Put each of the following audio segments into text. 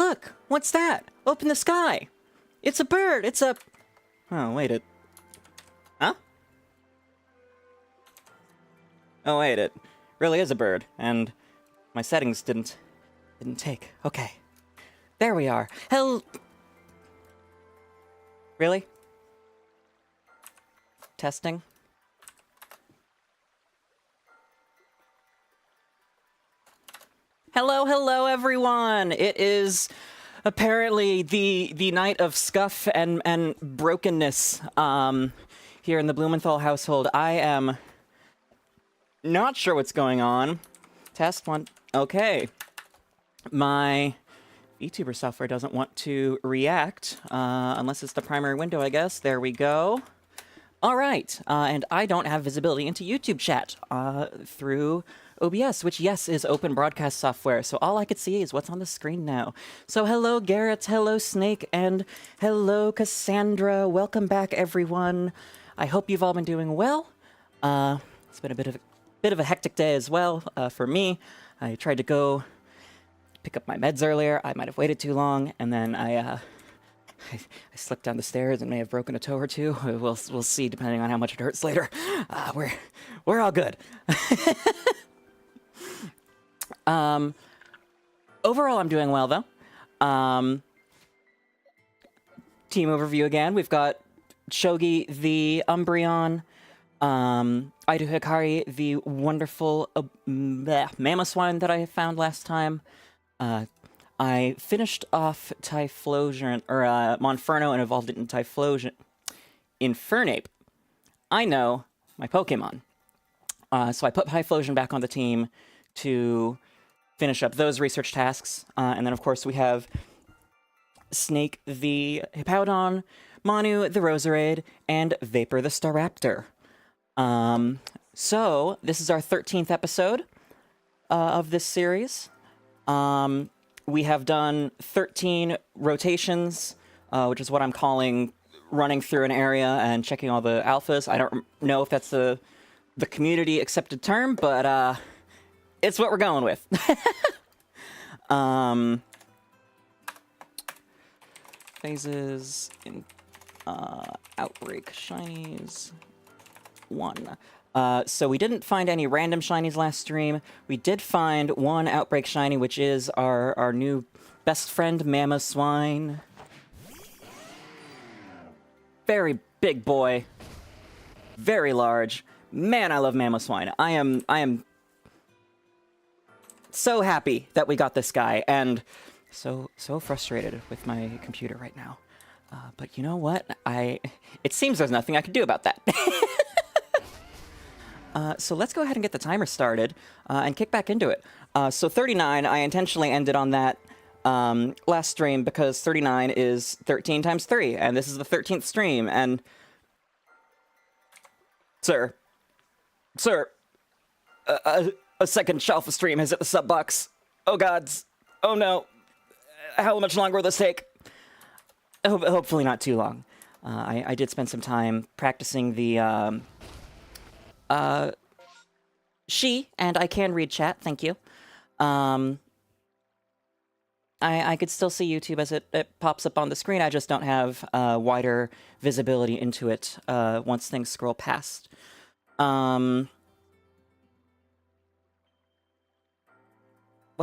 look! What's that? Open the sky! It's a bird! It's a... Oh, wait, it... Huh? Oh, wait, it really is a bird, and my settings didn't take. Okay. There we are. Hell... Really? Testing? Hello, hello, everyone! It is apparently the night of scuff and brokenness here in the Blumenthal household. I am not sure what's going on. Test one. Okay. My VTuber software doesn't want to react unless it's the primary window, I guess. There we go. All right. And I don't have visibility into YouTube chat through OBS, which, yes, is open broadcast software, so all I could see is what's on the screen now. So hello, Garrett, hello, Snake, and hello, Cassandra. Welcome back, everyone. I hope you've all been doing well. It's been a bit of a hectic day as well for me. I tried to go pick up my meds earlier. I might have waited too long, and then I slipped down the stairs and may have broken a toe or two. We'll see, depending on how much it hurts later. We're all good. Overall, I'm doing well, though. Team overview again. We've got Shogi the Umbreon, 𝑹𝒊𝒈𝒉𝒕 the wonderful Mamoswine that I found last time. I finished off Typhlosion, or Monferno, and evolved it in Typhlosion. Infernape. I know my Pokemon. So I put Typhlosion back on the team to finish up those research tasks. And then, of course, we have Snake the Hippowdon, Manu the Roserade, and Vapor the Staraptor. So, this is our 13th episode of this series. We have done 13 rotations, which is what I'm calling running through an area and checking all the alphas. I don't know if that's the community accepted term, but it's what we're going with. Phases in Outbreak Shinies 1. So we didn't find any random shinies last stream. We did find one Outbreak shiny, which is our new best friend, Mamoswine. Very big boy. Very large. Man, I love Mamoswine. I am so happy that we got this guy, and so frustrated with my computer right now. But you know what? It seems there's nothing I can do about that. So let's go ahead and get the timer started and kick back into it. So 39, I intentionally ended on that last stream because 39 is 13 times 3, and this is the 13th stream, and... Sir, a second Shalpha stream has hit the sub box. Oh gods. Oh no. How much longer will this take? Hopefully not too long. I did spend some time practicing the she, and I can read chat, thank you. I could still see YouTube as it pops up on the screen. I just don't have wider visibility into it once things scroll past. What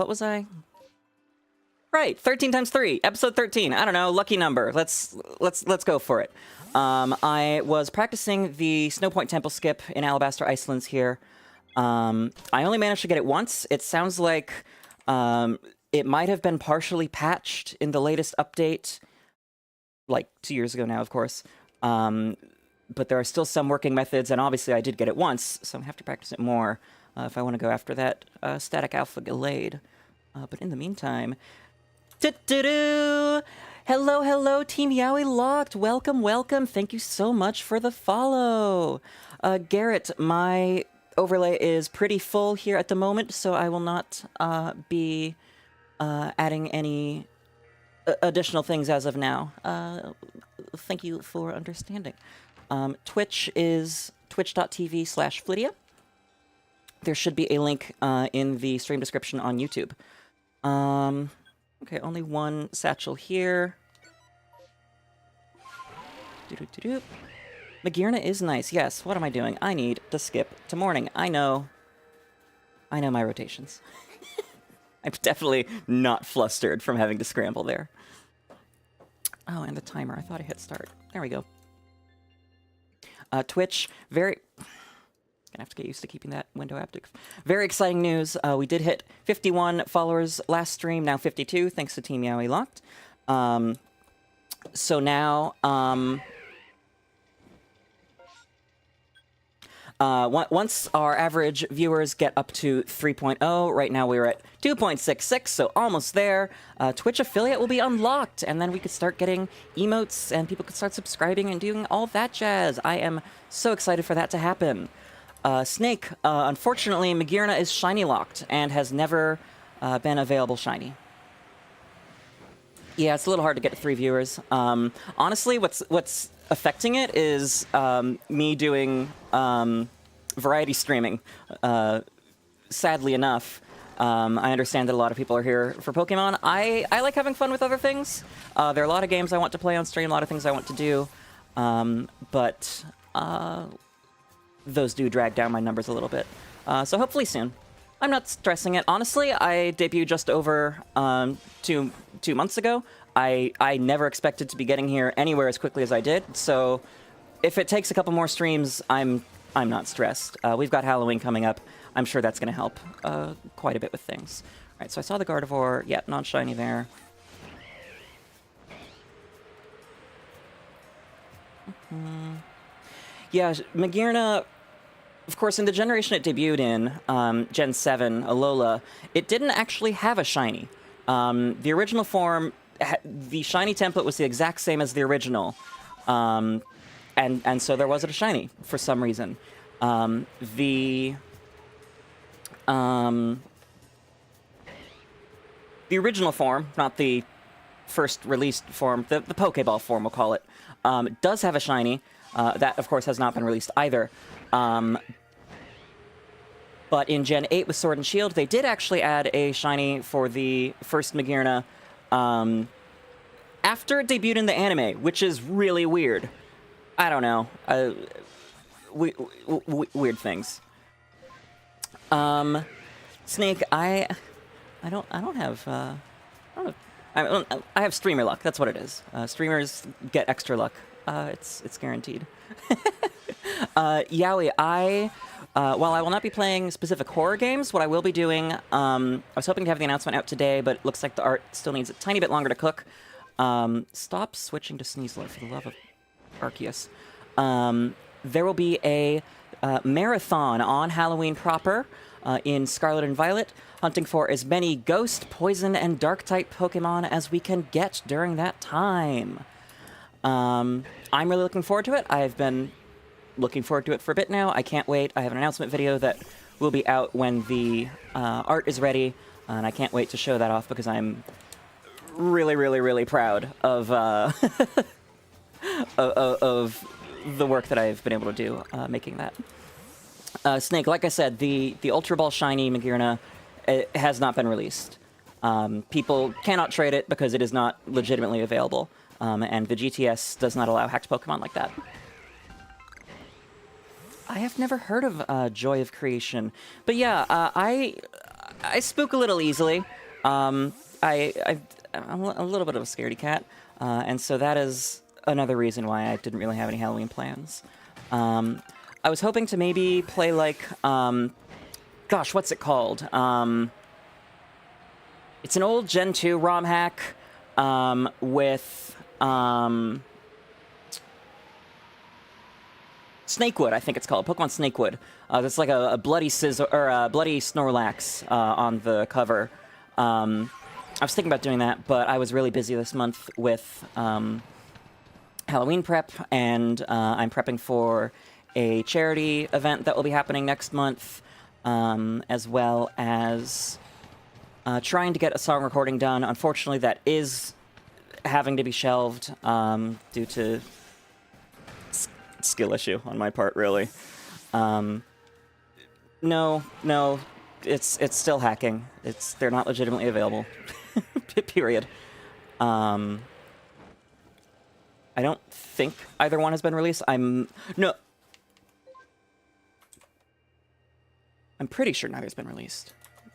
was I? Right, 13 times 3, episode 13. I don't know, lucky number. Let's go for it. I was practicing the Snowpoint Temple skip in Alabaster Icelands here. I only managed to get it once. It sounds like it might have been partially patched in the latest update, like 2 years ago now, of course. But there are still some working methods, and obviously I did get it once, so I have to practice it more if I want to go after that static alpha Gallade. But in the meantime... Hello, hello, Team Yaoi Locked. Welcome, welcome. Thank you so much for the follow. Garrett, my overlay is pretty full here at the moment, so I will not be adding any additional things as of now. Thank you for understanding. Twitch is twitch.tv/Flittia. There should be a link in the stream description on YouTube. Okay, only one satchel here. Doo-doo-doo-doo. Magearna is nice, yes. What am I doing? I need to skip to morning. I know my rotations. I'm definitely not flustered from having to scramble there. Oh, and the timer. I thought I hit start. There we go. Twitch, very... Gonna have to get used to keeping that window active. Very exciting news. We did hit 51 followers last stream, now 52, thanks to Team 𝑹𝒊𝒈𝒉𝒕. So now... once our average viewers get up to 3.0, right now we're at 2.66, so almost there, Twitch affiliate will be unlocked, and then we could start getting emotes, and people could start subscribing and doing all that jazz. I am so excited for that to happen. Snake, unfortunately, Magearna is shiny locked, and has never been available shiny. Yeah, it's a little hard to get to 3 viewers. Honestly, what's affecting it is me doing variety streaming. Sadly enough, I understand that a lot of people are here for Pokemon. I like having fun with other things. There are a lot of games I want to play on stream, a lot of things I want to do, but those do drag down my numbers a little bit. So hopefully soon. I'm not stressing it. Honestly, I debuted just over 2 months ago. I never expected to be getting here anywhere as quickly as I did, so if it takes a couple more streams, I'm not stressed. We've got Halloween coming up. I'm sure that's going to help quite a bit with things. All right, so I saw the Gardevoir. Yeah, non-shiny there. Yeah, Magearna, of course, in the generation it debuted in, Gen 7, Alola, it didn't actually have a shiny. The original form, the shiny template was the exact same as the original. And so there wasn't a shiny for some reason. The original form, not the first released form, the Pokeball form, we'll call it, does have a shiny. That, of course, has not been released either. But in Gen 8 with Sword and Shield, they did actually add a shiny for the first Magearna after it debuted in the anime, which is really weird. I don't know. Weird things. Snake, I don't have I have streamer luck. That's what it is. Streamers get extra luck. It's guaranteed. Yaoi, while I will not be playing specific horror games, what I will be doing, I was hoping to have the announcement out today, but it looks like the art still needs a tiny bit longer to cook. Stop switching to Sneasler, for the love of Arceus. There will be a marathon on Halloween proper in Scarlet and Violet, hunting for as many Ghost, Poison, and Dark-type Pokemon as we can get during that time. I'm really looking forward to it. I've been looking forward to it for a bit now. I can't wait. I have an announcement video that will be out when the art is ready, and I can't wait to show that off because I'm really, really, really proud of of the work that I've been able to do making that. Snake, like I said, the Ultra Ball Shiny Magearna has not been released. People cannot trade it because it is not legitimately available, and the GTS does not allow hacked Pokemon like that. I have never heard of Joy of Creation, but yeah, I spook a little easily. I'm a little bit of a scaredy cat, and so that is another reason why I didn't really have any Halloween plans. I was hoping to maybe play like, gosh, what's it called? It's an old Gen 2 ROM hack with Snakewood, I think it's called, Pokemon Snakewood. That's like a bloody scissor or a bloody Snorlax on the cover. I was thinking about doing that, but I was really busy this month with Halloween prep, and I'm prepping for a charity event that will be happening next month, as well as trying to get a song recording done. Unfortunately, that is having to be shelved due to skill issue on my part, really. No, it's still hacking. They're not legitimately available. period. I don't think either one has been released. I'm pretty sure neither's been released.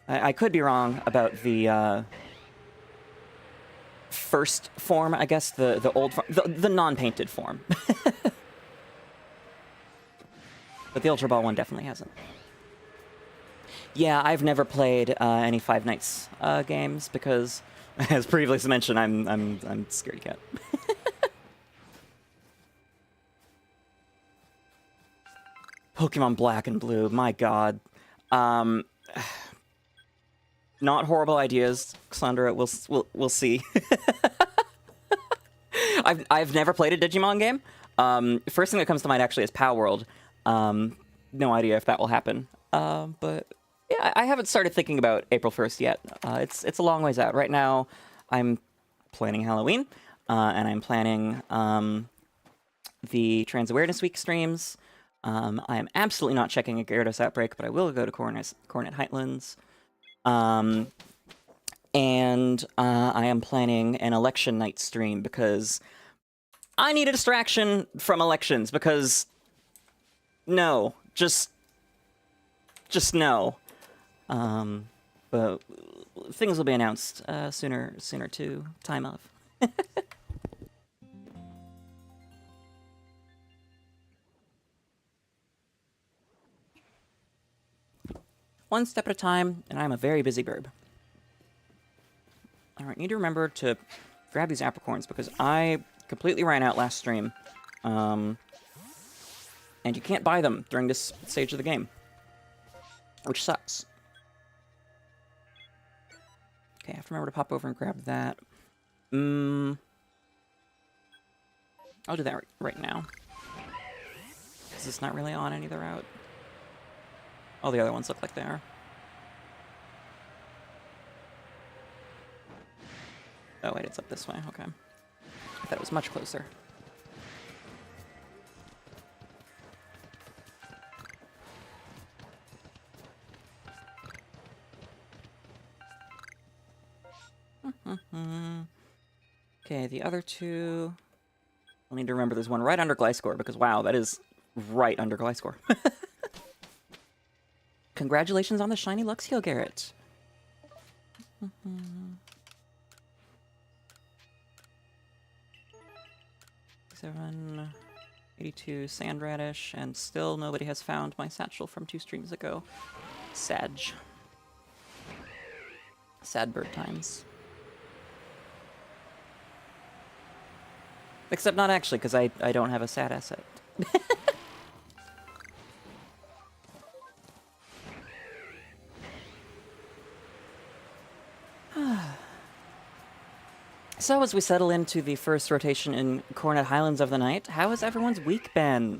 I could be wrong about the first form, I guess, the old form, the non-painted form. But the Ultra Ball one definitely hasn't. Yeah, I've never played any Five Nights games because, as previously mentioned, I'm scaredy cat. Pokemon Black and Blue, my god. Not horrible ideas, Cassandra. We'll see. I've never played a Digimon game. First thing that comes to mind actually is Pow World. No idea if that will happen. But yeah, I haven't started thinking about April 1st yet. It's a long ways out. Right now, I'm planning Halloween, and I'm planning the Trans Awareness Week streams. I am absolutely not checking a Gyarados outbreak, but I will go to Coronet Heightlands. And I am planning an election night stream because I need a distraction from elections because no, just no. But things will be announced sooner to time of. One step at a time, and I'm a very busy burb. Alright, need to remember to grab these apricorns because I completely ran out last stream. And you can't buy them during this stage of the game, which sucks. Okay, I have to remember to pop over and grab that. I'll do that right now. Because it's not really on any of the route. All the other ones look like they are. Oh, wait, it's up this way. Okay. I thought it was much closer. Okay, the other two... I'll need to remember there's one right under Gliscor, because wow, that is right under Gliscor. Congratulations on the shiny Luxio, Garrett. 782 Sand Radish, and still nobody has found my satchel from 2 streams ago. Sad bird times. Except not actually, because I don't have a sad asset. So as we settle into the first rotation in Coronet Highlands of the night, how has everyone's week been?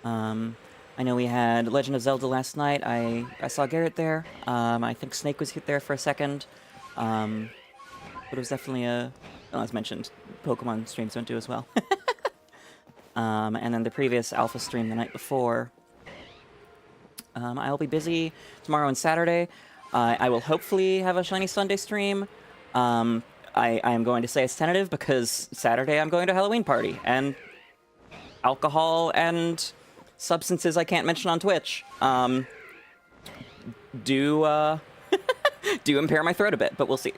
I know we had Legend of Zelda last night. I saw Garrett there. I think Snake was there for a second. But it was definitely well, as mentioned, Pokemon streams don't do as well. And then the previous Alpha stream the night before. I'll be busy tomorrow and Saturday. I will hopefully have a Shiny Sunday stream. I am going to say it's tentative because Saturday I'm going to a Halloween party, and alcohol and substances I can't mention on Twitch do impair my throat a bit, but we'll see.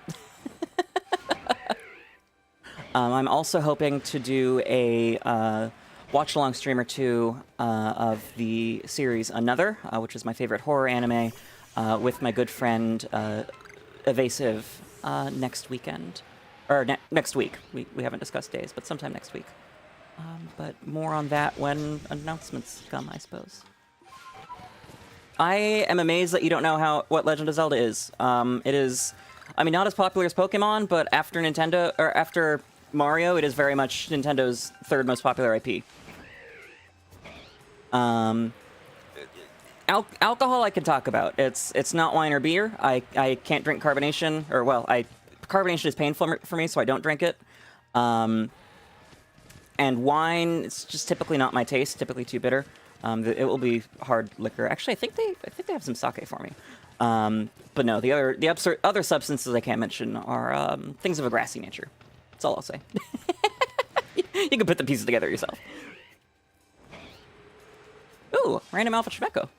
I'm also hoping to do a watch-along stream or two of the series Another, which is my favorite horror anime, with my good friend 𝑹𝒊𝒈𝒉𝒕 next weekend. Or next week. We haven't discussed days, but sometime next week. But more on that when announcements come, I suppose. I am amazed that you don't know what Legend of Zelda is. It is, I mean, not as popular as Pokemon, but after Mario, it is very much Nintendo's 3rd most popular IP. Alcohol I can talk about. It's not wine or beer. I can't drink carbonation, or well, carbonation is painful for me, so I don't drink it. And wine, it's just typically not my taste, typically too bitter. It will be hard liquor. Actually, I think they have some sake for me. But no, the other substances I can't mention are things of a grassy nature. That's all I'll say. You can put the pieces together yourself. Ooh, random 𝑹𝒊𝒈𝒏𝒈.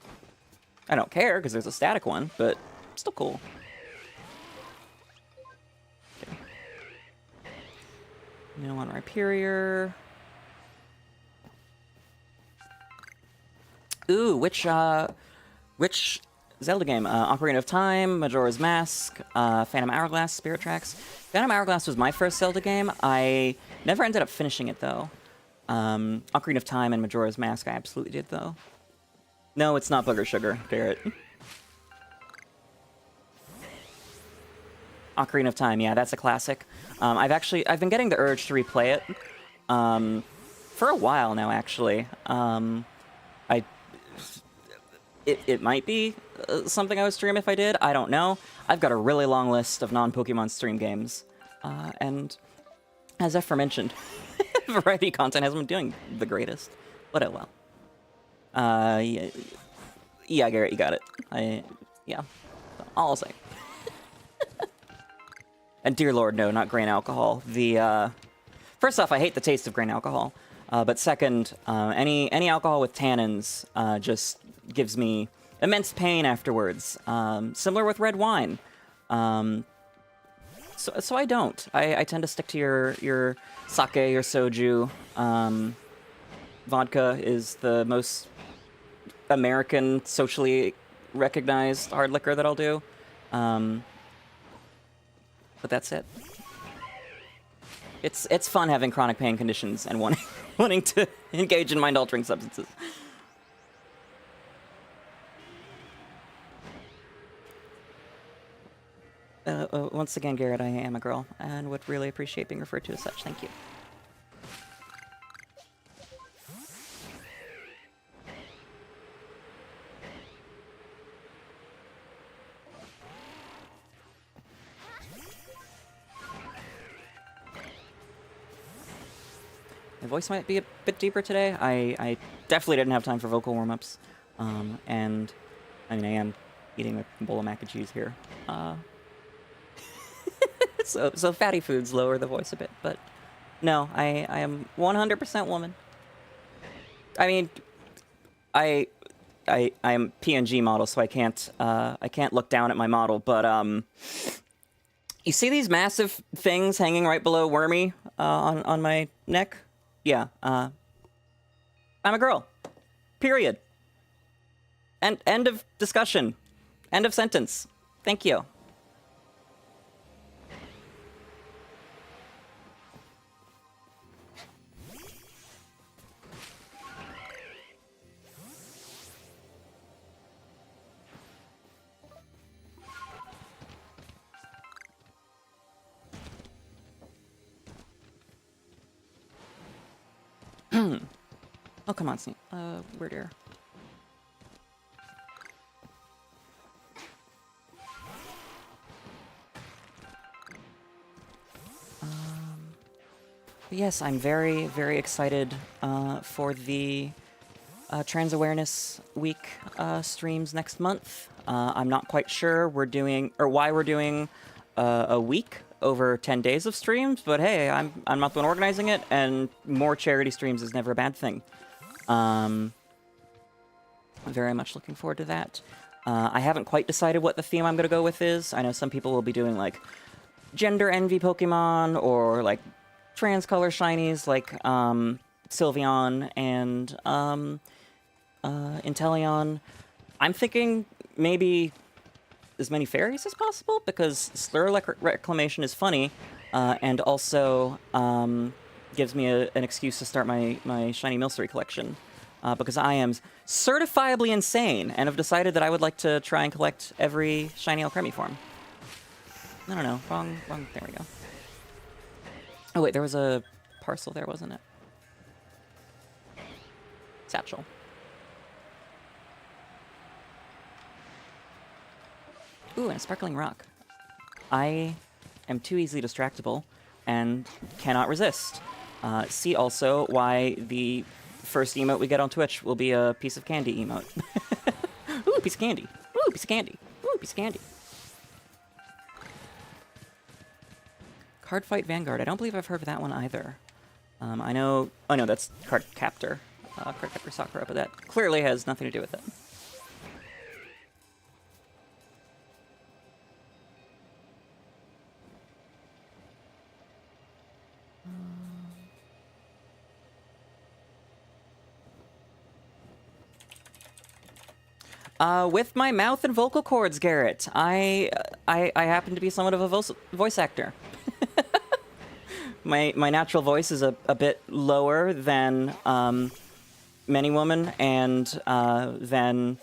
I don't care because there's a static one, but still cool. Okay. No one Rhyperior. Ooh, which Zelda game? Ocarina of Time, Majora's Mask, Phantom Hourglass, Spirit Tracks. Phantom Hourglass was my first Zelda game. I never ended up finishing it, though. Ocarina of Time and Majora's Mask I absolutely did, though. No, it's not Booger Sugar, Garrett. Ocarina of Time, yeah, that's a classic. I've been getting the urge to replay it for a while now, actually. It might be something I would stream if I did. I don't know. I've got a really long list of non-Pokemon stream games. And as Zephyr mentioned, variety content hasn't been doing the greatest. But oh well. Yeah, Garrett, you got it. Yeah. All I'll say. And dear Lord, no, not grain alcohol. First off, I hate the taste of grain alcohol. But second, any alcohol with tannins just gives me immense pain afterwards. Similar with red wine. So I don't. I tend to stick to your sake, your soju. Vodka is the most American, socially recognized hard liquor that I'll do. But that's it. It's fun having chronic pain conditions and wanting to engage in mind-altering substances. Once again, Garrett, I am a girl, and would really appreciate being referred to as such. Thank you. My voice might be a bit deeper today. I definitely didn't have time for vocal warm-ups. And, I mean, I am eating a bowl of mac and cheese here. So fatty foods lower the voice a bit, but no, I am 100% woman. I mean, I am PNG model, so I can't look down at my model, but you see these massive things hanging right below Wormy on my neck? Yeah, I'm a girl. Period. End of discussion. End of sentence. Thank you. Oh, come on, Sneak. Wyrdeer. Yes, I'm very, very excited for the Trans Awareness Week streams next month. I'm not quite sure why we're doing a week over 10 days of streams, but hey, I'm not the one organizing it, and more charity streams is never a bad thing. Very much looking forward to that. I haven't quite decided what the theme I'm going to go with is. I know some people will be doing, like, gender envy Pokemon, or, like, trans color shinies, like, Sylveon and, Inteleon. I'm thinking maybe as many fairies as possible, because slur reclamation is funny, and also gives me an excuse to start my shiny Milcery collection, because I am certifiably insane and have decided that I would like to try and collect every shiny Alcremie form. I don't know. Wrong. There we go. Oh wait, there was a parcel there, wasn't it? Satchel. Ooh, and a sparkling rock. I am too easily distractible and cannot resist. See also why the first emote we get on Twitch will be a piece of candy emote. Ooh, piece of candy. Ooh, piece of candy. Ooh, piece of candy. Card Fight Vanguard. I don't believe I've heard of that one either. I know... Oh, no, that's Card Captor. Card Captor Sakura, but that clearly has nothing to do with it. With my mouth and vocal cords, Garrett. I happen to be somewhat of a voice actor. My natural voice is a bit lower than many women and than,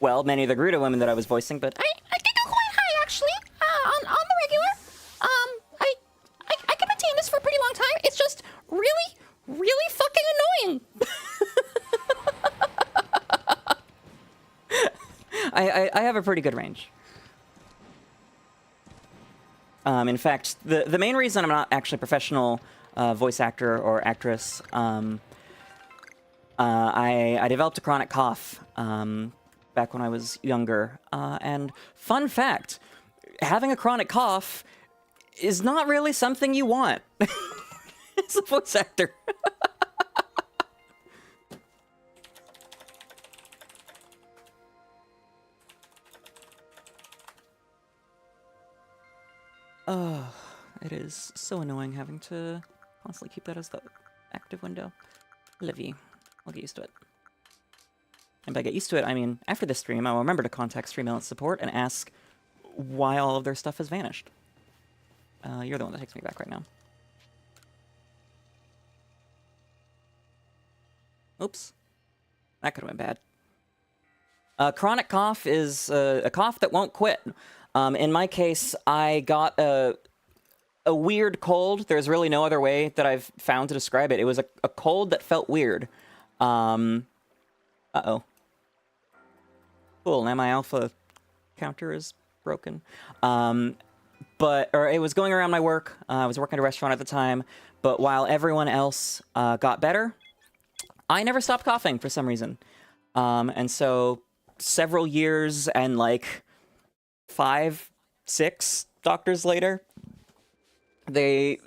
well, many of the Gerudo women that I was voicing, but I can go quite high, actually, on the regular. I can maintain this for a pretty long time. It's just really, really fucking annoying. I have a pretty good range. In fact, the main reason I'm not actually a professional voice actor or actress, I developed a chronic cough back when I was younger. And fun fact, having a chronic cough is not really something you want as a voice actor. Oh, it is so annoying having to constantly keep that as the active window. Livy, I'll get used to it. And by get used to it, I mean, after this stream, I'll remember to contact StreamBeats support and ask why all of their stuff has vanished. You're the one that takes me back right now. Oops. That could have been bad. Chronic cough is a cough that won't quit. In my case, I got a weird cold. There's really no other way that I've found to describe it. It was a cold that felt weird. Uh-oh. Cool, now my alpha counter is broken. Or it was going around my work. I was working at a restaurant at the time. But while everyone else got better, I never stopped coughing for some reason. And so several years and like 5, 6 doctors later, they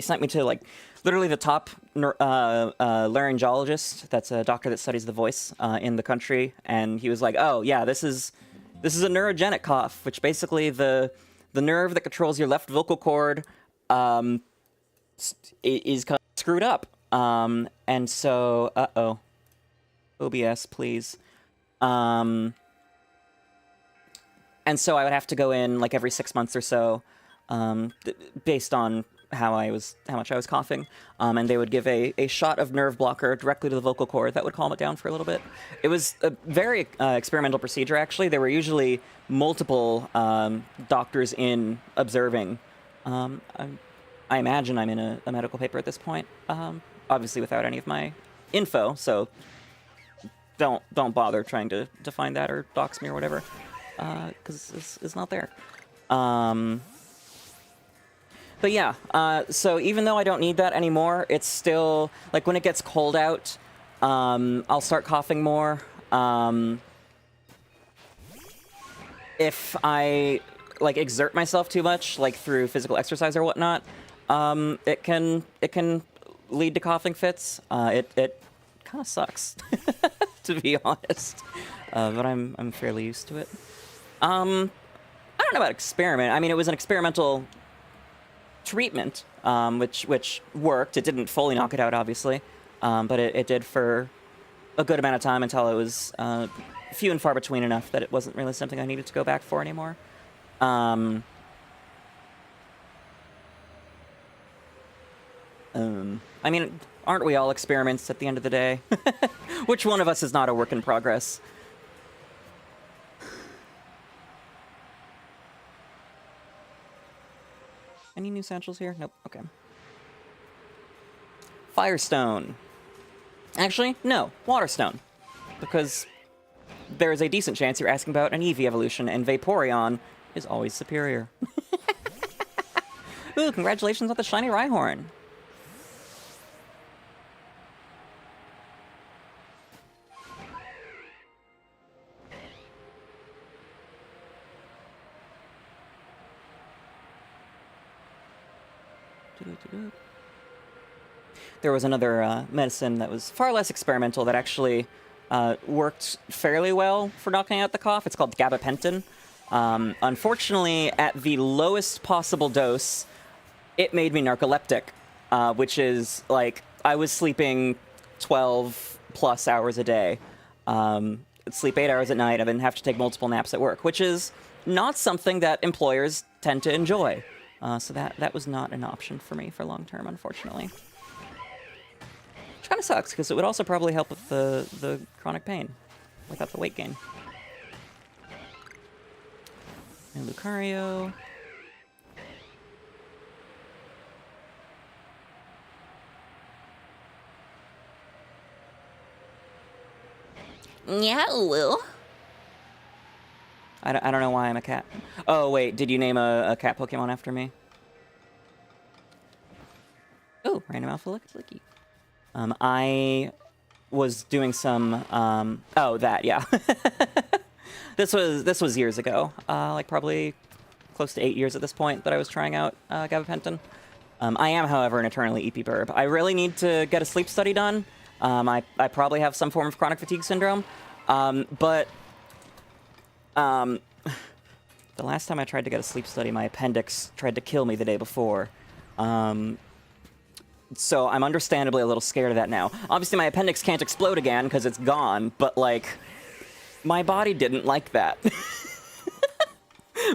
sent me to like literally the top laryngologist. That's a doctor that studies the voice in the country, and he was like, "Oh yeah, this is a neurogenic cough, which basically the nerve that controls your left vocal cord is kind of screwed up." And so, OBS, please. And so I would have to go in like every 6 months or so, based on how much I was coughing. And they would give a shot of nerve blocker directly to the vocal cord that would calm it down for a little bit. It was a very experimental procedure, actually. There were usually multiple doctors in observing. I imagine I'm in a medical paper at this point, obviously without any of my info, so don't bother trying to find that or dox me or whatever. Because it's not there. But yeah, so even though I don't need that anymore, it's still, like, when it gets cold out, I'll start coughing more. If I, like, exert myself too much, like, through physical exercise or whatnot, it can lead to coughing fits. It kind of sucks, to be honest. But I'm fairly used to it. I don't know about experiment. I mean, it was an experimental treatment, which worked. It didn't fully knock it out, obviously, but it did for a good amount of time until it was few and far between enough that it wasn't really something I needed to go back for anymore. I mean, aren't we all experiments at the end of the day? Which one of us is not a work in progress? Any new satchels here? Nope. Okay. Firestone. Actually, no. Waterstone. Because there is a decent chance you're asking about an Eevee evolution, and Vaporeon is always superior. Ooh, congratulations on the shiny Rhyhorn. There was another medicine that was far less experimental that actually worked fairly well for knocking out the cough. It's called gabapentin. Unfortunately, at the lowest possible dose, it made me narcoleptic, which is like I was sleeping 12 plus hours a day. Sleep 8 hours at night, and then have to take multiple naps at work, which is not something that employers tend to enjoy. So that was not an option for me for long term, unfortunately. Which kind of sucks, because it would also probably help with the chronic pain without the weight gain. And Lucario. Yeah, Will. I don't know why I'm a cat. Oh, wait, did you name a cat Pokemon after me? Oh, random 𝑹𝒊𝒈𝒉𝒕. I was doing some, oh, that, yeah. This was years ago, like probably close to 8 years at this point that I was trying out gabapentin. I am, however, an eternally EP Birb. I really need to get a sleep study done. I probably have some form of chronic fatigue syndrome, but the last time I tried to get a sleep study, my appendix tried to kill me the day before. So I'm understandably a little scared of that now. Obviously, my appendix can't explode again because it's gone, but, like, my body didn't like that.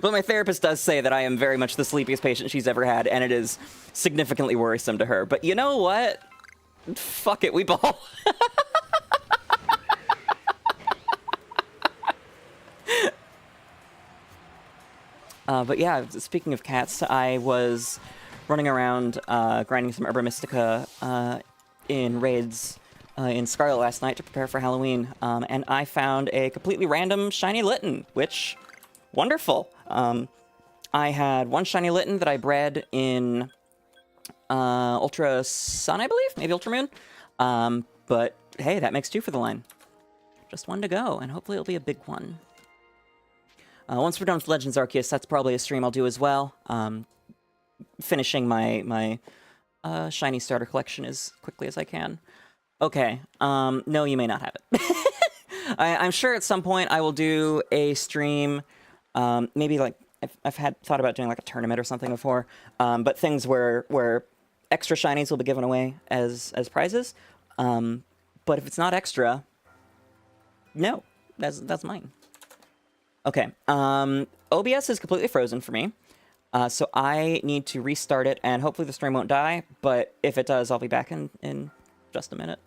But my therapist does say that I am very much the sleepiest patient she's ever had, and it is significantly worrisome to her. But you know what? Fuck it, we ball. But yeah, speaking of cats, I was running around grinding some Herba Mystica in raids in Scarlet last night to prepare for Halloween, and I found a completely random shiny Litten, which, wonderful. I had one shiny Litten that I bred in Ultra Sun, I believe? Maybe Ultra Moon? But hey, that makes 2 for the line. Just 1 to go, and hopefully it'll be a big one. Once we're done with Legends Arceus, that's probably a stream I'll do as well. Finishing my shiny starter collection as quickly as I can. Okay, no, you may not have it. I'm sure at some point I will do a stream, maybe like, I've thought about doing like a tournament or something before, but things where extra shinies will be given away as prizes. But if it's not extra, no, that's mine. Okay, OBS is completely frozen for me, so I need to restart it, and hopefully the stream won't die, but if it does, I'll be back in just a minute.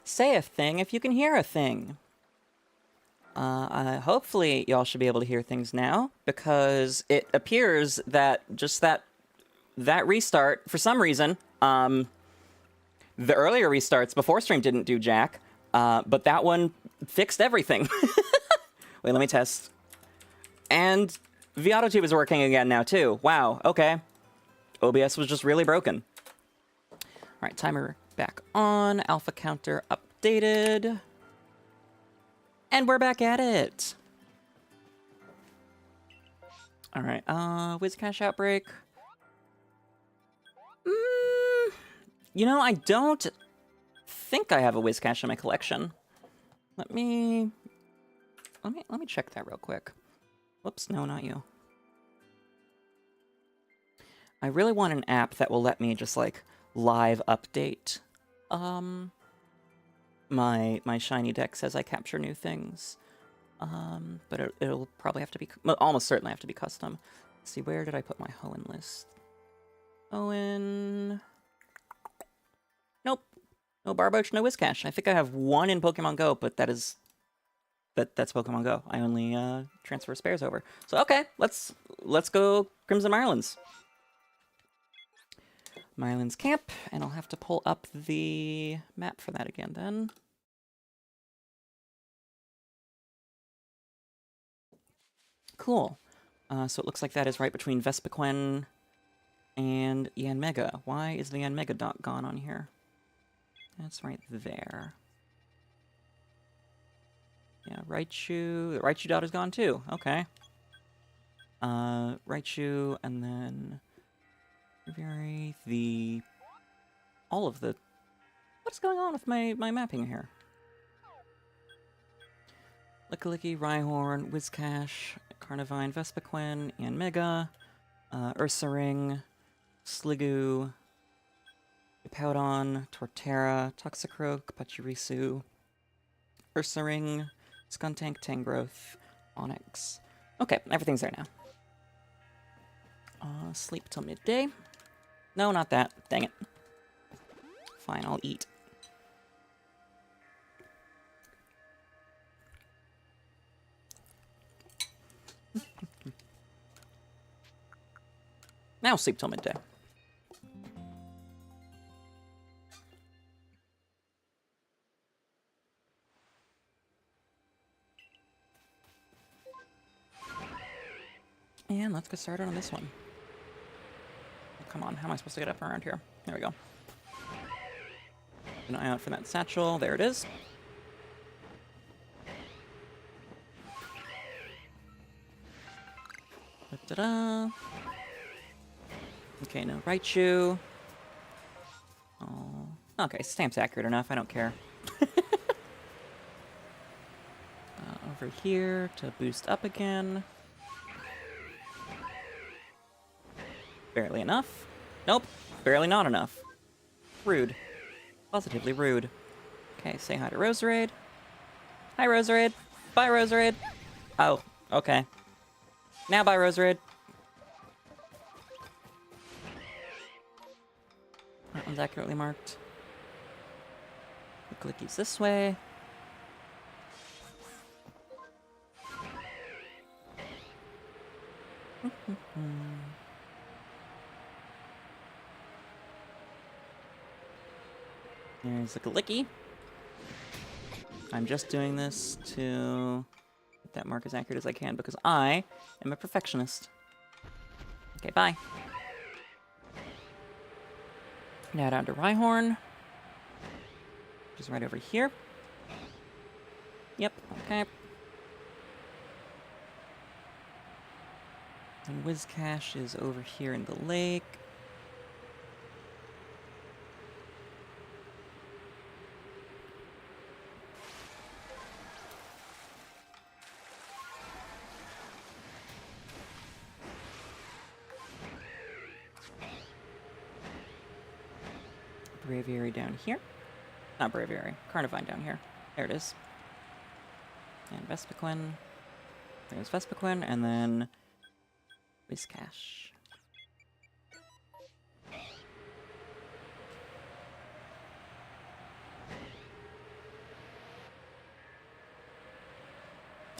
Say a thing if you can hear a thing. Hopefully y'all should be able to hear things now, because it appears that just that restart, for some reason, the earlier restarts before stream didn't do jack, but that one fixed everything. Wait, let me test. And 𝑹𝒊𝒈𝒉𝒕 is working again now, too. Wow, okay. OBS was just really broken. All right, timer back on. Alpha counter updated. And we're back at it. All right, Whiscash outbreak. You know, I don't think I have a Whiscash in my collection. Let me check that real quick. Whoops, no, not you. I really want an app that will let me just like live update my shiny decks as I capture new things. But it'll probably have to be, well, almost certainly have to be custom. Let's see, where did I put my Hoenn list? Hoenn. Nope. No Barboach, no Whiscash. I think I have one in Pokemon Go, but that's Pokemon Go. I only transfer spares over. So okay, let's go Crimson Marlins. Marlins Camp, and I'll have to pull up the map for that again then. Cool. So it looks like that is right between �ဗ𝒂𝒂 and Yanmega. Why is the Yanmega dot gone on here? That's right there. Yeah, Raichu. The Raichu daughter's gone too. Okay. Raichu, and then all of the. What's going on with my mapping here? Lickilicky, Rhyhorn, Whiscash, Carnivine, Vespiquen, Yanmega, Ursaring, Sliggoo, Hippowdon, Torterra, Toxicroak, Pachirisu, Ursaring, Skuntank, Tangrowth, Onix. Okay, everything's there now. Sleep till midday. No, not that. Dang it. Fine, I'll eat. Now sleep till midday. And let's get started on this one. Oh, come on, how am I supposed to get up around here? There we go. Keep an eye out for that satchel. There it is. Da-da-da. Okay, no Raichu. Oh, okay, Stamp's accurate enough. I don't care. Over here to boost up again. Barely enough. Nope, barely not enough. Rude. Positively rude. Okay, say hi to Roserade. Hi, Roserade. Bye, Roserade. Oh, okay. Now bye, Roserade. That one's accurately marked. The clickies this way. There's the Glicky. I'm just doing this to get that mark as accurate as I can because I am a perfectionist. Okay, bye. Now down to Rhyhorn. Which is right over here. Yep, okay. And Whiscash is over here in the lake. Braviary down here. Not Braviary. Carnivine down here. There it is. And Vespiquen. There's Vespiquen, and then Whiscash.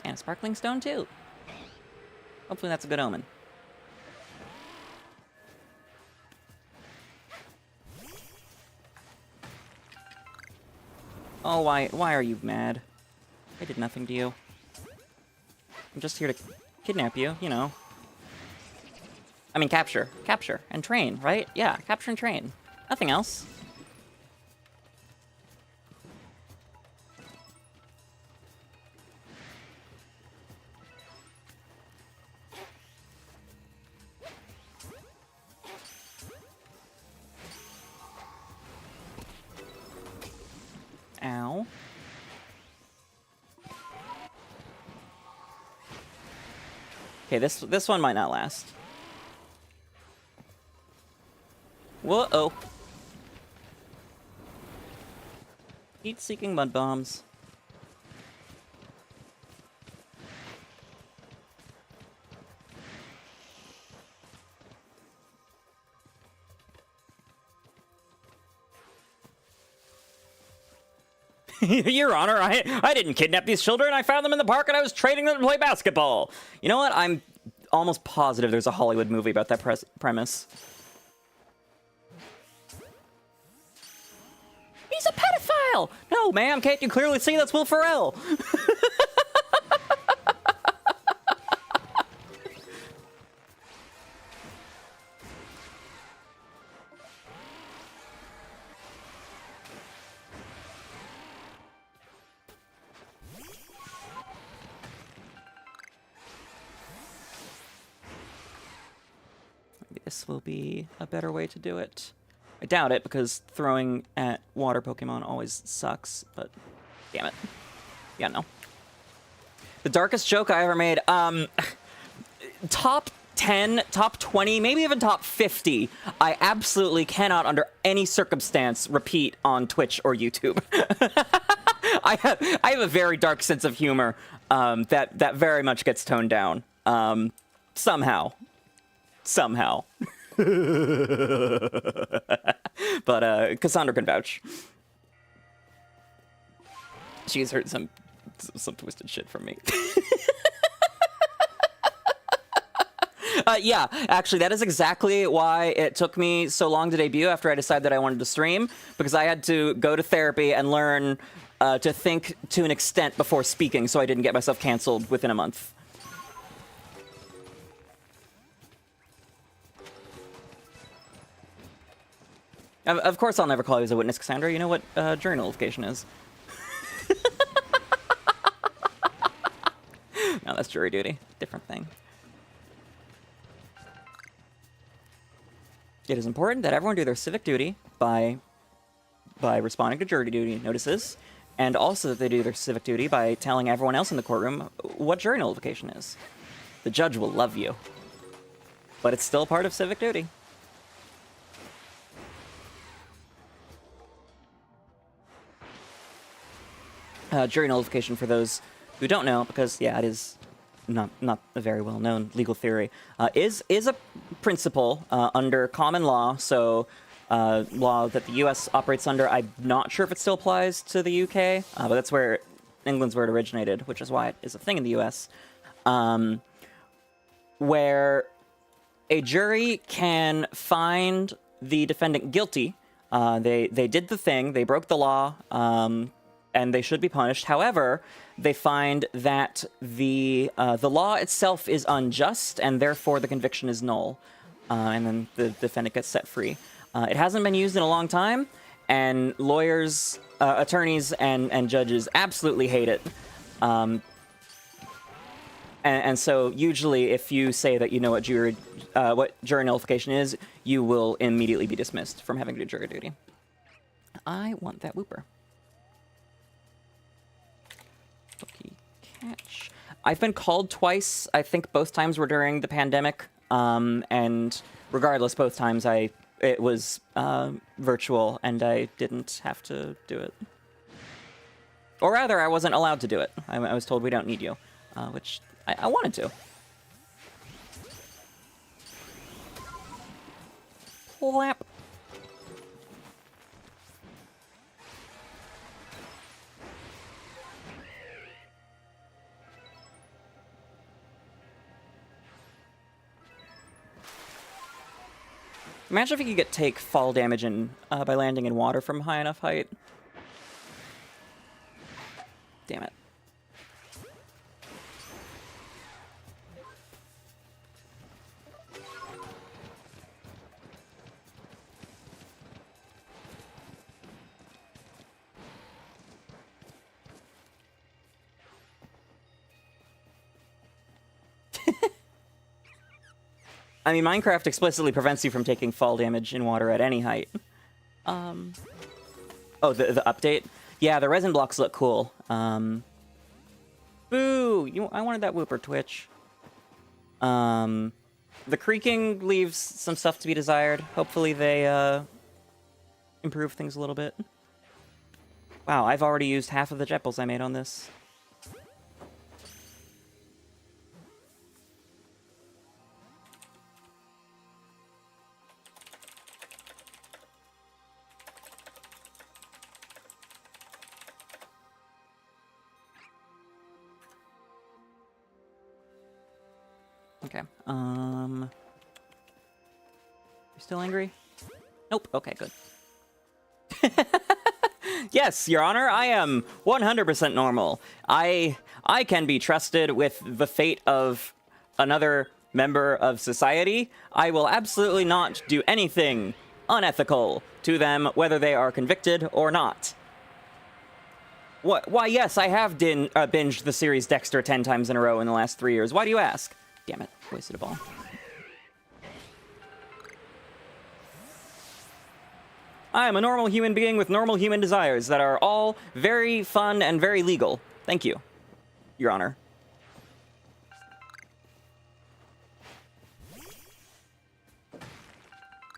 And a Sparkling Stone, too. Hopefully that's a good omen. Oh, why are you mad? I did nothing to you. I'm just here to kidnap you, you know. I mean, capture, and train, right? Yeah, capture and train. Nothing else. Ow. Okay, this one might not last. Whoa-oh. Heat-seeking mud bombs. Your Honor, I didn't kidnap these children. I found them in the park and I was training them to play basketball. You know what? I'm almost positive there's a Hollywood movie about that premise. He's a pedophile! No, ma'am, can't you clearly see that's Will Ferrell? this will be a better way to do it. I doubt it, because throwing at water Pokemon always sucks, but damn it. Yeah, no. The darkest joke I ever made, top 10, top 20, maybe even top 50, I absolutely cannot under any circumstance repeat on Twitch or YouTube. I have a very dark sense of humor that very much gets toned down. Somehow. But Cassandra can vouch. She's heard some twisted shit from me. Yeah, actually, that is exactly why it took me so long to debut after I decided that I wanted to stream, because I had to go to therapy and learn to think to an extent before speaking so I didn't get myself canceled within a month. Of course I'll never call you as a witness, Cassandra. You know what jury nullification is. No, that's jury duty. Different thing. It is important that everyone do their civic duty by responding to jury duty notices, and also that they do their civic duty by telling everyone else in the courtroom what jury nullification is. The judge will love you. But it's still part of civic duty. Jury nullification, for those who don't know, because, yeah, it is not a very well-known legal theory, is a principle under common law, so law that the U.S. operates under. I'm not sure if it still applies to the U.K., but that's where England's where it originated, which is why it is a thing in the U.S., where a jury can find the defendant guilty. They did the thing, they broke the law, and they should be punished. However, they find that the law itself is unjust, and therefore the conviction is null, and then the defendant gets set free. It hasn't been used in a long time, and lawyers, attorneys, and judges absolutely hate it. And so usually, if you say that you know what jury nullification is, you will immediately be dismissed from having to do jury duty. I want that Wooper. Cookie catch. I've been called twice. I think both times were during the pandemic. And regardless, both times it was virtual, and I didn't have to do it. Or rather, I wasn't allowed to do it. I was told we don't need you, which I wanted to. Clap. Imagine if you could take fall damage by landing in water from high enough height. Damn it. I mean, Minecraft explicitly prevents you from taking fall damage in water at any height. Oh, the update? Yeah, the resin blocks look cool. Boo! I wanted that Wooper, Twitch. The creaking leaves some stuff to be desired. Hopefully they, improve things a little bit. Wow, I've already used half of the Jetples I made on this. Okay, you still angry? Nope, okay, good. Yes, Your Honor, I am 100% normal. I can be trusted with the fate of another member of society. I will absolutely not do anything unethical to them, whether they are convicted or not. What? Why, yes, I have binged the series Dexter 10 times in a row in the last 3 years. Why do you ask? Damn it, wasted a ball. I am a normal human being with normal human desires that are all very fun and very legal. Thank you, Your Honor.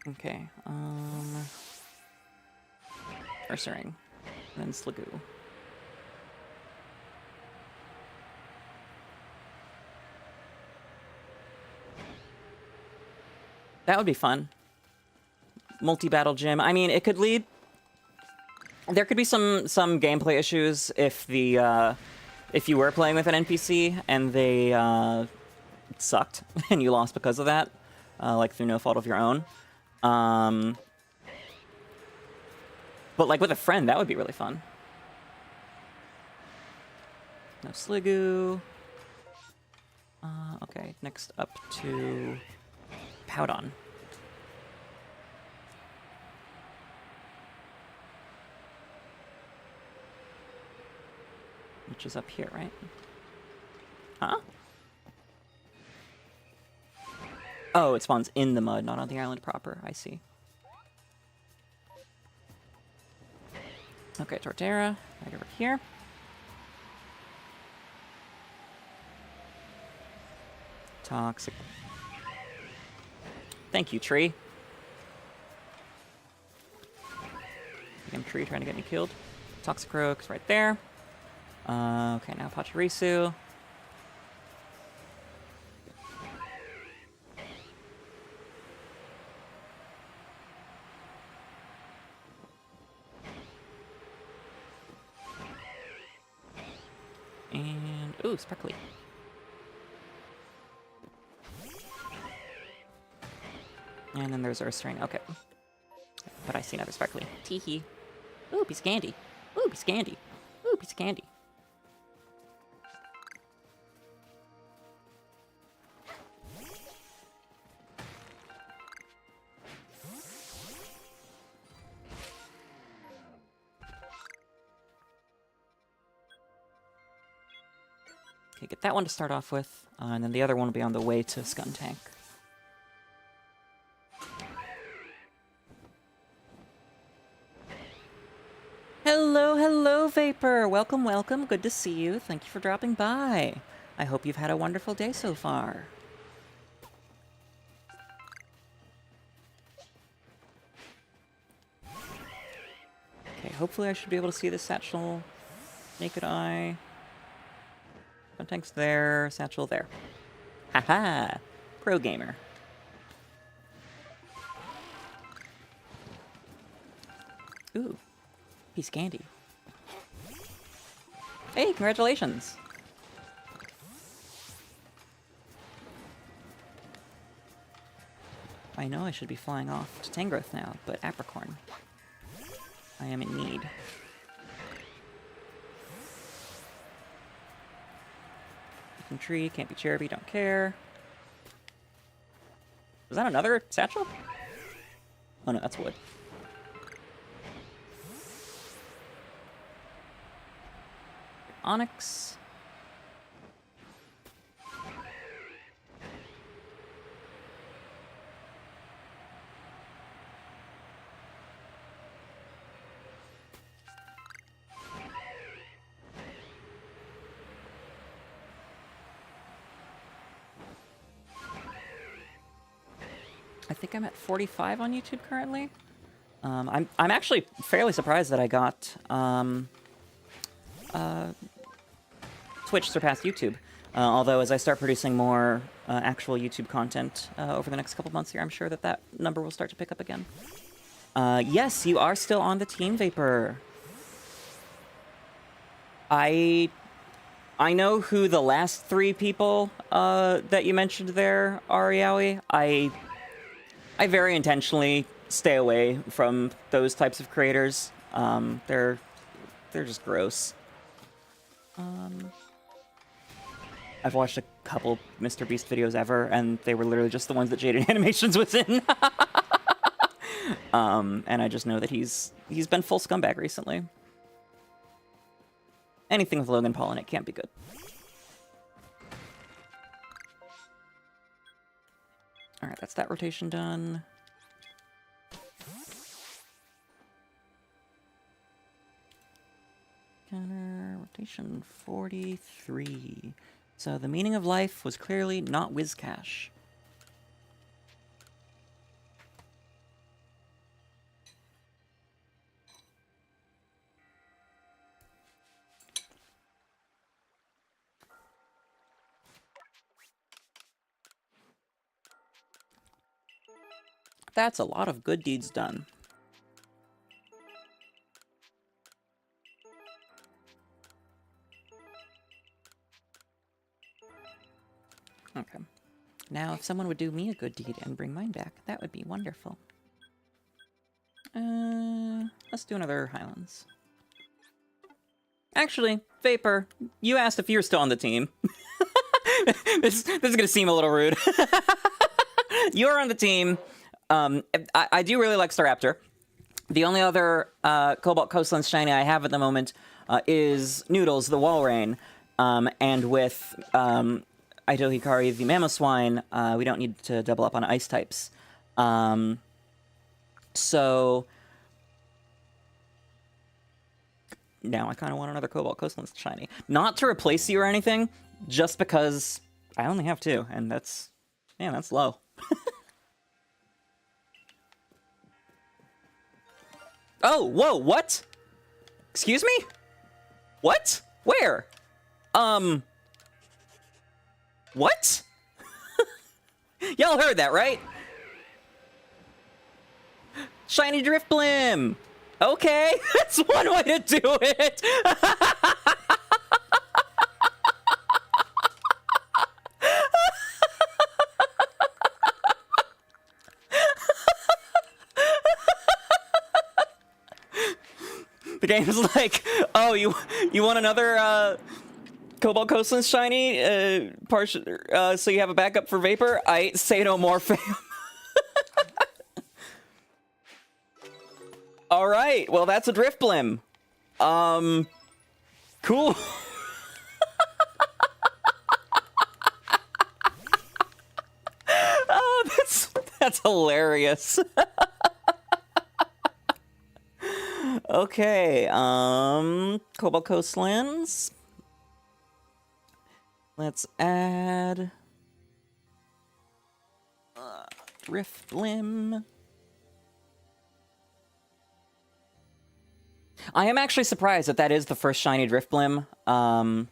Okay, Ursaring, and then Sliggoo. That would be fun. Multi-battle gym. I mean, it could lead... There could be some gameplay issues if the, if you were playing with an NPC and they, sucked and you lost because of that, like through no fault of your own. But like with a friend, that would be really fun. No Sliggoo. Okay, next up to Powdon. Which is up here, right? Huh? Oh, it spawns in the mud, not on the island proper. I see. Okay, Torterra, right over here. Toxic. Thank you, tree. Damn tree trying to get me killed. Toxicroak's right there. Okay, now Pachirisu. And, ooh, Sparkly. And then there's Ursaring. Okay. But I see another Sparkly. Teehee. Ooh, piece of candy. Ooh, piece of candy. Ooh, piece of candy. Okay, get that one to start off with, and then the other one will be on the way to Skuntank. Hello, hello, Vapor! Welcome, welcome. Good to see you. Thank you for dropping by. I hope you've had a wonderful day so far. Okay, hopefully I should be able to see this satchel. Naked eye. Tank's there, satchel there. Haha! Pro gamer. Ooh. Piece of candy. Hey, congratulations! I know I should be flying off to Tangrowth now, but Apricorn. I am in need. Tree, can't be Cherubi, don't care. Is that another satchel? Oh no, that's wood. Onyx. I think I'm at 45 on YouTube currently. I'm actually fairly surprised that I got Twitch surpassed YouTube. Although as I start producing more actual YouTube content over the next couple months here, I'm sure that that number will start to pick up again. Yes, you are still on the team, Vapor. I know who the last 3 people that you mentioned there are, Yaoi. I very intentionally stay away from those types of creators. They're just gross. I've watched a couple Mr. Beast videos ever, and they were literally just the ones that Jaded Animations was in. And I just know that he's been full scumbag recently. Anything with Logan Paul in it can't be good. Alright, that's that rotation done. Counter rotation 43. So the meaning of life was clearly not Whiscash. That's a lot of good deeds done. Okay. Now, if someone would do me a good deed and bring mine back, that would be wonderful. Let's do another Highlands. Actually, Vapor, you asked if you were still on the team. This is gonna seem a little rude. You're on the team. I do really like Staraptor. The only other Cobalt Coastlands shiny I have at the moment is Noodles, the Walrein. And with 𝒎𝒂𝒉𝒕, we don't need to double up on ice types. So now I kind of want another Cobalt Coastlands shiny. Not to replace you or anything, just because I only have 2, and that's, man, that's low. Oh, whoa, what? Excuse me? What? Where? What? Y'all heard that, right? Shiny Drifblim! Okay, that's one way to do it! The game's like, oh, you want another Cobalt Coastlands shiny? So you have a backup for Vapor? I say no more, fam. All right, well that's a Drifblim. Cool. Oh, that's hilarious. Okay, Cobalt Coastlands. Let's add Drifblim. I am actually surprised that that is the first shiny Drifblim. Hi,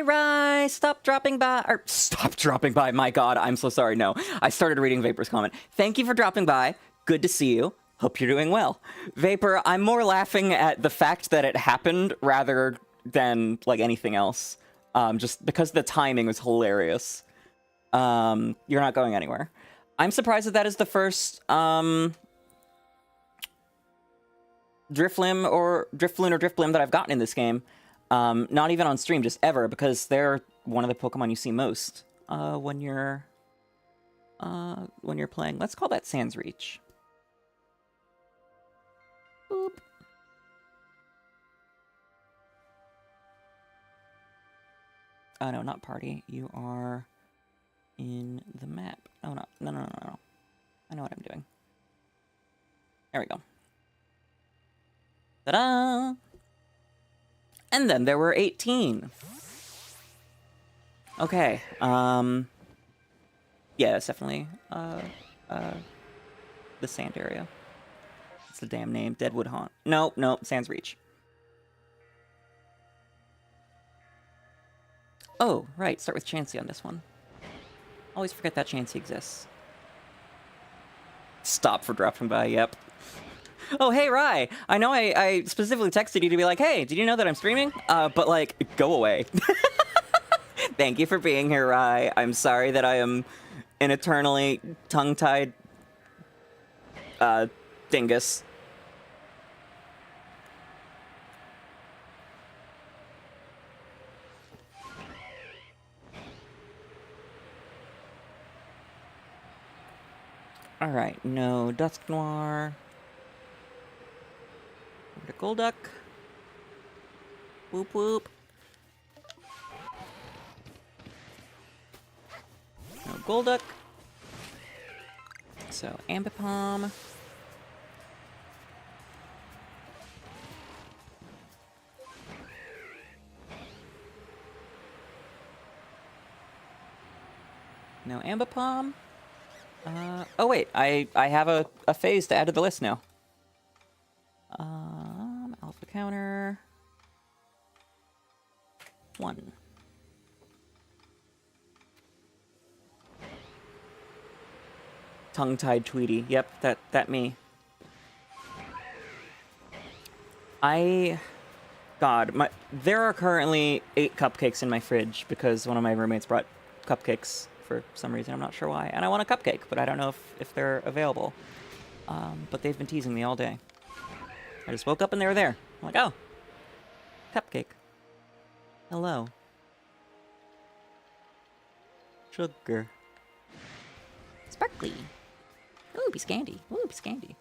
Rye! Stop dropping by. Or, stop dropping by. My god, I'm so sorry. No, I started reading Vapor's comment. Thank you for dropping by. Good to see you. Hope you're doing well. Vapor, I'm more laughing at the fact that it happened rather than, like, anything else. Just because the timing was hilarious. You're not going anywhere. I'm surprised that that is the first, Drifloon or Drifblim that I've gotten in this game. Not even on stream, just ever, because they're one of the Pokemon you see most when you're playing. Let's call that Sans Reach. Boop. Oh no, not party. You are in the map. Oh no, no. I know what I'm doing. There we go. Ta-da! And then there were 18. Okay, yeah, it's definitely, the sand area. It's the damn name, Deadwood Haunt. No, Sans Reach. Oh, right, start with Chansey on this one. Always forget that Chansey exists. Stop for dropping by, yep. Oh, hey, Rye! I know I specifically texted you to be like, hey, did you know that I'm streaming? But, like, go away. Thank you for being here, Rye. I'm sorry that I am an eternally tongue-tied, dingus. Alright, no Dusknoir. Over to Golduck. Whoop whoop. No Golduck. So Ambipom. No Ambipom. Oh wait, I have a phase to add to the list now. Alpha counter. 1. Tongue-tied Tweety. Yep, that me. God, there are currently 8 cupcakes in my fridge because one of my roommates brought cupcakes for some reason. I'm not sure why. And I want a cupcake, but I don't know if they're available. But they've been teasing me all day. I just woke up and they were there. I'm like, oh, cupcake. Hello. Sugar. Sparkly. Ooh, Biscandy. Ooh, Biscandy.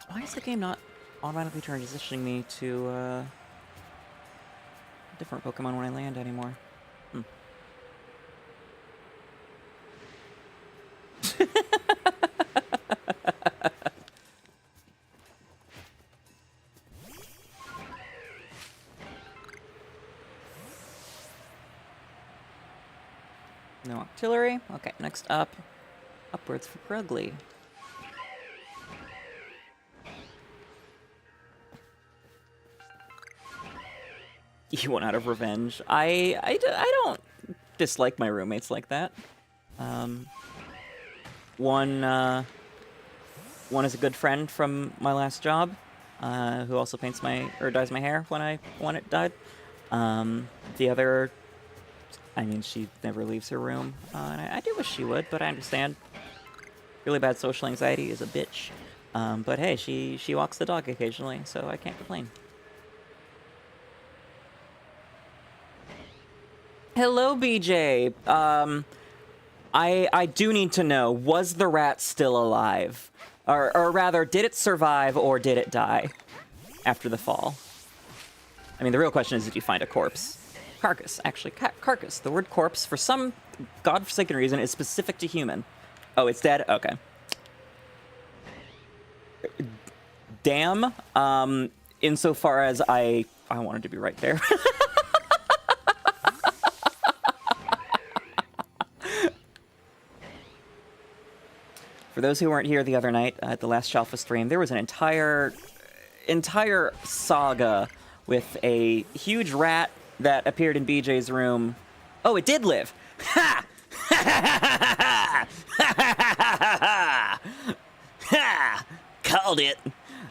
Why is the game not automatically transitioning me to a different Pokemon when I land anymore? No artillery. Okay, next up. Upwards for Krugly. You want out of revenge. I don't dislike my roommates like that. One is a good friend from my last job, who also paints dyes my hair when I want it dyed. The other, I mean, she never leaves her room, and I do wish she would, but I understand. Really bad social anxiety is a bitch. But hey, she walks the dog occasionally, so I can't complain. Hello, BJ. I do need to know, was the rat still alive? Or rather, did it survive or did it die after the fall? I mean, the real question is, did you find a corpse? Carcass, actually. Carcass. The word corpse, for some godforsaken reason, is specific to human. Oh, it's dead? Okay. Damn. Insofar as I wanted to be right there. For those who weren't here the other night at the last Shalpha stream, there was an entire saga with a huge rat that appeared in BJ's room. Oh, it did live! Ha! Ha! Called it!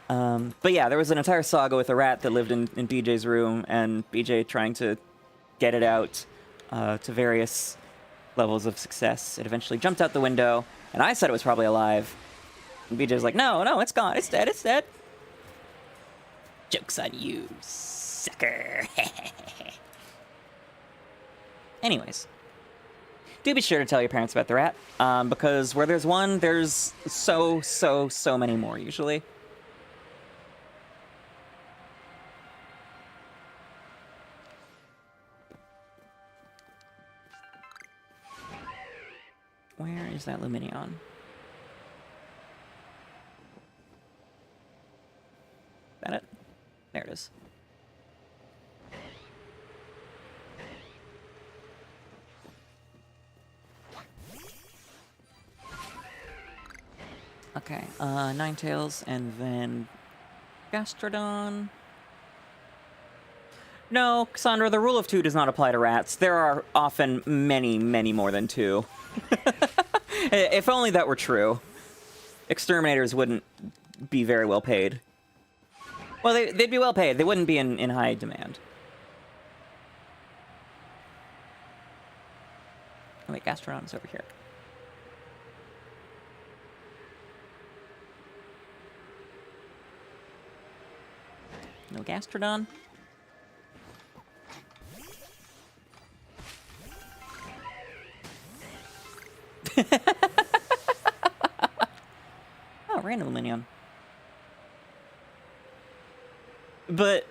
But yeah, there was an entire saga with a rat that lived in BJ's room, and BJ trying to get it out to various levels of success. It eventually jumped out the window, and I said it was probably alive. And BJ's like, no, it's gone. It's dead. It's dead. Joke's on you, sucker. Anyways, do be sure to tell your parents about the rat, because where there's one, there's so many more, usually. Where is that Luminion? Is that it? There it is. Okay, Ninetales, and then Gastrodon. No, Cassandra, the rule of 2 does not apply to rats. There are often many more than 2. If only that were true. Exterminators wouldn't be very well paid. Well, they'd be well paid. They wouldn't be in high demand. Oh wait, Gastrodon's over here. No Gastrodon? Oh, random Luminion. But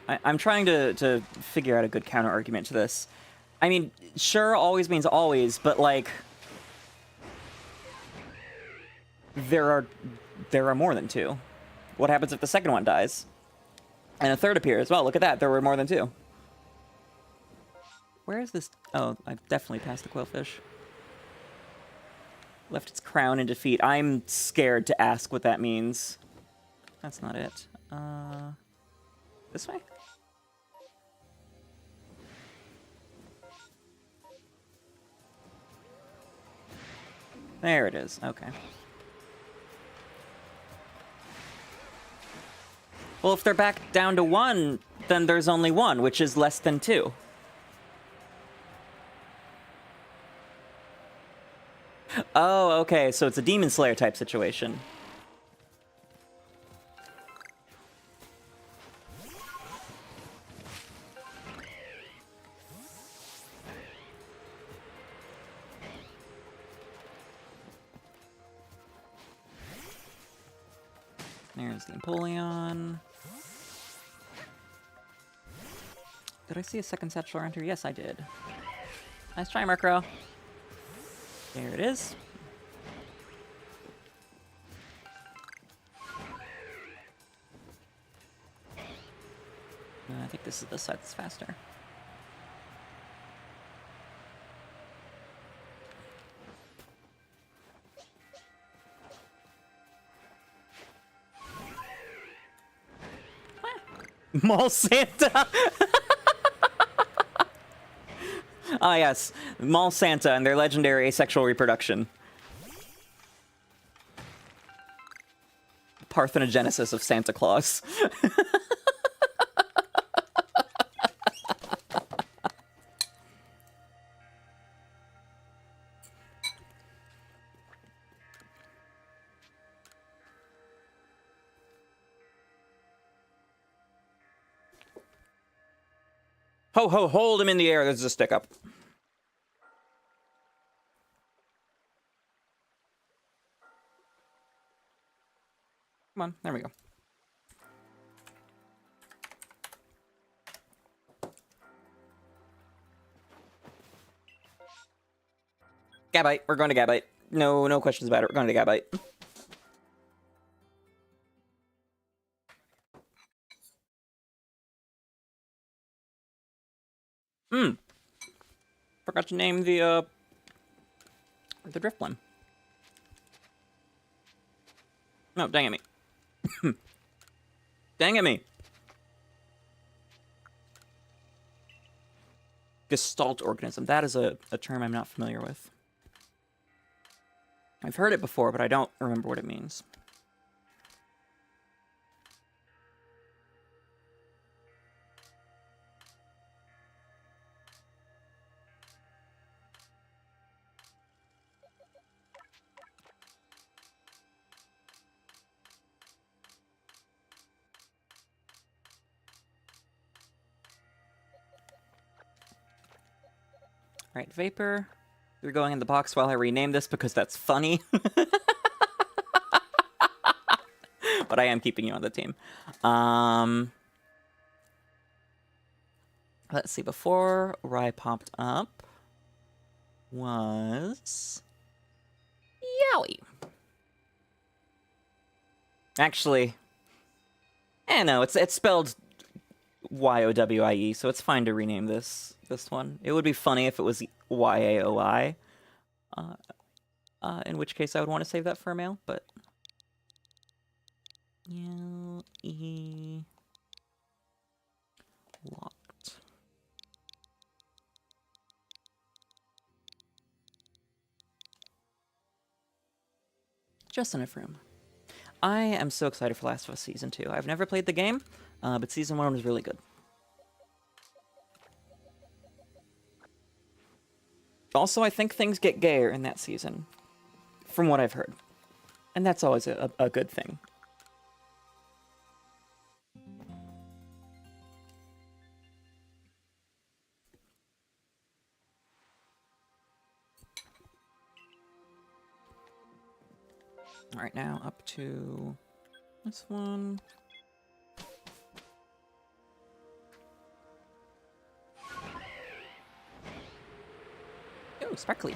I'm trying to figure out a good counter argument to this. I mean, sure, always means always, but like there are more than 2. What happens if the second one dies? And a third appears. Well, look at that. There were more than two. Where is this? Oh, I've definitely passed the quillfish. Left its crown in defeat. I'm scared to ask what that means. That's not it. This way? There it is. Okay. Well, if they're back down to 1, then there's only 1, which is less than 2. Oh, okay, so it's a Demon Slayer type situation. There's the Empoleon. Did I see a second satchel around here? Yes, I did. Nice try, Murkrow. There it is. I think this is the side that's faster. Mall Santa! Ah, yes. Mall Santa and their legendary asexual reproduction. Parthenogenesis of Santa Claus. Ho, ho, hold him in the air. There's a stick up. Come on, there we go. Gabite, we're going to Gabite. No questions about it. We're going to Gabite. Forgot to name the Driftblim. No, dang it me. Dang it me. Gestalt organism. That is a term I'm not familiar with. I've heard it before, but I don't remember what it means. Right, Vapor. You're going in the box while I rename this because that's funny. But I am keeping you on the team. Let's see, before Rye popped up was Yowie. Actually, no, it's spelled Y-O-W-I-E, so it's fine to rename this one. It would be funny if it was Y-A-O-I, in which case I would want to save that for a male, but... Locked. Just enough room. I am so excited for Last of Us Season 2. I've never played the game, but Season 1 was really good. Also, I think things get gayer in that season, from what I've heard. And that's always a good thing. Alright, now up to this one. Oh, sparkly.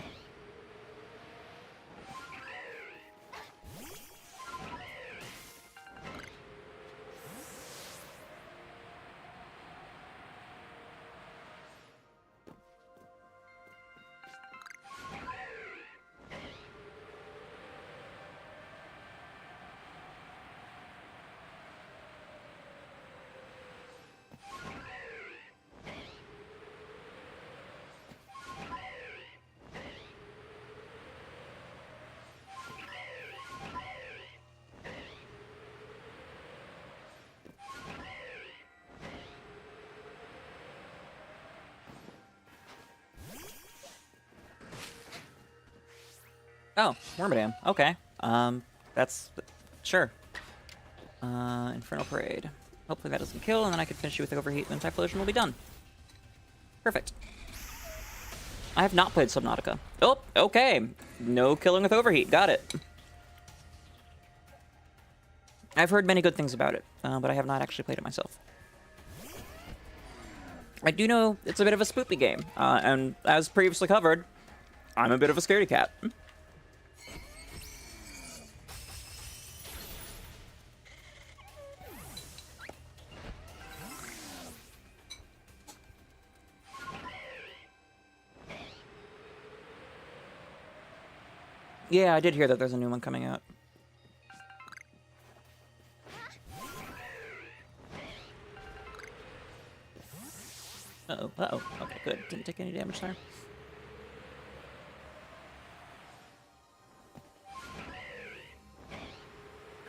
Oh, 𝑹𝒊𝒈𝒉𝒕. Okay. That's... Sure. Infernal Parade. Hopefully that doesn't kill, and then I can finish you with Overheat, and then Typhlosion will be done. Perfect. I have not played Subnautica. Oh, okay. No killing with Overheat. Got it. I've heard many good things about it, but I have not actually played it myself. I do know it's a bit of a spoopy game, and as previously covered, I'm a bit of a scaredy cat. Yeah, I did hear that there's a new one coming out. Uh-oh, uh-oh. Okay, good. Didn't take any damage there.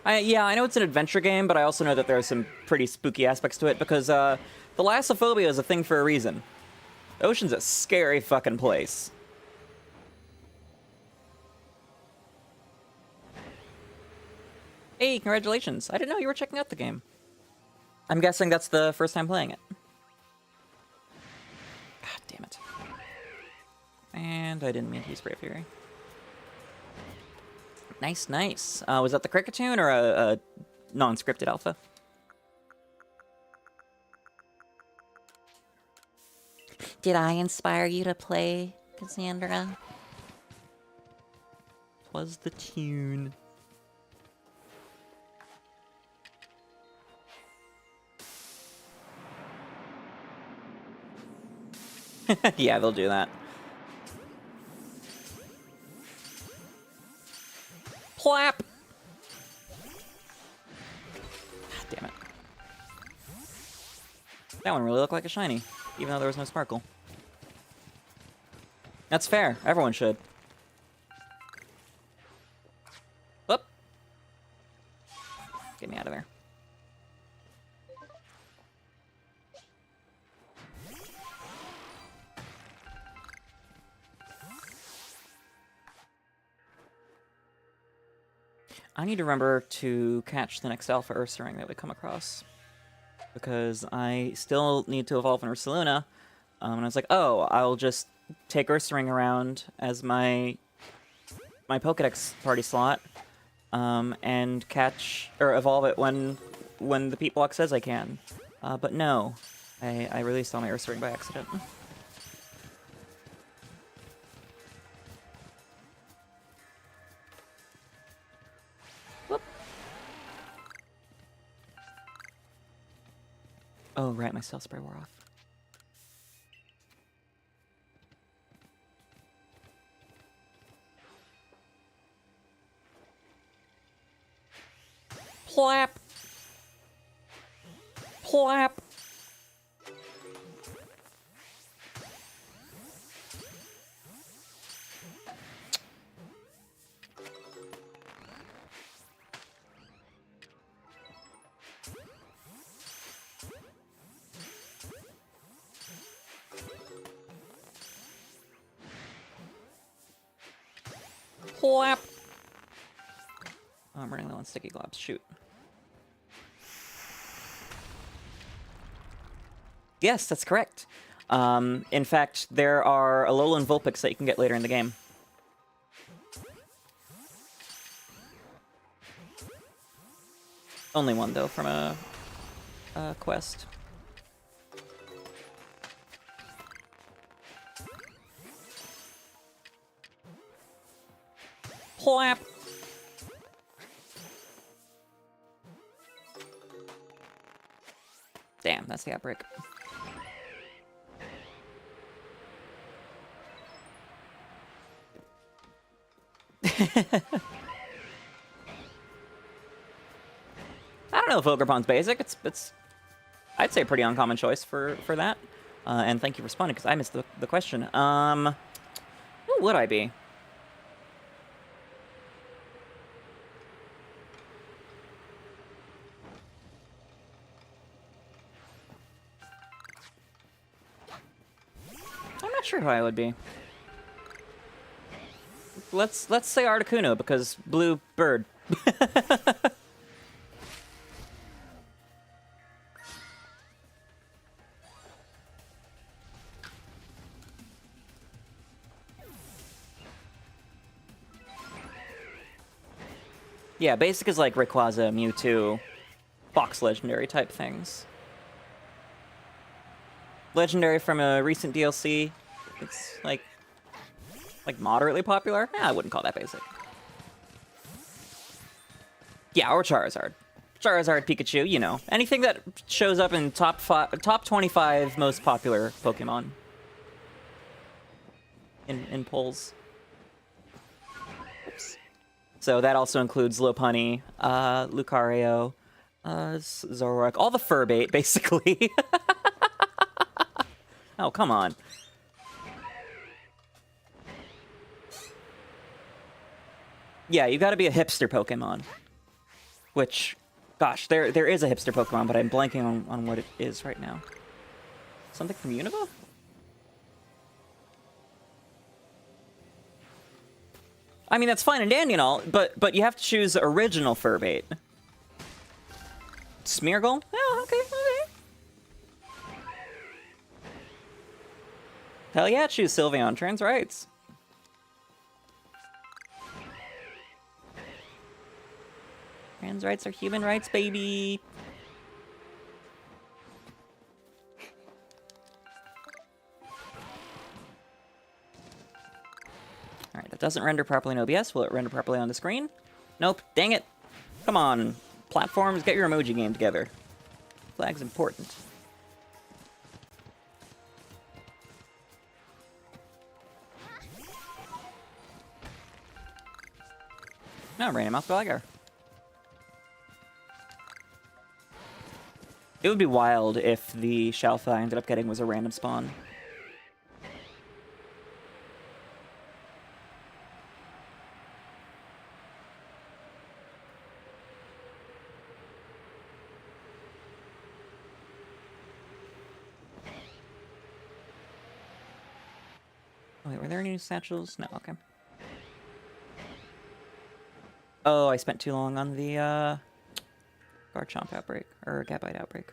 Yeah, I know it's an adventure game, but I also know that there are some pretty spooky aspects to it, because, thalassophobia is a thing for a reason. The ocean's a scary fucking place. Hey, congratulations. I didn't know you were checking out the game. I'm guessing that's the first time playing it. God damn it. And I didn't mean to use Brave Fury. Nice, nice. Was that the Cricketune or a non-scripted alpha? Did I inspire you to play, Cassandra? Was the tune. Yeah, they'll do that. Plap! God damn it. That one really looked like a shiny, even though there was no sparkle. That's fair. Everyone should. Whoop. Get me out of there. I need to remember to catch the next Alpha Ursaring that we come across, because I still need to evolve an Ursaluna, and I was like, oh, I'll just take Ursaring around as my Pokedex party slot, and catch, or evolve it when the Pete block says I can. But no, I released all my Ursaring by accident. Oh, right, my Stealth Spray wore off. Plap! Plap! Plap! Oh, I'm running low on sticky globs. Shoot. Yes, that's correct. In fact, there are Alolan Vulpix that you can get later in the game. Only one, though, from a quest. Plap! Damn, that's the outbreak. I don't know if Ogerpon's basic. It's I'd say a pretty uncommon choice for that. And thank you for responding, because I missed the question. Who would I be? I'm not sure who I would be. let's say Articuno because blue bird. Yeah, basic is like Rayquaza, Mewtwo, Fox Legendary type things. Legendary from a recent DLC. It's like moderately popular. I wouldn't call that basic. Yeah, or Charizard. Charizard, Pikachu, you know. Anything that shows up in top 25 most popular Pokemon. In polls. Oops. So that also includes Lopunny, Lucario, Zoroark, all the fur bait, basically. Oh, come on. Yeah, you gotta be a hipster Pokemon. Which, gosh, there is a hipster Pokemon, but I'm blanking on what it is right now. Something from Unova? I mean, that's fine and dandy and all, but you have to choose original fur bait. Smeargle? Oh, okay. Hell yeah, choose Sylveon. Trans rights. Trans rights are human rights, baby. Alright, that doesn't render properly in OBS. Will it render properly on the screen? Nope. Dang it. Come on. Platforms, get your emoji game together. Flag's important. No, random 𝑹𝒊𝒈𝒉𝒕. It would be wild if the Shalpha I ended up getting was a random spawn. Wait, were there any satchels? No, okay. Oh, I spent too long on the Garchomp outbreak, or Gabite outbreak.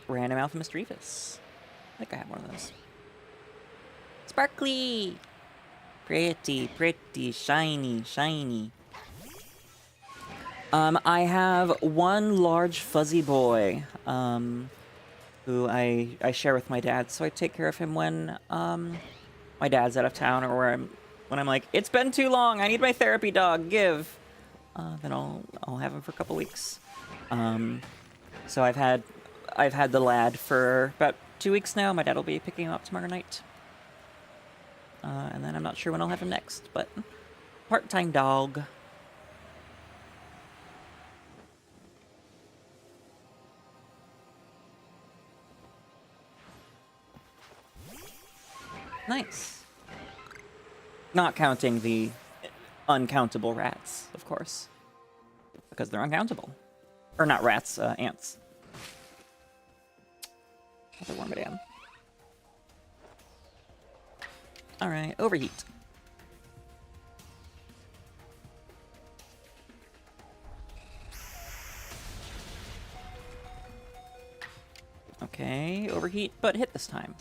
Random 𝑹𝒊𝒆𝒕. I think I have one of those. Sparkly! Pretty, pretty, shiny, shiny. I have one large fuzzy boy, who I share with my dad, so I take care of him when, my dad's out of town, or when I'm like, it's been too long, I need my therapy dog, give! Then I'll have him for a couple weeks. So I've had the lad for about 2 weeks now. My dad will be picking him up tomorrow night. And then I'm not sure when I'll have him next, but part-time dog. Nice. Not counting the uncountable rats, of course. Because they're uncountable. Or not rats, ants. Another Wormadam. Alright, overheat. Okay, overheat, but hit this time.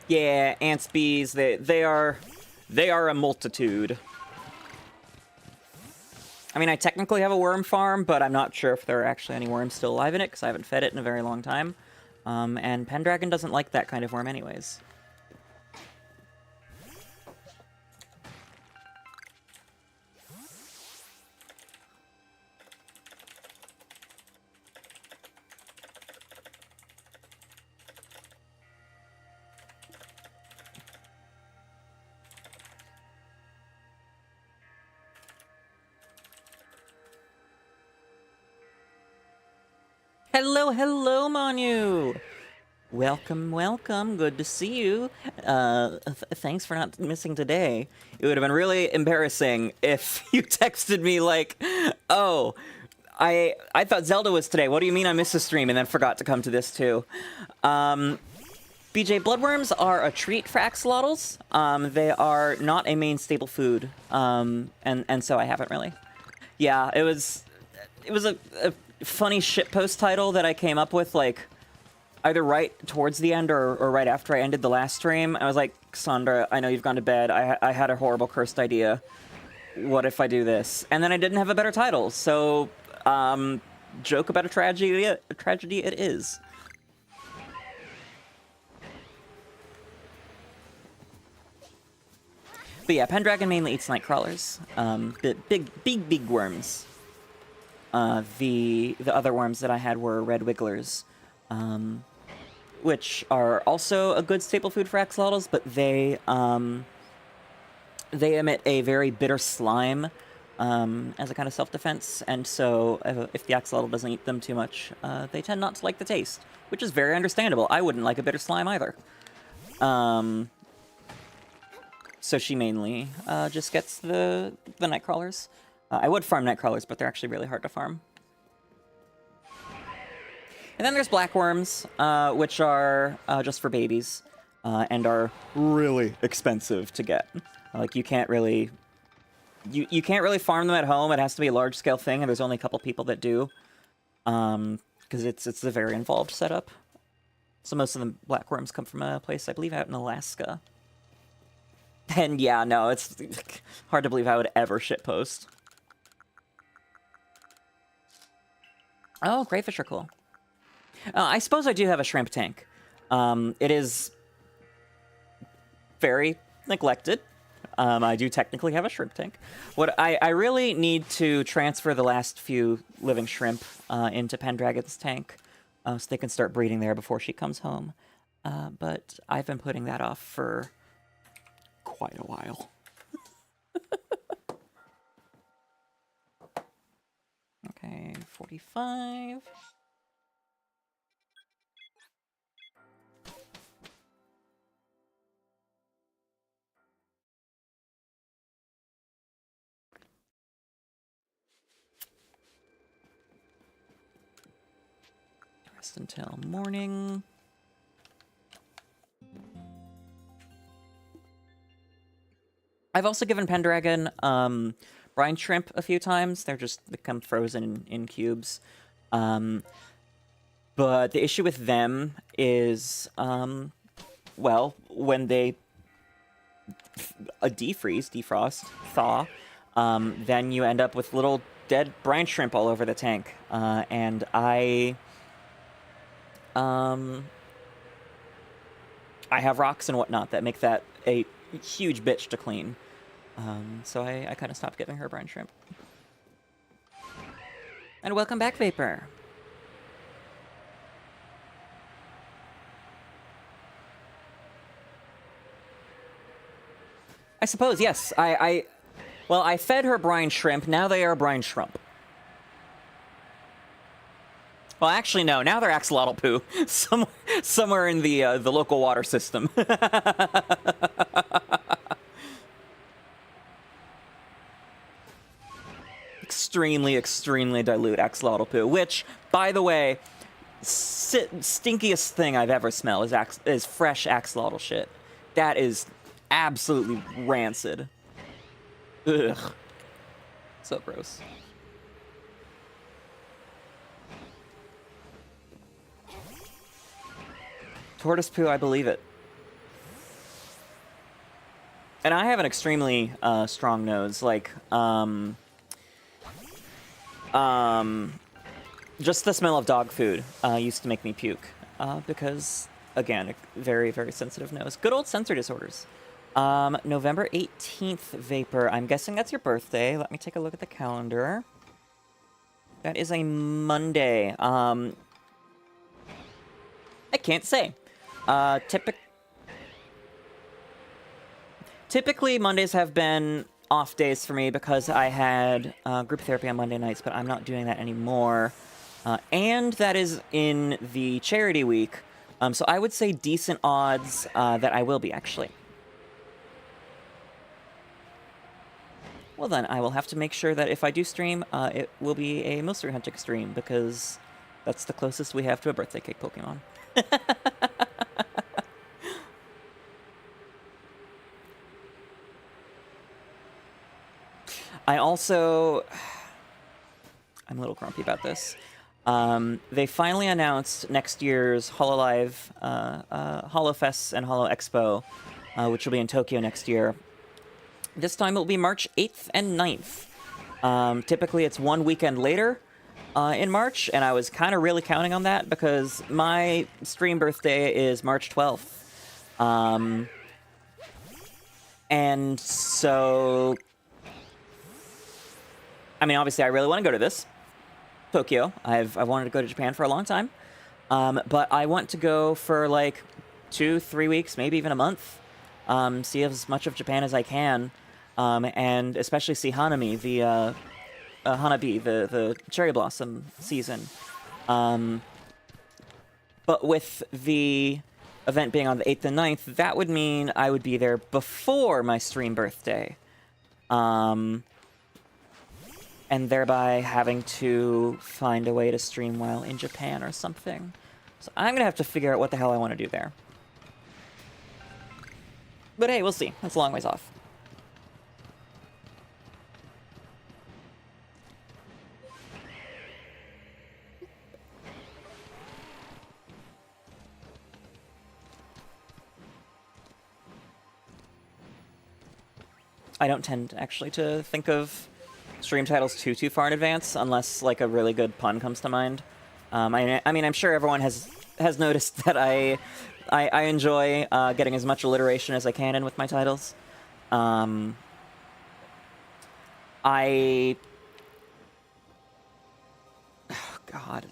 Yeah, ants, bees, they are a multitude. I mean, I technically have a worm farm, but I'm not sure if there are actually any worms still alive in it, because I haven't fed it in a very long time. And Pendragon doesn't like that kind of worm anyways. Hello, hello, Manu! Welcome, welcome. Good to see you. Thanks for not missing today. It would have been really embarrassing if you texted me like, oh, I thought Zelda was today. What do you mean I missed the stream and then forgot to come to this too? BJ, bloodworms are a treat for axolotls. They are not a main staple food. And so I haven't really. Yeah, it was a funny shitpost title that I came up with, like, either right towards the end or right after I ended the last stream. I was like, Sandra, I know you've gone to bed. I had a horrible cursed idea. What if I do this? And then I didn't have a better title, so, joke about a tragedy it is. But yeah, Pendragon mainly eats night crawlers. The big worms. The other worms that I had were red wigglers, which are also a good staple food for axolotls, but they emit a very bitter slime as a kind of self-defense, and so if the axolotl doesn't eat them too much, they tend not to like the taste, which is very understandable. I wouldn't like a bitter slime either. So she mainly just gets the night crawlers. I would farm night crawlers, but they're actually really hard to farm. And then there's black worms, which are just for babies, and are really expensive to get. Like, you can't really... You can't really farm them at home. It has to be a large-scale thing, and there's only a couple people that do. Because it's a very involved setup. So most of the black worms come from a place, I believe, out in Alaska. And yeah, no, it's hard to believe I would ever shitpost. Oh, crayfish are cool. I suppose I do have a shrimp tank. It is very neglected. I do technically have a shrimp tank. What I really need to transfer the last few living shrimp into Pendragon's tank so they can start breeding there before she comes home. But I've been putting that off for quite a while. Okay, 45. Rest until morning. I've also given Pendragon brine shrimp a few times. They're just become frozen in cubes. But the issue with them is, well, when they defrost, thaw, then you end up with little dead brine shrimp all over the tank. And I have rocks and whatnot that make that a huge bitch to clean. So I kind of stopped giving her brine shrimp. And welcome back, Vapor. I suppose, yes. Well, I fed her brine shrimp. Now they are brine shrimp. Well, actually, no. Now they're axolotl poo. Somewhere in the local water system. Extremely dilute axolotl poo, which, by the way, stinkiest thing I've ever smelled is fresh axolotl shit. That is absolutely rancid. Ugh. So gross. Tortoise poo, I believe it. And I have an extremely strong nose. Like, just the smell of dog food used to make me puke. Because, again, a very, very sensitive nose. Good old sensory disorders. November 18th, Vapor. I'm guessing that's your birthday. Let me take a look at the calendar. That is a Monday. I can't say. Typically, Mondays have been off days for me because I had group therapy on Monday nights, but I'm not doing that anymore. And that is in the charity week. So I would say decent odds that I will be, actually. Well then, I will have to make sure that if I do stream, it will be a mystery hunting stream, because that's the closest we have to a birthday cake Pokemon. I'm a little grumpy about this. They finally announced next year's HoloLive, HoloFest and Holo Expo, which will be in Tokyo next year. This time it will be March 8th and 9th. Typically it's one weekend later in March, and I was kind of really counting on that because my stream birthday is March 12th. And so, I mean, obviously I really want to go to this. Tokyo. I've wanted to go to Japan for a long time. But I want to go for like 2-3 weeks, maybe even a month. See as much of Japan as I can. And especially see Hanami, the Hanabi, the cherry blossom season. But with the event being on the 8th and 9th, that would mean I would be there before my stream birthday. And thereby having to find a way to stream while in Japan or something. So I'm going to have to figure out what the hell I want to do there. But hey, we'll see. That's a long ways off. I don't tend, actually, to think of stream titles too far in advance, unless, like, a really good pun comes to mind. I mean, I'm sure everyone has noticed that I enjoy getting as much alliteration as I can in with my titles. Oh, God,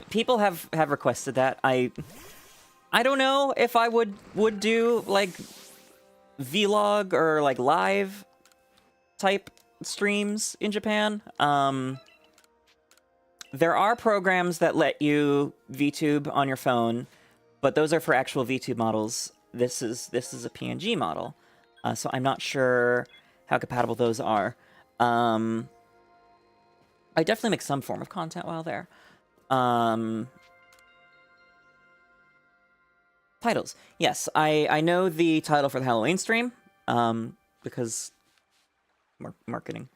people have requested that. I don't know if I would do like vlog or like live type streams in Japan. There are programs that let you VTube on your phone, but those are for actual VTube models. This is a PNG model, so I'm not sure how compatible those are. I definitely make some form of content while there. Titles. Yes, I know the title for the Halloween stream, because marketing.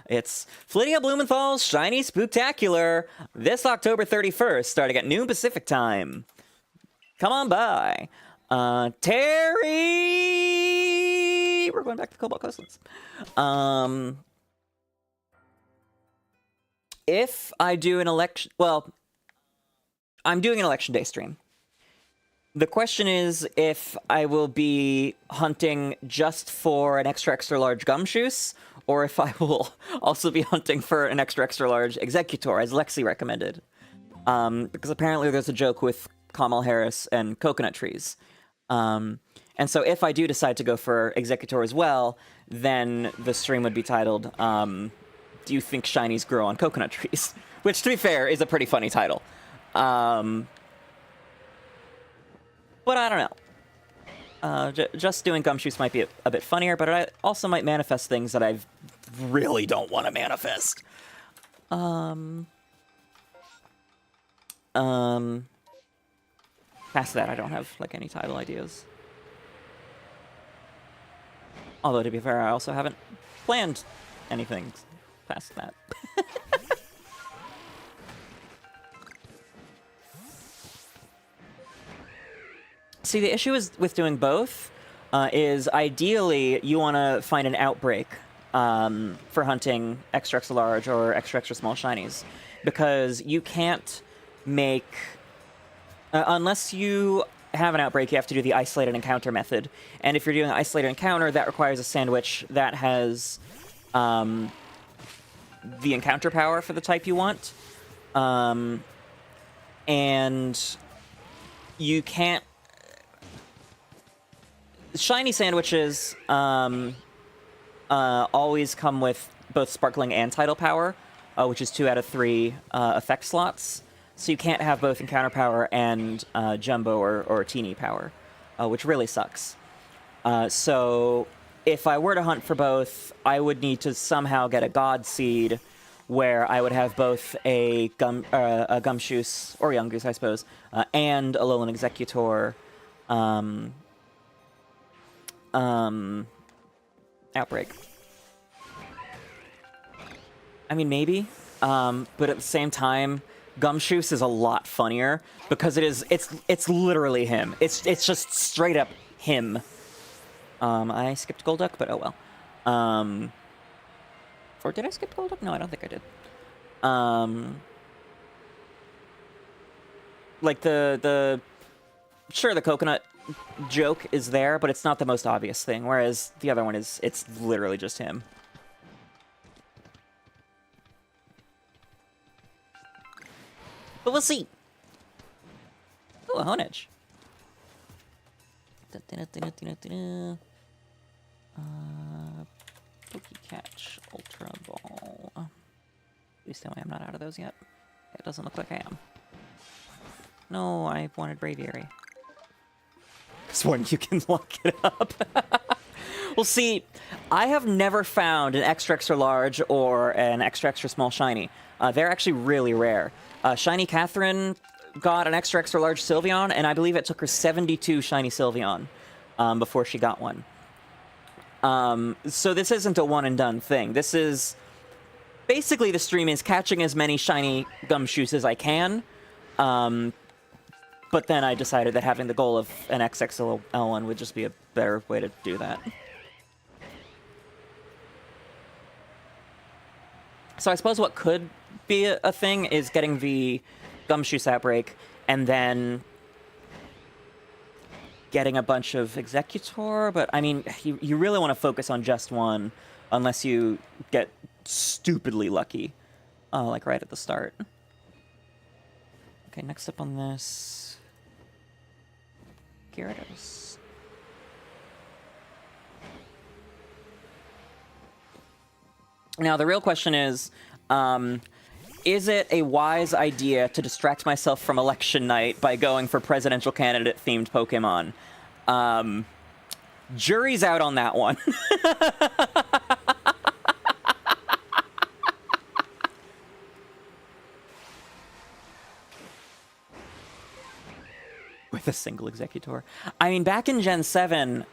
It's Flittia 𝑹𝒊𝒏𝒈𝒻𝑺 Shiny Spooktacular this October 31st, starting at noon Pacific time. Come on by. Terry! We're going back to Cobalt Coastlands. If I do an election... Well, I'm doing an election day stream. The question is if I will be hunting just for an extra large Gumshoos, or if I will also be hunting for an extra large Exeggutor, as Lexi recommended. Because apparently there's a joke with Kamala Harris and coconut trees. And so if I do decide to go for Exeggutor as well, then the stream would be titled, Do You Think Shinies Grow on Coconut Trees? Which, to be fair, is a pretty funny title. But I don't know. Just doing Gumshoos might be a bit funnier, but I also might manifest things that I really don't want to manifest. Past that, I don't have, like, any title ideas. Although, to be fair, I also haven't planned anything past that. See, the issue is with doing both. is ideally you want to find an outbreak for hunting extra extra large or extra extra small shinies, because you can't make unless you have an outbreak, you have to do the isolated encounter method. And if you're doing an isolated encounter, that requires a sandwich that has the encounter power for the type you want. And you can't... Shiny sandwiches always come with both sparkling and tidal power, which is 2 out of 3 effect slots. So you can't have both encounter power and jumbo or teeny power, which really sucks. So if I were to hunt for both, I would need to somehow get a God Seed where I would have both a Gumshoos, or Young Goose, I suppose, and a Alolan Exeggutor outbreak. I mean, maybe, but at the same time, Gumshoos is a lot funnier because it's literally him. It's just straight up him. I skipped Golduck, but oh well. Or did I skip Golduck? No, I don't think I did. Like sure, the coconut joke is there, but it's not the most obvious thing, whereas the other one it's literally just him. But we'll see. Ooh, a Honedge. Catch Ultra Ball. Please tell me I'm not out of those yet. It doesn't look like I am. No, I wanted Braviary. This one you can lock it up. Well, see, I have never found an extra extra large or an extra extra small shiny. They're actually really rare. Shiny Catherine got an extra extra large Sylveon, and I believe it took her 72 shiny Sylveon before she got one. So this isn't a one and done thing. This is basically the stream is catching as many shiny Gumshoos as I can. But then I decided that having the goal of an XXL one would just be a better way to do that. So I suppose what could be a thing is getting the Gumshoos outbreak and then getting a bunch of Exeggutor, but I mean, you really want to focus on just one unless you get stupidly lucky, like right at the start. Okay, next up on this, Gyarados. Now, the real question is it a wise idea to distract myself from election night by going for presidential candidate-themed Pokemon? Jury's out on that one. With a single Exeggutor. I mean, back in Gen 7,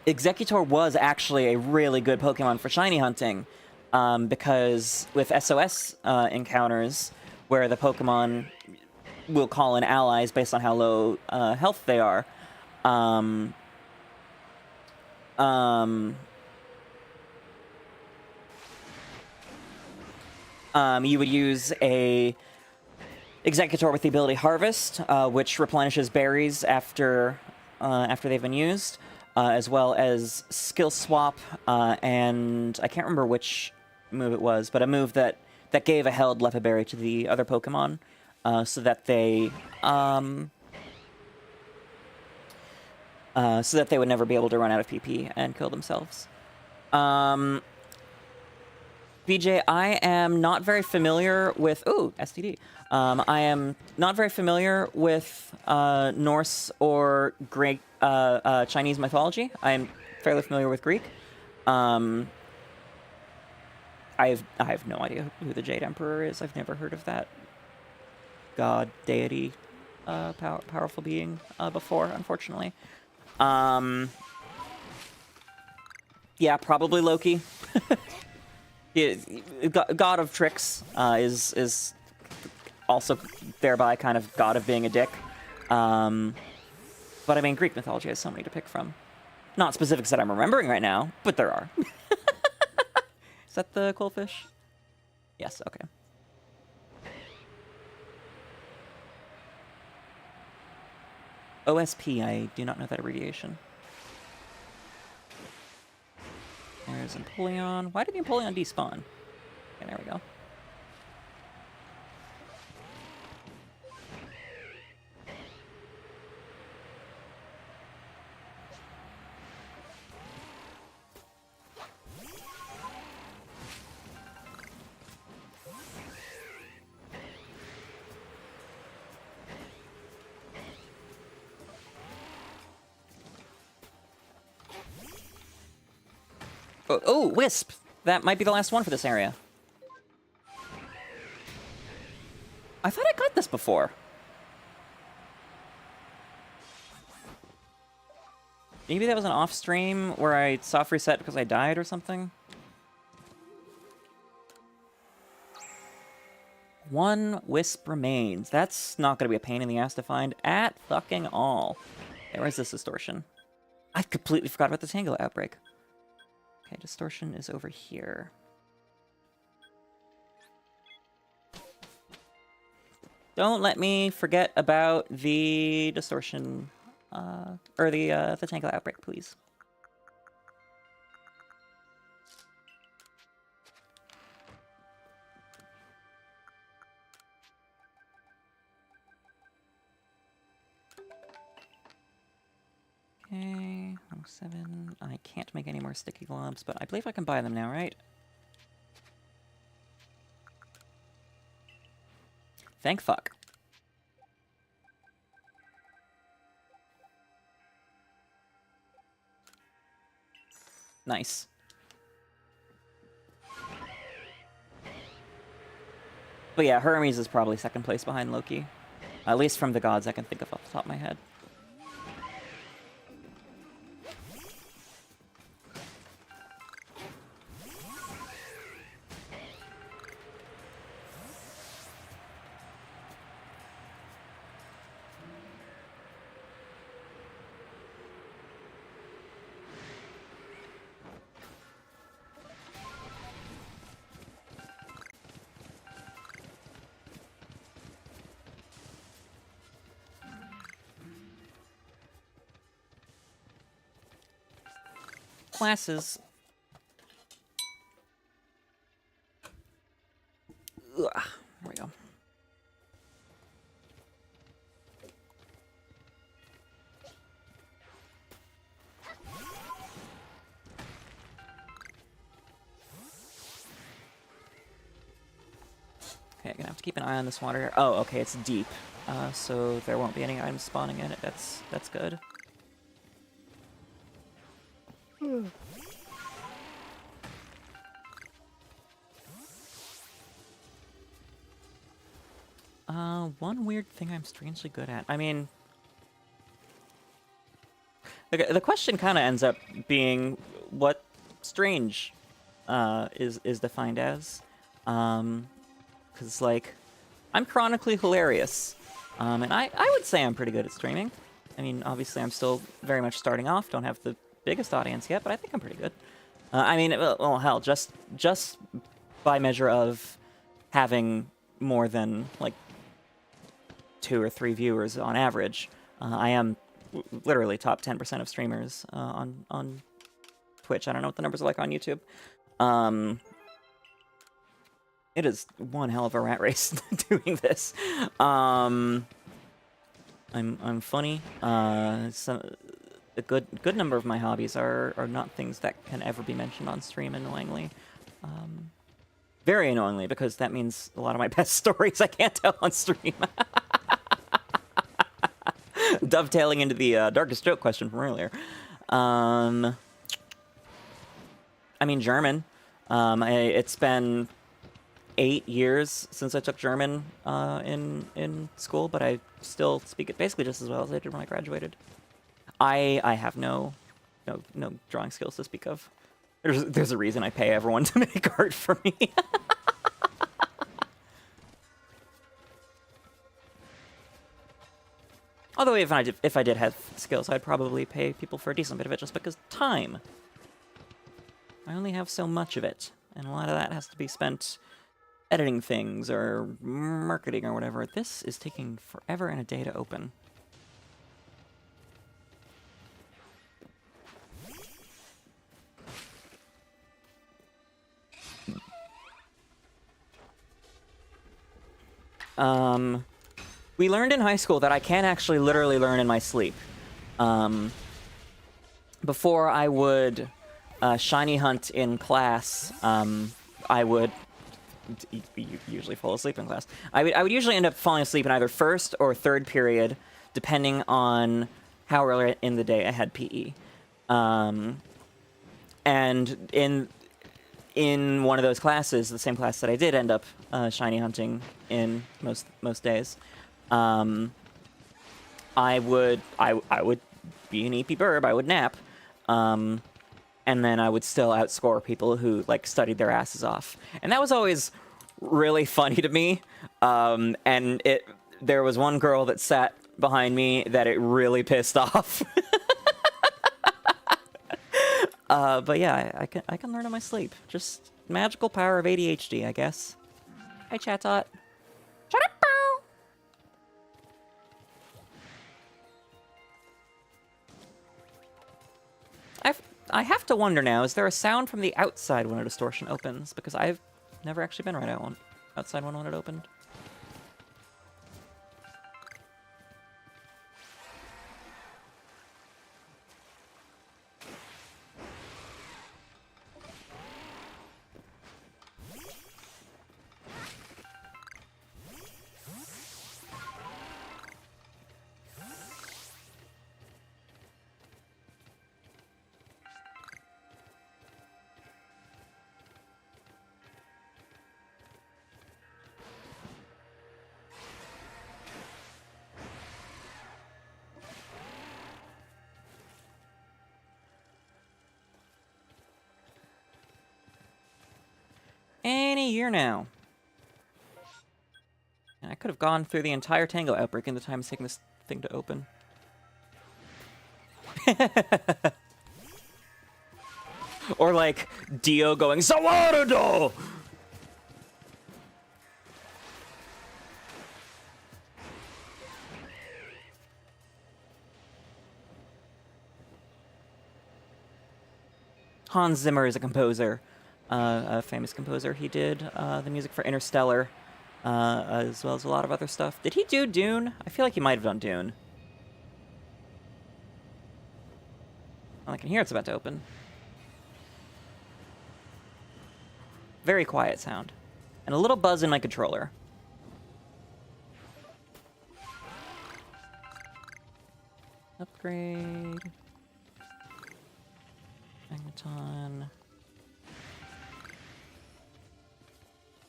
Exeggutor was actually a really good Pokemon for shiny hunting. Because with SOS encounters, where the Pokemon will call in allies based on how low health they are, you would use a Exeggutor with the ability Harvest, which replenishes berries after they've been used, as well as Skill Swap, and I can't remember which move it was, but a move that gave a held Leppa Berry to the other Pokemon, so that they would never be able to run out of PP and kill themselves. BJ, I am not very familiar with... Ooh, STD. I am not very familiar with Norse or Greek Chinese mythology. I am fairly familiar with Greek. I have no idea who the Jade Emperor is. I've never heard of that god, deity, powerful being before, unfortunately. Yeah, probably Loki. Yeah, god of tricks is also thereby kind of god of being a dick. But I mean, Greek mythology has so many to pick from. Not specifics that I'm remembering right now, but there are. Is that the Quillfish? Yes, okay. OSP, I do not know that abbreviation. There's Empoleon. Why did the Empoleon despawn? Okay, there we go. Oh, Wisp! That might be the last one for this area. I thought I got this before. Maybe that was an off-stream where I soft reset because I died or something? One Wisp remains. That's not going to be a pain in the ass to find at fucking all. Okay, where's this Distortion? I completely forgot about the Tango outbreak. Okay, Distortion is over here. Don't let me forget about the Distortion, or the Tango outbreak, please. Okay, 07. I can't make any more sticky globs, but I believe I can buy them now, right? Thank fuck. Nice. But yeah, Hermes is probably second place behind Loki. At least from the gods I can think of off the top of my head. Classes. Ugh, there we go. Okay, gonna have to keep an eye on this water here. Oh, okay, it's deep, so there won't be any items spawning in it. That's good. One weird thing I'm strangely good at. I mean, the question kind of ends up being what strange is defined as. Because, like, I'm chronically hilarious. And I would say I'm pretty good at streaming. I mean, obviously I'm still very much starting off, don't have the biggest audience yet, but I think I'm pretty good. I mean, well, hell, just by measure of having more than, like, 2 or 3 viewers on average, I am literally top 10% of streamers on Twitch. I don't know what the numbers are like on YouTube. It is one hell of a rat race doing this. I'm funny. A good number of my hobbies are not things that can ever be mentioned on stream, annoyingly. Very annoyingly, because that means a lot of my best stories I can't tell on stream. Dovetailing into the Darkest Joke question from earlier. I mean, German. It's been 8 years since I took German in school, but I still speak it basically just as well as I did when I graduated. I have no drawing skills to speak of. There's a reason I pay everyone to make art for me. Although if I did have skills, I'd probably pay people for a decent bit of it just because time. I only have so much of it, and a lot of that has to be spent editing things or marketing or whatever. This is taking forever and a day to open. We learned in high school that I can actually literally learn in my sleep. Before I would shiny hunt in class, I would usually fall asleep in class. I would usually end up falling asleep in either first or third period, depending on how early in the day I had PE. And in one of those classes, the same class that I did end up shiny hunting in most days, I would be an 𝑹𝒊𝒈𝒏𝒈. I would nap, and then I would still outscore people who like studied their asses off, and that was always really funny to me. And there was one girl that sat behind me that it really pissed off. But yeah, I can learn in my sleep. Just magical power of ADHD, I guess. Hi, Chatot. Shut up, bro. I have to wonder now, is there a sound from the outside when a distortion opens? Because I've never actually been outside when it opened. Any year now. I could have gone through the entire Tango outbreak in the time it's taking this thing to open. Or like Dio going Sawarado! Hans Zimmer is a composer. A famous composer. He did the music for Interstellar, as well as a lot of other stuff. Did he do Dune? I feel like he might have done Dune. Well, I can hear it's about to open. Very quiet sound. And a little buzz in my controller. Upgrade. Magneton.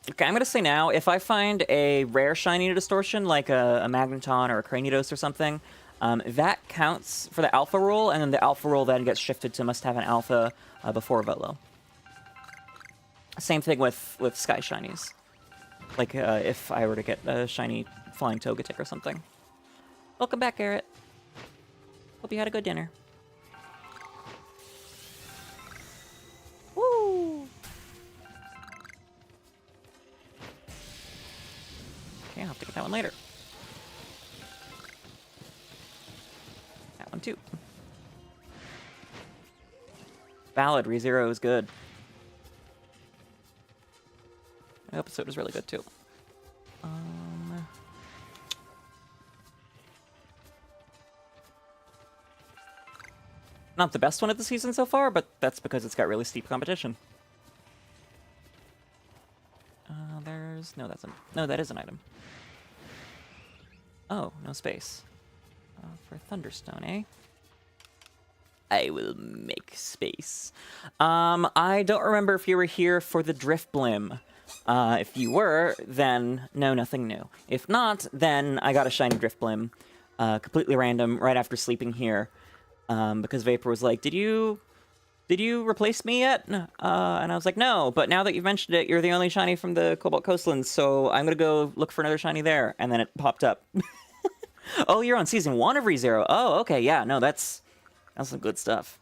Okay, I'm going to say now, if I find a rare shiny distortion, like a Magneton or a Cranidos or something, that counts for the alpha roll, and then the alpha roll then gets shifted to must have an alpha before Volo. Same thing with Sky Shinies. Like, if I were to get a shiny Flying Togetic or something. Welcome back, Garrett. Hope you had a good dinner. Woo! Okay, I'll have to get that one later. That one too. Ballad ReZero is good. The episode is really good too. Not the best one of the season so far, but that's because it's got really steep competition. No, that is an item. Oh, no space. For Thunderstone, eh? I will make space. I don't remember if you were here for the Drifblim. If you were, then no, nothing new. If not, then I got a shiny Drifblim, completely random, right after sleeping here, because Vapor was like, Did you replace me yet? And I was like, no, but now that you've mentioned it, you're the only shiny from the Cobalt Coastlands, so I'm gonna go look for another shiny there. And then it popped up. Oh, you're on season 1 of ReZero. Oh, okay, yeah, no, that's some good stuff.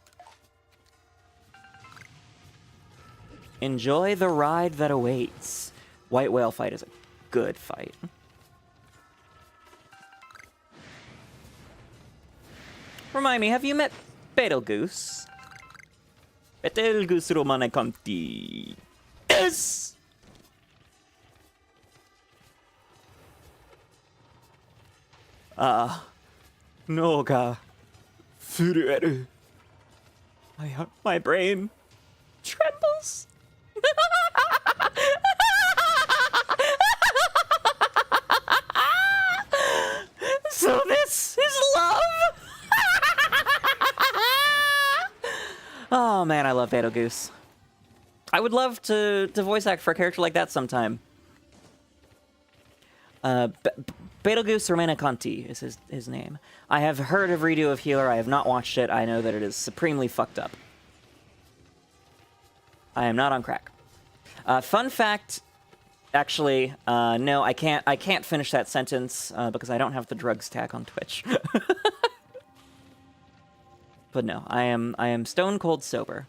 Enjoy the ride that awaits. White whale fight is a good fight. Remind me, have you met Betelgeuse? Betelgeuse romane conti. Yes! Noga. Furueru. My brain trembles. So this is love? Oh man, I love Betelgeuse. I would love to voice act for a character like that sometime. Betelgeuse Romanicanti is his name. I have heard of Redo of Healer. I have not watched it. I know that it is supremely fucked up. I am not on crack. Fun fact, actually, no, I can't finish that sentence because I don't have the drugs tag on Twitch. But no, I am stone cold sober.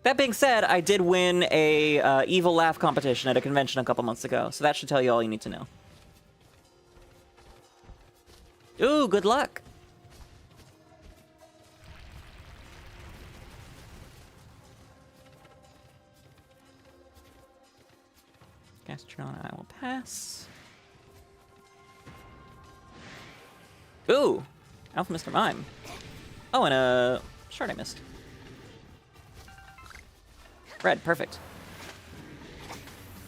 That being said, I did win a evil laugh competition at a convention a couple months ago, so that should tell you all you need to know. Ooh, good luck. Gastron, I will pass. Ooh, Alpha Mr. Mime. Oh, and a shard I missed. Red, perfect.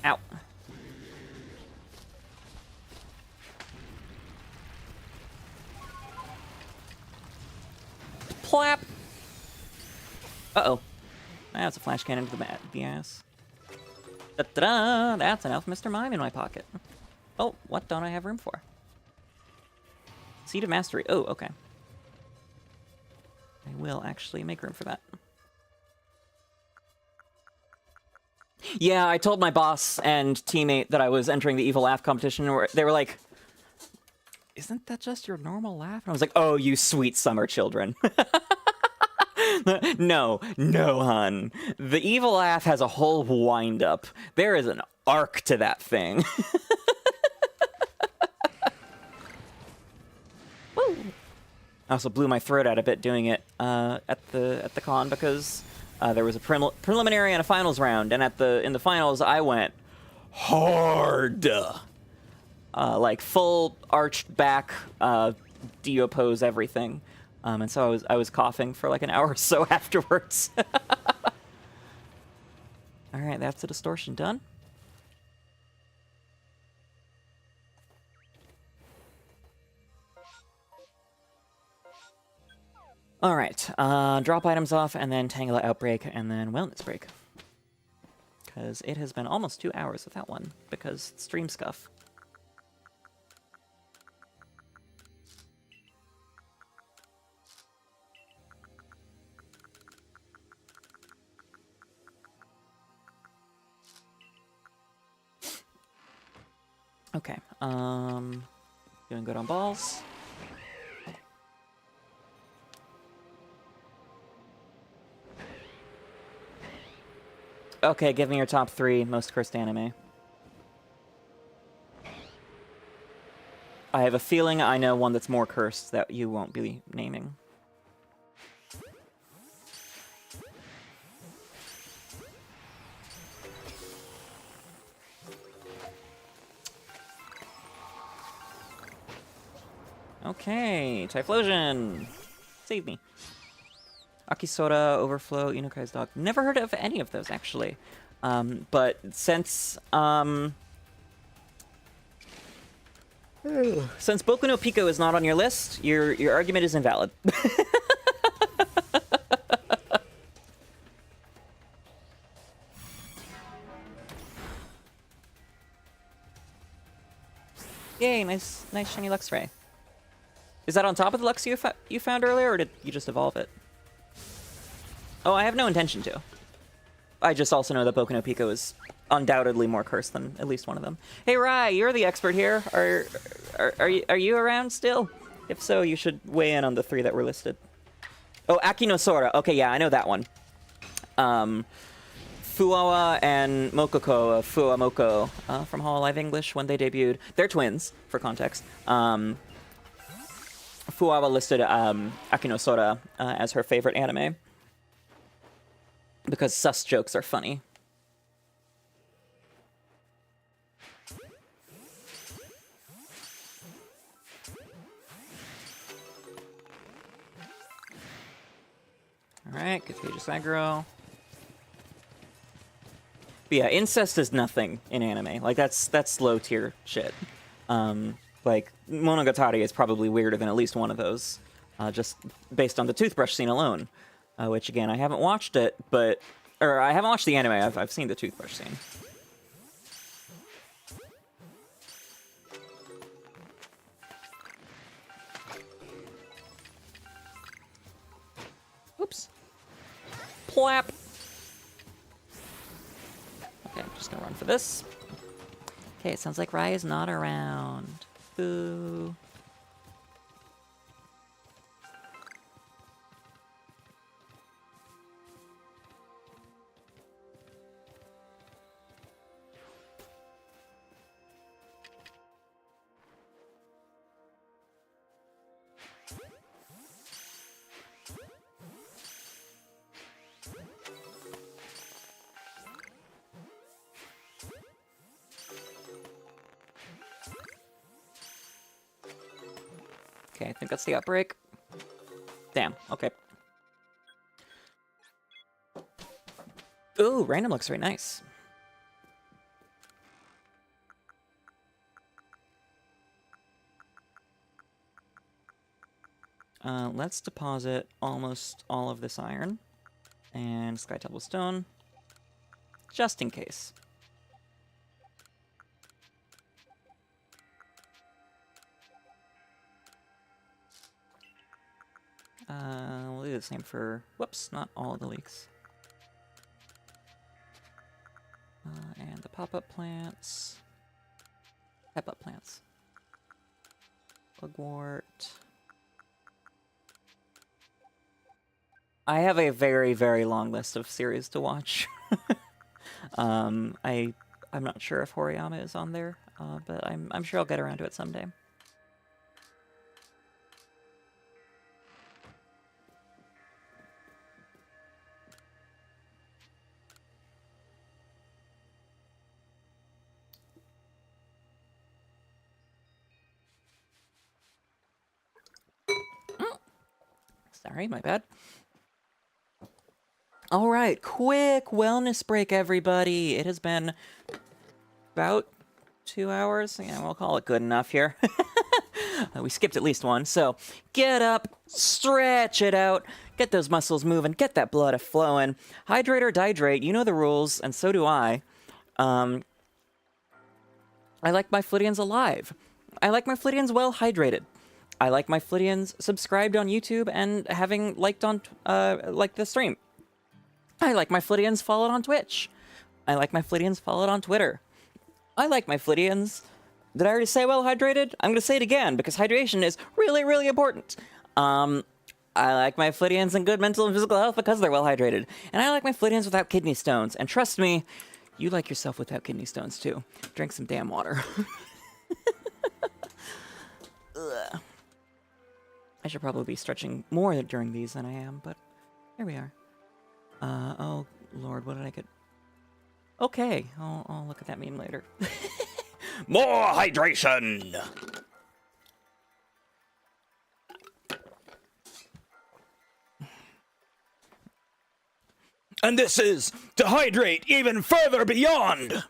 Ow. Plap! Uh-oh. That's a flash cannon to the ass. Da-da-da! That's an Alpha Mr. Mime in my pocket. Oh, what don't I have room for? Seed of Mastery. Oh, okay. I will actually make room for that. Yeah, I told my boss and teammate that I was entering the evil laugh competition. They were like, "Isn't that just your normal laugh?" And I was like, "Oh, you sweet summer children." No, hun. The evil laugh has a whole wind-up. There is an arc to that thing. Woo! I also blew my throat out a bit doing it at the con because there was a preliminary and a finals round, and in the finals I went hard, like full arched back, Dio pose everything, and so I was coughing for like an hour or so afterwards. All right, that's the distortion done. All right, drop items off, and then Tangela Outbreak, and then Wellness Break. Because it has been almost 2 hours with that one, because stream scuff. Okay, doing good on balls. Okay, give me your top 3 most cursed anime. I have a feeling I know one that's more cursed that you won't be naming. Okay, Typhlosion! Save me. Akisora, Overflow, Inokai's Dog. Never heard of any of those, actually. But since Boku no Pico is not on your list, your argument is invalid. Yay, nice shiny Luxray. Is that on top of the Lux you found earlier, or did you just evolve it? Oh, I have no intention to. I just also know that Boku no Pico is undoubtedly more cursed than at least one of them. Hey, Rai, you're the expert here. Are you around still? If so, you should weigh in on the 3 that were listed. Oh, Aki no Sora. Okay, yeah, I know that one. Fuawa and Mokoko of Fuwa Moko from Hololive English when they debuted. They're twins, for context. Fuawa listed Aki no Sora as her favorite anime because sus jokes are funny. Alright, contagious aggro. But yeah, incest is nothing in anime. Like, that's low tier shit. Like, Monogatari is probably weirder than at least one of those, just based on the toothbrush scene alone. Which, again, I haven't watched it, but... Or, I haven't watched the anime, I've seen the toothbrush scene. Oops. Plap! Okay, I'm just gonna run for this. Okay, it sounds like Rai is not around. Boo. Okay, I think that's the outbreak. Damn, okay. Ooh, random looks very nice. Let's deposit almost all of this iron and 𝒎𝒊𝒄 stone, just in case. We'll do the same for, whoops, not all of the leeks. And the pop-up plants. Pep-up plants. Bugwort. I have a very, very long list of series to watch. I'm not sure if Horiyama is on there, but I'm sure I'll get around to it someday. Sorry, my bad. All right, quick wellness break, everybody. It has been about 2 hours. Yeah, we'll call it good enough here. We skipped at least one. So get up, stretch it out, get those muscles moving, get that blood flowing. Hydrate or dihydrate, you know the rules, and so do I. I like my Flittians alive. I like my Flittians well hydrated. I like my Flittians subscribed on YouTube and having liked on like the stream. I like my Flittians followed on Twitch. I like my Flittians followed on Twitter. I like my Flittians. Did I already say well hydrated? I'm going to say it again because hydration is really, really important. I like my Flittians in good mental and physical health because they're well hydrated. And I like my Flittians without kidney stones. And trust me, you like yourself without kidney stones too. Drink some damn water. Ugh. I should probably be stretching more during these than I am, but here we are. Oh, Lord, what did I get? Okay, I'll look at that meme later. More hydration! And this is to hydrate even further beyond!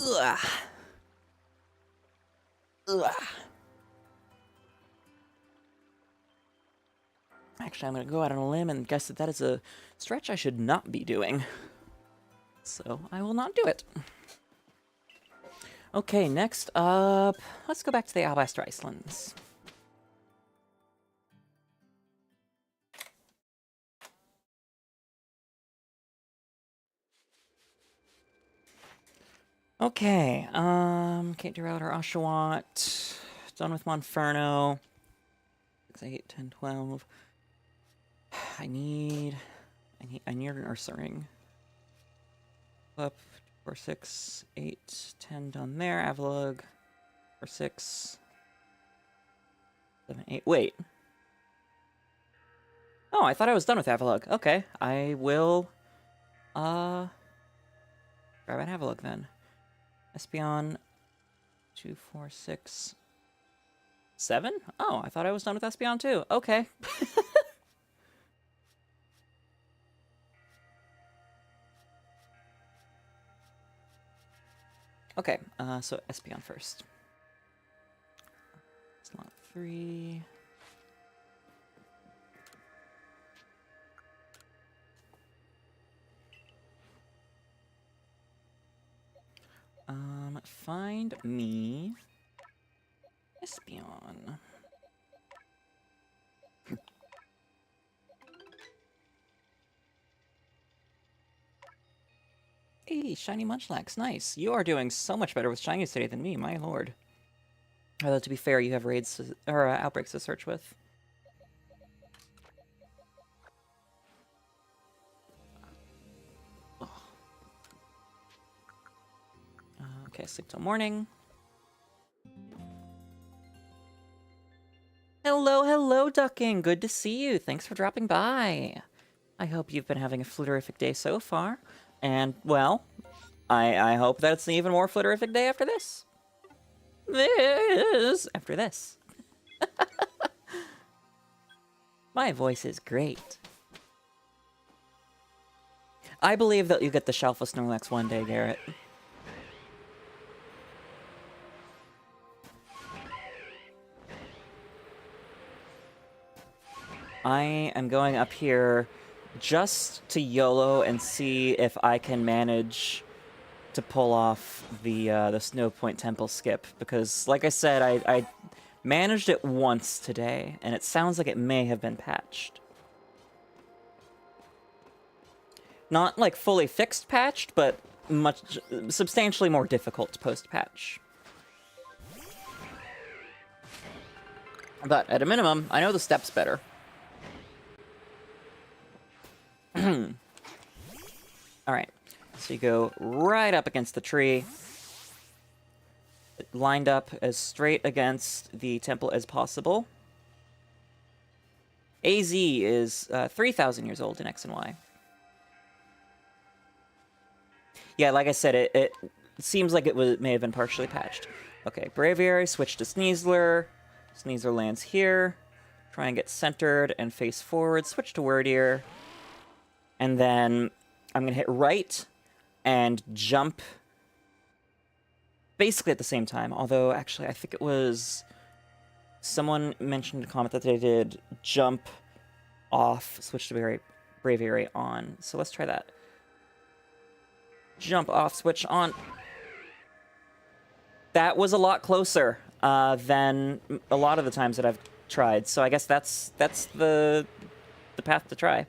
Ugh. Ugh. Actually, I'm going to go out on a limb and guess that that is a stretch I should not be doing. So I will not do it. Okay, next up, let's go back to the Alabaster Icelands. Okay, can't do Router Oshawott. Done with Monferno. 6, 8, 10, 12. I need an Ursa Ring. Up 4, 6, 8, 10 done there. 𝑹𝒊𝒈𝒉𝒕. 4, 6, 7, 8. Wait. Oh, I thought I was done with 𝑹𝒊𝒈𝒉𝒕. Okay, I will grab an 𝑹𝒊𝒈𝒉𝒕 then. Espeon 2, 4, 6, 7? Oh, I thought I was done with Espeon too. Okay. Okay, so Espeon first. Slot 3. Find me Espeon. Hey, shiny Munchlax, nice. You are doing so much better with shinies today than me, my lord. Although, to be fair, you have raids or outbreaks to search with. Okay, sleep till morning. Hello, hello, Ducking. Good to see you. Thanks for dropping by. I hope you've been having a flitterific day so far. And, well, I hope that it's an even more flitterific day after this. After this. My voice is great. I believe that you get the Shalpha Snorlax one day, Garrett. I am going up here just to YOLO and see if I can manage to pull off the Snow Point Temple skip, because, like I said, I managed it once today, and it sounds like it may have been patched. Not, like, fully fixed patched, but substantially more difficult post-patch. But, at a minimum, I know the steps better. Alright, so you go right up against the tree, lined up as straight against the temple as possible. AZ is 3,000 years old in X and Y. Yeah, like I said, it seems like it may have been partially patched. Okay, Braviary, switch to Sneasler. Sneasler lands here. Try and get centered and face forward. Switch to Wyrdeer. And then I'm going to hit right and jump basically at the same time. Although, actually, I think it was someone mentioned in a comment that they did jump off, switch to Braviary on. So let's try that. Jump off, switch on. That was a lot closer than a lot of the times that I've tried. So I guess that's the path to try.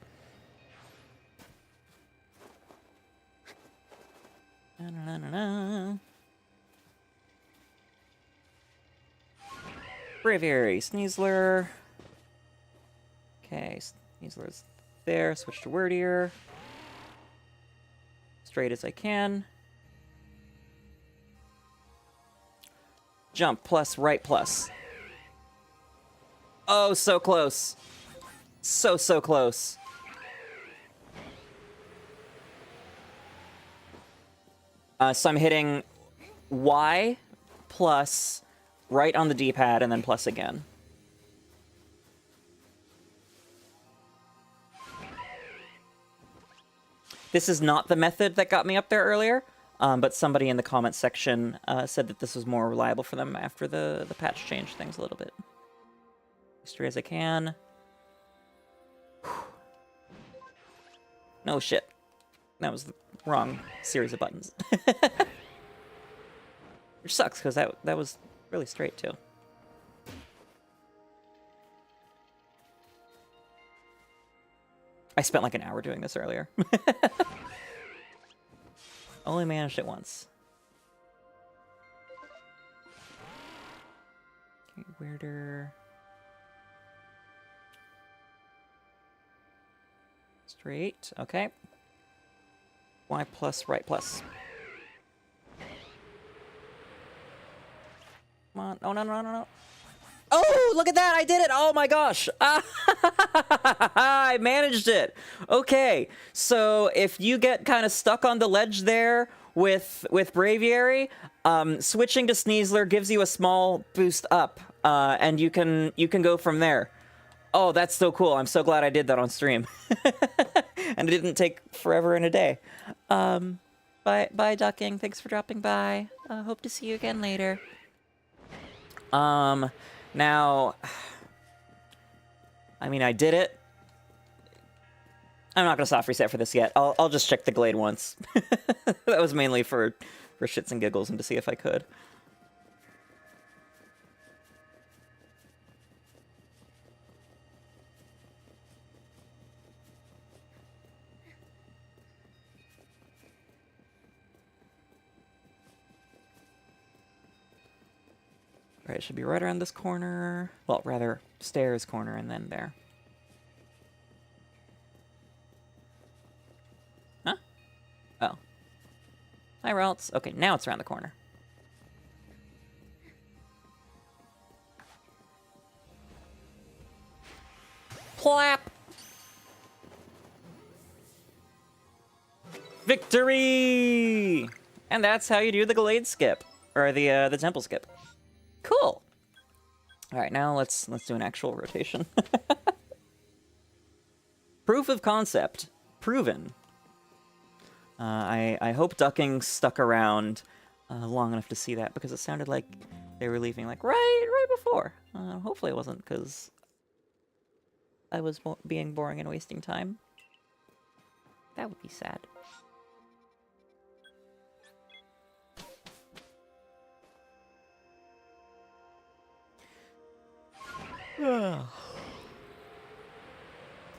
Braviary, Sneasler. Okay, Sneasler's there. Switch to Wyrdeer. Straight as I can. Jump plus right plus. Oh, so close. So close. So I'm hitting Y plus right on the D-pad and then plus again. This is not the method that got me up there earlier, but somebody in the comment section said that this was more reliable for them after the patch changed things a little bit. As straight as I can. No shit. That was the wrong series of buttons. Which sucks, because that was really straight, too. I spent like an hour doing this earlier. Only managed it once. Okay, Wyrdeer. Straight, okay. Y plus, right plus. Come on. Oh, no, no, no, no. Oh, look at that. I did it. Oh, my gosh. I managed it. Okay. So if you get kind of stuck on the ledge there with Braviary, switching to Sneasler gives you a small boost up, and you can go from there. Oh, that's so cool. I'm so glad I did that on stream. And it didn't take forever and a day. Bye, Ducking. Thanks for dropping by. Hope to see you again later. Now, I mean, I did it. I'm not gonna soft reset for this yet. I'll just check the Glade once. That was mainly for shits and giggles and to see if I could. Right, it should be right around this corner. Well, rather, stairs corner and then there. Huh? Oh. Hi, Ralts. Okay, now it's around the corner. Plap! Victory! And that's how you do the Glade skip. Or the Temple skip. Cool. All right, now let's do an actual rotation. Proof of concept. Proven. I hope Ducking stuck around long enough to see that, because it sounded like they were leaving like right before. Hopefully it wasn't, because I was being boring and wasting time. That would be sad.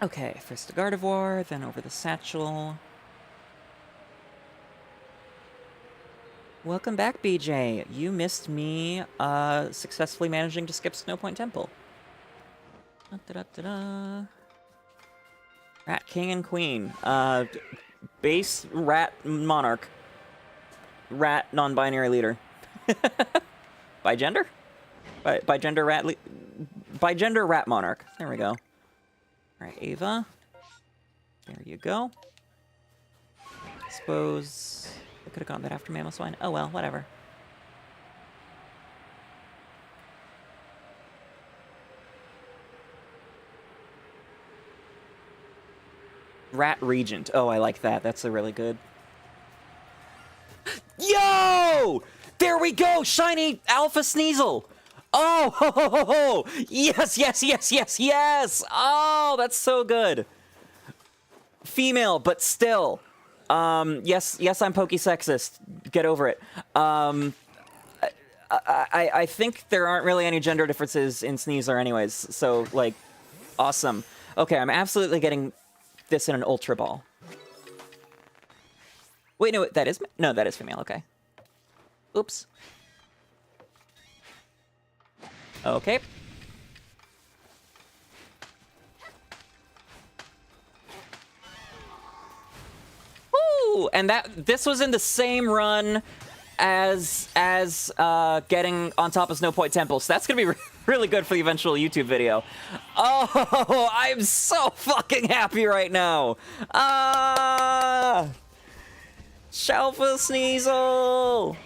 Okay, first the Gardevoir, then over the Satchel. Welcome back, BJ. You missed me successfully managing to skip Snow Point Temple. Da-da-da-da. Rat King and Queen. Base Rat Monarch. Rat non-binary leader. By gender? By gender rat by gender rat monarch. There we go. Alright, Ava. There you go. Suppose I could have gotten that after Mamoswine. Oh well, whatever. Rat Regent. Oh, I like that. That's a really good. Yo! There we go! Shiny Alpha Sneasel! Oh, ho, ho, ho, ho. Yes, yes, yes, yes, yes! Oh, that's so good. Female, but still. Yes, I'm pokesexist. Get over it. I think there aren't really any gender differences in Sneasler anyways, so, like, awesome. Okay, I'm absolutely getting this in an Ultra Ball. Wait, no, that is female, okay. Oops. Okay. Woo! And this was in the same run as getting on top of Snow Point Temple, so that's gonna be really good for the eventual YouTube video. Oh, I'm so fucking happy right now. Shalpha Sneasel.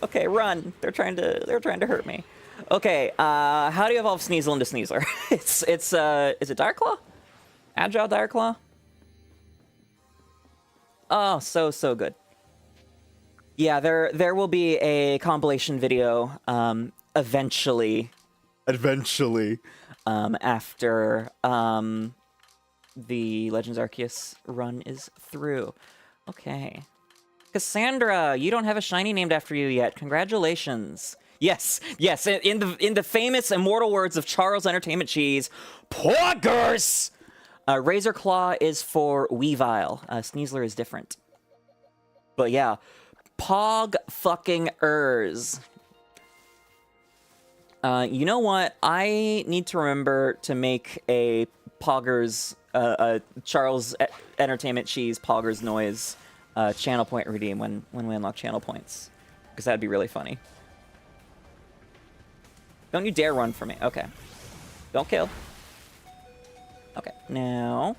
Okay, run. They're trying to hurt me. Okay, how do you evolve Sneasel into Sneasler? Is it Darkclaw? Agile Darkclaw? Oh, so good. Yeah, there will be a compilation video, eventually, after the Legends Arceus run is through. Okay. Cassandra, you don't have a shiny named after you yet. Congratulations. Yes, yes, in the famous immortal words of Charles Entertainment Cheese, poggers! Razor Claw is for Weavile. Sneasler is different. But yeah, Pog fucking ers. You know what? I need to remember to make a Poggers, Charles Entertainment Cheese Poggers noise channel point redeem when we unlock channel points. Because that'd be really funny. Don't you dare run from me. Okay. Don't kill. Okay, now...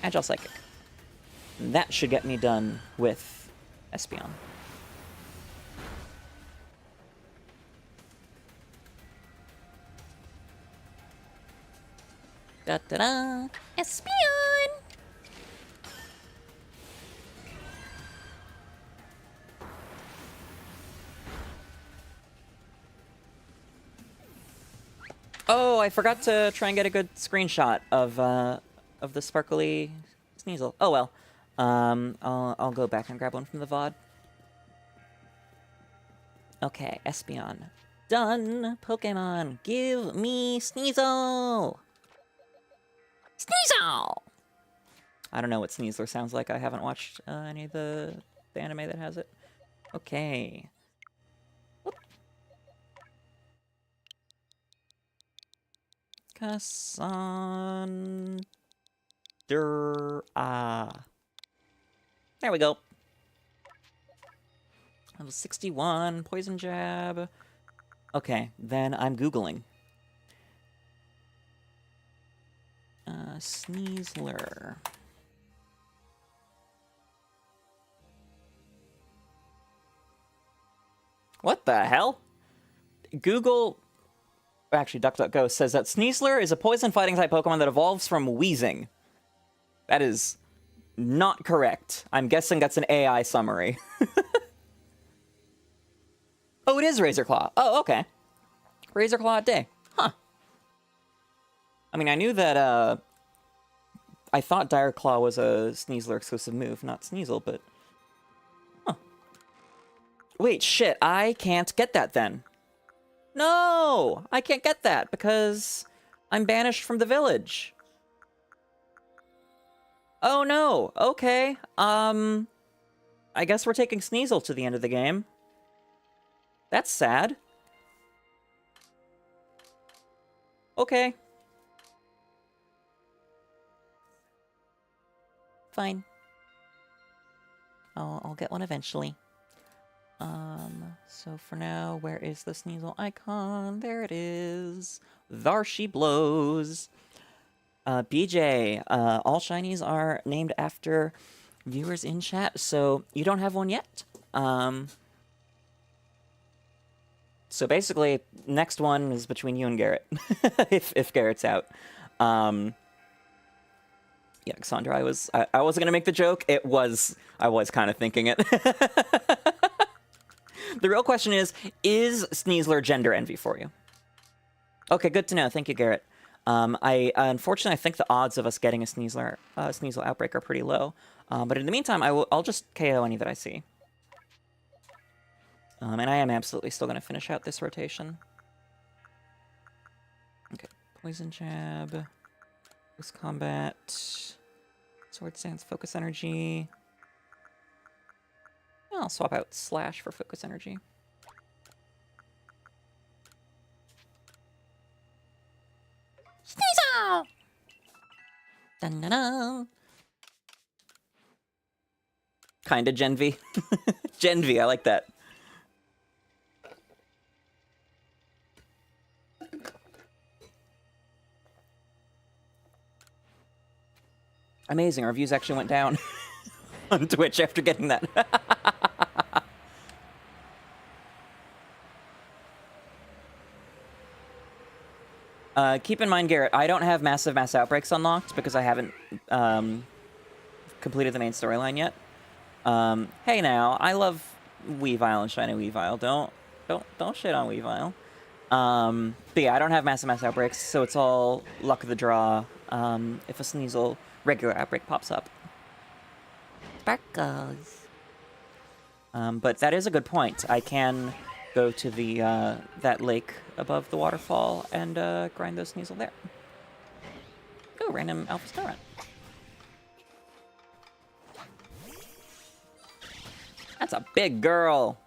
Agile Psychic. That should get me done with Espeon. Da-da-da! Espeon! Oh, I forgot to try and get a good screenshot of the sparkly Sneasel. Oh well. I'll go back and grab one from the VOD. Okay, Espeon. Done! Pokemon, give me Sneasel! Sneasel! I don't know what Sneasler sounds like. I haven't watched any of the anime that has it. Okay. Whoop. Cassandra. There we go. Level 61, Poison Jab. Okay, then I'm Googling. Sneasler. What the hell? Google, actually DuckDuckGo says that Sneasler is a poison fighting type Pokemon that evolves from Weezing. That is not correct. I'm guessing that's an AI summary. Oh, it is Razor Claw. Oh, okay. Razor Claw at day. Huh. I mean, I knew that, I thought Dire Claw was a Sneasler exclusive move, not Sneasel, but... Huh. Wait, shit, I can't get that then. No! I can't get that, because I'm banished from the village. Oh no, okay. I guess we're taking Sneasel to the end of the game. That's sad. Okay. Fine. I'll get one eventually. So for now, where is the Sneasel icon? There it is. There she blows. BJ, all shinies are named after viewers in chat, so you don't have one yet. So basically, next one is between you and Garrett, if Garrett's out. Yeah, Cassandra, I wasn't gonna make the joke. I was kind of thinking it. The real question is Sneasler gender envy for you? Okay, good to know. Thank you, Garrett. Unfortunately, I think the odds of us getting a Sneasel outbreak are pretty low. But in the meantime, I'll just KO any that I see. And I am absolutely still going to finish out this rotation. Okay, Poison Jab, Boost Combat, Sword Stance, Focus Energy. I'll swap out Slash for Focus Energy. Sneasel! Dun-dun-dun. Kinda Gen V. Gen V, I like that. Amazing, our views actually went down on Twitch after getting that. Keep in mind, Garrett, I don't have massive mass outbreaks unlocked because I haven't completed the main storyline yet. Hey now, I love Weavile and Shiny Weavile. Don't shit on Weavile. But yeah, I don't have massive mass outbreaks, so it's all luck of the draw. If a Sneasel regular outbreak pops up. Sparkles. But that is a good point. I can go to the that lake above the waterfall and grind those Sneasel there. Ooh, random Alpha Star Run. That's a big girl.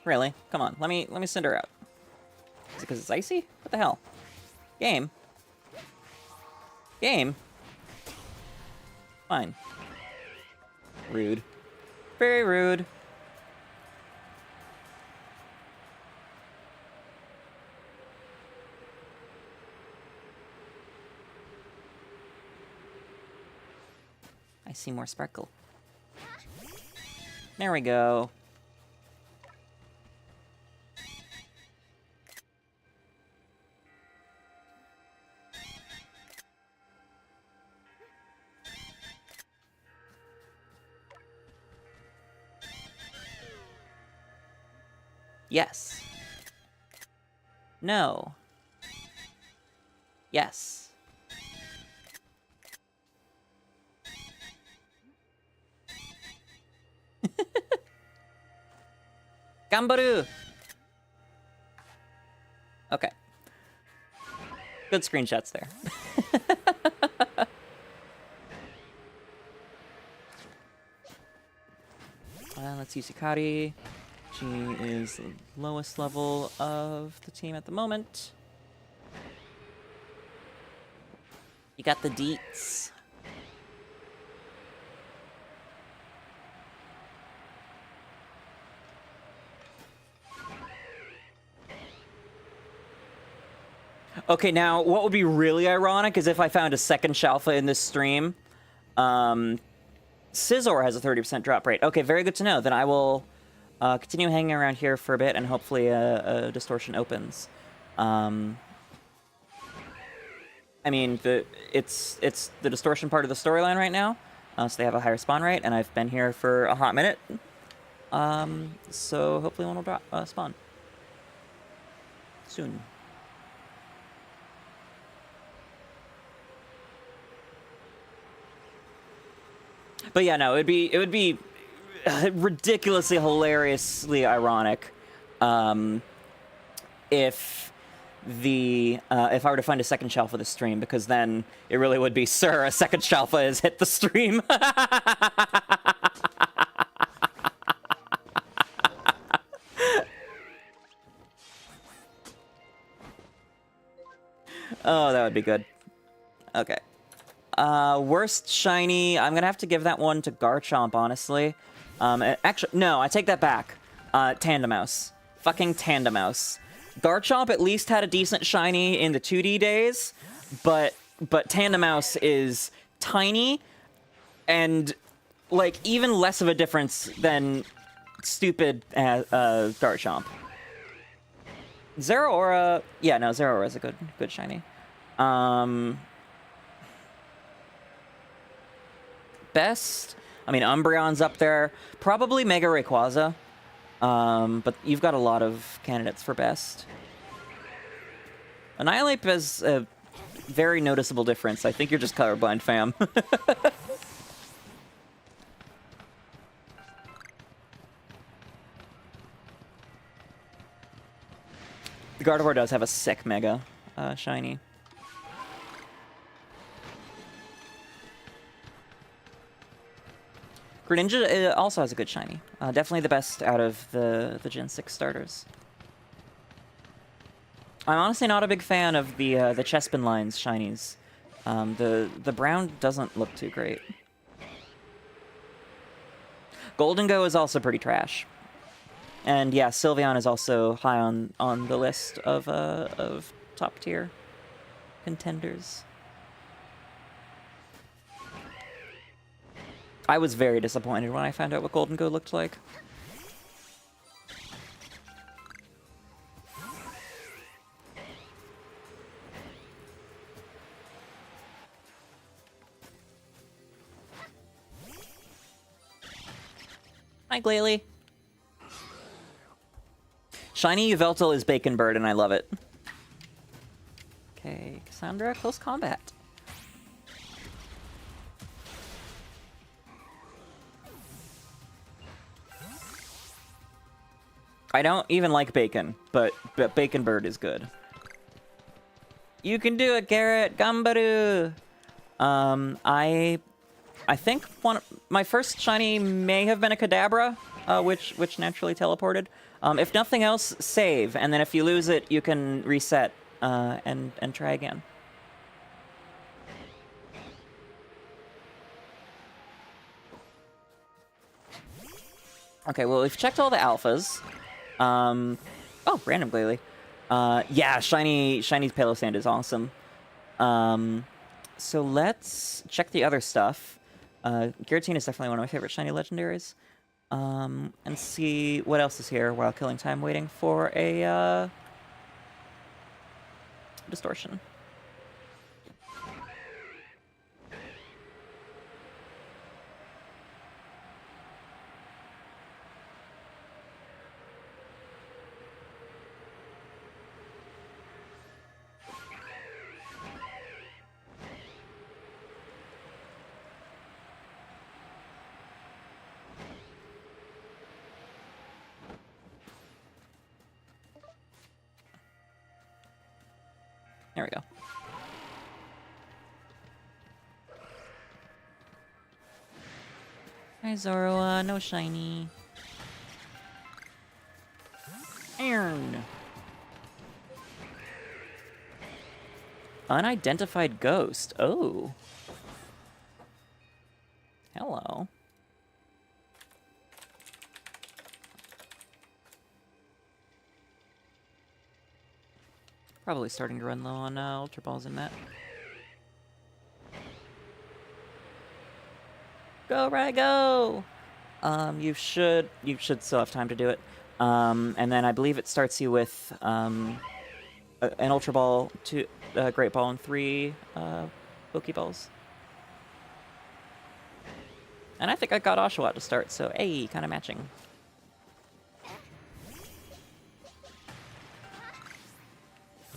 Really? Come on, let me send her out. Is it because it's icy? What the hell? Game. Game. Fine. Rude. Very rude. I see more sparkle. There we go. Yes. No. Yes. Gambaru! Okay. Good screenshots there. Let's use Hikari. She is the lowest level of the team at the moment. You got the deets. Okay, now, what would be really ironic is if I found a second Shalpha in this stream. Scizor has a 30% drop rate. Okay, very good to know. Then I will continue hanging around here for a bit, and hopefully a distortion opens. I mean, it's the distortion part of the storyline right now, so they have a higher spawn rate, and I've been here for a hot minute. So hopefully one will drop spawn soon. But yeah, no, it would be ridiculously, hilariously ironic if I were to find a second Shalpha for the stream, because then it really would be, sir, a second Shalpha has hit the stream. Oh, that would be good. Okay. Worst shiny, I'm gonna have to give that one to Garchomp, honestly. Actually, no, I take that back. Tandemaus. Fucking Tandemaus. Garchomp at least had a decent shiny in the 2D days, but Tandemaus is tiny and, like, even less of a difference than stupid Garchomp. Zeraora, yeah, no, Zeraora is a good shiny. Best, I mean, Umbreon's up there. Probably Mega Rayquaza. But you've got a lot of candidates for best. Annihilate has a very noticeable difference. I think you're just colorblind, fam. The Gardevoir does have a sick Mega shiny. Greninja also has a good shiny. Definitely the best out of the Gen 6 starters. I'm honestly not a big fan of the Chespin lines shinies. The brown doesn't look too great. Golden Go is also pretty trash. And yeah, Sylveon is also high on the list of top tier contenders. I was very disappointed when I found out what Golden Go looked like. Hi, Glalie. Shiny Yveltal is Bacon Bird, and I love it. Okay, Cassandra, close combat. I don't even like bacon, but Bacon Bird is good. You can do it, Garrett. Gambaru. I think my first shiny may have been a Kadabra, which naturally teleported. If nothing else, save, and then if you lose it, you can reset and try again. Okay, well, we've checked all the alphas. Oh, random Glalie. Yeah, Shiny's Palosand is awesome. So let's check the other stuff. Giratina is definitely one of my favorite shiny legendaries. And see what else is here while killing time waiting for a distortion. There we go. Hi, Zoroa. No shiny. Iron. Unidentified ghost. Oh. Hello. Probably starting to run low on Ultra Balls in that. Go, Rai, go! You should still have time to do it. And then I believe it starts you with an Ultra Ball, two Great Ball, and 3 Pokeballs. And I think I got Oshawott to start, so hey, kind of matching.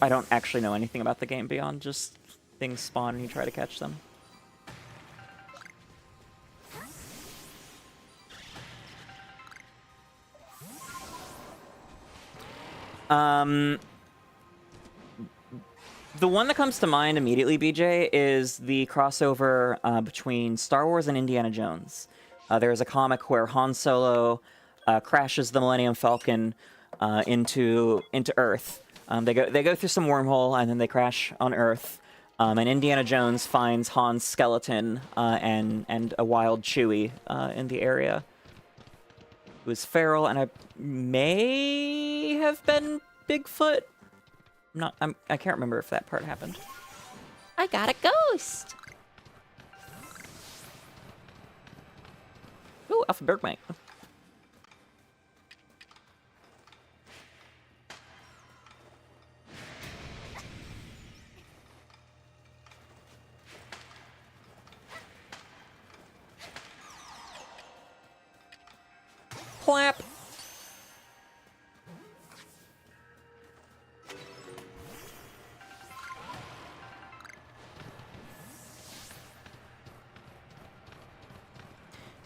I don't actually know anything about the game beyond just things spawn and you try to catch them. The one that comes to mind immediately, BJ, is the crossover between Star Wars and Indiana Jones. There's a comic where Han Solo crashes the Millennium Falcon into Earth. They go through some wormhole and then they crash on Earth. And Indiana Jones finds Han's skeleton and a wild Chewie in the area. It was feral, and I may have been Bigfoot. I can't remember if that part happened. I got a ghost. Ooh, 𝑹𝒊𝒈𝒏𝒈. Clap.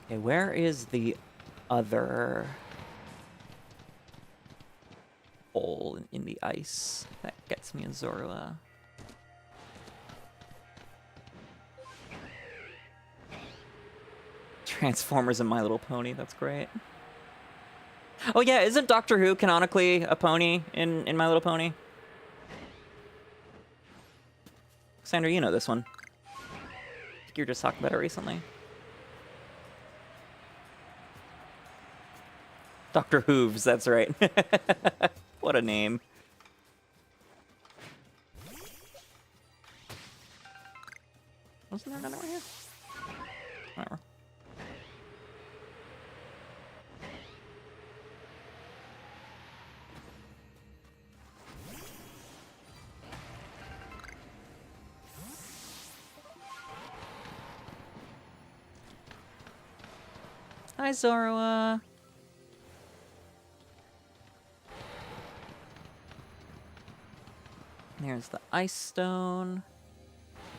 Okay, where is the other hole in the ice that gets me in Zorua? Transformers and My Little Pony, that's great. Oh yeah, isn't Doctor Who canonically a pony in My Little Pony? Sandra, you know this one. I think you were just talking about it recently. Dr. Hooves, that's right. What a name. Wasn't there another one here? Whatever. Hi, Zoroa. Here's the Ice Stone.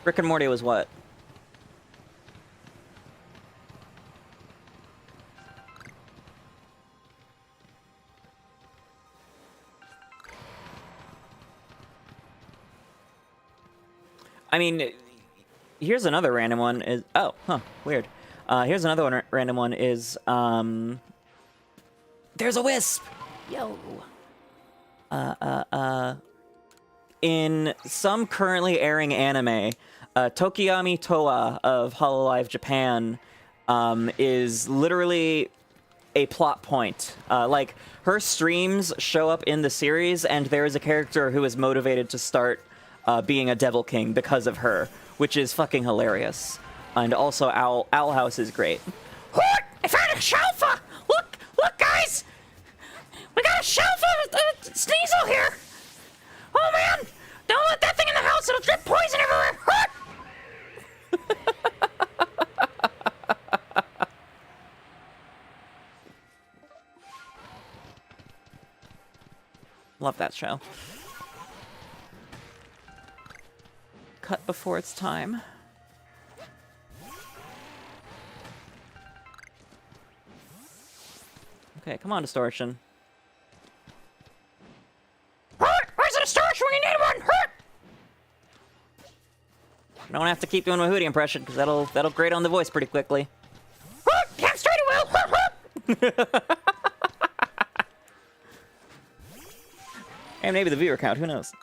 Rick and Morty was what? I mean, here's another random one. Is weird. Here's another one. Random one is there's a wisp. Yo. In some currently airing anime, Tokiyami Toa of Hololive Japan is literally a plot point. Like, her streams show up in the series, and there is a character who is motivated to start being a Devil King because of her, which is fucking hilarious. And also, Owl House is great. Look! I found a Shalpha! Look! Look, guys! We got a Shalpha Sneasel here! Oh, man! Don't let that thing in the house! It'll drip poison everywhere! Love that show. Cut before it's time. Okay, come on, Distortion. Where's the Distortion when you need one? You don't have to keep doing my Hootie impression, because that'll grate on the voice pretty quickly. Damn straight it will! And maybe the viewer count, who knows?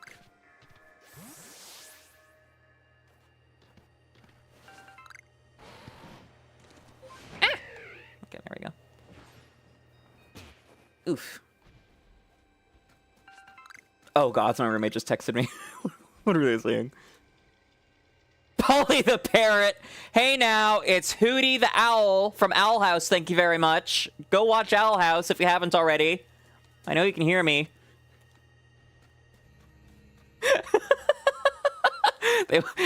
Okay, there we go. Oof. Oh god, my roommate just texted me. What are they saying? Polly the Parrot! Hey now, it's Hootie the Owl from Owl House, thank you very much. Go watch Owl House if you haven't already. I know you can hear me.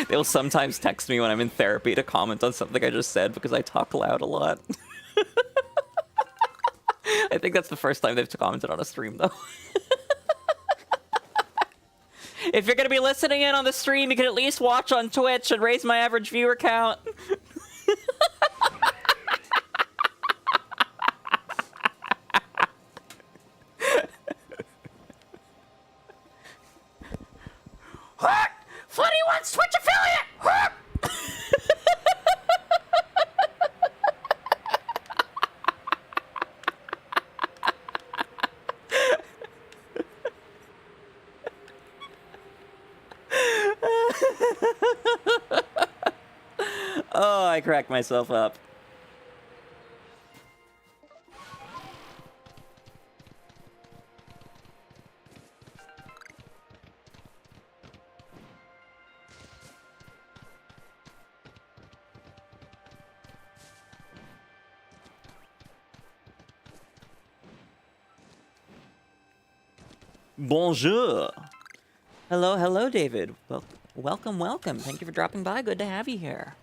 They'll sometimes text me when I'm in therapy to comment on something I just said because I talk loud a lot. I think that's the first time they've commented on a stream, though. If you're going to be listening in on the stream, you can at least watch on Twitch and raise my average viewer count. Flitty Twitch affiliate! Oh, I cracked myself up. Bonjour. Hello, hello, David. Well, welcome, welcome. Thank you for dropping by. Good to have you here.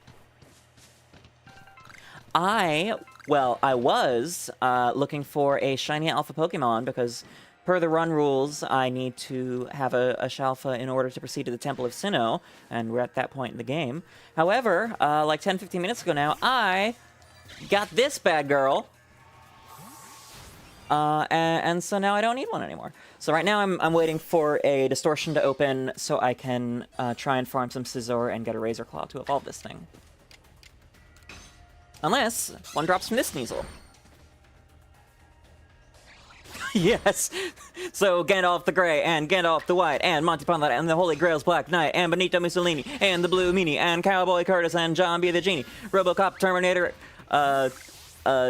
I was looking for a shiny alpha Pokemon because per the run rules, I need to have a Shalpha in order to proceed to the Temple of Sinnoh, and we're at that point in the game. However, like 10-15 minutes ago now, I got this bad girl. And so now I don't need one anymore. So right now I'm waiting for a Distortion to open so I can try and farm some Scizor and get a Razor Claw to evolve this thing. Unless one drops from this Sneasel. Yes! So Gandalf the Grey, and Gandalf the White, and Monty Python, and the Holy Grail's Black Knight, and Benito Mussolini, and the Blue Meanie, and Cowboy Curtis, and John B. the Genie, Robocop, Terminator,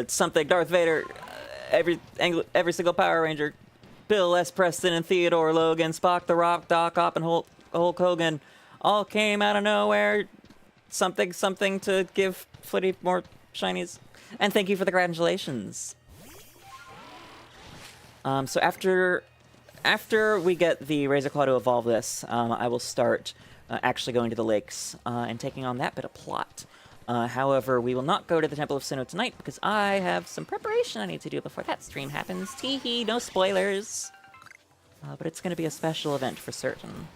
something, Darth Vader, every single Power Ranger, Bill S. Preston, and Theodore Logan, Spock, The Rock, Doc Ock, and Hulk Hogan, all came out of nowhere. Something to give Flitty more shinies. And thank you for the congratulations. So after we get the Razor Claw to evolve this, I will start actually going to the lakes and taking on that bit of plot. However, we will not go to the Temple of Sinnoh tonight because I have some preparation I need to do before that stream happens. Tee-hee, no spoilers. But it's going to be a special event for certain.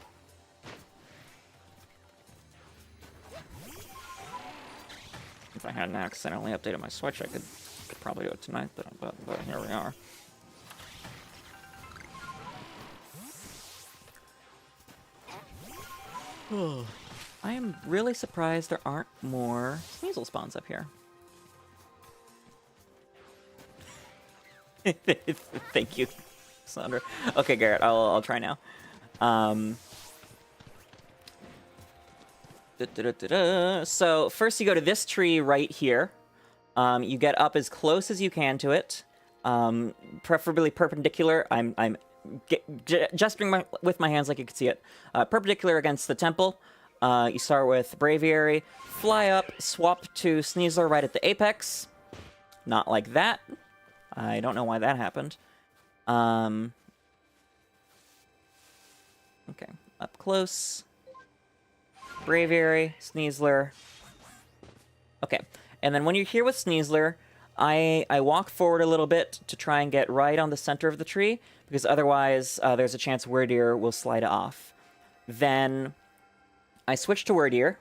if I hadn't accidentally updated my Switch, I could probably do it tonight, but here we are. I am really surprised there aren't more Sneasel spawns up here. Thank you, Sandra. Okay, Garrett, I'll try now. So first you go to this tree right here. You get up as close as you can to it, preferably perpendicular. I'm gesturing with my hands like you can see it. Perpendicular against the temple. You start with Braviary, fly up, swap to Sneasler right at the apex. Not like that. I don't know why that happened. Okay, up close. Braviary, Sneasler. Okay, and then when you're here with Sneasler, I walk forward a little bit to try and get right on the center of the tree, because otherwise there's a chance Wyrdeer will slide off. Then I switch to Wyrdeer,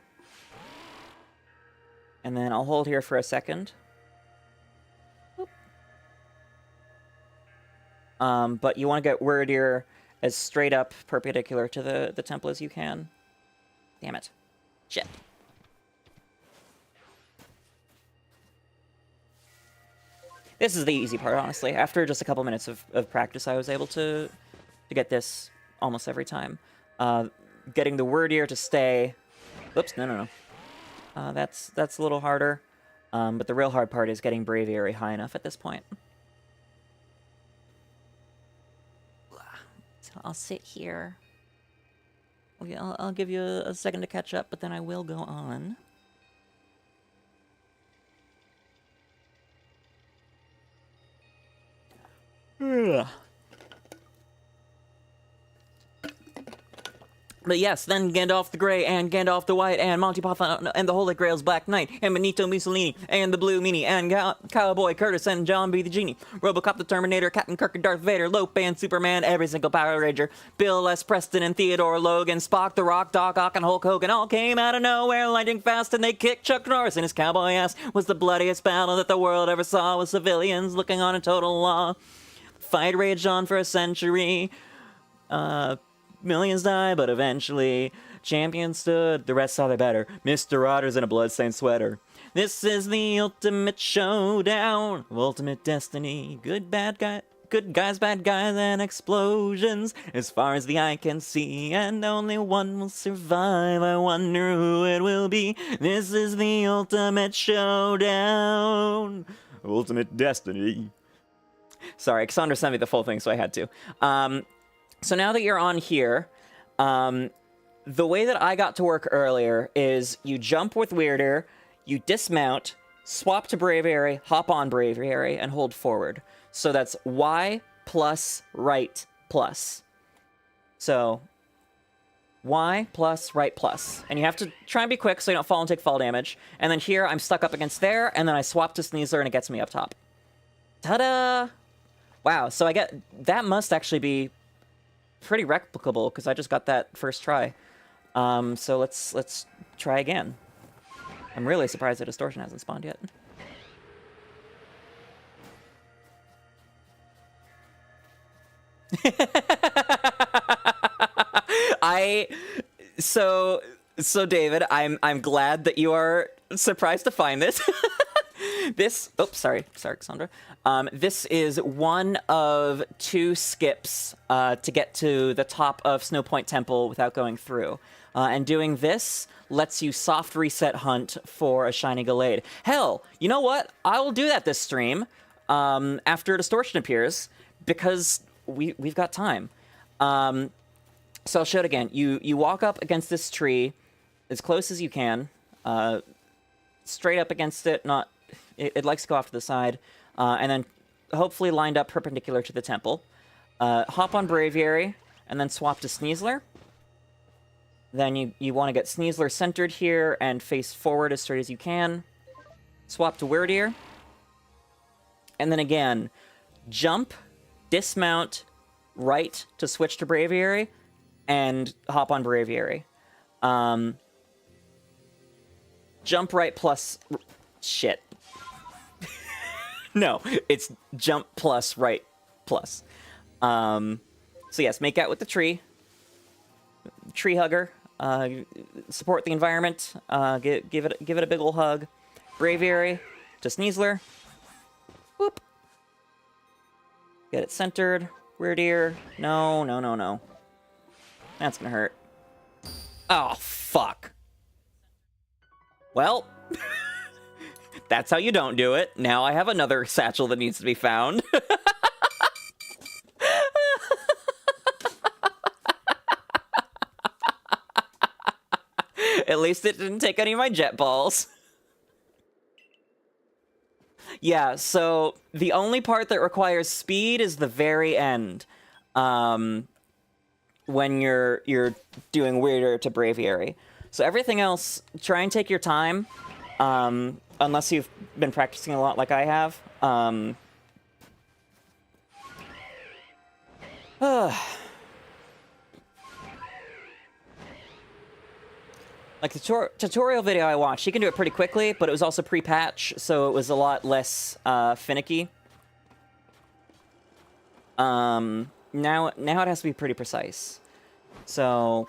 and then I'll hold here for a second. But you want to get Wyrdeer as straight up perpendicular to the temple as you can. Damn it. Shit. This is the easy part, honestly. After just a couple minutes of practice, I was able to get this almost every time. Getting the Wyrdeer to stay... Oops, no. That's a little harder. But the real hard part is getting Braviary high enough at this point. So I'll sit here. I'll give you a second to catch up, but then I will go on. Ugh. But yes, then Gandalf the Grey, and Gandalf the White, and Monty Python, and the Holy Grail's Black Knight, and Benito Mussolini, and the Blue Meanie, and Cowboy Curtis, and John B. the Genie, Robocop the Terminator, Captain Kirk and Darth Vader, Lope and Superman, every single Power Ranger, Bill S. Preston and Theodore Logan, Spock, The Rock, Doc Ock, and Hulk Hogan all came out of nowhere, lightning fast, and they kicked Chuck Norris in his cowboy ass. Was the bloodiest battle that the world ever saw, with civilians looking on in total law. Fight raged on for a century. Millions die, but eventually champions stood. The rest saw their better. Mr. Rogers in a bloodstained sweater. This is the ultimate showdown of ultimate destiny. Good guys, bad guys, and explosions. As far as the eye can see, and only one will survive. I wonder who it will be. This is the ultimate showdown. Ultimate destiny. Sorry, Cassandra sent me the full thing, so I had to. So now that you're on here, the way that I got to work earlier is you jump with Wyrdeer, you dismount, swap to Braviary, hop on Braviary, and hold forward. So that's Y plus right plus. So Y plus right plus. And you have to try and be quick so you don't fall and take fall damage. And then here I'm stuck up against there, and then I swap to Sneasler and it gets me up top. Ta-da! Wow, so I get... That must actually be pretty replicable, because I just got that first try. So let's try again. I'm really surprised that Distortion hasn't spawned yet. So David, I'm glad that you are surprised to find this. Oops, sorry, Cassandra. This is one of 2 skips to get to the top of Snow Point Temple without going through. And doing this lets you soft reset hunt for a shiny Gallade. Hell, you know what? I will do that this stream after Distortion appears, because we've got time. So I'll show it again. You walk up against this tree as close as you can, straight up against it, not... It likes to go off to the side, and then hopefully lined up perpendicular to the temple. Hop on Braviary, and then swap to Sneasler. Then you want to get Sneasler centered here and face forward as straight as you can. Swap to Wyrdeer. And then again, jump, dismount, right to switch to Braviary, and hop on Braviary. Jump right plus... Shit. No, it's jump plus right plus. So yes, make out with the tree. Tree hugger. Support the environment. Give it a big ol' hug. Braviary to Sneasler. Whoop. Get it centered. Wyrdeer. No, no, no, no. That's gonna hurt. Oh, fuck. Well, that's how you don't do it. Now I have another satchel that needs to be found. At least it didn't take any of my jet balls. Yeah, so the only part that requires speed is the very end. When you're doing Wyrdeer to Braviary. So everything else, try and take your time. Unless you've been practicing a lot like I have. Like the tutorial video I watched, you can do it pretty quickly, but it was also pre-patch, so it was a lot less finicky. Now it has to be pretty precise. So,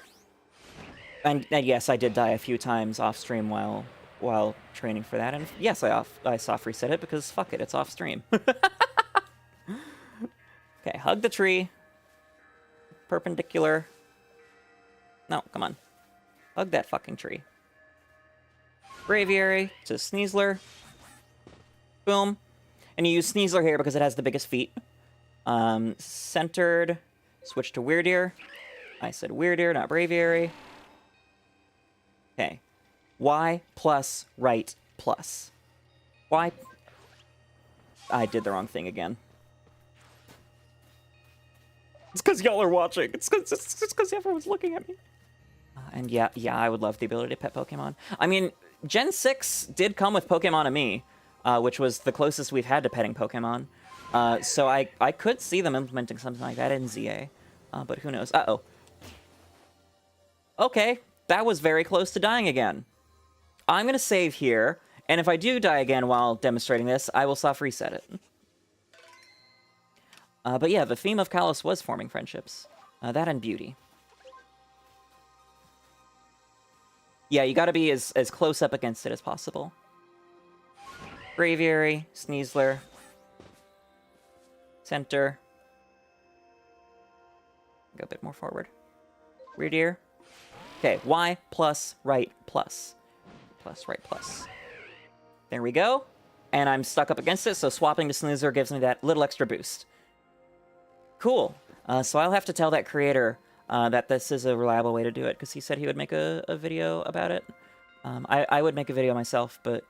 and yes, I did die a few times off stream while training for that, and yes, I soft reset it because fuck it, it's off stream. Okay, hug the tree. Perpendicular. No, come on. Hug that fucking tree. Braviary to Sneasler. Boom. And you use Sneasler here because it has the biggest feet. Centered. Switch to Wyrdeer. I said Wyrdeer, not Braviary. Okay. Y plus right plus. Y. I did the wrong thing again. It's because y'all are watching. It's because everyone's looking at me. And yeah, I would love the ability to pet Pokemon. I mean, Gen 6 did come with Pokemon-Ami, which was the closest we've had to petting Pokemon. So I could see them implementing something like that in ZA, but who knows? Uh-oh. Okay, that was very close to dying again. I'm going to save here, and if I do die again while demonstrating this, I will soft reset it. But yeah, the theme of Kalos was forming friendships. That and beauty. Yeah, you gotta be as close up against it as possible. Braviary, Sneasler. Center. Go a bit more forward. Wyrdeer. Okay, Y plus right plus. Plus right plus. There we go. And I'm stuck up against it, so swapping to Sneasler gives me that little extra boost. Cool. So I'll have to tell that creator that this is a reliable way to do it, because he said he would make a video about it. I would make a video myself, but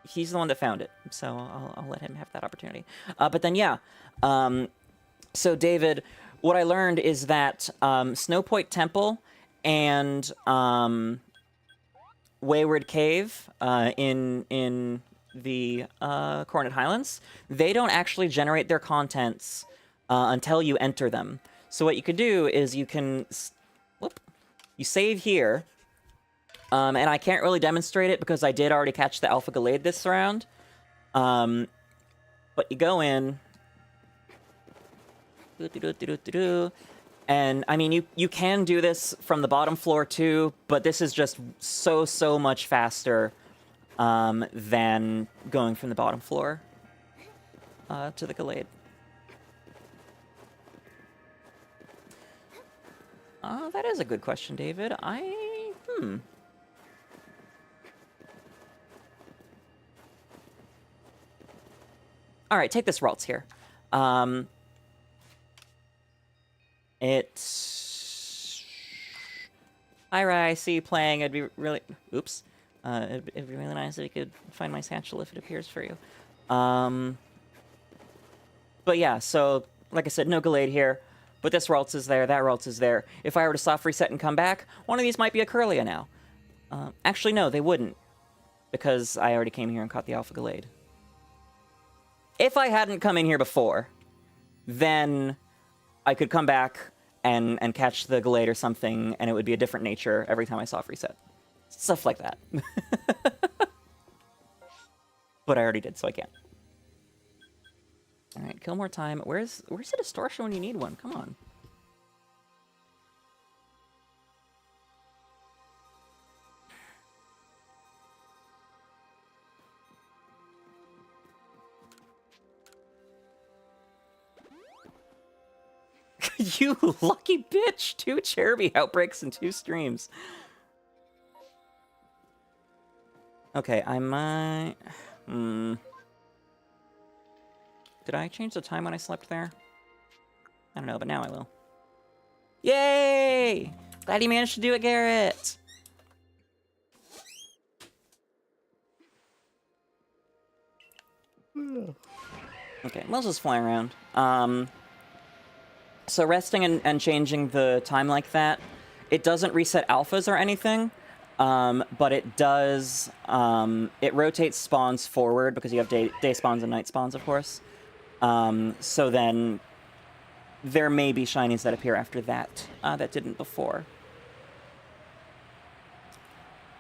he's the one that found it, so I'll let him have that opportunity. But then, yeah. So, David, what I learned is that Snow Point Temple and Wayward Cave in the Coronet Highlands, they don't actually generate their contents until you enter them. So what you could do is you can, you save here, and I can't really demonstrate it because I did already catch the 𝑹𝒊𝒈𝒉𝒕 this round. But you go in, and I mean you can do this from the bottom floor too, but this is just so much faster than going from the bottom floor to the Gallade. That is a good question, David. Alright, take this Ralts here. It's... Ira, I see you playing. It'd be really... Oops. It'd be really nice if you could find my satchel if it appears for you. But yeah, so, like I said, no Gallade here. But this Ralts is there, that Ralts is there. If I were to soft reset and come back, one of these might be a Kirlia now. Actually, no, they wouldn't. Because I already came here and caught the 𝑹𝒊𝒈𝒉𝒕. If I hadn't come in here before, then I could come back and catch the Gallade or something, and it would be a different nature every time I soft reset. Stuff like that. But I already did, so I can't. All right, kill more time. Where's the distortion when you need one? Come on. You lucky bitch! 2 Cherubi outbreaks and 2 streams. Okay, I might... Did I change the time when I slept there? I don't know, but now I will. Yay! Glad you managed to do it, Garrett! Okay, we'll just fly around. So resting and changing the time like that, it doesn't reset alphas or anything, but it does, it rotates spawns forward because you have day spawns and night spawns, of course. So then there may be shinies that appear after that, that didn't before.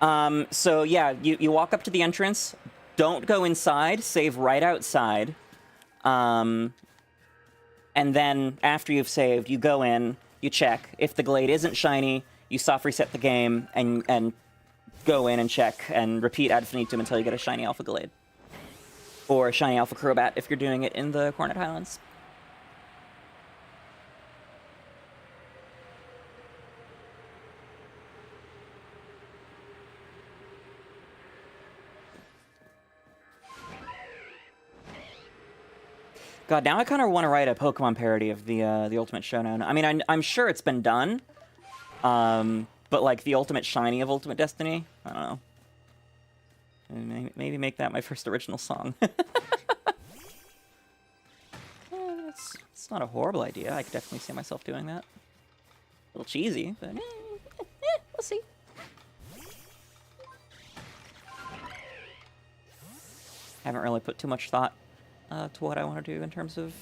So yeah, you walk up to the entrance, don't go inside, save right outside. And then, after you've saved, you go in, you check. If the glade isn't shiny, you soft reset the game, and go in and check, and repeat ad infinitum until you get a shiny alpha glade. Or a shiny alpha crobat if you're doing it in the Coronet Highlands. God, now I kind of want to write a Pokemon parody of the Ultimate Showdown. I mean, I'm sure it's been done, but like the Ultimate Shiny of Ultimate Destiny, I don't know. Maybe make that my first original song. It's not a horrible idea. I could definitely see myself doing that. A little cheesy, but we'll see. Haven't really put too much thought to what I want to do in terms of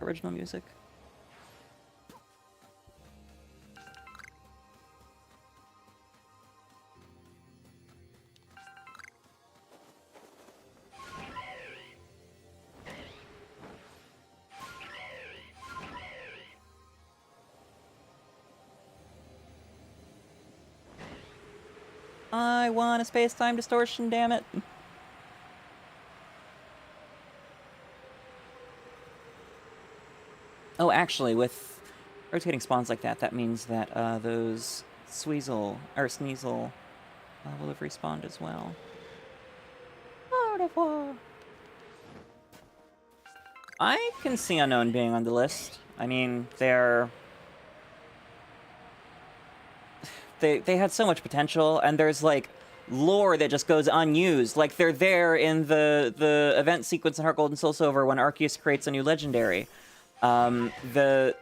original music. I want a space-time distortion, damn it. Oh, actually, with rotating spawns like that, that means that those Sneasel will have respawned as well. Au revoir. I can see Unknown being on the list. I mean, they had so much potential, and there's like lore that just goes unused. Like they're there in the event sequence in Heart Gold and Soul Silver when Arceus creates a new legendary. They're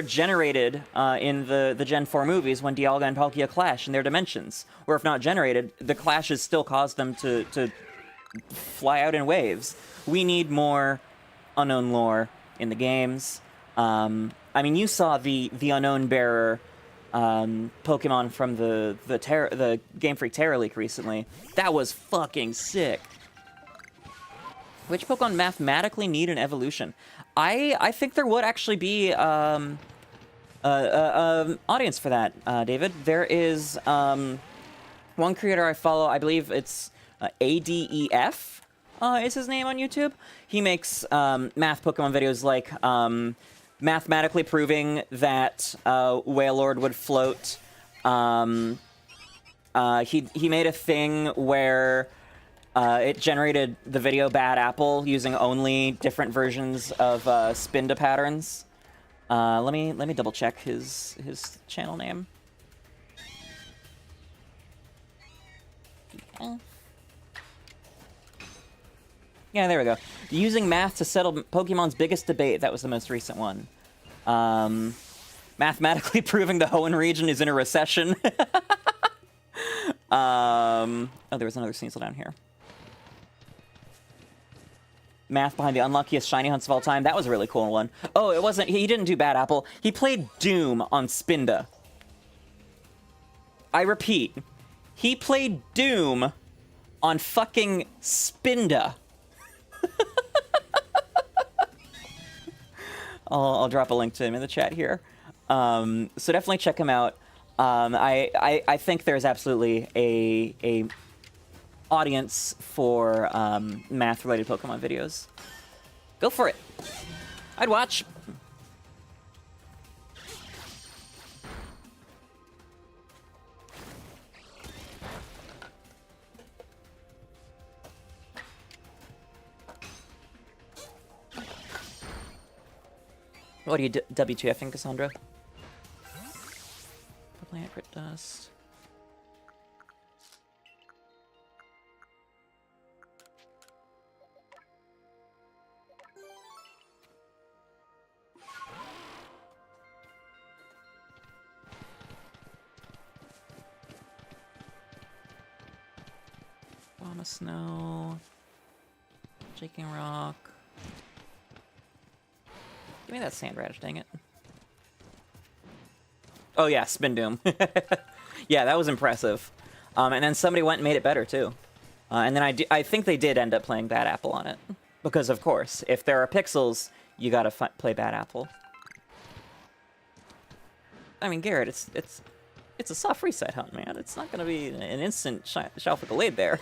generated in the Gen 4 movies when Dialga and Palkia clash in their dimensions. Or if not generated, the clashes still cause them to fly out in waves. We need more Unknown lore in the games. I mean, you saw the Unknown Bearer Pokemon from the Game Freak Terra leak recently. That was fucking sick. Which Pokemon mathematically need an evolution? I think there would actually be audience for that, David. There is one creator I follow, I believe it's ADEF is his name on YouTube. He makes math Pokemon videos like mathematically proving that Wailord would float. He made a thing where it generated the video Bad Apple using only different versions of Spinda patterns. Let me double check his channel name. Yeah, there we go. Using math to settle Pokemon's biggest debate. That was the most recent one. Mathematically proving the Hoenn region is in a recession. Oh, there was another Sneasel down here. Math behind the unluckiest shiny hunts of all time. That was a really cool one. Oh, it wasn't... He didn't do Bad Apple. He played Doom on Spinda. I repeat. He played Doom on fucking Spinda. I'll drop a link to him in the chat here. So definitely check him out. I think there's absolutely a audience for math-related Pokemon videos. Go for it. I'd watch. What are you WTFing, Cassandra? Plant crit dust. Lava Snow. Shaking Rock. Give me that Sand Radish, dang it. Oh yeah, Spin Doom. Yeah, that was impressive. And then somebody went and made it better, too. And then I think they did end up playing Bad Apple on it. Because, of course, if there are pixels, you gotta play Bad Apple. I mean, Garrett, it's a soft reset hunt, man. It's not gonna be an instant 𝒎𝒂𝒄𝒌 there.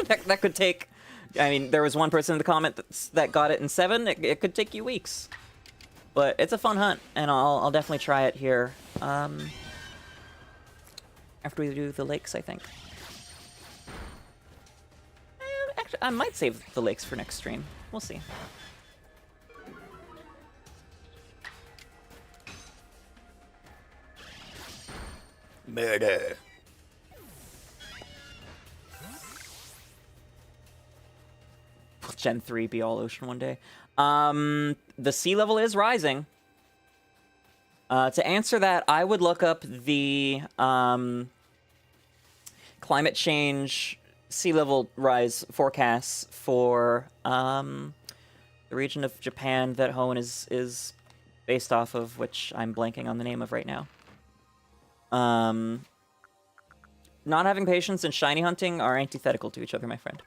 that could take... I mean, there was one person in the comment that got it in 7. It could take you weeks. But it's a fun hunt, and I'll definitely try it here. After we do the lakes, I think. Actually, I might save the lakes for next stream. We'll see. Murder. Will Gen 3 be all ocean one day? The sea level is rising. To answer that, I would look up the climate change sea level rise forecasts for the region of Japan that Hoenn is based off of, which I'm blanking on the name of right now. Not having patience and shiny hunting are antithetical to each other, my friend.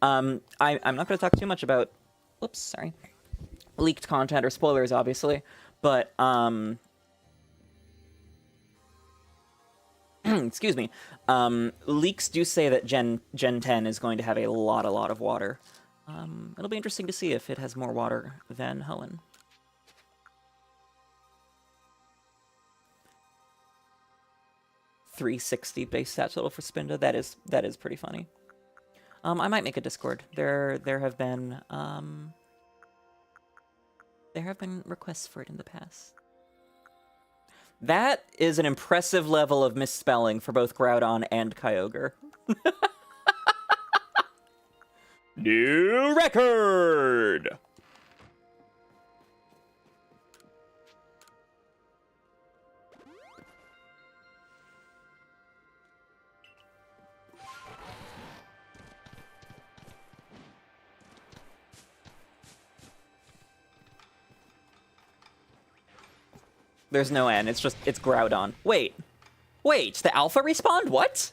I'm not going to talk too much about, whoops, sorry, leaked content or spoilers, obviously, but, excuse me, leaks do say that Gen 10 is going to have a lot of water. It'll be interesting to see if it has more water than Hoenn. $360 base stat total for Spinda. That is pretty funny. I might make a Discord. There have been requests for it in the past. That is an impressive level of misspelling for both Groudon and Kyogre. New record! There's no N, it's Groudon. Wait, the Alpha respawned? What?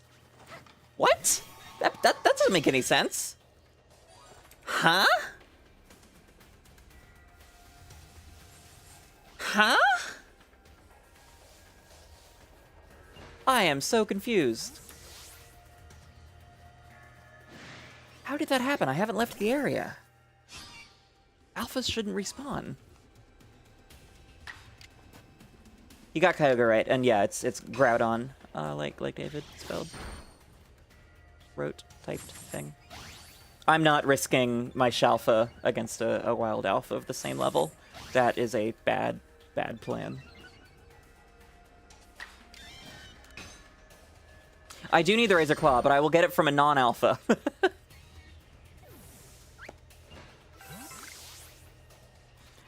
What? That doesn't make any sense. Huh? Huh? I am so confused. How did that happen? I haven't left the area. Alphas shouldn't respawn. You got Kyogre right, and yeah, it's Groudon, like David spelled. Wrote, typed thing. I'm not risking my Shalpha against a wild Alpha of the same level. That is a bad plan. I do need the Razor Claw, but I will get it from a non-Alpha.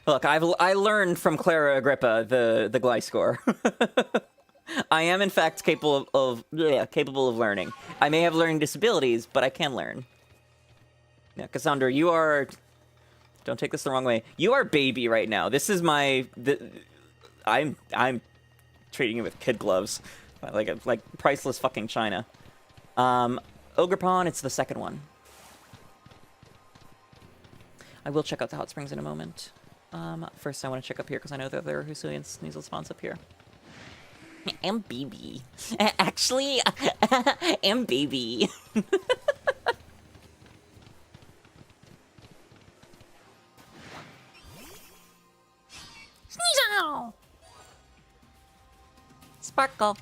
Look, I learned from Clara Agrippa the Gliscor. I am in fact capable of learning. I may have learning disabilities, but I can learn. Yeah, Cassandra, you are. Don't take this the wrong way. You are baby right now. This is my. I'm treating you with kid gloves, like priceless fucking china. Ogerpon, it's the second one. I will check out the hot springs in a moment. First I want to check up here because I know that there are Hisuian Sneasel spawns up here. I'm baby. Actually, I'm baby. Sneasel! Sparkle.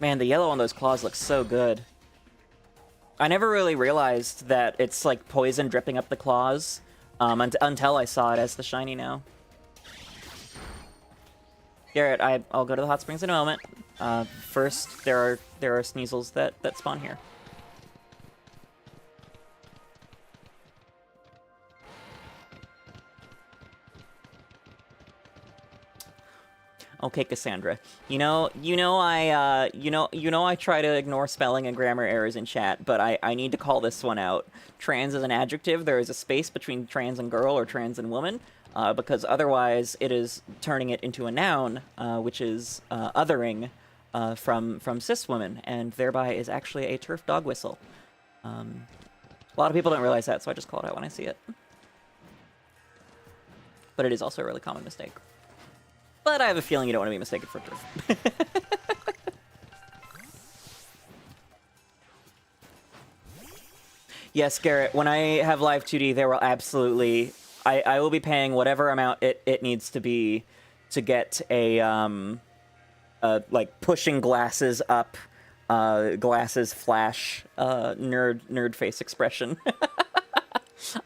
Man, the yellow on those claws looks so good. I never really realized that it's like poison dripping up the claws until I saw it as the shiny now. Garrett, I'll go to the hot springs in a moment. First, there are Sneasels that spawn here. Okay, Cassandra. You know I try to ignore spelling and grammar errors in chat, but I need to call this one out. Trans is an adjective. There is a space between trans and girl or trans and woman, because otherwise it is turning it into a noun, which is othering from cis women, and thereby is actually a turf dog whistle. A lot of people don't realize that, so I just call it out when I see it. But it is also a really common mistake. But I have a feeling you don't want to be mistaken for turf. Yes, Garrett, when I have live 2D, there will absolutely... I will be paying whatever amount it needs to be to get a, like, pushing glasses up, glasses flash, nerd face expression.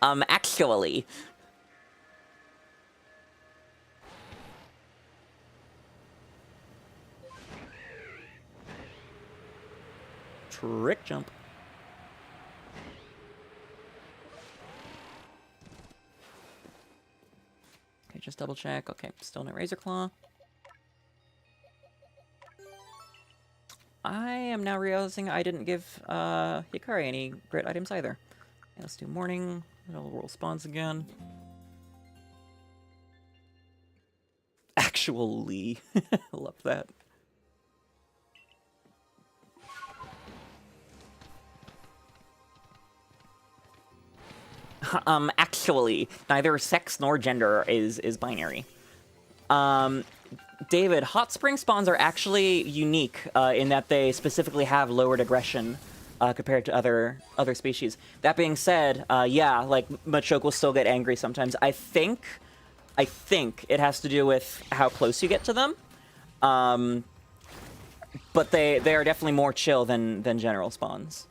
Actually... Trick jump. Okay, just double check. Okay, still no Razor Claw. I am now realizing I didn't give Hikari any grit items either. Okay, let's do morning. It'll roll spawns again. Actually, love that. Actually, neither sex nor gender is binary. David, hot spring spawns are actually unique in that they specifically have lowered aggression compared to other species. That being said, yeah, like Machoke will still get angry sometimes. I think it has to do with how close you get to them. But they are definitely more chill than general spawns.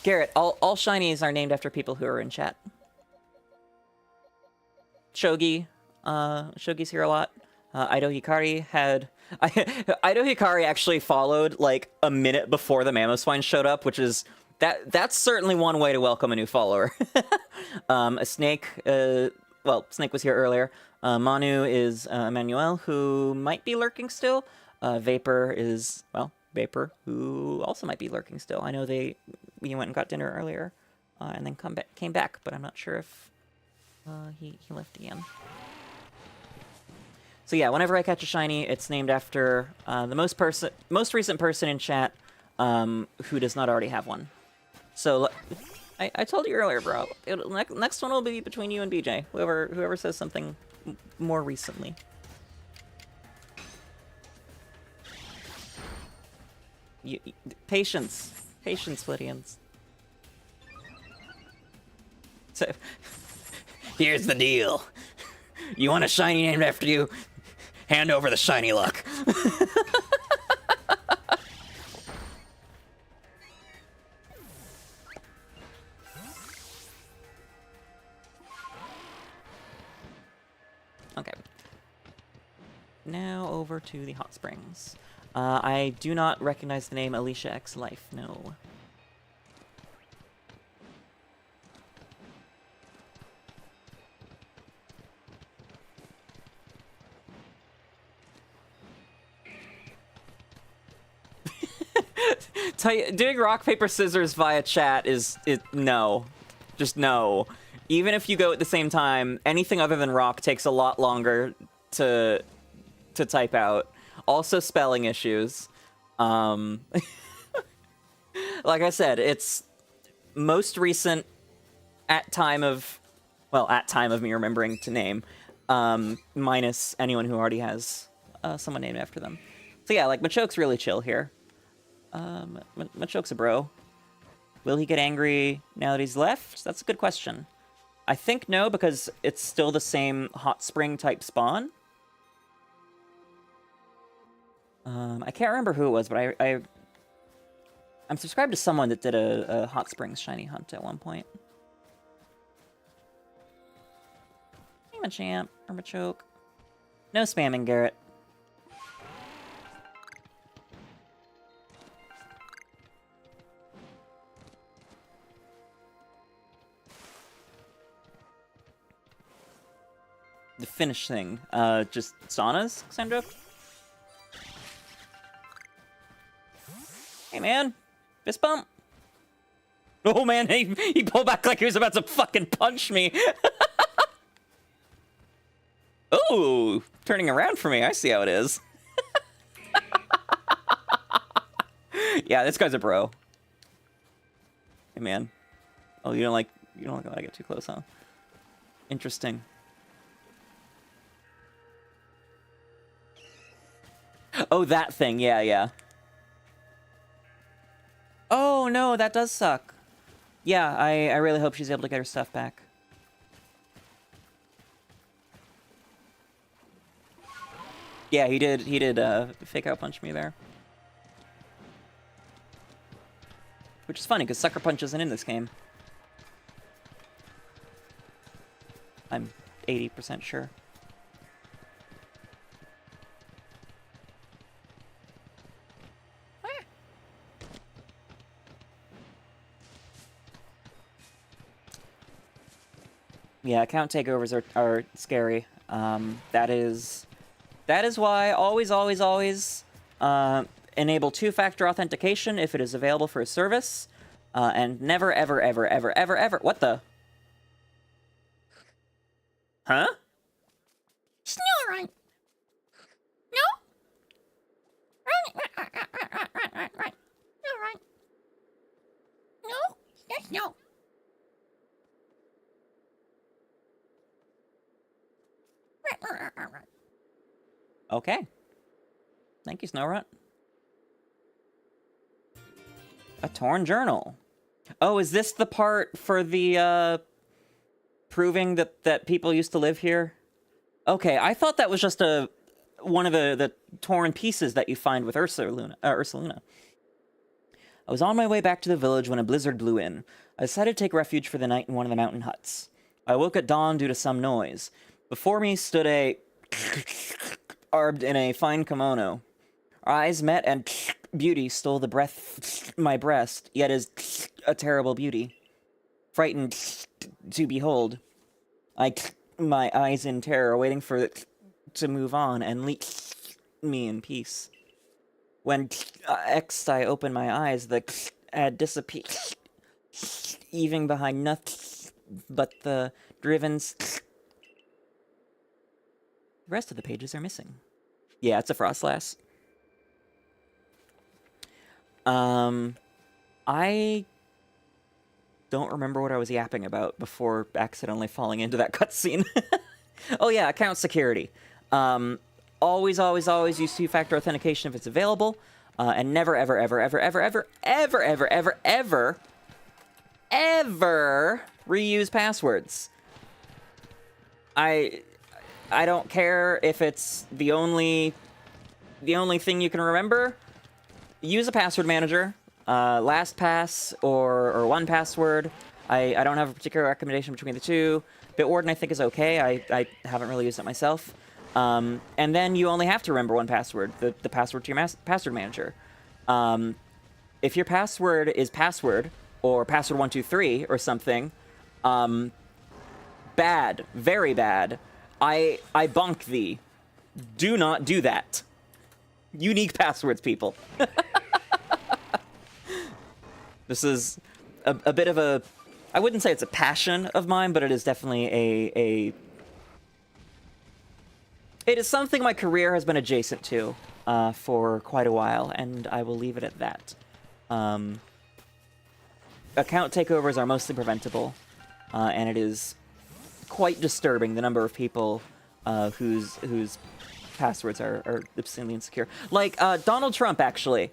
Garrett, all shinies are named after people who are in chat. Shogi, Shogi's here a lot. Ido Hikari had... Ido Hikari actually followed, like, a minute before the Mamoswine showed up, which is... That's certainly one way to welcome a new follower. A Snake... well, Snake was here earlier. Manu is Emmanuel, who might be lurking still. Vapor is... well... Vapor, who also might be lurking still. I know we went and got dinner earlier, and then came back, but I'm not sure if he left again. So yeah, whenever I catch a shiny, it's named after the most recent person in chat who does not already have one. So I told you earlier, bro. Next one will be between you and BJ. Whoever says something more recently. Patience, Flittians. So, here's the deal. You want a shiny named after you? Hand over the Shinylocke. Okay. Now over to the hot springs. I do not recognize the name Alicia X Life, no. Doing rock, paper, scissors via chat is no. Just no. Even if you go at the same time, anything other than rock takes a lot longer to type out. Also spelling issues. Like I said, it's most recent at time of me remembering to name, minus anyone who already has someone named after them. So yeah, like, 𝒎𝒐𝒄's really chill here. 𝒎𝒐𝒄's a bro. Will he get angry now that he's left? That's a good question. I think no, because it's still the same hot spring type spawn. I can't remember who it was, but I'm subscribed to someone that did a hot springs shiny hunt at one point. Hey, Machamp, or 𝒎𝒐𝒄. No spamming, Garrett. The finish thing. Just saunas, Sandro? Hey, man. Fist bump. Oh, man, he pulled back like he was about to fucking punch me. Oh, turning around for me. I see how it is. Yeah, this guy's a bro. Hey, man. Oh, you don't like when I get too close, huh? Interesting. Oh, that thing. Yeah, yeah. Oh, no, that does suck. Yeah, I really hope she's able to get her stuff back. Yeah, he did fake out punch me there. Which is funny, because Sucker Punch isn't in this game. I'm 80% sure. Yeah, account takeovers are scary. That is why always enable two-factor authentication if it is available for a service, and never ever. What the? Huh? Snoring. No? Right. All right. No? Yes, no. Okay. Thank you, Snowrut. A torn journal. Oh, is this the part for the, proving that people used to live here? Okay, I thought that was just one of the torn pieces that you find with Ursaluna. I was on my way back to the village when a blizzard blew in. I decided to take refuge for the night in one of the mountain huts. I woke at dawn due to some noise. Before me stood a arbed in a fine kimono. Our eyes met, and beauty stole the breath my breast, yet is a terrible beauty. Frightened to behold, my eyes in terror, waiting for it to move on and leave me in peace. When I opened my eyes, the had disappeared, leaving behind nothing but the driven. The rest of the pages are missing. Yeah, it's a Frostlass. I don't remember what I was yapping about before accidentally falling into that cutscene. Oh yeah, account security. Always use two-factor authentication if it's available, and never ever reuse passwords. I don't care if it's the only thing you can remember. Use a password manager, LastPass or 1Password. I don't have a particular recommendation between the two. Bitwarden I think is okay. I haven't really used it myself. And then you only have to remember one password, the password to your password manager. If your password is password or password123 or something, bad, very bad. I bunk thee. Do not do that. Unique passwords, people. This is a bit of a... I wouldn't say it's a passion of mine, but it is definitely it is something my career has been adjacent to for quite a while, and I will leave it at that. Account takeovers are mostly preventable, and it is quite disturbing the number of people whose passwords are obscenely insecure. Like Donald Trump, actually.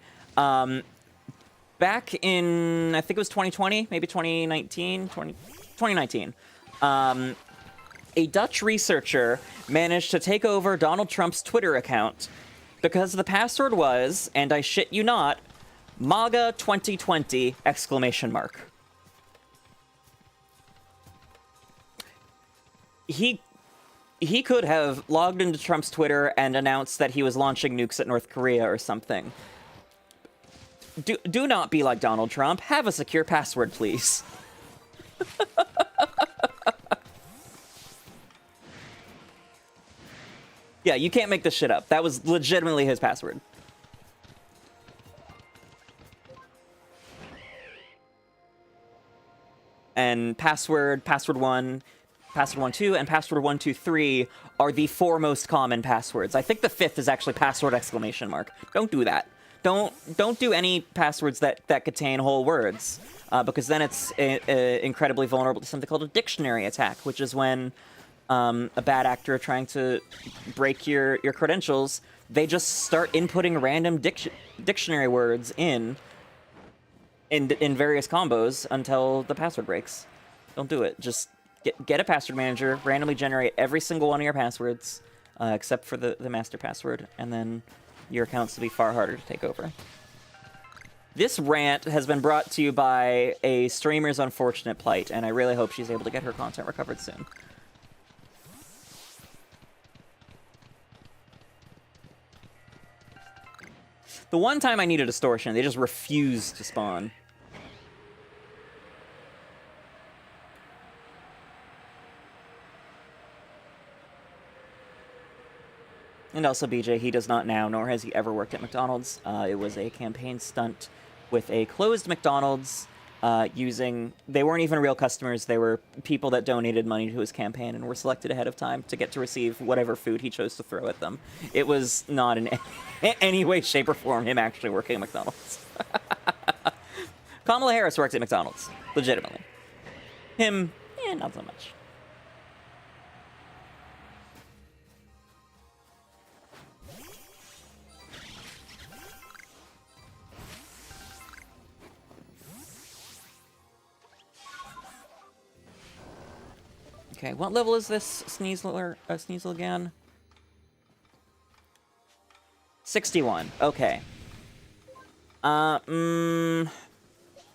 Back in, I think it was 2020, maybe 2019, a Dutch researcher managed to take over Donald Trump's Twitter account because the password was, and I shit you not, MAGA 2020 exclamation mark. He could have logged into Trump's Twitter and announced that he was launching nukes at North Korea or something. Do not be like Donald Trump. Have a secure password, please. Yeah, you can't make this shit up. That was legitimately his password. And password 1, password 12, and password 123 are the 4 most common passwords. I think the 5th is actually password exclamation mark. Don't do that. Don't do any passwords that contain whole words, because then it's incredibly vulnerable to something called a dictionary attack, which is when a bad actor trying to break your credentials, they just start inputting random dictionary words in various combos until the password breaks. Don't do it. Just get a password manager, randomly generate every single one of your passwords, except for the master password, and then your accounts will be far harder to take over. This rant has been brought to you by a streamer's unfortunate plight, and I really hope she's able to get her content recovered soon. The one time I needed distortion, they just refused to spawn. And also, BJ, he does not now, nor has he ever worked at McDonald's. It was a campaign stunt with a closed McDonald's using... They weren't even real customers. They were people that donated money to his campaign and were selected ahead of time to get to receive whatever food he chose to throw at them. It was not in any way, shape, or form him actually working at McDonald's. Kamala Harris worked at McDonald's, legitimately. Him, not so much. Okay, what level is this Sneasel again? 61. Okay. No,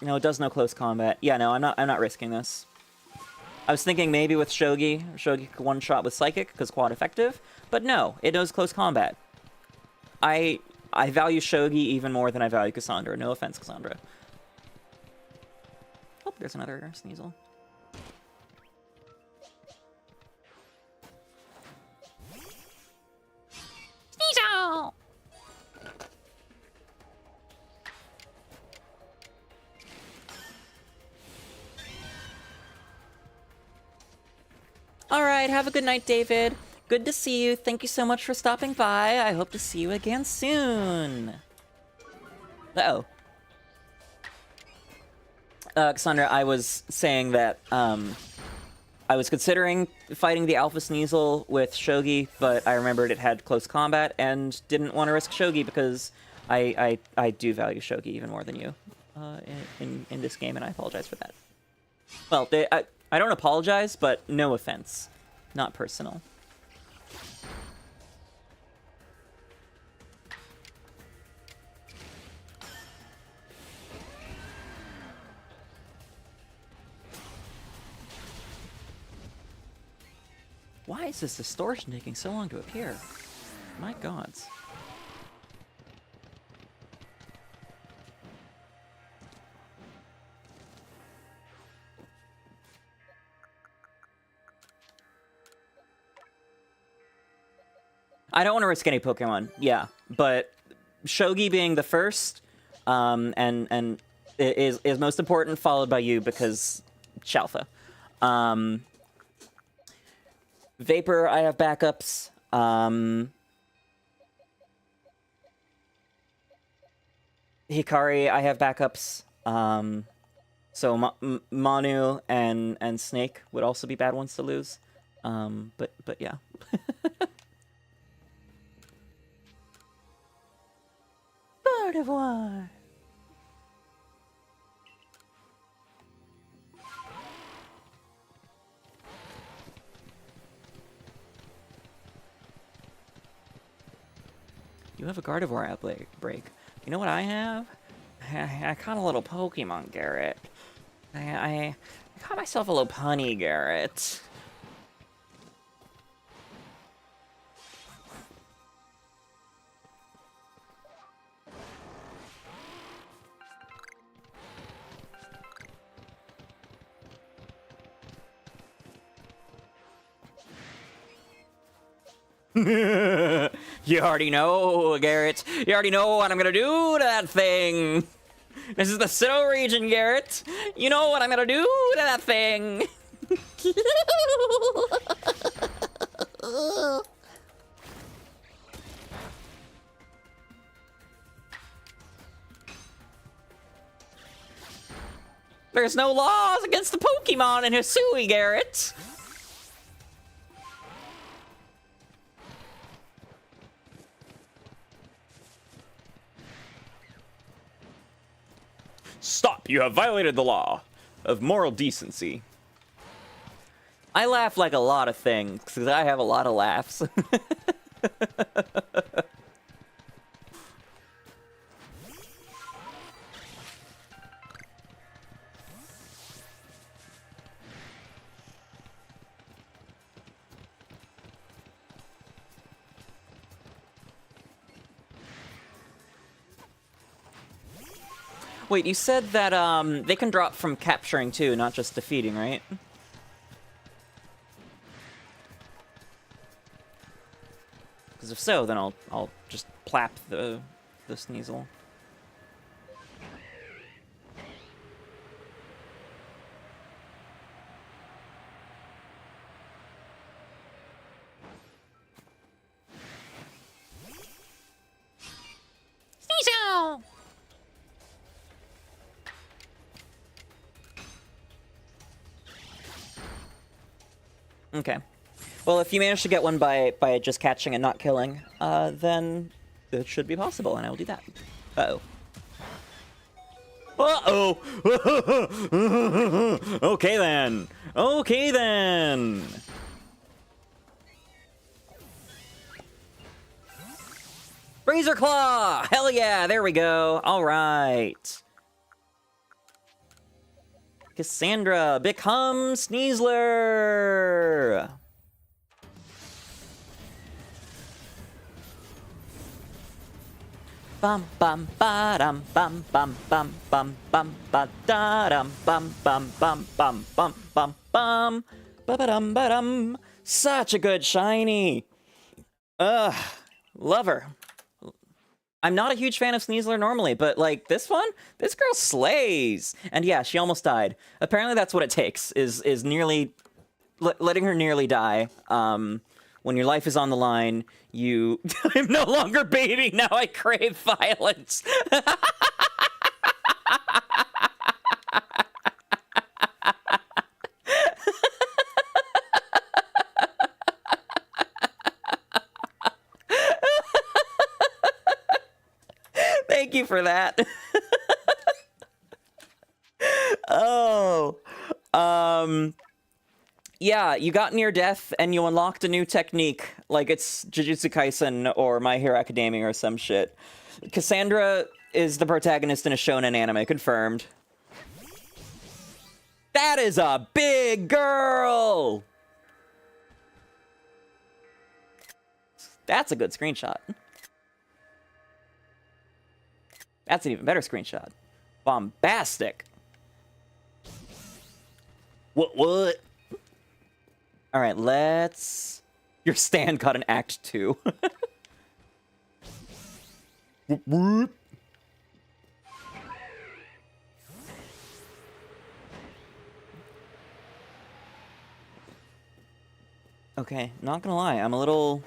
it does no close combat. Yeah, no, I'm not risking this. I was thinking maybe with Shogi could one-shot with Psychic, because quad effective, but no, it knows close combat. I value Shogi even more than I value Cassandra. No offense, Cassandra. Oh, there's another Sneasel. Sneasel! Alright, have a good night, David. Good to see you. Thank you so much for stopping by. I hope to see you again soon. Uh-oh. Cassandra, I was saying that, I was considering fighting the Alpha Sneasel with Shogi, but I remembered it had close combat and didn't want to risk Shogi because I do value Shogi even more than you in this game, and I apologize for that. Well, I don't apologize, but no offense. Not personal. Why is this distortion taking so long to appear? My gods. I don't want to risk any Pokemon, yeah, but Shogi being the first, and is most important, followed by you because Shalpha. Vapor, I have backups. Hikari, I have backups. So Manu and Snake would also be bad ones to lose. But yeah. 𝒒𝒊𝒏𝒈. You have a Gardevoir outbreak. You know what I have? I caught a little Pokemon, Garrett. I caught myself a little punny, Garrett. You already know, Garrett. You already know what I'm gonna do to that thing. This is the Sinnoh region, Garrett. You know what I'm gonna do to that thing. There's no laws against the Pokemon in Hisui, Garrett. Stop! You have violated the law of moral decency. I laugh like a lot of things, because I have a lot of laughs. Wait, you said that they can drop from capturing too, not just defeating, right? Because if so, then I'll just plap the Sneasel. Sneasel! Okay. Well, if you manage to get one by just catching and not killing, then it should be possible, and I will do that. Uh-oh. Uh-oh! Okay, then. Okay, then. Razor Claw! Hell yeah! There we go. All right. Cassandra becomes Sneasler! Bum bum ba dum bum bum bum bum bum ba da dum bum bum bum bum bum bum bum ba ba dum ba dum. Such a good shiny! Ugh, love her. I'm not a huge fan of Sneasler normally, but, like, this one? This girl slays! And yeah, she almost died. Apparently that's what it takes, is nearly... letting her nearly die. When your life is on the line, you... I'm no longer baby, now I crave violence! Thank you for that. Oh. Yeah, you got near death and you unlocked a new technique, like it's Jujutsu Kaisen or My Hero Academia or some shit. Cassandra is the protagonist in a shonen anime, confirmed. That is a big girl! That's a good screenshot. That's an even better screenshot. Bombastic. What? All right, let's... Your stand got an Act 2. Okay, not gonna lie, I'm a little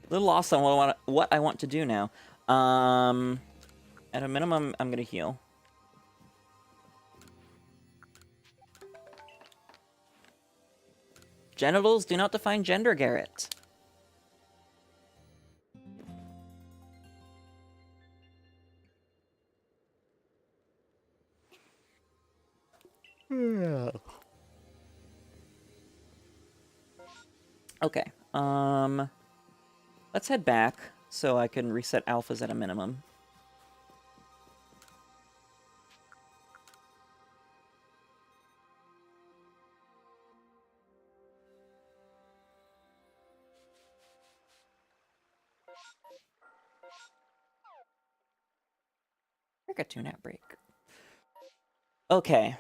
lost on what I want to do now. At a minimum, I'm gonna heal. Genitals do not define gender, Garrett. Okay, let's head back so I can reset alphas at a minimum. Like a 2-nap break. Okay,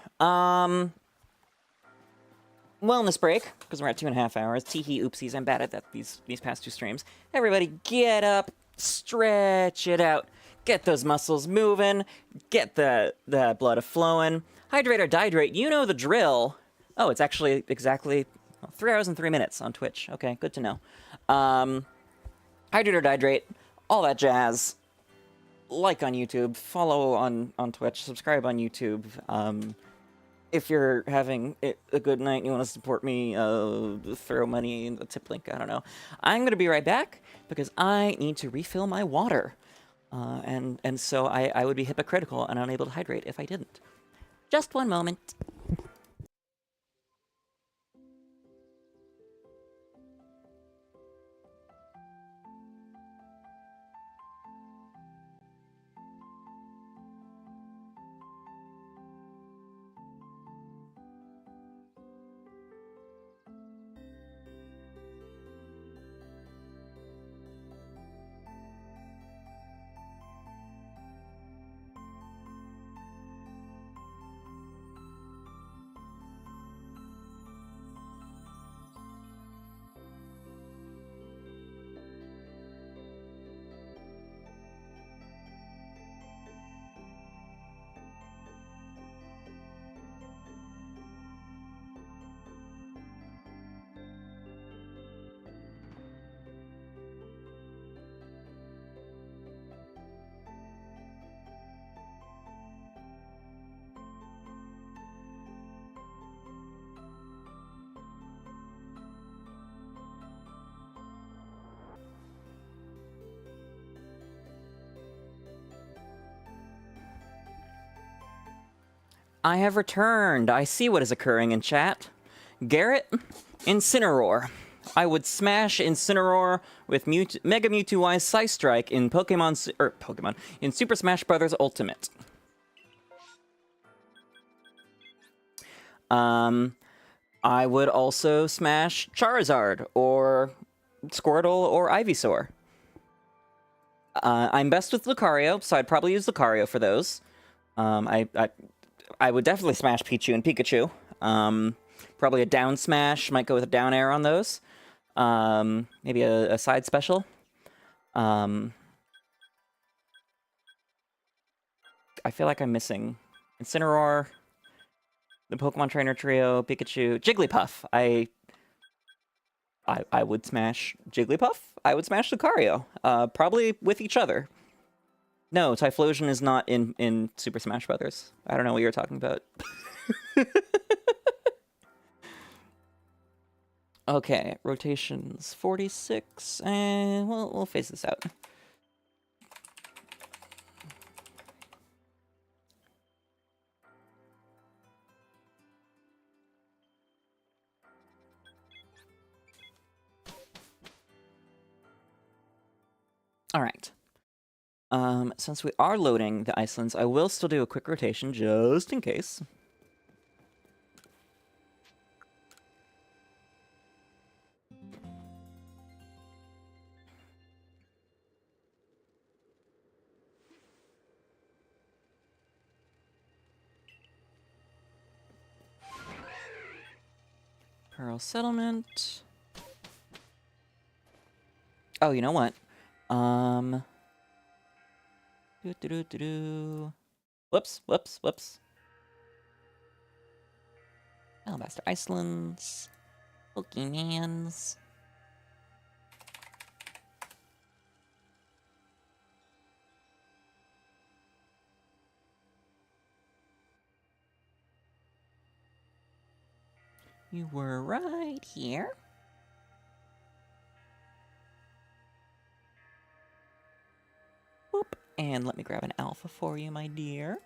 wellness break, because we're at 2.5 hours. Teehee, oopsies, I'm bad at that these past 2 streams. Everybody get up, stretch it out, get those muscles moving, get the blood flowing. Hydrate or dihydrate, you know the drill. Oh, it's actually exactly 3 hours and 3 minutes on Twitch. Okay, good to know. Hydrate or dihydrate, all that jazz. Like on YouTube, follow on Twitch, subscribe on YouTube. If you're having a good night and you want to support me, throw money in the tip link, I don't know. I'm going to be right back because I need to refill my water. And so I would be hypocritical and unable to hydrate if I didn't. Just one moment. I have returned. I see what is occurring in chat. Garrett, Incineroar. I would smash Incineroar with Mega Mewtwo-wise Psystrike in in Super Smash Bros. Ultimate. I would also smash Charizard or Squirtle or Ivysaur. I'm best with Lucario, so I'd probably use Lucario for those. I would definitely smash Pichu and Pikachu. Probably a down smash. Might go with a down air on those. Maybe a side special. I feel like I'm missing Incineroar, the Pokemon Trainer Trio, Pikachu, Jigglypuff. I would smash Jigglypuff. I would smash Lucario. Probably with each other. No, Typhlosion is not in Super Smash Brothers. I don't know what you're talking about. Okay, rotations 46, and we'll phase this out. All right. Since we are loading the Icelands, I will still do a quick rotation just in case. Pearl Settlement. Oh, you know what? Whoops. Alabaster Icelands. Pokemons. You were right here. Whoop. And let me grab an alpha for you, my dear.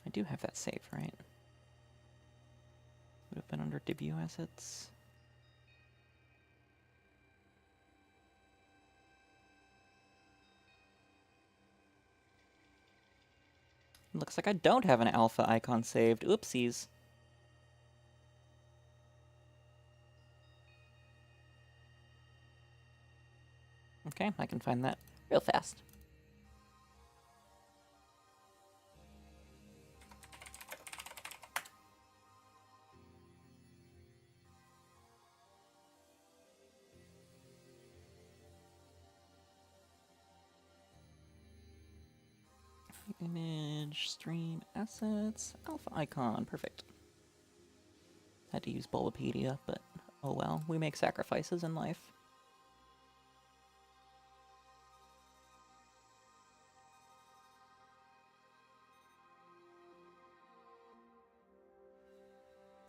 I do have that safe, right? Would have been under debut assets. Looks like I don't have an alpha icon saved. Oopsies. Okay, I can find that real fast. Image, stream, assets, alpha icon, perfect. Had to use Bulbapedia, but oh well, we make sacrifices in life.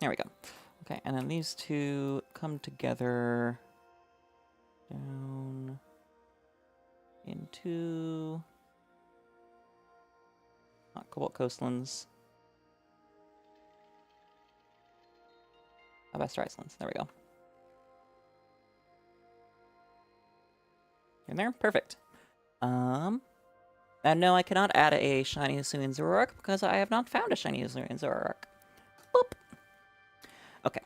There we go. Okay, and then these two come together down into not Cobalt Coastlands. Western Icelands. There we go. In there? Perfect. And no, I cannot add a shiny Hisuian Zoroark because I have not found a shiny Hisuian Zoroark. Boop. Okay.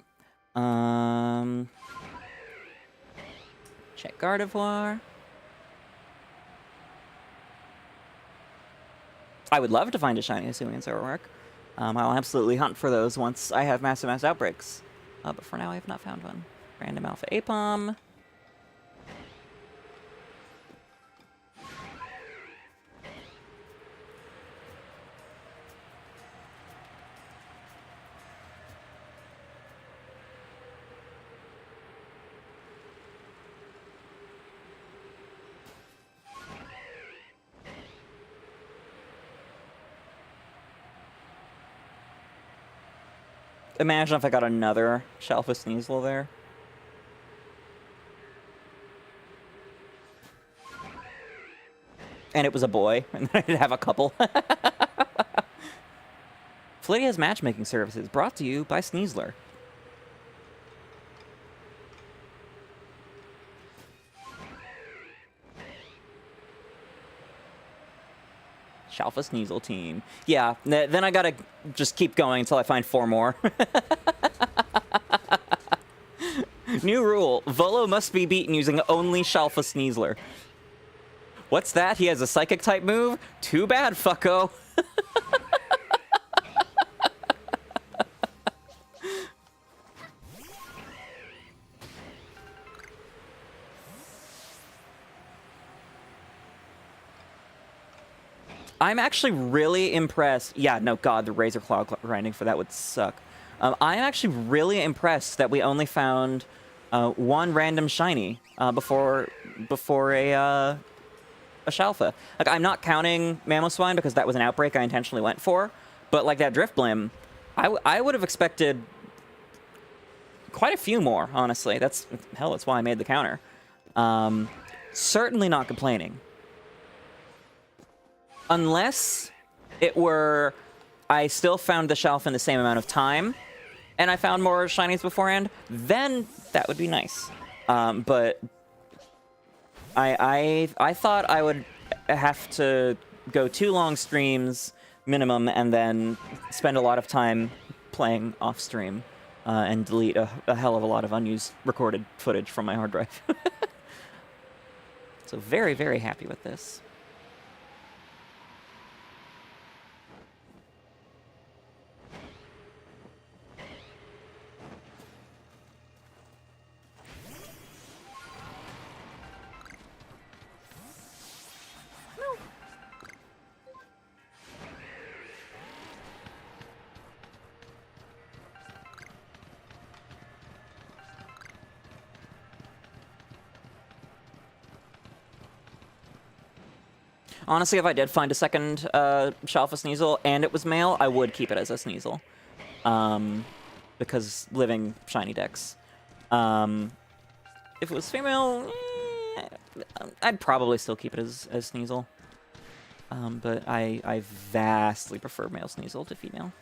Check Gardevoir. I would love to find a shiny Hisuian Zoroark. I'll absolutely hunt for those once I have massive mass outbreaks. But for now, I have not found one. Random Alpha Apom. Imagine if I got another Shalpha Sneasel there. And it was a boy, and then I'd have a couple. Flittia's matchmaking services brought to you by Sneasler. Shalpha Sneasel team. Yeah, then I gotta just keep going until I find 4 more. New rule. Volo must be beaten using only Shalpha Sneasler. What's that? He has a psychic type move? Too bad, fucko. I'm actually really impressed. Yeah, no, God, the Razor Claw grinding for that would suck. I'm actually really impressed that we only found 1 random shiny before a Shalpha. Like, I'm not counting Mamoswine because that was an outbreak I intentionally went for, but like that Driftblim, I would have expected quite a few more, honestly. That's why I made the counter. Certainly not complaining. Unless it were, I still found the Shalpha in the same amount of time, and I found more shinies beforehand, then that would be nice. But I thought I would have to go 2 long streams minimum, and then spend a lot of time playing off stream, and delete a hell of a lot of unused recorded footage from my hard drive. So very, very happy with this. Honestly, if I did find a second Shalpha Sneasel and it was male, I would keep it as a Sneasel. Because living shiny decks. If it was female, I'd probably still keep it as Sneasel. But I vastly prefer male Sneasel to female.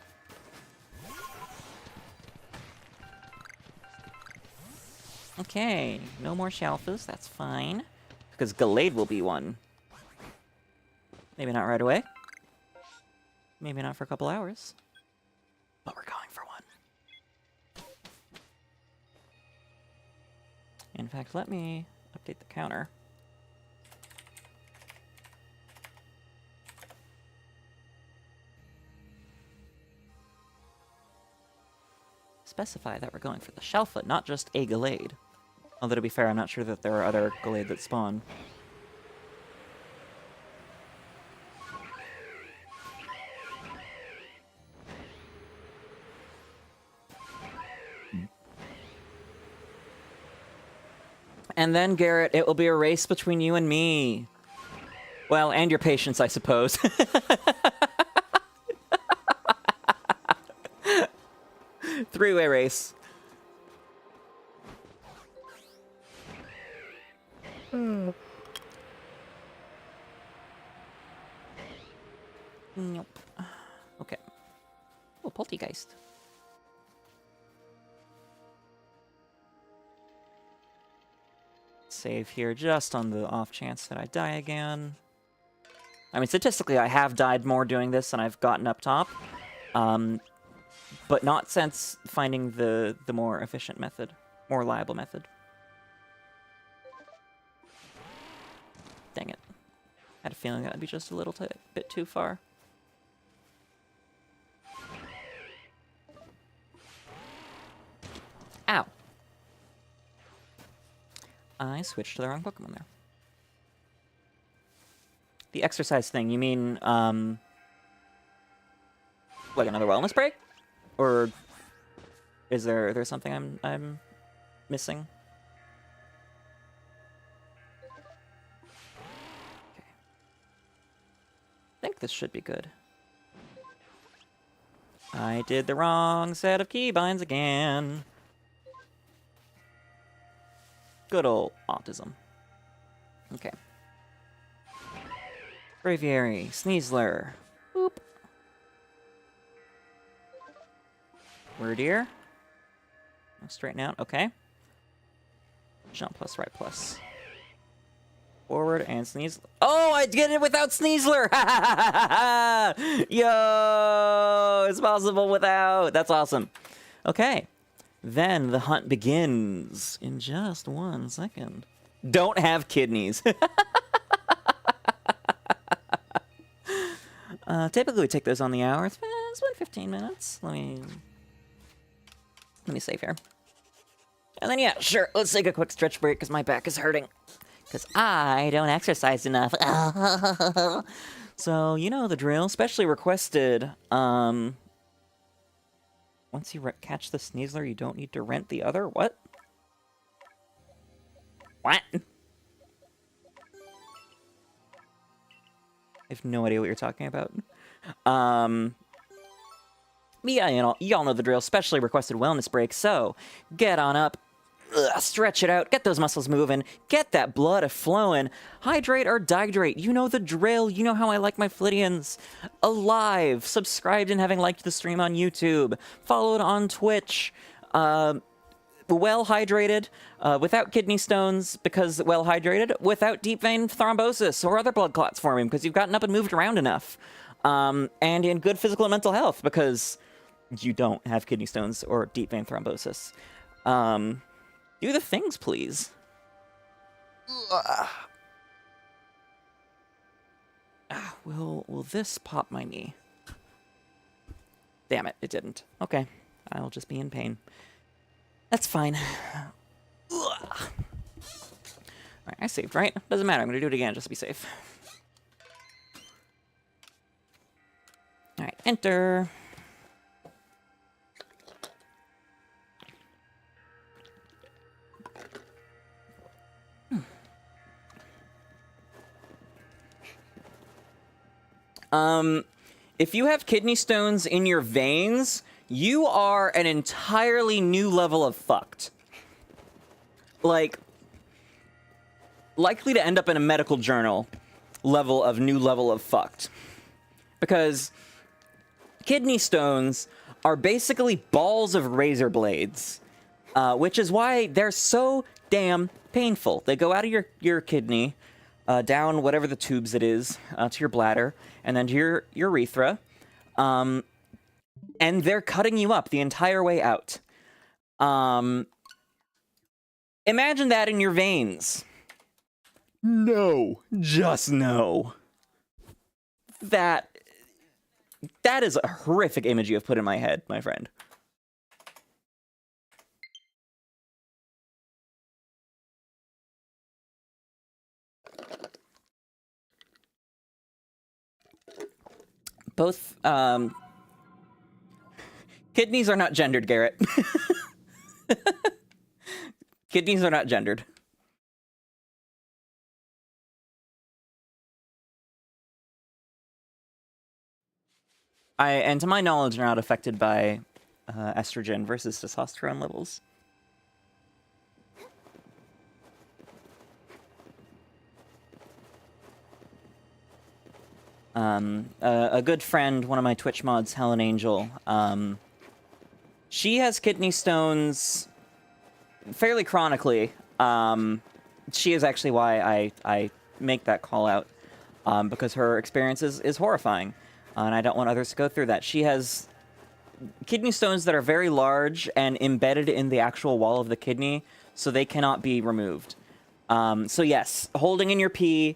Okay, no more Shalphas, that's fine. Because Gallade will be one. Maybe not right away. Maybe not for a couple hours. But we're going for one. In fact, let me update the counter. Specify that we're going for the Shalpha, not just a Gallade. Although, to be fair, I'm not sure that there are other Gallade that spawn. And then, Garrett, it will be a race between you and me. Well, and your patience, I suppose. Three-way race. Nope. Okay. Oh, Poltergeist. Save here just on the off chance that I die again. I mean, statistically, I have died more doing this than I've gotten up top. But not since finding the more efficient method, more reliable method. Dang it. Had a feeling that would be just a little bit too far. Ow. I switched to the wrong Pokemon there. The exercise thing, you mean, like another wellness break? Or is there something I'm missing? Okay. I think this should be good. I did the wrong set of keybinds again. Good old autism. Okay. Braviary, Sneasler. Boop. Wyrdeer. Straighten out, okay. Jump plus, right plus. Forward and Sneasler. Oh, I did it without Sneasler! Yo, it's possible without. That's awesome. Okay. Then the hunt begins in just 1 second. Don't have kidneys. Typically we take those on the hour. It's been 15 minutes. Let me save here. And then, yeah, sure, let's take a quick stretch break because my back is hurting. Because I don't exercise enough. So, you know the drill. Specially requested, once you catch the Sneasler, you don't need to rent the other? What? What? I have no idea what you're talking about. Yeah, y'all know the drill. Specially requested wellness break, so get on up, stretch it out, get those muscles moving, get that blood flowing, hydrate or dehydrate. You know the drill. You know how I like my Flittians. Alive, subscribed and having liked the stream on YouTube, followed on Twitch, well hydrated, without kidney stones because well hydrated, without deep vein thrombosis or other blood clots forming because you've gotten up and moved around enough, and in good physical and mental health because you don't have kidney stones or deep vein thrombosis. Do the things, please. Will this pop my knee? Damn it, it didn't. Okay, I'll just be in pain. That's fine. Alright, I saved, right? Doesn't matter, I'm gonna do it again just to be safe. Alright, enter. If you have kidney stones in your veins, you are an entirely new level of fucked. Like, likely to end up in a medical journal new level of fucked. Because kidney stones are basically balls of razor blades, which is why they're so damn painful. They go out of your kidney, down whatever the tubes it is, to your bladder, and then to your urethra, and they're cutting you up the entire way out. Imagine that in your veins. No, just no. That is a horrific image you have put in my head, my friend. Both, kidneys are not gendered, Garrett. Kidneys are not gendered. And to my knowledge, are not affected by estrogen versus testosterone levels. A good friend, one of my Twitch mods, Helen Angel, she has kidney stones fairly chronically. She is actually why I make that call out, because her experience is horrifying, and I don't want others to go through that. She has kidney stones that are very large and embedded in the actual wall of the kidney, so they cannot be removed. So yes, holding in your pee,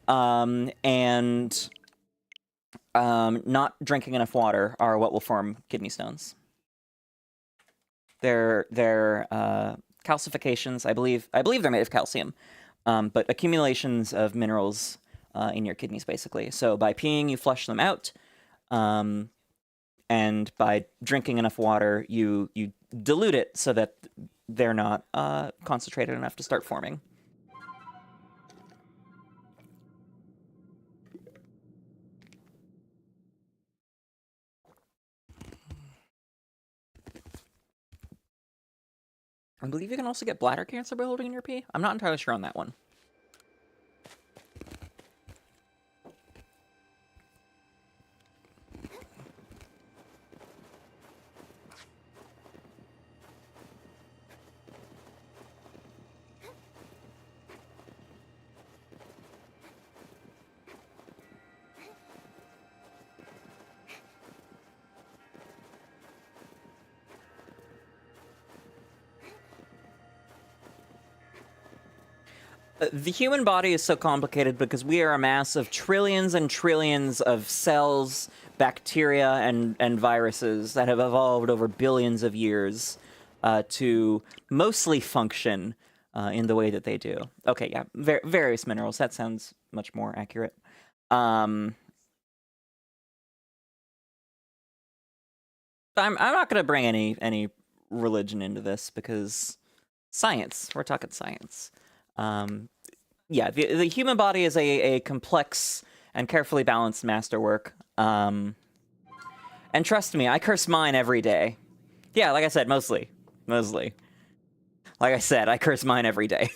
and not drinking enough water are what will form kidney stones. They're calcifications. I believe they're made of calcium, but accumulations of minerals in your kidneys, basically. So by peeing, you flush them out, and by drinking enough water, you dilute it so that they're not concentrated enough to start forming. I believe you can also get bladder cancer by holding in your pee. I'm not entirely sure on that one. The human body is so complicated because we are a mass of trillions and trillions of cells, bacteria, and viruses that have evolved over billions of years to mostly function in the way that they do. Okay, yeah, various minerals. That sounds much more accurate. I'm not going to bring any religion into this because science. We're talking science. Yeah, the human body is a complex and carefully balanced masterwork. And trust me, I curse mine every day. Yeah, like I said, mostly. Like I said, I curse mine every day.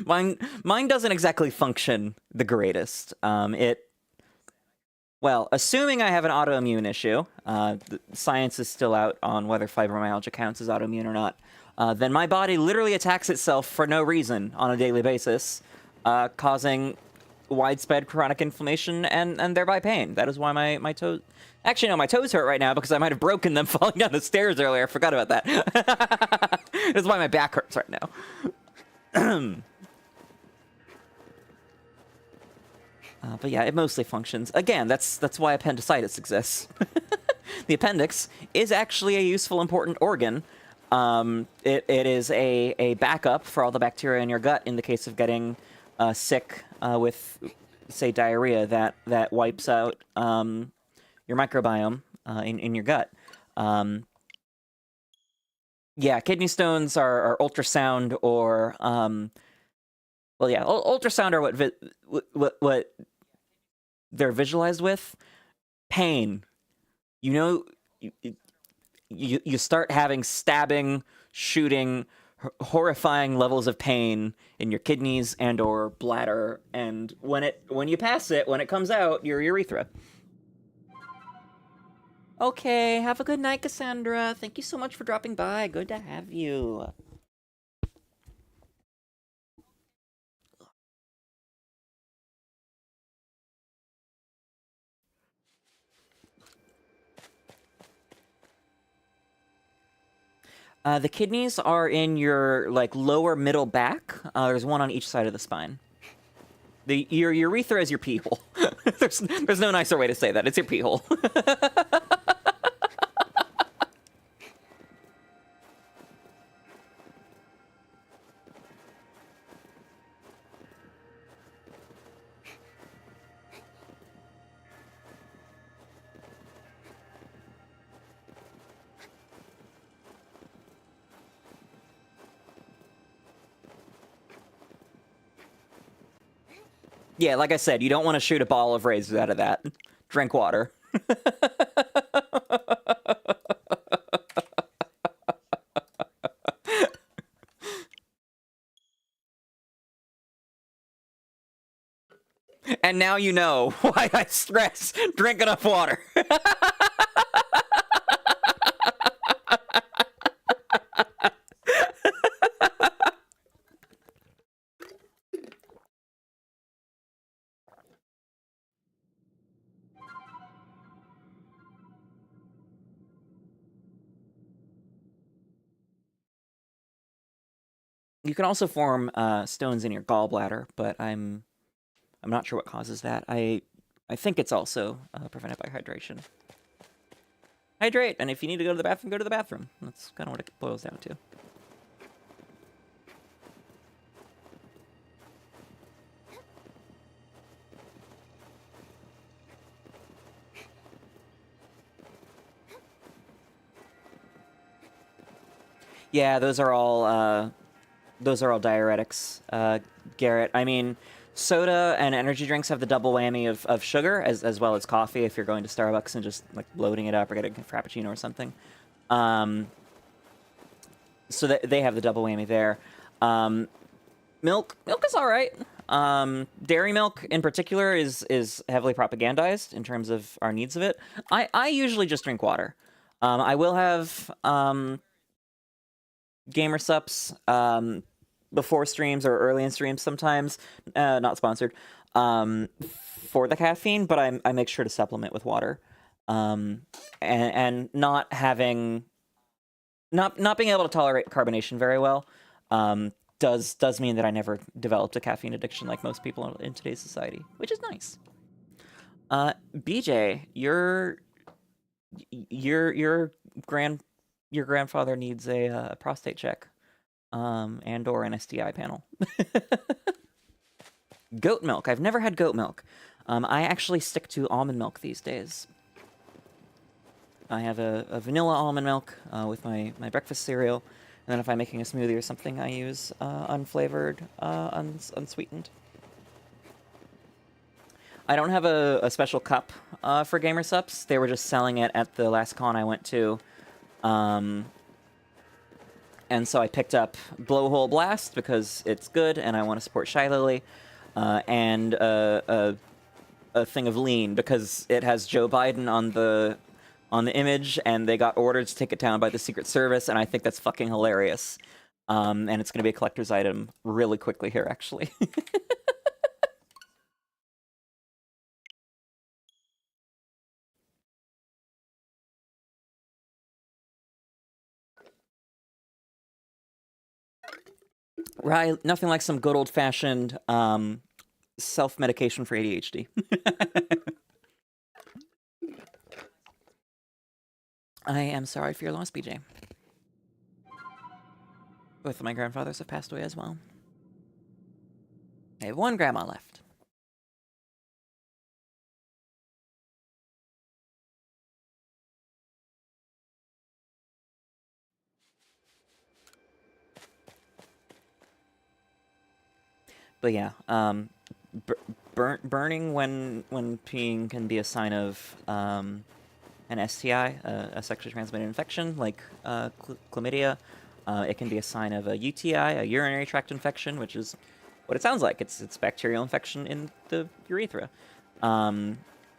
Mine doesn't exactly function the greatest. Well, assuming I have an autoimmune issue, science is still out on whether fibromyalgia counts as autoimmune or not. Then my body literally attacks itself for no reason on a daily basis, causing widespread chronic inflammation and thereby pain. That is why my toes... Actually, no, my toes hurt right now because I might have broken them falling down the stairs earlier. I forgot about that. That's why my back hurts right now. But yeah, it mostly functions. Again, that's why appendicitis exists. The appendix is actually a useful, important organ. It is a backup for all the bacteria in your gut in the case of getting sick with, say, diarrhea that wipes out your microbiome in your gut. Yeah, kidney stones are ultrasound or well, yeah, ultrasound are what they're visualized with? Pain. You know, you start having stabbing, shooting, horrifying levels of pain in your kidneys and or bladder, and when you pass it, when it comes out, your urethra. Okay, have a good night, Cassandra. Thank you so much for dropping by. Good to have you. The kidneys are in your, like, lower middle back. There's one on each side of the spine. Your urethra is your pee hole. there's no nicer way to say that. It's your pee hole. Yeah, like I said, you don't want to shoot a ball of razors out of that. Drink water. And now you know why I stress drink enough water. You can also form stones in your gallbladder, but I'm not sure what causes that. I think it's also prevented by hydration. Hydrate, and if you need to go to the bathroom, go to the bathroom. That's kind of what it boils down to. Yeah, those are all diuretics, Garrett. I mean, soda and energy drinks have the double whammy of sugar as well as coffee if you're going to Starbucks and just like loading it up or getting a frappuccino or something. So that they have the double whammy there. Milk is all right. Dairy milk in particular is heavily propagandized in terms of our needs of it. I usually just drink water. I will have gamer sups before streams or early in streams sometimes. Not sponsored. For the caffeine, but I make sure to supplement with water. And not having not being able to tolerate carbonation very well does mean that I never developed a caffeine addiction like most people in today's society, which is nice. BJ, your grandfather needs a prostate check, and or an STI panel. Goat milk. I've never had goat milk. I actually stick to almond milk these days. I have a vanilla almond milk with my breakfast cereal, and then if I'm making a smoothie or something, I use unflavored, unsweetened. I don't have a special cup for Gamer Sups. They were just selling it at the last con I went to. And so I picked up Blowhole Blast because it's good and I want to support Shy Lily. And a thing of Lean because it has Joe Biden on the image and they got ordered to take it down by the Secret Service, and I think that's fucking hilarious. And it's going to be a collector's item really quickly here, actually. Right, nothing like some good old-fashioned self-medication for ADHD. I am sorry for your loss, BJ. Both of my grandfathers have passed away as well. I have one grandma left. But yeah, burning when peeing can be a sign of an STI, a sexually transmitted infection like chlamydia. It can be a sign of a UTI, a urinary tract infection, which is what it sounds like. It's bacterial infection in the urethra.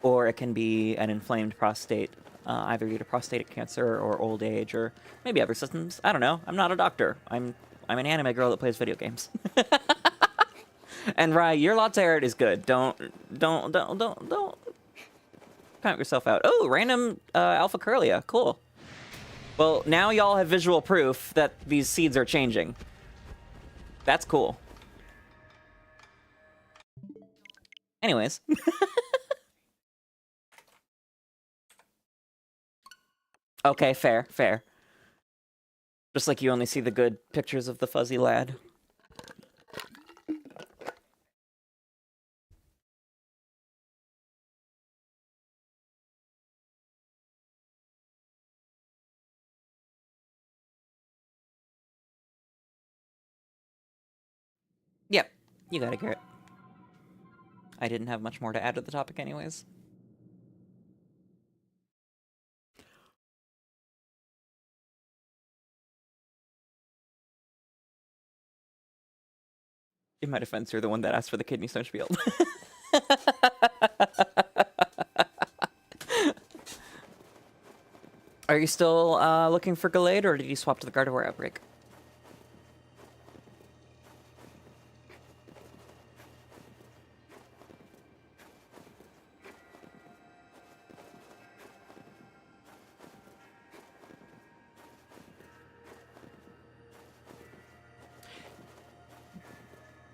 Or it can be an inflamed prostate, either due to prostatic cancer or old age or maybe other systems. I don't know. I'm not a doctor. I'm an anime girl that plays video games. And Rai, your latte art is good. Don't count yourself out. Oh, random 𝑹𝒊𝒈𝒉𝒕. Cool. Well, now y'all have visual proof that these seeds are changing. That's cool. Anyways. Okay, fair, fair. Just like you only see the good pictures of the fuzzy lad. Yep, you got it, Garrett. I didn't have much more to add to the topic anyways. In my defense, you're the one that asked for the kidney stone spiel. Are you still looking for Gallade, or did you swap to the Gardevoir outbreak?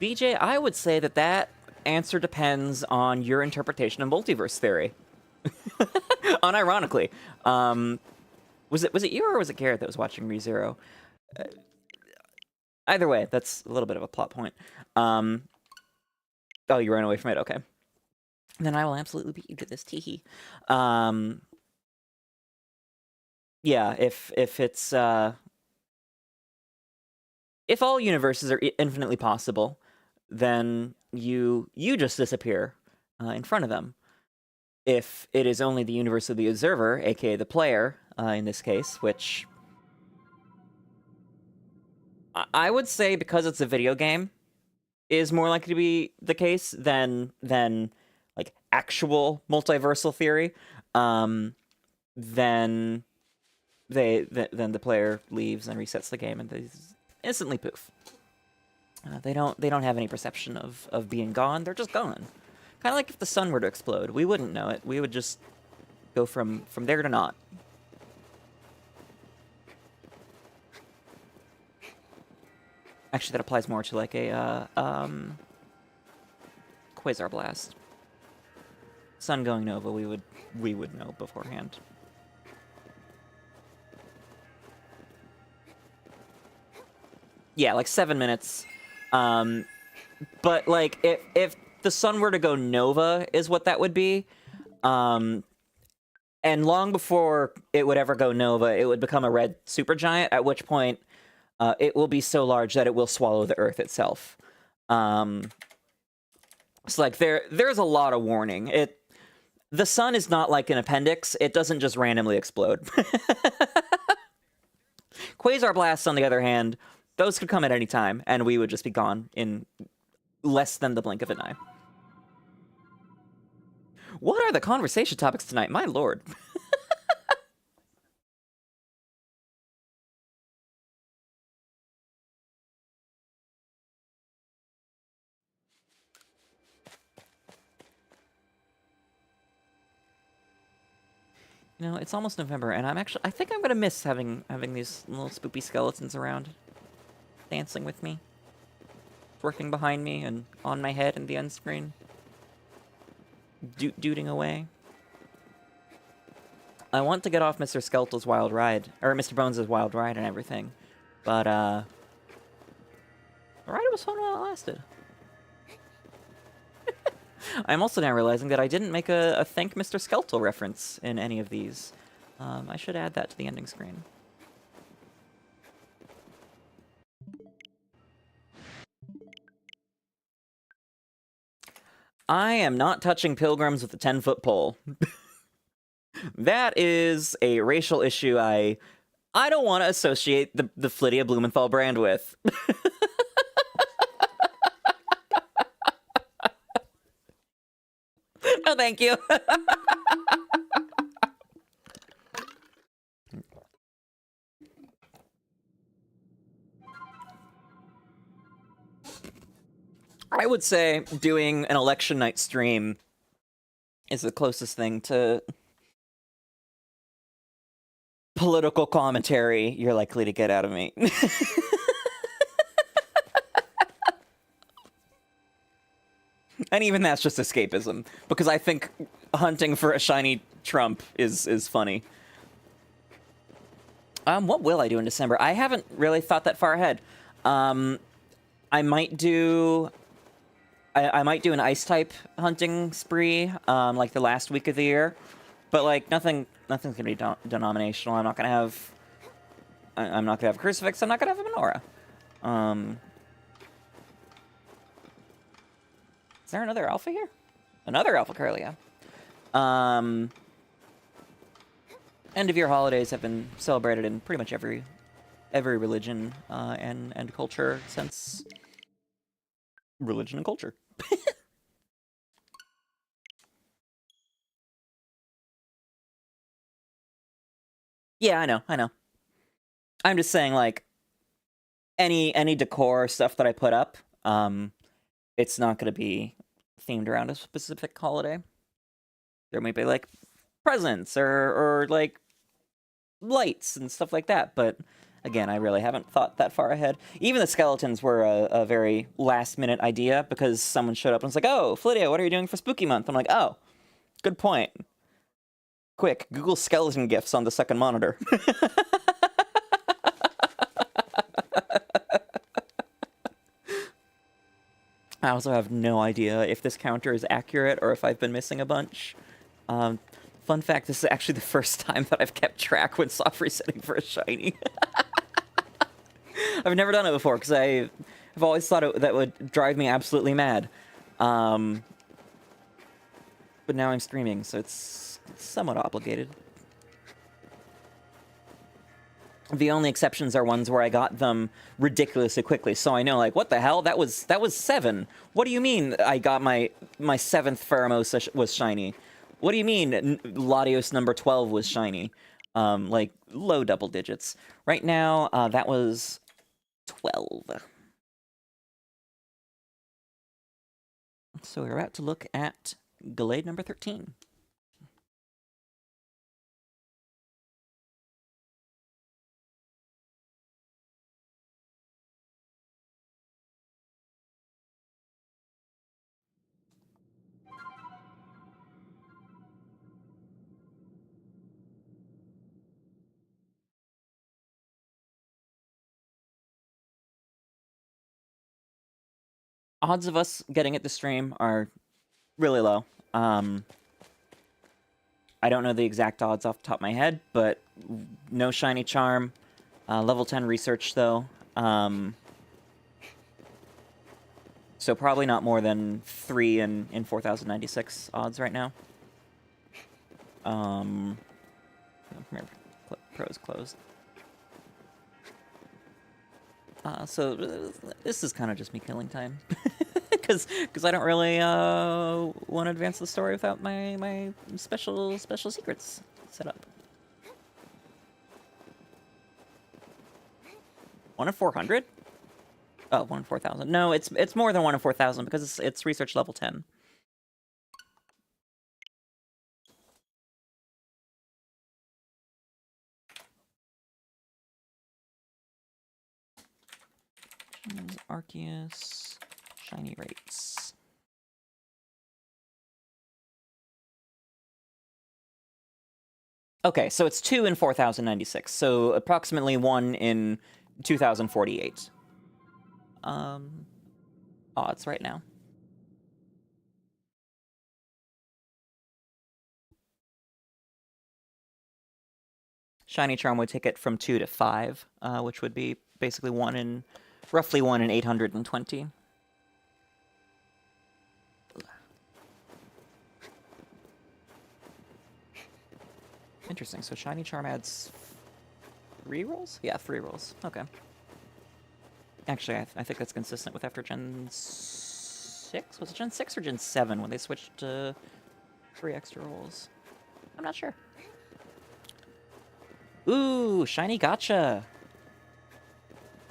BJ, I would say that that answer depends on your interpretation of multiverse theory. Unironically. Was it you or was it Garrett that was watching ReZero? Either way, that's a little bit of a plot point. Oh, you ran away from it? Okay. Then I will absolutely beat you to this, teehee. Yeah, if it's... if all universes are infinitely possible, then you just disappear in front of them. If it is only the universe of the observer, aka the player, in this case, which I would say, because it's a video game, is more likely to be the case than like actual multiversal theory. Then the player leaves and resets the game, and they instantly poof. They don't have any perception of being gone. They're just gone. Kind of like if the sun were to explode, we wouldn't know it. We would just go from there to not. Actually, that applies more to like a Quasar Blast. Sun going nova, we would know beforehand. Yeah, like 7 minutes. But like if the sun were to go nova is what that would be. And long before it would ever go nova, it would become a red supergiant, at which point it will be so large that it will swallow the Earth itself. So like there's a lot of warning. The sun is not like an appendix. It doesn't just randomly explode. Quasar blasts, on the other hand, those could come at any time, and we would just be gone in less than the blink of an eye. What are the conversation topics tonight? My lord. You know, it's almost November, and I think I'm gonna miss having these little spoopy skeletons around, dancing with me, working behind me and on my head in the end screen, duding away. I want to get off Mr. Skeltel's wild ride, or Mr. Bones' wild ride and everything, but the ride was fun while it lasted. I'm also now realizing that I didn't make a thank Mr. Skeltel reference in any of these. I should add that to the ending screen. I am not touching pilgrims with a 10-foot pole. That is a racial issue I don't want to associate the Flittia Blumenthal brand with. No, thank you. I would say doing an election night stream is the closest thing to political commentary you're likely to get out of me. And even that's just escapism, because I think hunting for a shiny Trump is funny. What will I do in December? I haven't really thought that far ahead. I might do an ice type hunting spree, like the last week of the year, but like nothing's gonna be denominational. I'm not gonna have a crucifix. I'm not gonna have a menorah. Is there another alpha here? Another alpha Curlia. End of year holidays have been celebrated in pretty much every religion and culture since religion and culture. Yeah, I know. I'm just saying, like, any decor stuff that I put up, it's not going to be themed around a specific holiday. There might be, like, presents or like, lights and stuff like that, but again, I really haven't thought that far ahead. Even the skeletons were a very last-minute idea, because someone showed up and was like, oh, Flittia, what are you doing for Spooky Month? I'm like, oh, good point. Quick, Google skeleton gifs on the second monitor. I also have no idea if this counter is accurate or if I've been missing a bunch. Fun fact, this is actually the first time that I've kept track when soft resetting for a shiny. I've never done it before, because I've always thought that would drive me absolutely mad. But now I'm streaming, so it's somewhat obligated. The only exceptions are ones where I got them ridiculously quickly, so I know, like, what the hell? That was 7. What do you mean I got my 7th Pheromos was shiny? What do you mean Latios number 12 was shiny? Like, low double digits. Right now, that was 12. So we're about to look at Glade number 13. Odds of us getting it to stream are really low. I don't know the exact odds off the top of my head, but no shiny charm. Level 10 research, though. So probably not more than 3 in 4096 odds right now. Pro's closed. So this is kind of just me killing time, because I don't really want to advance the story without my special secrets set up. 1 in 400? Oh, 1 in 4,000. No, it's more than 1 in 4,000, because it's research level 10. Arceus shiny rates. Okay, so it's 2 in 4096, so approximately 1 in 2048. Odds right now. Shiny charm would take it from 2 to 5, which would be basically roughly 1 in 820. Interesting. So Shiny Charm adds 3 rolls? Yeah, 3 rolls. Okay. Actually, I think that's consistent with after Gen 6? Was it Gen 6 or Gen 7 when they switched to 3 extra rolls? I'm not sure. Ooh, Shiny Gotcha!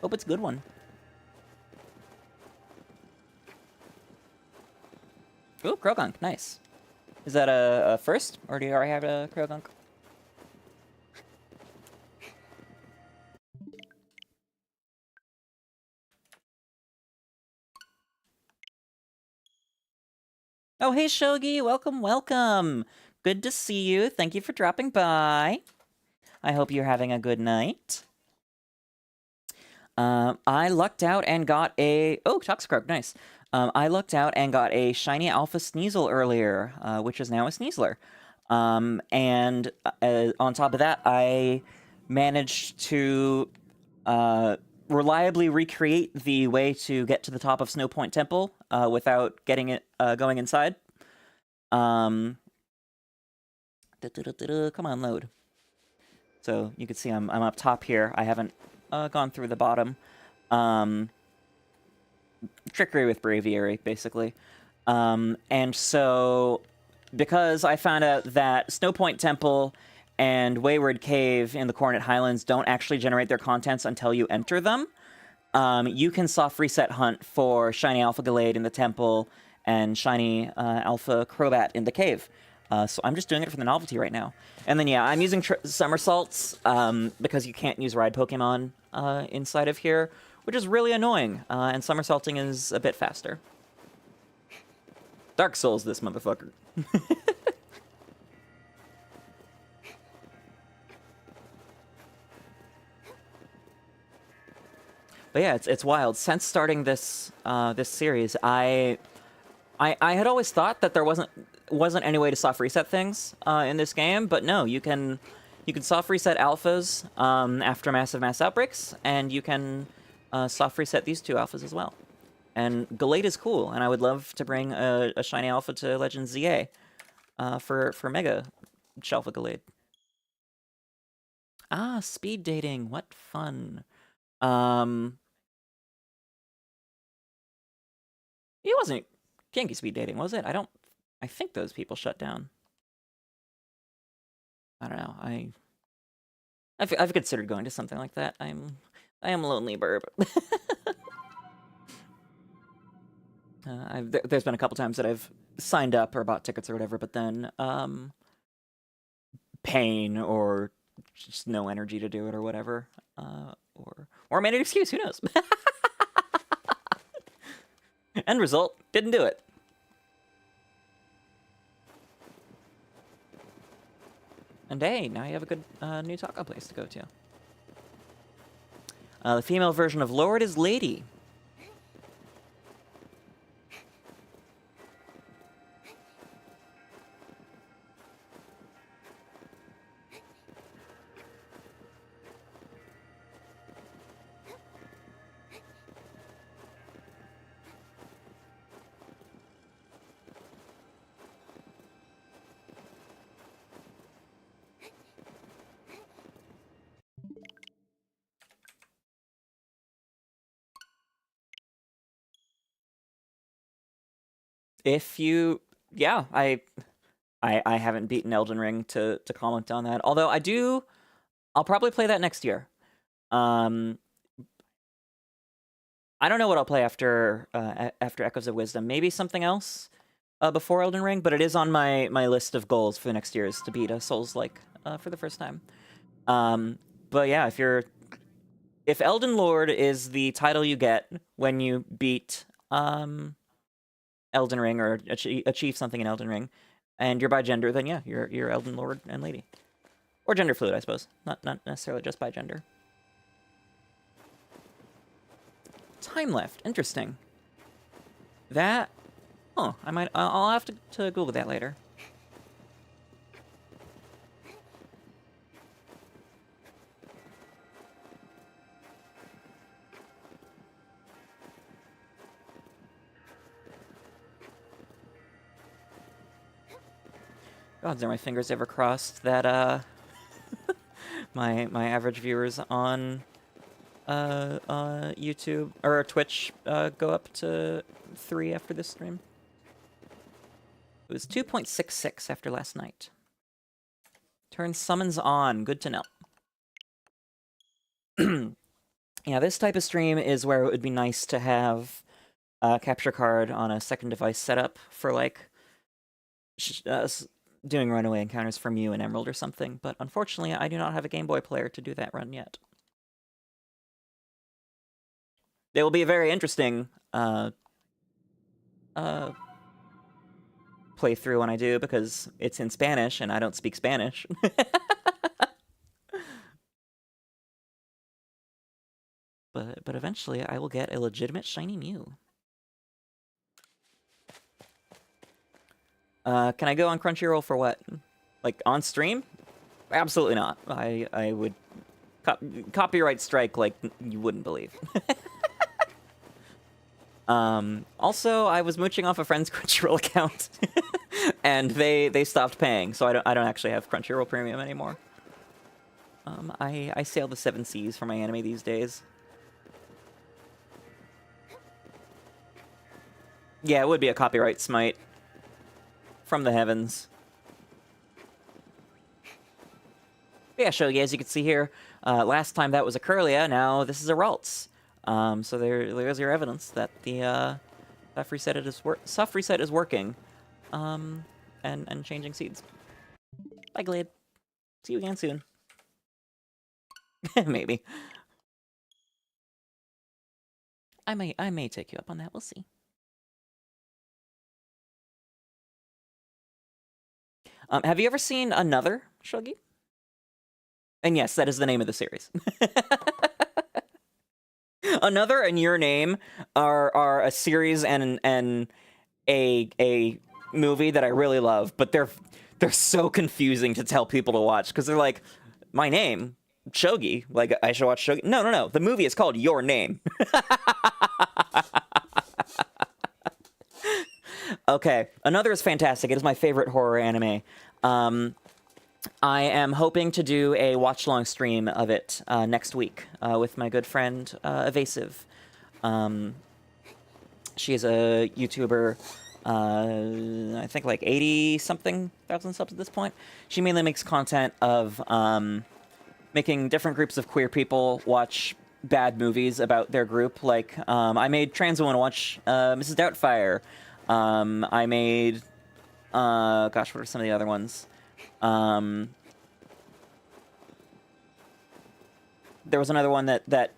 Hope it's a good one. Ooh, Krogunk, nice. Is that a first, or do you already have a Krogunk? Oh, hey, Shogi, welcome, welcome. Good to see you. Thank you for dropping by. I hope you're having a good night. I lucked out and got a... Oh, Toxicroak, nice. I lucked out and got a Shiny Alpha Sneasel earlier, which is now a Sneasler. And on top of that, I managed to reliably recreate the way to get to the top of Snow Point Temple without getting it going inside. Come on, load. So you can see I'm up top here. I haven't gone through the bottom. Trickery with Braviary, basically. And so, because I found out that Snow Point Temple and Wayward Cave in the Coronet Highlands don't actually generate their contents until you enter them, you can soft reset hunt for Shiny Alpha Gallade in the temple and Shiny Alpha Crobat in the cave. So I'm just doing it for the novelty right now. And then, yeah, I'm using somersaults because you can't use ride Pokemon inside of here, which is really annoying. And somersaulting is a bit faster. Dark Souls, this motherfucker. But yeah, it's wild. Since starting this this series, I had always thought that there wasn't any way to soft reset things in this game, but no, you can soft reset alphas after mass outbreaks, and you can soft reset these 2 alphas as well. And Gallade is cool, and I would love to bring a Shiny Alpha to Legend ZA for Mega Shalpha Gallade. Ah, speed dating, what fun. It wasn't Genki speed dating, was it? I think those people shut down. I don't know. I've considered going to something like that. I am a lonely burb. There's been a couple times that I've signed up or bought tickets or whatever, but then pain or just no energy to do it or whatever, or made an excuse. Who knows? End result, didn't do it. And hey, now you have a good new taco place to go to. The female version of Lord is Lady. If you, yeah, I haven't beaten Elden Ring to comment on that. Although I'll probably play that next year. I don't know what I'll play after Echoes of Wisdom. Maybe something else before Elden Ring, but it is on my list of goals for the next year is to beat a Souls-like for the first time. But yeah, if Elden Lord is the title you get when you beat Elden Ring or achieve something in Elden Ring, and you're by gender, then yeah, you're Elden Lord and Lady. Or gender fluid, I suppose. Not necessarily just by gender. Time left. Interesting. That... Oh, I'll have to Google that later. God, are my fingers ever crossed that, my average viewers on YouTube or Twitch go up to 3 after this stream. It was 2.66 after last night. Turn summons on. Good to know. Yeah, this type of stream is where it would be nice to have a capture card on a second device setup for, like, doing runaway encounters from you and Emerald or something, but unfortunately I do not have a Game Boy player to do that run yet. It will be a very interesting playthrough when I do, because it's in Spanish and I don't speak Spanish. But eventually I will get a legitimate shiny Mew. Can I go on Crunchyroll for what? Like, on stream? Absolutely not. I would copyright strike like you wouldn't believe. Also, I was mooching off a friend's Crunchyroll account, and they stopped paying, so I don't actually have Crunchyroll Premium anymore. I sail the 7 seas for my anime these days. Yeah, it would be a copyright smite from the heavens. But yeah, Shogi, as you can see here, last time that was a Curlia, now this is a Ralts. So there's your evidence that the soft reset is working, and changing seeds. Bye, Glade. See you again soon. Maybe. I may take you up on that. We'll see. Have you ever seen Another, Shogi? And yes, that is the name of the series. Another and Your Name are a series and a movie that I really love, but they're so confusing to tell people to watch, because they're like, my name, Shogi, like I should watch Shogi. No. The movie is called Your Name. Okay, Another is fantastic. It is my favorite horror anime. I am hoping to do a watch-along stream of it next week with my good friend 𝑹𝒊𝒉𝒕. She is a YouTuber, I think like 80-something thousand subs at this point. She mainly makes content of making different groups of queer people watch bad movies about their group. Like, I made trans women watch Mrs. Doubtfire. I made, gosh, what are some of the other ones? There was another one that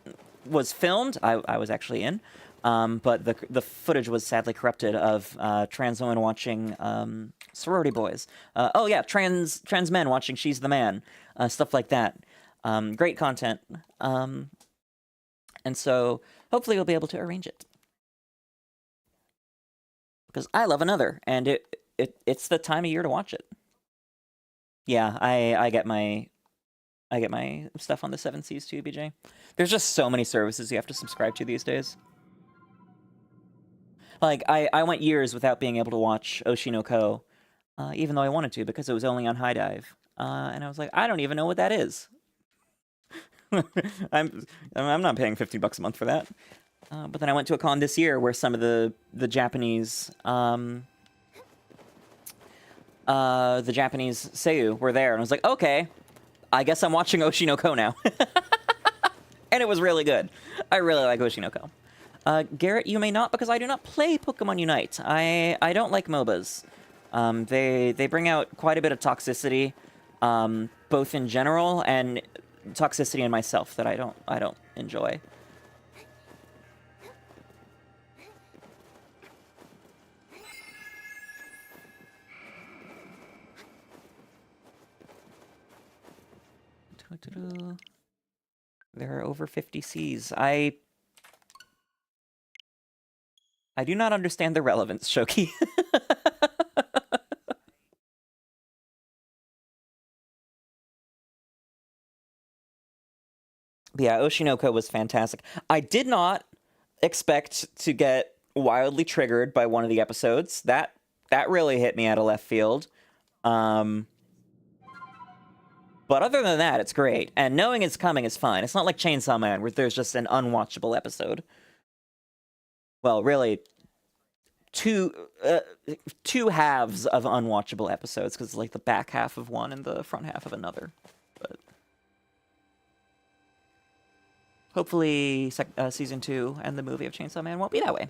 was filmed. I was actually in, but the footage was sadly corrupted of trans women watching sorority boys. Oh yeah, trans men watching She's the Man, stuff like that. Great content. And so hopefully we'll be able to arrange it, because I love Another, and it's the time of year to watch it. Yeah, I get my stuff on the 7 Seas too, BJ. There's just so many services you have to subscribe to these days. Like, I went years without being able to watch Oshi no Ko, even though I wanted to, because it was only on High Dive. And I was like, I don't even know what that is. I'm not paying $50 a month for that. But then I went to a con this year where some of the Japanese seiyuu were there, and I was like, okay, I guess I'm watching Oshi no Ko now. And it was really good. I really like Oshi no Ko. Garrett, you may not, because I do not play Pokemon Unite. I don't like MOBAs. They bring out quite a bit of toxicity, both in general and toxicity in myself that I don't enjoy. There are over 50 Cs. I do not understand the relevance, Shoki. But yeah, Oshi no Ko was fantastic. I did not expect to get wildly triggered by one of the episodes. That really hit me out of left field. But But other than that, it's great. And knowing it's coming is fine. It's not like Chainsaw Man, where there's just an unwatchable episode. Well, really, two halves of unwatchable episodes, because it's like the back half of one and the front half of another. But hopefully season 2 and the movie of Chainsaw Man won't be that way.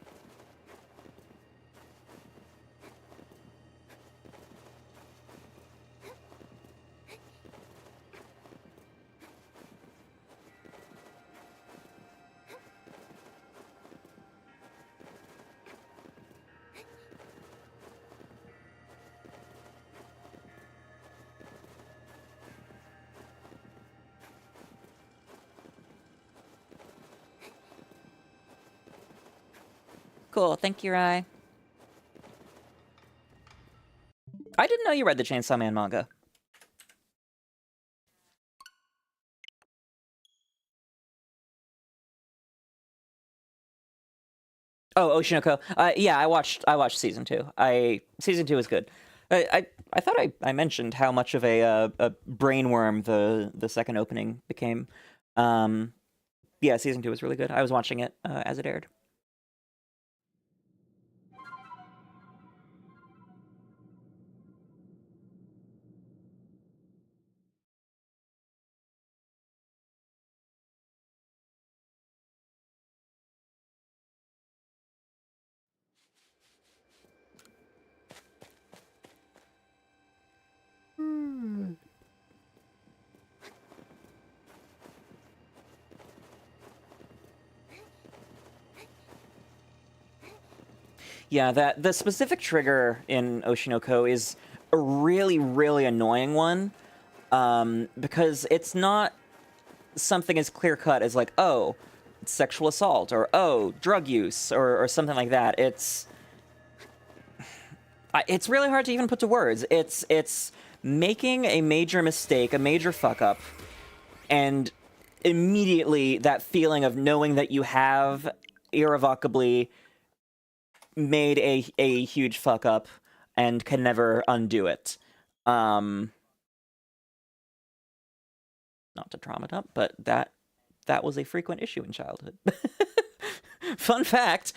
Cool, thank you, Rai. I didn't know you read the Chainsaw Man manga. Oh, Oshinoko. Yeah, I watched season 2. Season 2 is good. I thought I mentioned how much of a brainworm the second opening became. Yeah, season 2 was really good. I was watching it as it aired. Yeah, the specific trigger in Oshinoko is a really, really annoying one, because it's not something as clear-cut as, like, oh, it's sexual assault, or oh, drug use, or something like that. It's really hard to even put to words. It's making a major mistake, a major fuck-up, and immediately that feeling of knowing that you have irrevocably made a huge fuck up and can never undo it. Not to trauma it up, but that was a frequent issue in childhood. Fun fact,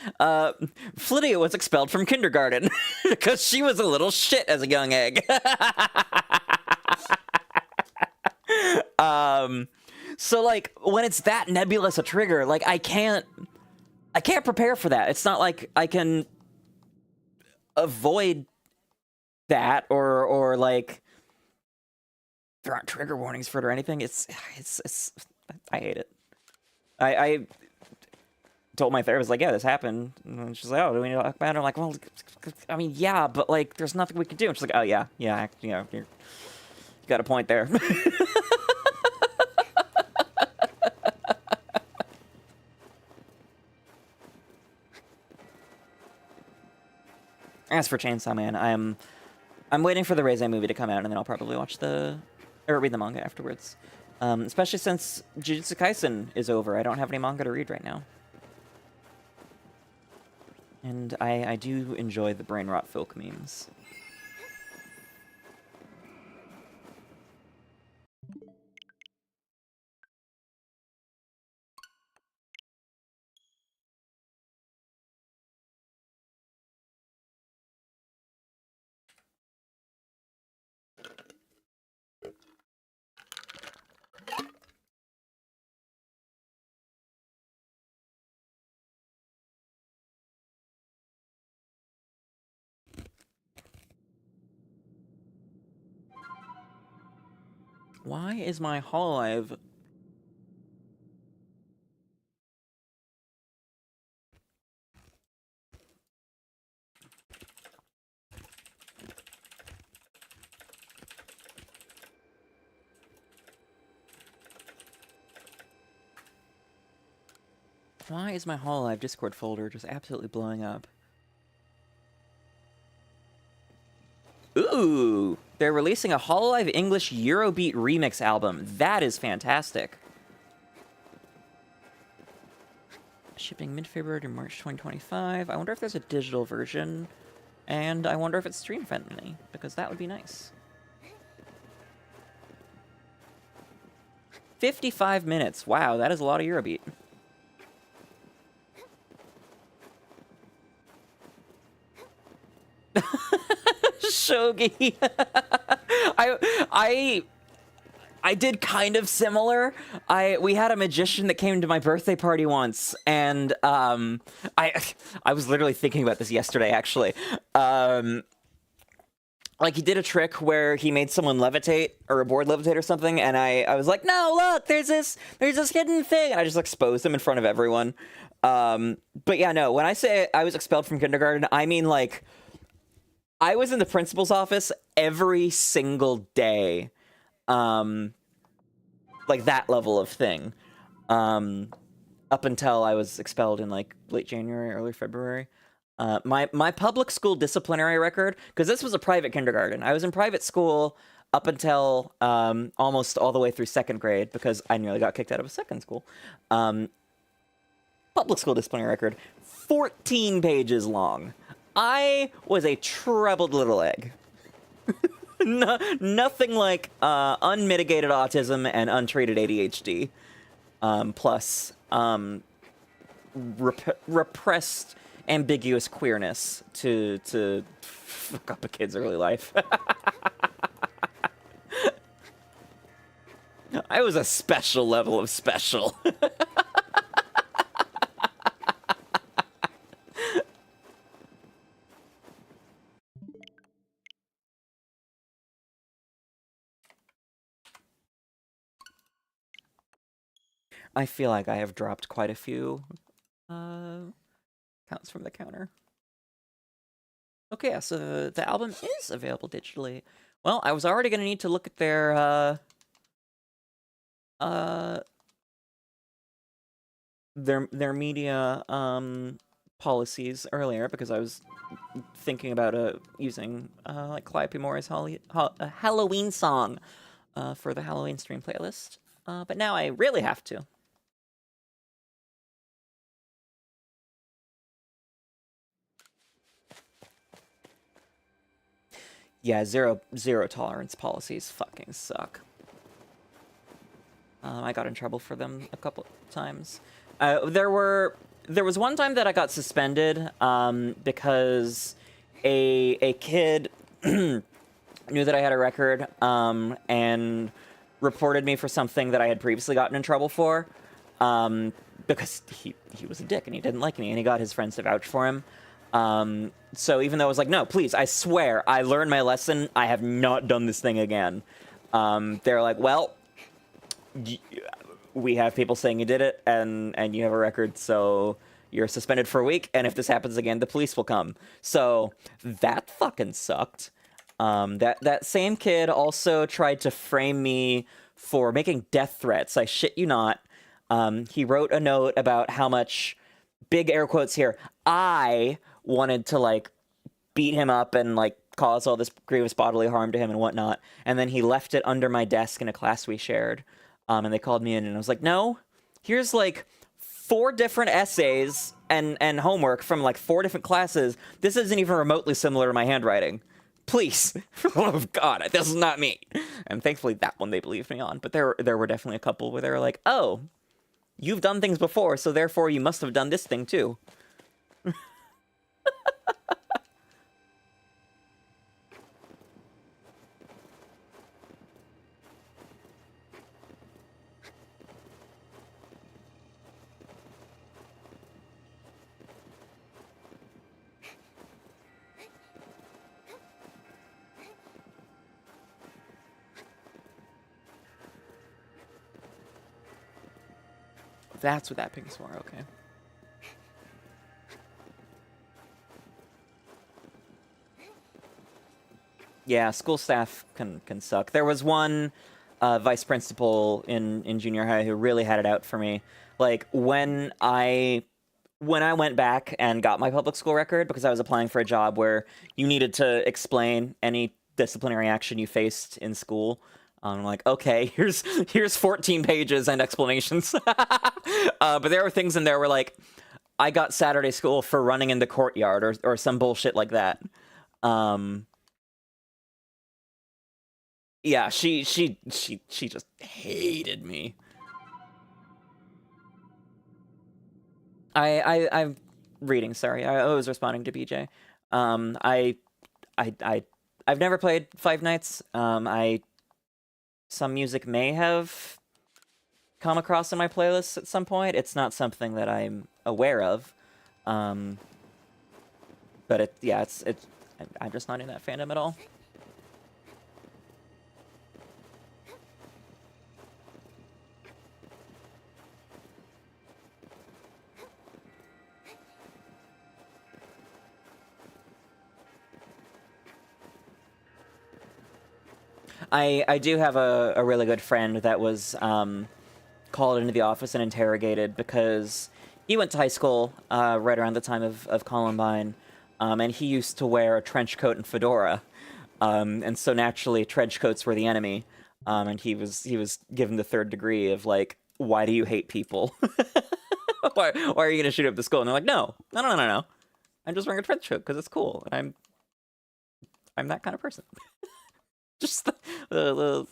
Flittia was expelled from kindergarten because she was a little shit as a young egg. So like when it's that nebulous a trigger, like I can't prepare for that. It's not like I can avoid that or like there aren't trigger warnings for it or anything. It's I hate it. I told my therapist, like, yeah, this happened, and she's like, oh, do we need to talk about it? I'm like, well, I mean, yeah, but like there's nothing we can do. And she's like, oh yeah, you know, you got a point there. As for Chainsaw Man, I'm waiting for the Reize movie to come out, and then I'll probably watch or read the manga afterwards. Especially since Jujutsu Kaisen is over. I don't have any manga to read right now. And I do enjoy the brain rot folk memes. Why is my Hololive... Why is my Hololive Discord folder just absolutely blowing up? Ooh! They're releasing a Hololive English Eurobeat remix album. That is fantastic. Shipping mid-February to March 2025. I wonder if there's a digital version. And I wonder if it's stream-friendly, because that would be nice. 55 minutes. Wow, that is a lot of Eurobeat. Shogi. I did kind of similar. We had a magician that came to my birthday party once, and I was literally thinking about this yesterday, actually. Like, he did a trick where he made someone levitate, or a board levitate or something, and I was like, no, look, there's this hidden thing, and I just exposed him in front of everyone. But yeah, no, when I say I was expelled from kindergarten, I mean, like, I was in the principal's office every single day. Like, that level of thing. Up until I was expelled in, like, late January, early February. My public school disciplinary record, because this was a private kindergarten. I was in private school up until almost all the way through 2nd grade, because I nearly got kicked out of a second school. Public school disciplinary record, 14 pages long. I was a troubled little egg. No, nothing like unmitigated autism and untreated ADHD, plus repressed ambiguous queerness to fuck up a kid's early life. I was a special level of special. I feel like I have dropped quite a few counts from the counter. Okay, yeah, so the album is available digitally. Well, I was already going to need to look at their media policies earlier, because I was thinking about using like 𝒎𝒊𝒄 𝑃𝒉𝒻𝑺 a Halloween song for the Halloween stream playlist. But now I really have to. Yeah, zero tolerance policies fucking suck. I got in trouble for them a couple times. There was one time that I got suspended because a kid knew that I had a record and reported me for something that I had previously gotten in trouble for, because he was a dick and he didn't like me, and he got his friends to vouch for him. So even though I was like, no, please, I swear, I learned my lesson, I have not done this thing again. They're like, well, we have people saying you did it, and you have a record, so you're suspended for a week, and if this happens again, the police will come. So that fucking sucked. That same kid also tried to frame me for making death threats. I shit you not. He wrote a note about how much, big air quotes here, I wanted to, like, beat him up and, like, cause all this grievous bodily harm to him and whatnot. And then he left it under my desk in a class we shared. And they called me in, and I was like, no, here's, like, 4 different essays and homework from, like, 4 different classes. This isn't even remotely similar to my handwriting. Please, for the love of God, this is not me. And thankfully that one they believed me on. But there were definitely a couple where they were like, oh, you've done things before, so therefore you must have done this thing too. That's what that ping's for, okay. Yeah, school staff can suck. There was one vice principal in junior high who really had it out for me. Like, when I went back and got my public school record, because I was applying for a job where you needed to explain any disciplinary action you faced in school, I'm like, okay, here's 14 pages and explanations. But there were things in there where, like, I got Saturday school for running in the courtyard or some bullshit like that. Yeah, she just hated me. I'm reading. Sorry, I was responding to BJ. I've never played Five Nights. Some music may have come across in my playlists at some point. It's not something that I'm aware of. But I'm just not in that fandom at all. I do have a really good friend that was called into the office and interrogated because he went to high school right around the time of Columbine, and he used to wear a trench coat and fedora, and so naturally trench coats were the enemy, and he was given the third degree of like, why do you hate people? why are you gonna shoot up the school? And they're like, no, I'm just wearing a trench coat because it's cool, and I'm that kind of person. Just I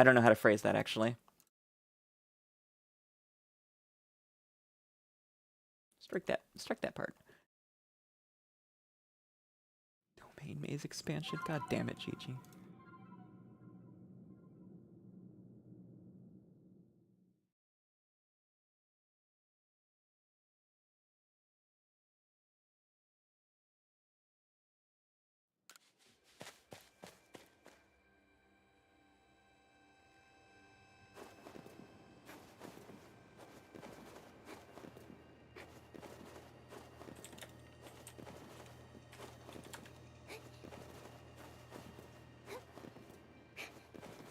don't know how to phrase that, actually. Strike that part. Domain maze expansion. God damn it, Gigi.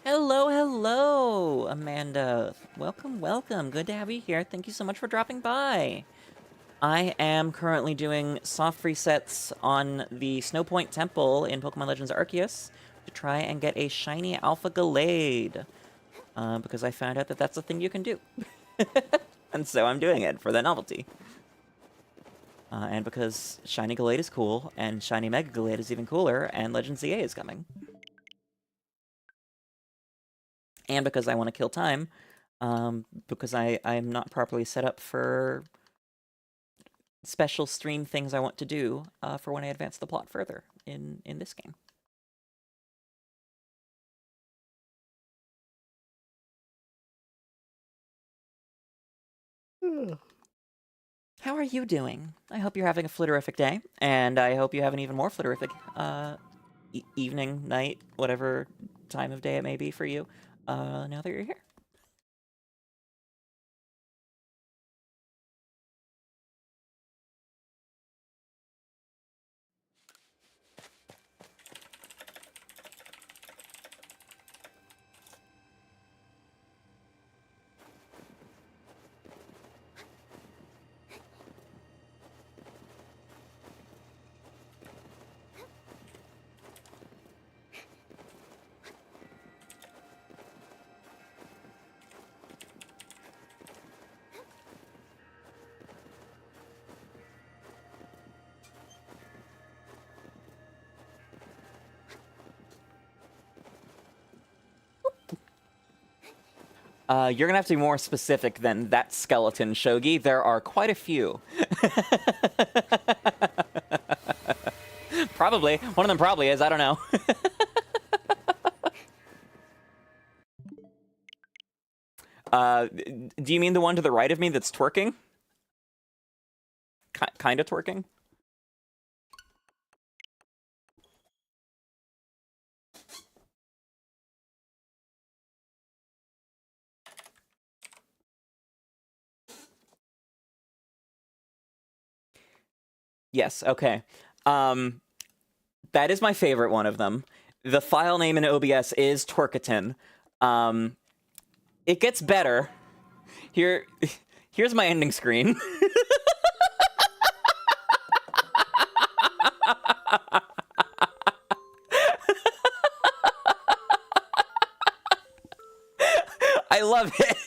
Hello, Amanda. Welcome. Good to have you here. Thank you so much for dropping by. I am currently doing soft resets on the Snowpoint Temple in Pokemon Legends Arceus to try and get a shiny 𝑹𝒊𝒈𝒉𝒕, because I found out that that's a thing you can do. And so I'm doing it for the novelty. And because shiny Gallade is cool, and shiny Mega Gallade is even cooler, and Legends ZA is coming. And because I want to kill time, because I'm not properly set up for special stream things I want to do for when I advance the plot further in this game. How are you doing? I hope you're having a flitterific day, and I hope you have an even more flitterific evening, night, whatever time of day it may be for you, now that you're here. You're gonna have to be more specific than that skeleton, Shogi. There are quite a few. Probably. One of them probably is, I don't know. Do you mean the one to the right of me that's twerking? Kinda twerking? Yes, okay. That is my favorite one of them. The file name in OBS is Twerkaton. It gets better. Here's my ending screen. I love it.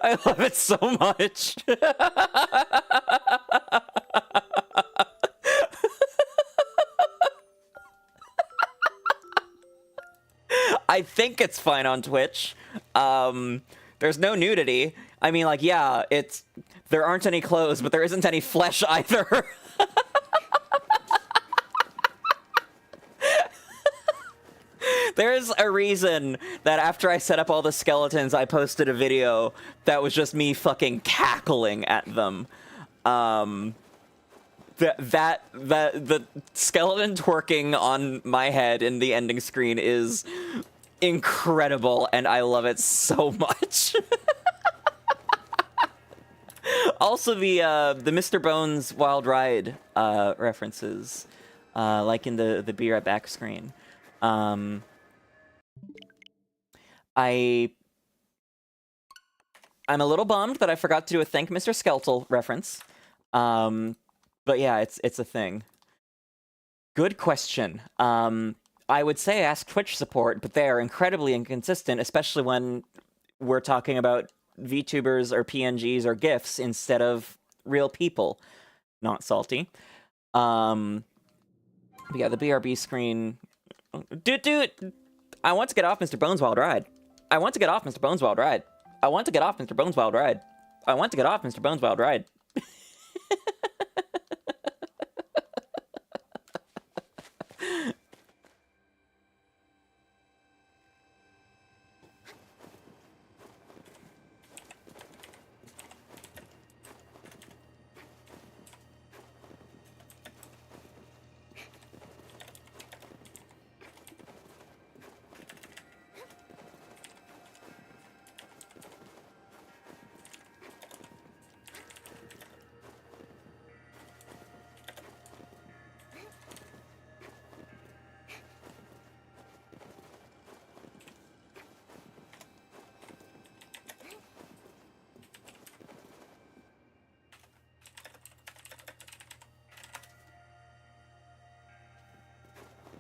I love it so much. I think it's fine on Twitch. There's no nudity. I mean, like, yeah, there aren't any clothes, but there isn't any flesh either. There's a reason that after I set up all the skeletons, I posted a video that was just me fucking cackling at them. The skeleton twerking on my head in the ending screen is incredible, and I love it so much. Also, the Mr. Bones Wild Ride references, like in the Be Right Back screen. I'm a little bummed that I forgot to do a Thank Mr. Skeltel reference. But yeah, it's a thing. Good question. I would say ask Twitch support, but they are incredibly inconsistent, especially when we're talking about VTubers or PNGs or GIFs instead of real people. Not salty. But yeah, the BRB screen... Dude! I want to get off Mr. Bones Wild Ride. I want to get off Mr. Bones Wild Ride. I want to get off Mr. Bones Wild Ride. I want to get off Mr. Bones Wild Ride.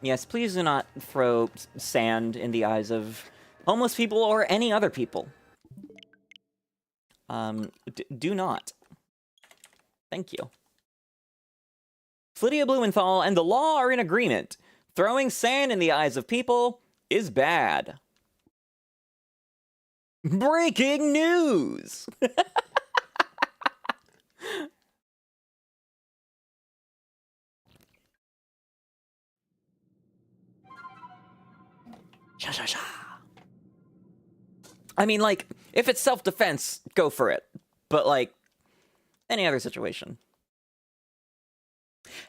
Yes, please do not throw sand in the eyes of homeless people or any other people. Do not. Thank you. Flittia Blumenthal and the law are in agreement. Throwing sand in the eyes of people is bad. Breaking news! I mean, like, if it's self-defense, go for it. But, like, any other situation.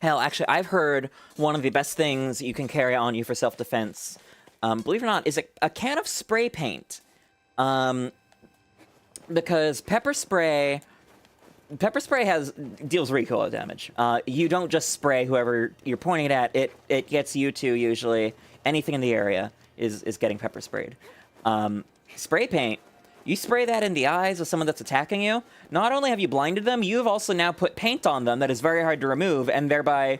Hell, actually, I've heard one of the best things you can carry on you for self-defense, believe it or not, is a can of spray paint. Because pepper spray deals recoil damage. You don't just spray whoever you're pointing it at. It gets you too, usually. Anything in the area is getting pepper sprayed. Spray paint, you spray that in the eyes of someone that's attacking you, not only have you blinded them, you've also now put paint on them that is very hard to remove, and thereby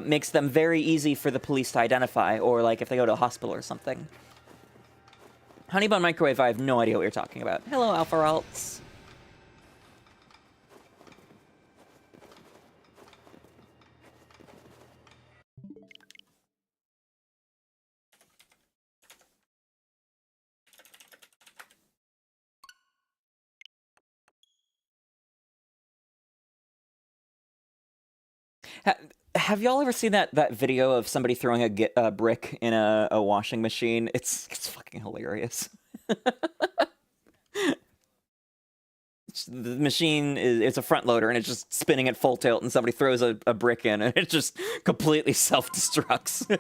makes them very easy for the police to identify, or like if they go to a hospital or something. Honeybun Microwave, I have no idea what you're talking about. Hello, Alpha Alts. Have y'all ever seen that video of somebody throwing a brick in a washing machine? It's fucking hilarious. The machine it's a front loader and it's just spinning at full tilt, and somebody throws a brick in and it just completely self-destructs.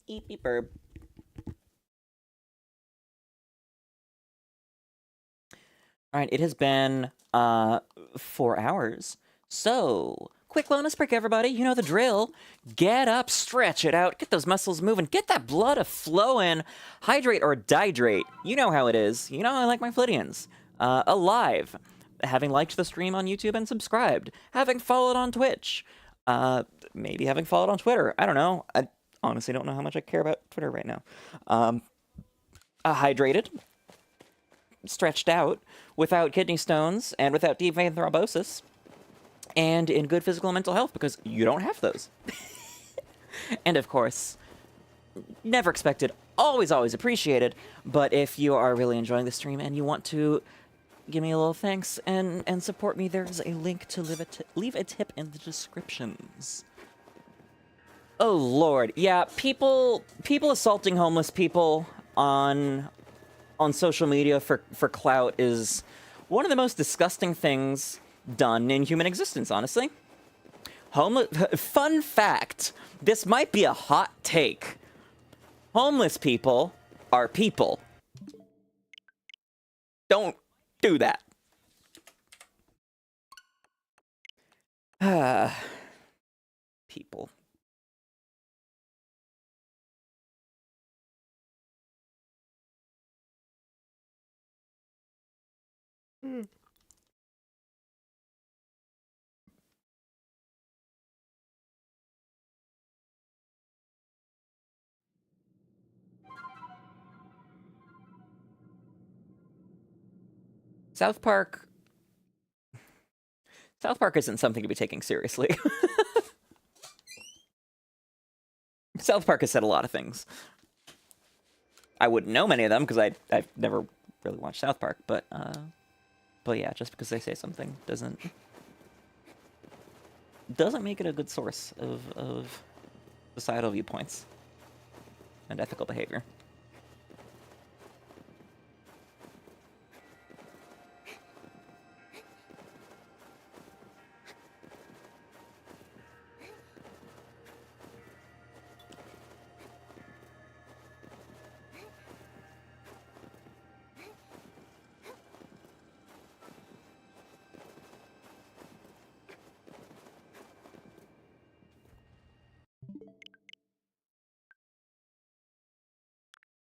Eep beep burb. All right, it has been 4 hours. So, quick wellness break, everybody. You know the drill. Get up, stretch it out, get those muscles moving, get that blood a-flowing, hydrate or dihydrate. You know how it is. You know how I like my Flittians. Alive. Having liked the stream on YouTube and subscribed. Having followed on Twitch. Maybe having followed on Twitter. I don't know. I honestly don't know how much I care about Twitter right now. Hydrated. Stretched out. Without kidney stones and without deep vein thrombosis. And in good physical and mental health, because you don't have those. And of course, never expected, always, always appreciated. But if you are really enjoying the stream and you want to give me a little thanks and support me, there's a link to leave a tip in the descriptions. Oh Lord, yeah, people assaulting homeless people on social media for clout is one of the most disgusting things done in human existence, honestly. Fun fact, this might be a hot take. Homeless people are people. Don't do that. People. South Park isn't something to be taken seriously. South Park has said a lot of things. I wouldn't know many of them because I've never really watched South Park, but yeah, just because they say something doesn't make it a good source of societal viewpoints and ethical behavior.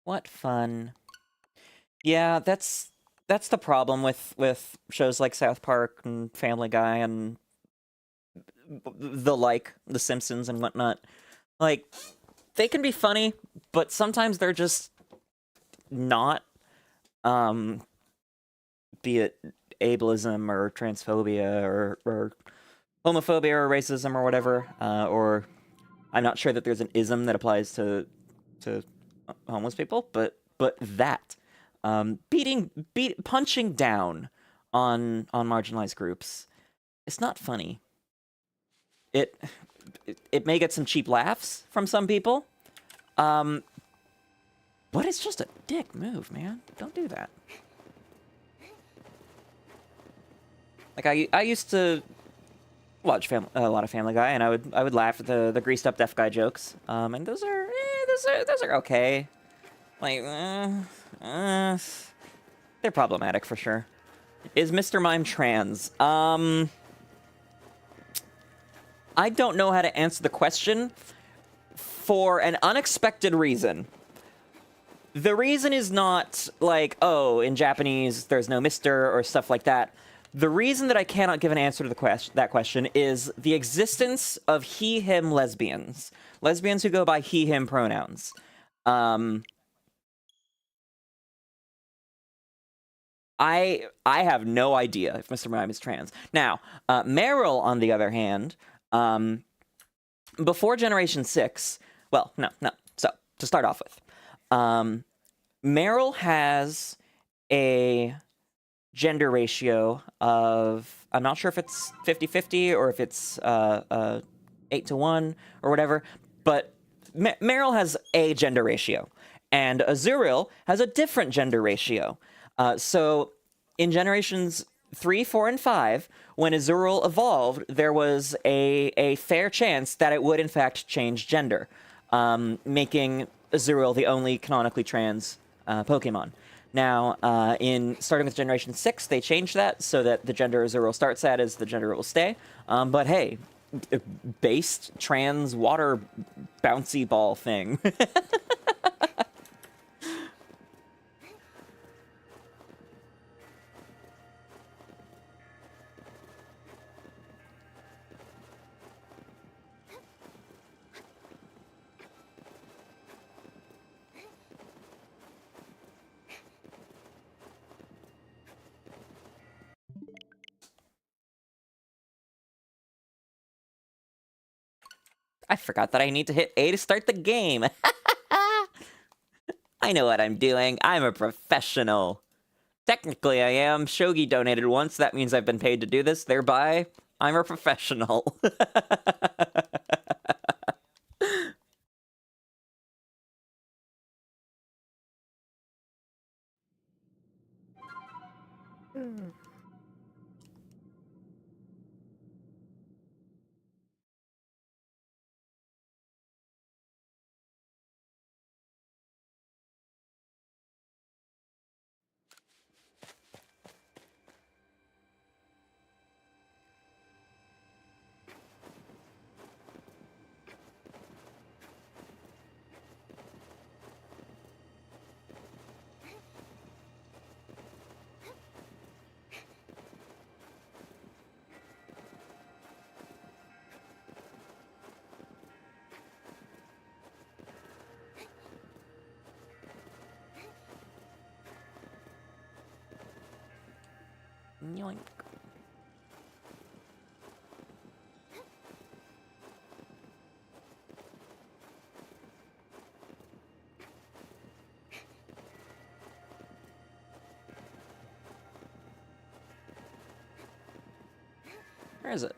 What fun. Yeah, that's the problem with shows like South Park and Family Guy and The Simpsons and whatnot. Like, they can be funny, but sometimes they're just not, be it ableism or transphobia or homophobia or racism or whatever, or I'm not sure that there's an ism that applies to homeless people, but that punching down on marginalized groups, it's not funny. It may get some cheap laughs from some people, but it's just a dick move, man. Don't do that. Like I used to watch a lot of Family Guy, and I would laugh at the greased up deaf guy jokes, and those are okay. Like, they're problematic for sure. Is Mr. Mime trans? I don't know how to answer the question for an unexpected reason. The reason is not like, oh, in Japanese there's no Mr. or stuff like that. The reason that I cannot give an answer to that question is the existence of he, him lesbians. Lesbians who go by he, him pronouns. I have no idea if Mr. Mime is trans. Now, Meryl, on the other hand, before Generation 6, well, no. So, to start off with, Meryl has a gender ratio of, I'm not sure if it's 50-50 or if it's 8-to-1 or whatever, but Meryl has a gender ratio, and Azuriel has a different gender ratio. So in Generations 3, 4, and 5, when Azurill evolved, there was a fair chance that it would, in fact, change gender, making Azurill the only canonically trans Pokemon. Now, starting with Generation 6, they changed that so that the gender Azurill starts at is the gender it will stay. But hey, based trans water bouncy ball thing. I forgot that I need to hit A to start the game. I know what I'm doing. I'm a professional. Technically, I am. Shogi donated once. That means I've been paid to do this. Thereby, I'm a professional. Yoink. Where is it?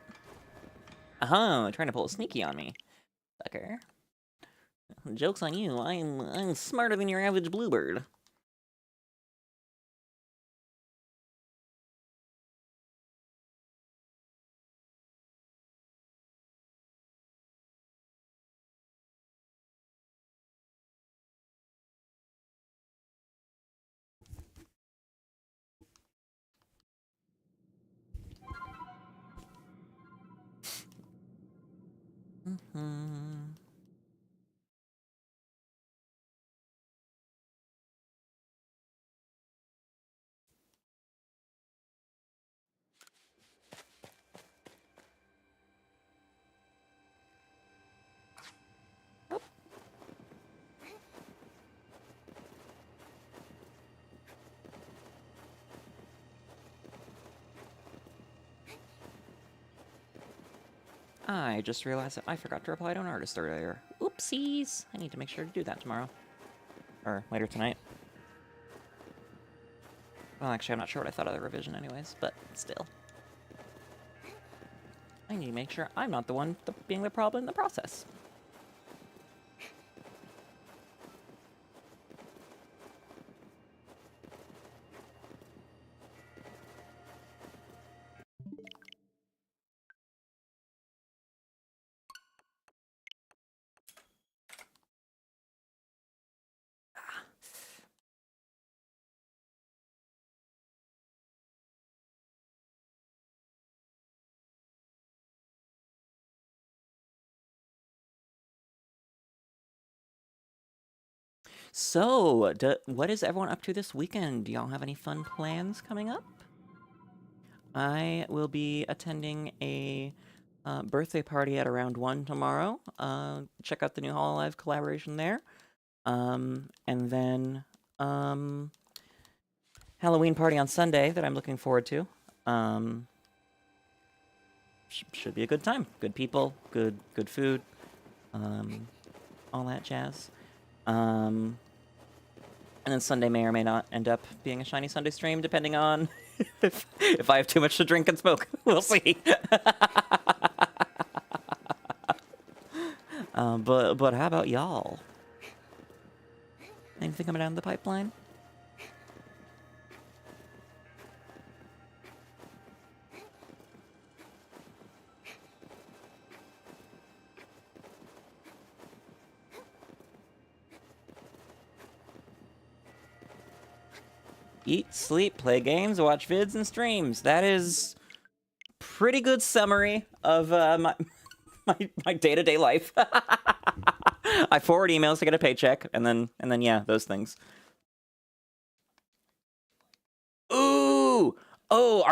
Trying to pull a sneaky on me. Sucker. Joke's on you. I'm smarter than your average bluebird. I just realized that I forgot to reply to an artist earlier. Oopsies! I need to make sure to do that tomorrow. Or later tonight. Well, actually, I'm not sure what I thought of the revision anyways, but still. I need to make sure I'm not the one being the problem in the process. So, what is everyone up to this weekend? Do y'all have any fun plans coming up? I will be attending a birthday party at around 1 tomorrow. Check out the new Hololive collaboration there. And then Halloween party on Sunday that I'm looking forward to. Should be a good time. Good people, good food, all that jazz. And then Sunday may or may not end up being a Shiny Sunday stream, depending on if I have too much to drink and smoke. We'll see. But how about y'all? Anything coming down the pipeline? Eat, sleep, play games, watch vids and streams. That is pretty good summary of my day-to-day life. I forward emails to get a paycheck, and then yeah, those things. Ooh! Oh,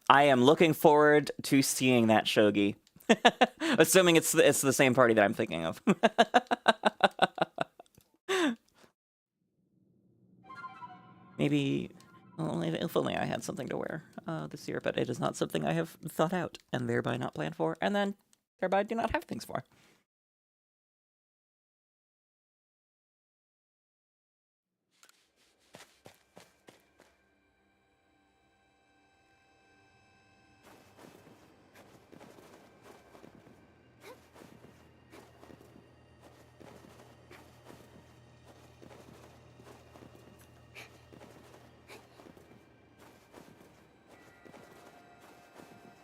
I am looking forward to seeing that shogi. Assuming it's the same party that I'm thinking of. Maybe, well, if only I had something to wear this year, but it is not something I have thought out, and thereby not planned for, and then thereby do not have things for.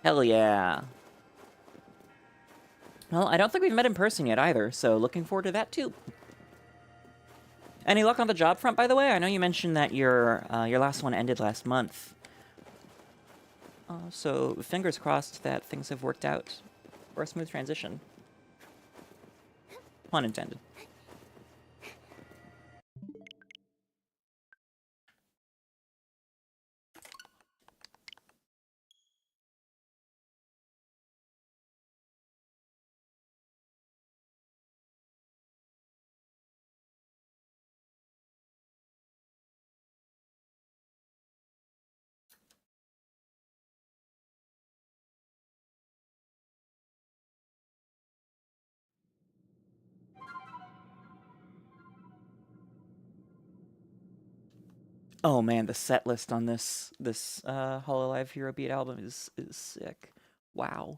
Hell yeah. Well, I don't think we've met in person yet either, so looking forward to that too. Any luck on the job front, by the way? I know you mentioned that your last one ended last month. So fingers crossed that things have worked out for a smooth transition. Pun intended. Oh man, the set list on this Hololive Hero Beat album is sick. Wow.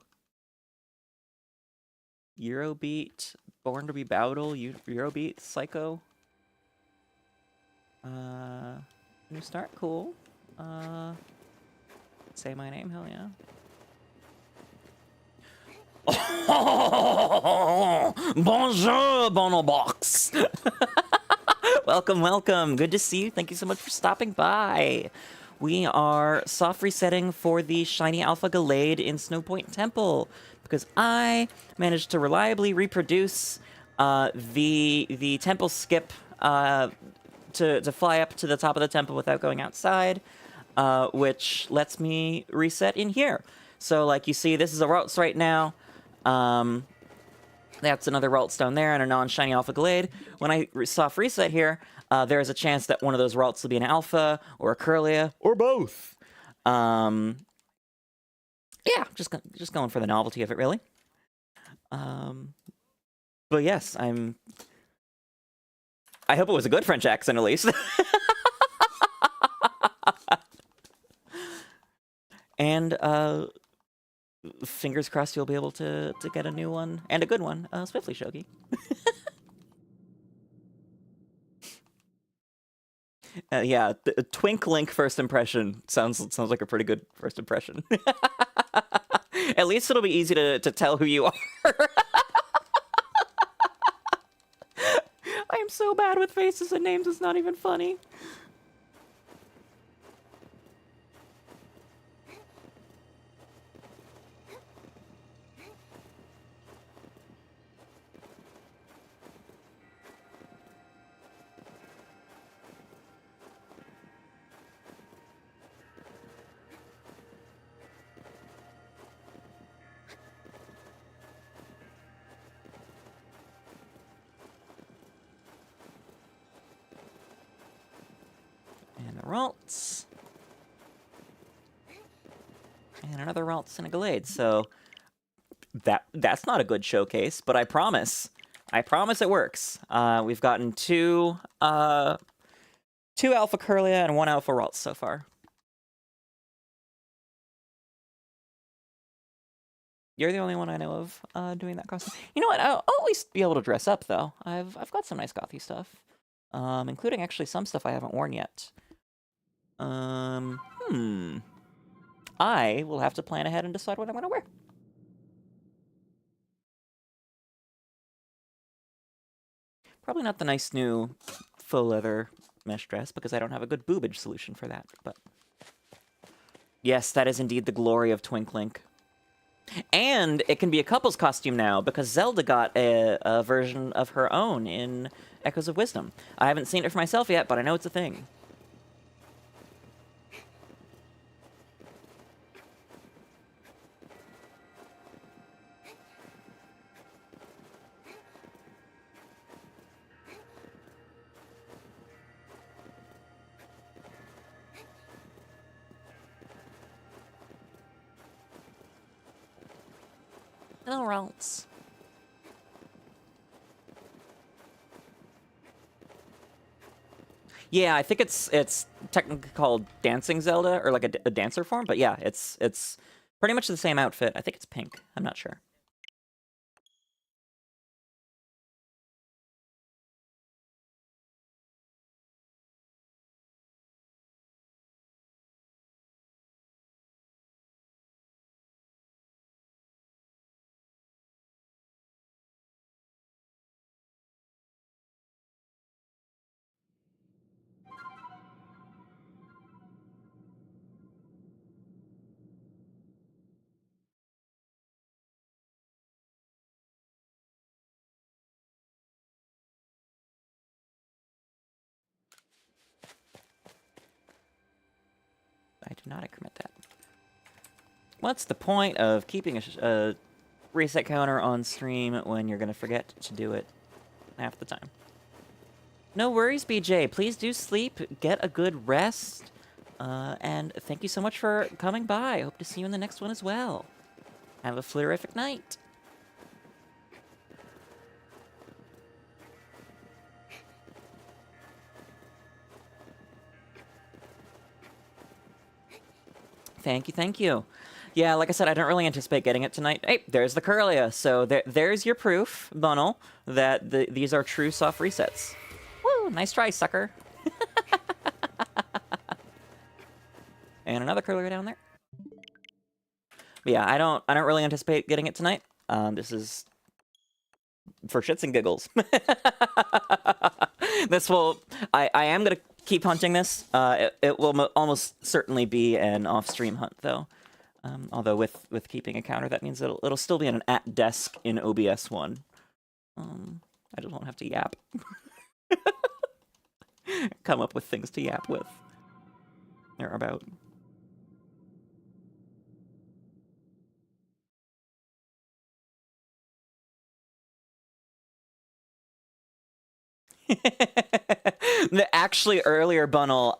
Eurobeat, Born to be Battle, Eurobeat, Psycho. New Start, cool. Say My Name, hell yeah. Bonjour, Bonobox! Welcome, welcome. Good to see you. Thank you so much for stopping by. We are soft resetting for the Shiny Alpha Gallade in Snowpoint Temple because I managed to reliably reproduce the temple skip to fly up to the top of the temple without going outside, which lets me reset in here. So, like you see, this is a Ralts right now. That's another Ralts down there and a non-Shiny Alpha Gallade. When I soft reset here, there is a chance that one of those Ralts will be an Alpha or a Kirlia or both. Yeah, just going for the novelty of it, really. But yes, I hope it was a good French accent, at least. And fingers crossed you'll be able to get a new one, and a good one, swiftly, Shogi. Yeah, Twink Link first impression sounds like a pretty good first impression. At least it'll be easy to tell who you are. I am so bad with faces and names, it's not even funny. And a Ralts. And another Ralts and a Gallade, so that's not a good showcase, but I promise it works. We've gotten two Alpha Kirlia and one Alpha Ralts so far. You're the only one I know of doing that costume. You know what? I'll at least be able to dress up though. I've got some nice gothy stuff, including actually some stuff I haven't worn yet. I will have to plan ahead and decide what I'm gonna wear. Probably not the nice new faux leather mesh dress because I don't have a good boobage solution for that. But yes, that is indeed the glory of Twinklink. And it can be a couple's costume now because Zelda got a version of her own in Echoes of Wisdom. I haven't seen it for myself yet, but I know it's a thing. Little rolls. Yeah, I think it's technically called Dancing Zelda, or like a dancer form, but yeah, it's pretty much the same outfit. I think it's pink. I'm not sure. I did not commit that. What's the point of keeping a reset counter on stream when you're going to forget to do it half the time? No worries, BJ. Please do sleep, get a good rest, and thank you so much for coming by. Hope to see you in the next one as well. Have a flirrific night. Thank you, thank you. Yeah, like I said, I don't really anticipate getting it tonight. Hey, there's the Curlia. So there's your proof, Bunnel, that these are true soft resets. Woo, nice try, sucker. And another Curlia down there. But yeah, I don't really anticipate getting it tonight. This is for shits and giggles. I am gonna keep hunting this. It will almost certainly be an off-stream hunt, though. Although with keeping a counter, that means it'll still be an at desk in OBS 1. I just won't have to yap. Come up with things to yap with. They're about. Actually, earlier, Bunnel,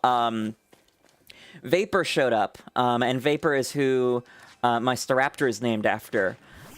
Vapor showed up, and Vapor is who my Staraptor is named after.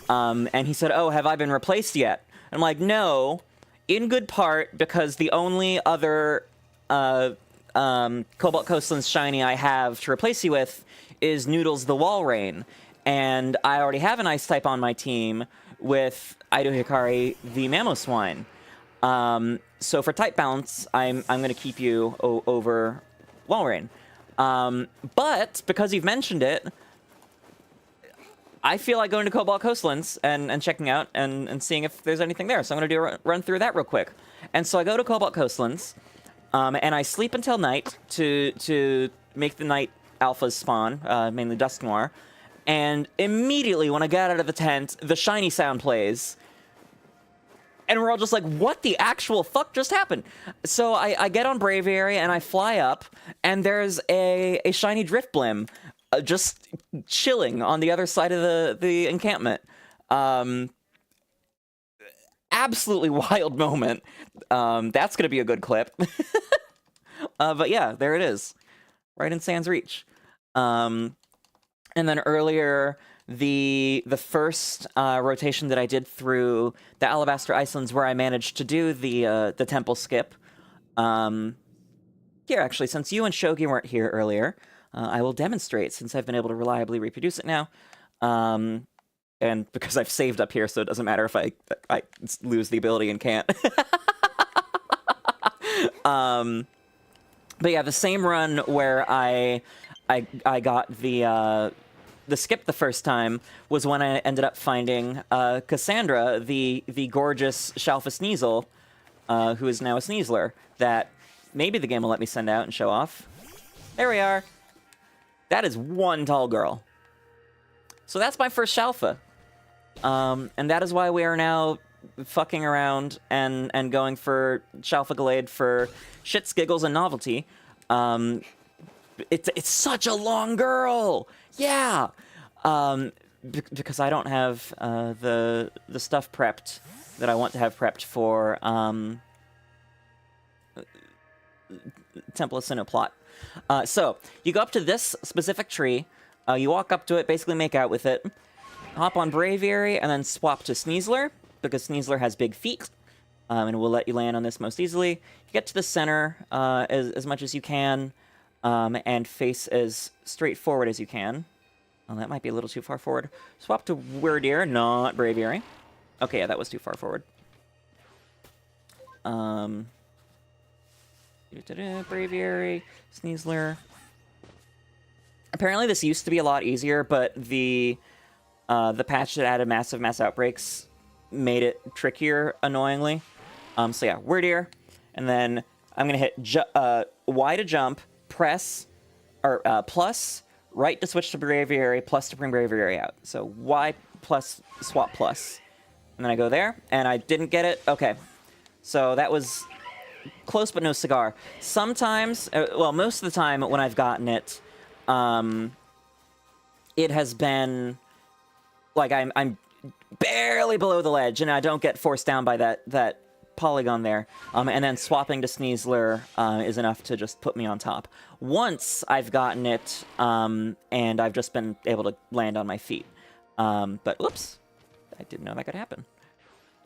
And he said, "Oh, have I been replaced yet?" I'm like, "No, in good part because the only other Cobalt Coastlands shiny I have to replace you with is Noodles the Walrein, and I already have an Ice type on my team with 𝑒𝒑𝒂𝒂𝒉𝒕. So for type balance, I'm going to keep you over Walrein. But because you've mentioned it, I feel like going to Cobalt Coastlands and checking out and seeing if there's anything there. So I'm going to do a run through that real quick. And so I go to Cobalt Coastlands, and I sleep until night to make the night alphas spawn, mainly Dusk Noir. And immediately when I get out of the tent, the shiny sound plays. And we're all just like, what the actual fuck just happened? So I get on Braviary and I fly up, and there's a shiny Driftblim just chilling on the other side of the encampment. Absolutely wild moment. That's going to be a good clip. But yeah, there it is. Right in Sans Reach. And then earlier, the first rotation that I did through the Alabaster Icelands, where I managed to do the temple skip. Here, actually, since you and Shogi weren't here earlier, I will demonstrate, since I've been able to reliably reproduce it now. And because I've saved up here, so it doesn't matter if I lose the ability and can't. But yeah, the same run where I got the skip the first time was when I ended up finding Cassandra, the gorgeous Shalpha Sneasel, who is now a Sneasler, that maybe the game will let me send out and show off. There we are. That is one tall girl. So that's my first Shalpha. And that is why we are now fucking around and going for 𝒎𝒊𝒄 for shits, giggles, and novelty. It's such a long girl! Yeah! Because I don't have the stuff prepped that I want to have prepped for Temple of Sinnoh plot. So, you go up to this specific tree, you walk up to it, basically make out with it, hop on 𝑹𝒊𝒈𝒉𝒕, and then swap to Sneasler, because Sneasler has big feet, and will let you land on this most easily. You get to the center as much as you can, and face as straightforward as you can. Well, that might be a little too far forward. Swap to Wyrdeer, not 𝑹𝒊𝒈𝒉𝒕. Okay, yeah, that was too far forward. 𝑹𝒊𝒈𝒉𝒕, Sneasler. Apparently this used to be a lot easier, but the patch that added massive mass outbreaks made it trickier, annoyingly. So yeah, Wyrdeer, and then I'm gonna hit Y to jump, press, or plus, right to switch to 𝑹𝒊𝒈𝒉𝒕, plus to bring 𝑹𝒊𝒈𝒉𝒕 out. So Y plus, swap plus. And then I go there, and I didn't get it. Okay. So that was close but no cigar. Sometimes, well, most of the time when I've gotten it, it has been, like, I'm barely below the ledge, and I don't get forced down by that polygon there. And then swapping to Sneasler is enough to just put me on top. Once I've gotten it, and I've just been able to land on my feet. But, whoops. I didn't know that could happen.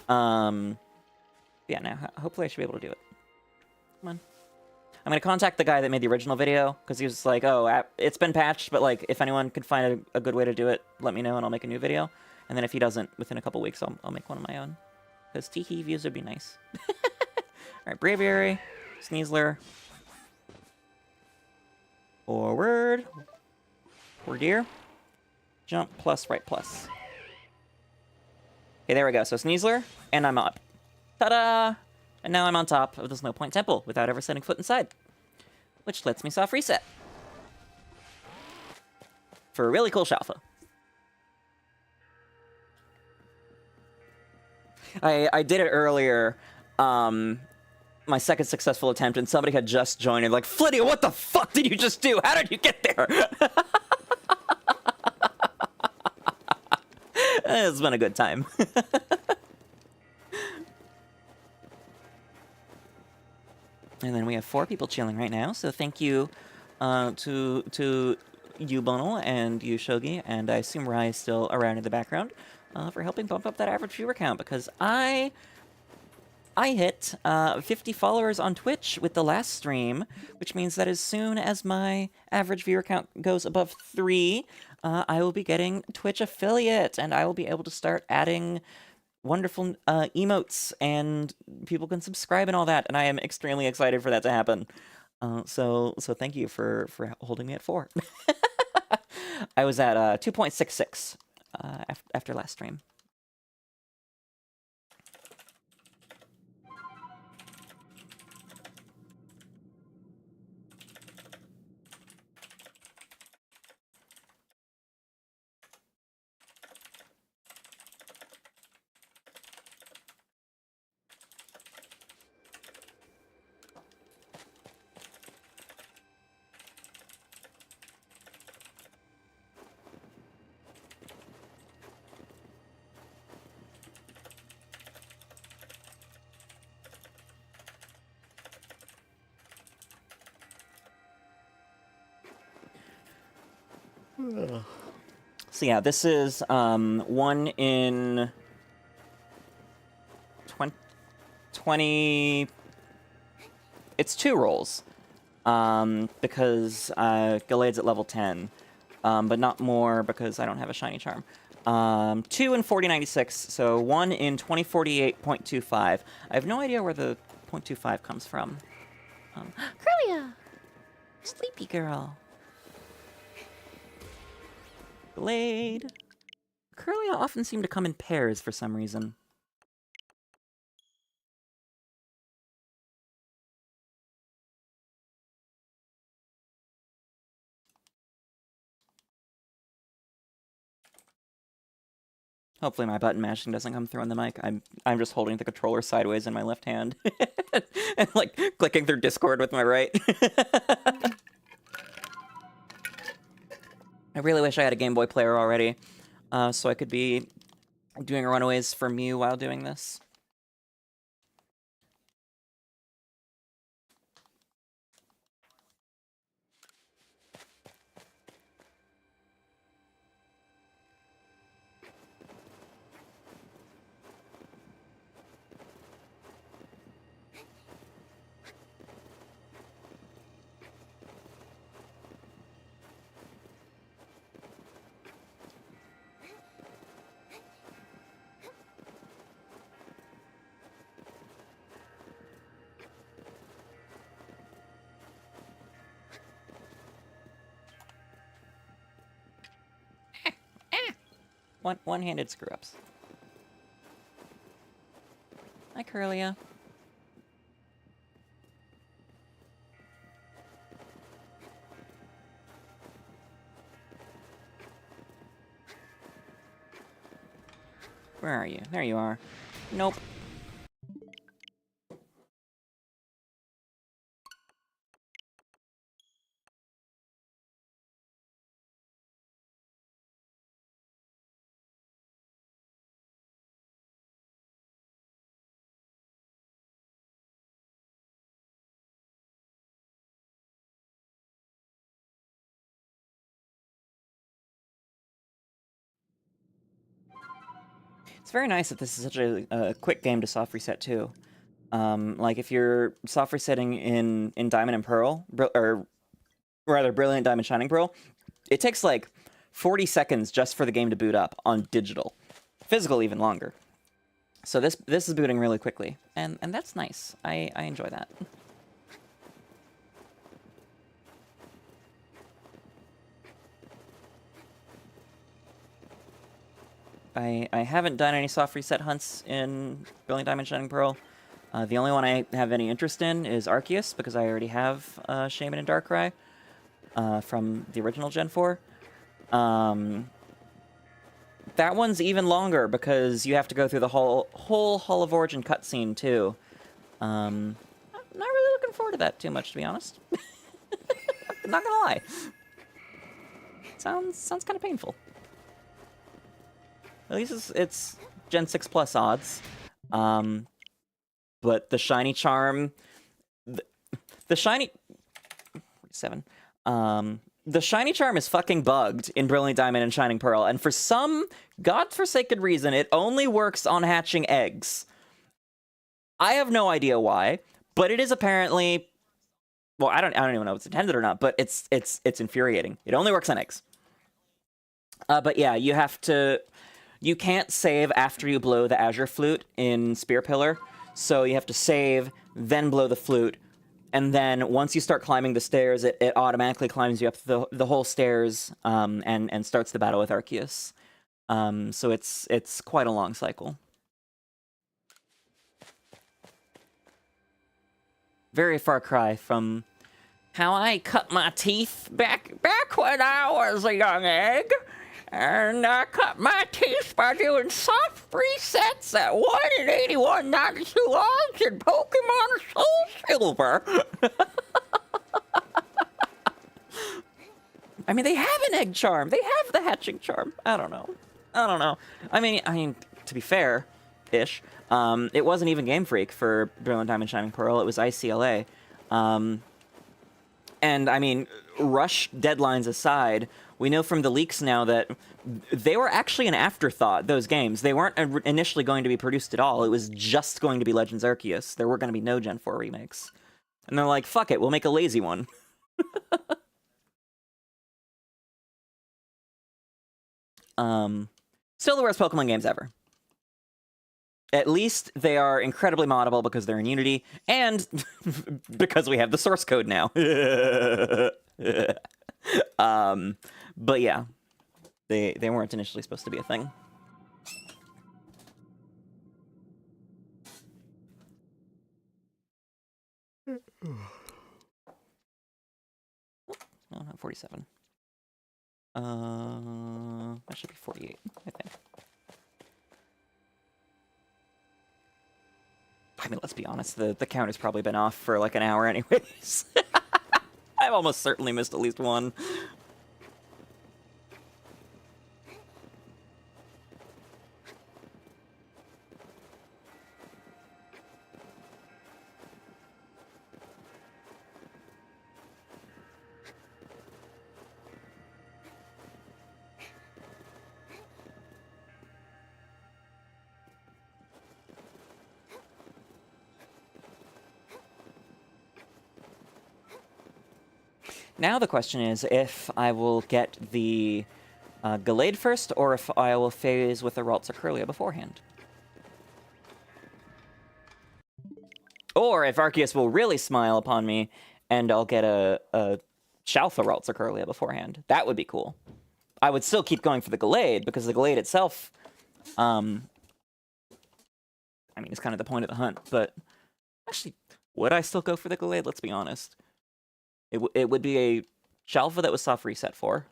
Yeah, now, hopefully I should be able to do it. Come on. I'm gonna contact the guy that made the original video, because he was like, oh, it's been patched, but, like, if anyone could find a good way to do it, let me know, and I'll make a new video. And then if he doesn't, within a couple weeks, I'll make one of my own. Because teehee views would be nice. Alright, 𝑹𝒊𝒈𝒉𝒕, Sneasler. Forward. Wyrdeer. Jump plus, right plus. Okay, there we go. So Sneasler, and I'm up. Ta-da! And now I'm on top of the Snow Point Temple without ever setting foot inside. Which lets me soft reset. For a really cool Shalpha. I did it earlier, my second successful attempt, and somebody had just joined and like, Flittia, what the fuck did you just do? How did you get there? It's been a good time. And then we have 4 people chilling right now, so thank you to you, Bonal, and you, Shogi, and I assume Rai is still around in the background, for helping bump up that average viewer count, because I hit 50 followers on Twitch with the last stream, which means that as soon as my average viewer count goes above 3, I will be getting Twitch affiliate, and I will be able to start adding wonderful emotes, and people can subscribe and all that, and I am extremely excited for that to happen. So thank you for holding me at 4. I was at 2.66 after last stream. So yeah, this is 1 in 20. It's 2 rolls, because Gallade's at level 10, but not more because I don't have a shiny charm. 2 in 4096, so 1 in 2048.25. I have no idea where the 0.25 comes from. Curlia! Sleepy girl. Glade. Curlia often seem to come in pairs for some reason. Hopefully my button mashing doesn't come through on the mic. I'm just holding the controller sideways in my left hand and like clicking through Discord with my right. I really wish I had a Game Boy player already, so I could be doing Runaways for Mew while doing this. One-handed screw-ups. Hi, Curlia. Where are you? There you are. Nope. It's very nice that this is such a quick game to soft reset, too. Like, if you're soft resetting in Diamond and Pearl, or rather Brilliant Diamond Shining Pearl, it takes like 40 seconds just for the game to boot up on digital. Physical, even longer. So this is booting really quickly, and that's nice. I enjoy that. I haven't done any soft reset hunts in Brilliant Diamond Shining Pearl. The only one I have any interest in is Arceus, because I already have Shaman and Darkrai from the original Gen 4. That one's even longer, because you have to go through the whole Hall of Origin cutscene, too. I'm not really looking forward to that too much, to be honest. I'm not gonna lie. Sounds kind of painful. At least it's Gen 6 plus odds. But the shiny charm... The shiny... 7. The shiny charm is fucking bugged in Brilliant Diamond and Shining Pearl, and for some godforsaken reason, it only works on hatching eggs. I have no idea why, but it is apparently... Well, I don't even know if it's intended or not, but it's infuriating. It only works on eggs. But yeah, you have to... You can't save after you blow the Azure Flute in Spear Pillar, so you have to save, then blow the flute, and then once you start climbing the stairs, it automatically climbs you up the whole stairs and starts the battle with Arceus. So it's quite a long cycle. Very far cry from how I cut my teeth back when I was a young egg. And I cut my teeth by doing soft resets at 1 in 81, 92 odds in Pokemon Soul Silver. I mean, they have an egg charm. They have the hatching charm. I don't know. I mean, to be fair-ish, it wasn't even Game Freak for Brilliant Diamond Shining Pearl. It was ICLA. And, I mean, rush deadlines aside, we know from the leaks now that they were actually an afterthought, those games. They weren't initially going to be produced at all. It was just going to be Legends Arceus. There were going to be no Gen 4 remakes. And they're like, fuck it, we'll make a lazy one. Still the worst Pokemon games ever. At least they are incredibly moddable because they're in Unity, and because we have the source code now. But yeah, they weren't initially supposed to be a thing. No, not 47. That should be 48, I think. mean, let's be honest, the counter's probably been off for like an hour anyways. I've almost certainly missed at least one. Now the question is if I will get the Gallade first, or if I will phase with the 𝒕𝒕𝒂𝒂 beforehand. Or if Arceus will really smile upon me, and I'll get a Shalpha 𝒕𝒂𝒂𝒂 beforehand. That would be cool. I would still keep going for the Gallade, because the Gallade itself, I mean, it's kind of the point of the hunt, but actually, would I still go for the Gallade? Let's be honest. It would be a Shalpha that was soft reset for,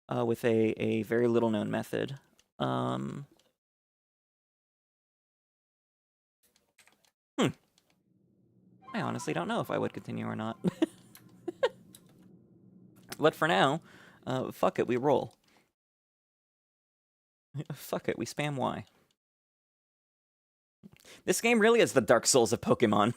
with a very little known method. I honestly don't know if I would continue or not. But for now, fuck it, we roll. Fuck it, we spam Y. This game really is the Dark Souls of Pokemon.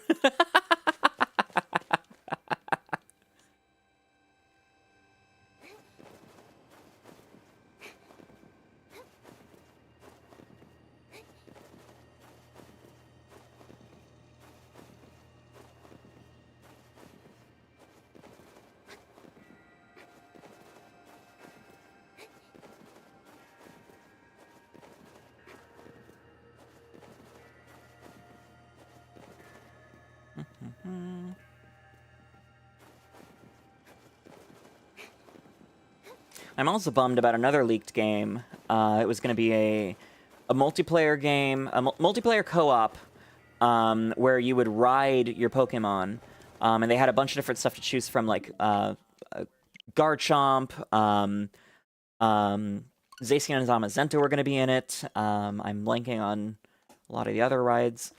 I'm also bummed about another leaked game. It was going to be a multiplayer game, a multiplayer co-op, where you would ride your Pokemon, and they had a bunch of different stuff to choose from, like Garchomp, Zacian and Zamazenta were going to be in it. I'm blanking on a lot of the other rides,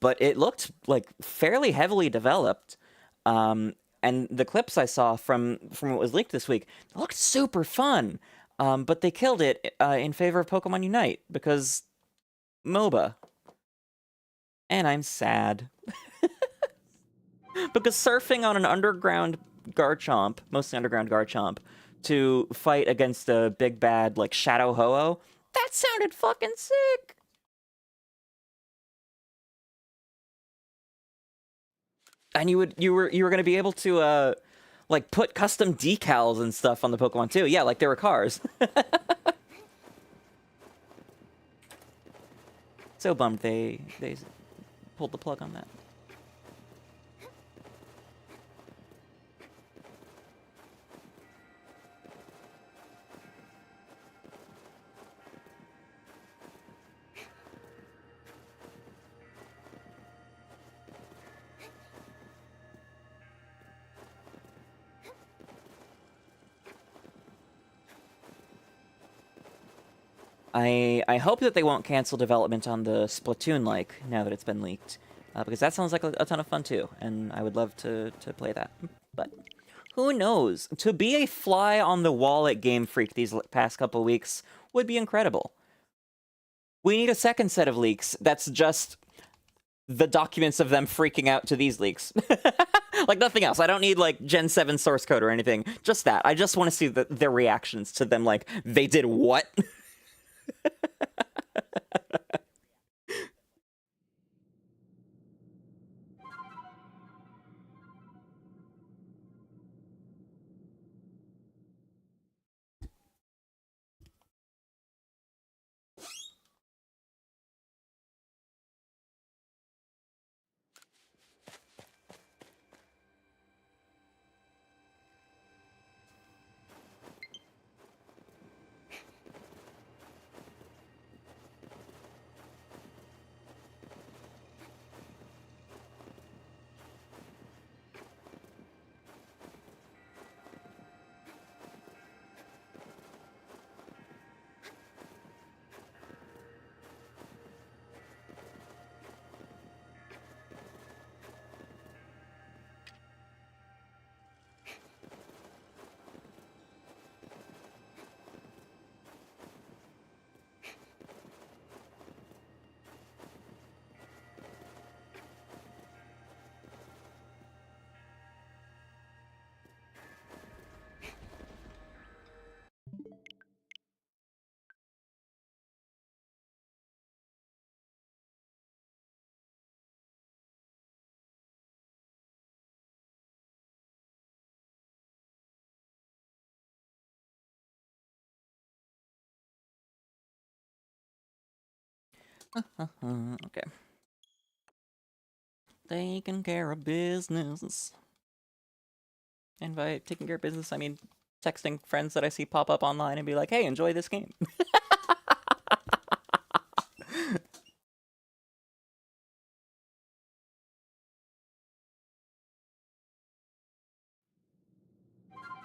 but it looked like fairly heavily developed. And the clips I saw from what was leaked this week looked super fun, but they killed it in favor of Pokemon Unite, because MOBA. And I'm sad. Because surfing on an underground Garchomp, mostly underground Garchomp, to fight against a big bad, like, Shadow Ho-Oh, that sounded fucking sick! And you were going to be able to like put custom decals and stuff on the Pokemon too. Yeah, like they were cars. So bummed they pulled the plug on that. I hope that they won't cancel development on the Splatoon-like now that it's been leaked, because that sounds like a ton of fun too, and I would love to play that. But who knows? To be a fly on the wall at Game Freak these past couple weeks would be incredible. We need a second set of leaks that's just the documents of them freaking out to these leaks. Like, nothing else. I don't need, like, Gen 7 source code or anything. Just that. I just want to see their reactions to them, like, they did what? Okay. Taking care of business. And by taking care of business, I mean texting friends that I see pop up online and be like, hey, enjoy this game.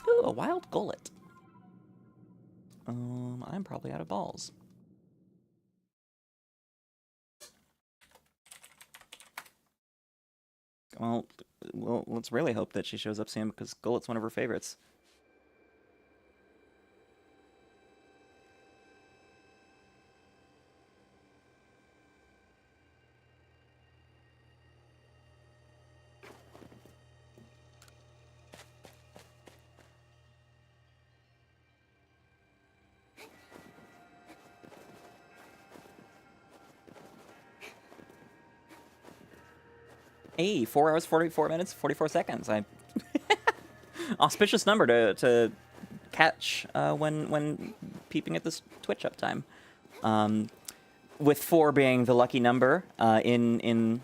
Ooh, a wild gullet. I'm probably out of balls. Well, let's really hope that she shows up soon because gullet's one of her favorites. Hey, 4 hours, 44 minutes, 44 seconds. Auspicious number to catch when peeping at this Twitch uptime. With 4 being the lucky number in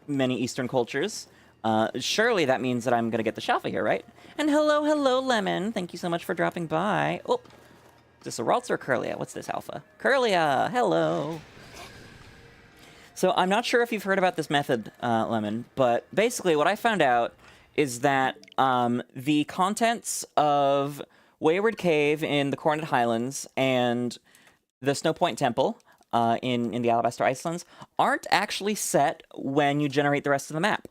many Eastern cultures. Surely that means that I'm going to get the Shalpha here, right? And hello, Lemon. Thank you so much for dropping by. Oh, is this a Ralts or Kirlia? What's this, Alpha? Kirlia, hello. So I'm not sure if you've heard about this method, Lemon, but basically what I found out is that the contents of Wayward Cave in the Coronet Highlands and the Snow Point Temple in the Alabaster Icelands aren't actually set when you generate the rest of the map.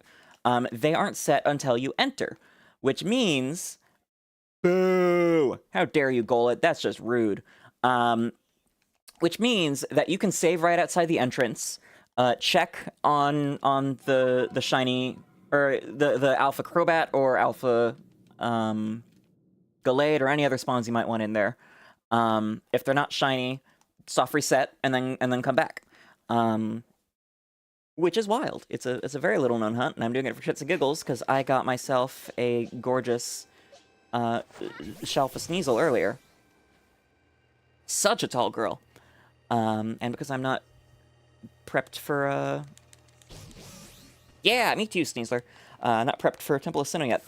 They aren't set until you enter, which means... Boo! How dare you, Golett? That's just rude. Which means that you can save right outside the entrance, check on the shiny... or the Alpha Crobat or Alpha Gallade or any other spawns you might want in there. If they're not shiny, soft reset and then come back. Which is wild. It's a very little known hunt, and I'm doing it for shits and giggles because I got myself a gorgeous Shalpha Sneasel earlier. Such a tall girl. And because I'm not prepped for yeah, me too, Sneasler. Not prepped for Temple of Sinnoh yet.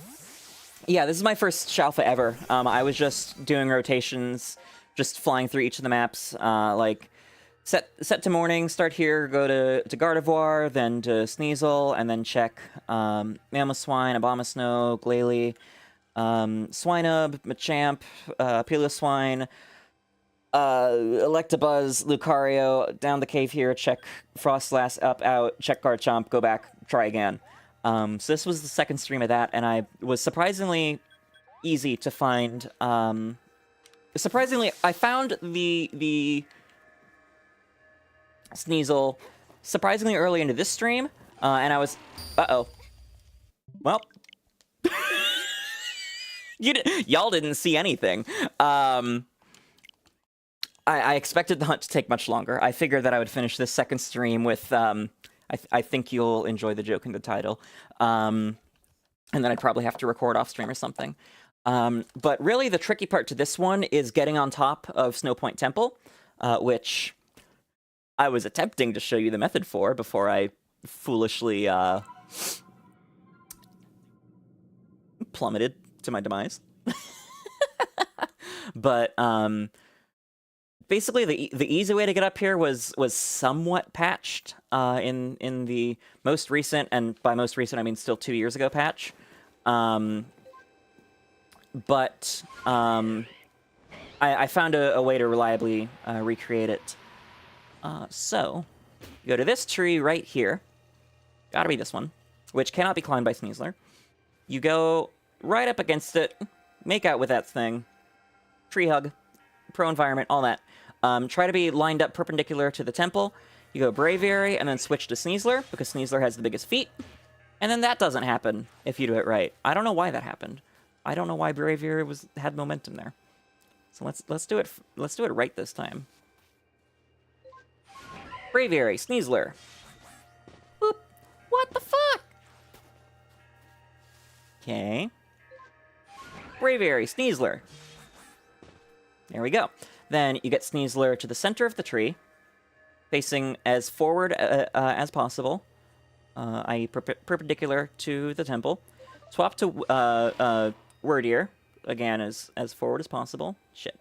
Yeah, this is my first Shalpha ever. I was just doing rotations, just flying through each of the maps. Like, set to morning, start here, go to Gardevoir, then to Sneasel, and then check Mamoswine, Abomasnow, Glalie, Swinub, Machamp, Piloswine, Electabuzz, Lucario, down the cave here, check Frostlass, up, out, check Garchomp, go back, try again. So this was the second stream of that, and I was surprisingly easy to find. Surprisingly, I found the Sneasel surprisingly early into this stream, and I was... Uh-oh. Well... Y'all didn't see anything. I expected the hunt to take much longer. I figured that I would finish this second stream with... I think you'll enjoy the joke in the title. And then I'd probably have to record off stream or something. But really, the tricky part to this one is getting on top of Snow Point Temple, which I was attempting to show you the method for before I foolishly plummeted to my demise. But basically, the easy way to get up here was somewhat patched in the most recent, and by most recent I mean still 2 years ago, patch. But I found a way to reliably recreate it. So, you go to this tree right here. Gotta be this one, which cannot be climbed by Sneasler. You go right up against it, make out with that thing, tree hug, pro-environment, all that. Try to be lined up perpendicular to the temple. You go Braviary, and then switch to Sneasler, because Sneasler has the biggest feet. And then that doesn't happen if you do it right. I don't know why that happened. I don't know why Braviary had momentum there. So let's do it. Let's do it right this time. Braviary, Sneasler. Boop. What the fuck? Okay. Braviary, Sneasler. There we go. Then you get Sneasler to the center of the tree. facing as forward as possible, i.e. perpendicular to the temple. Swap to Wyrdeer, again, as forward as possible. Shit.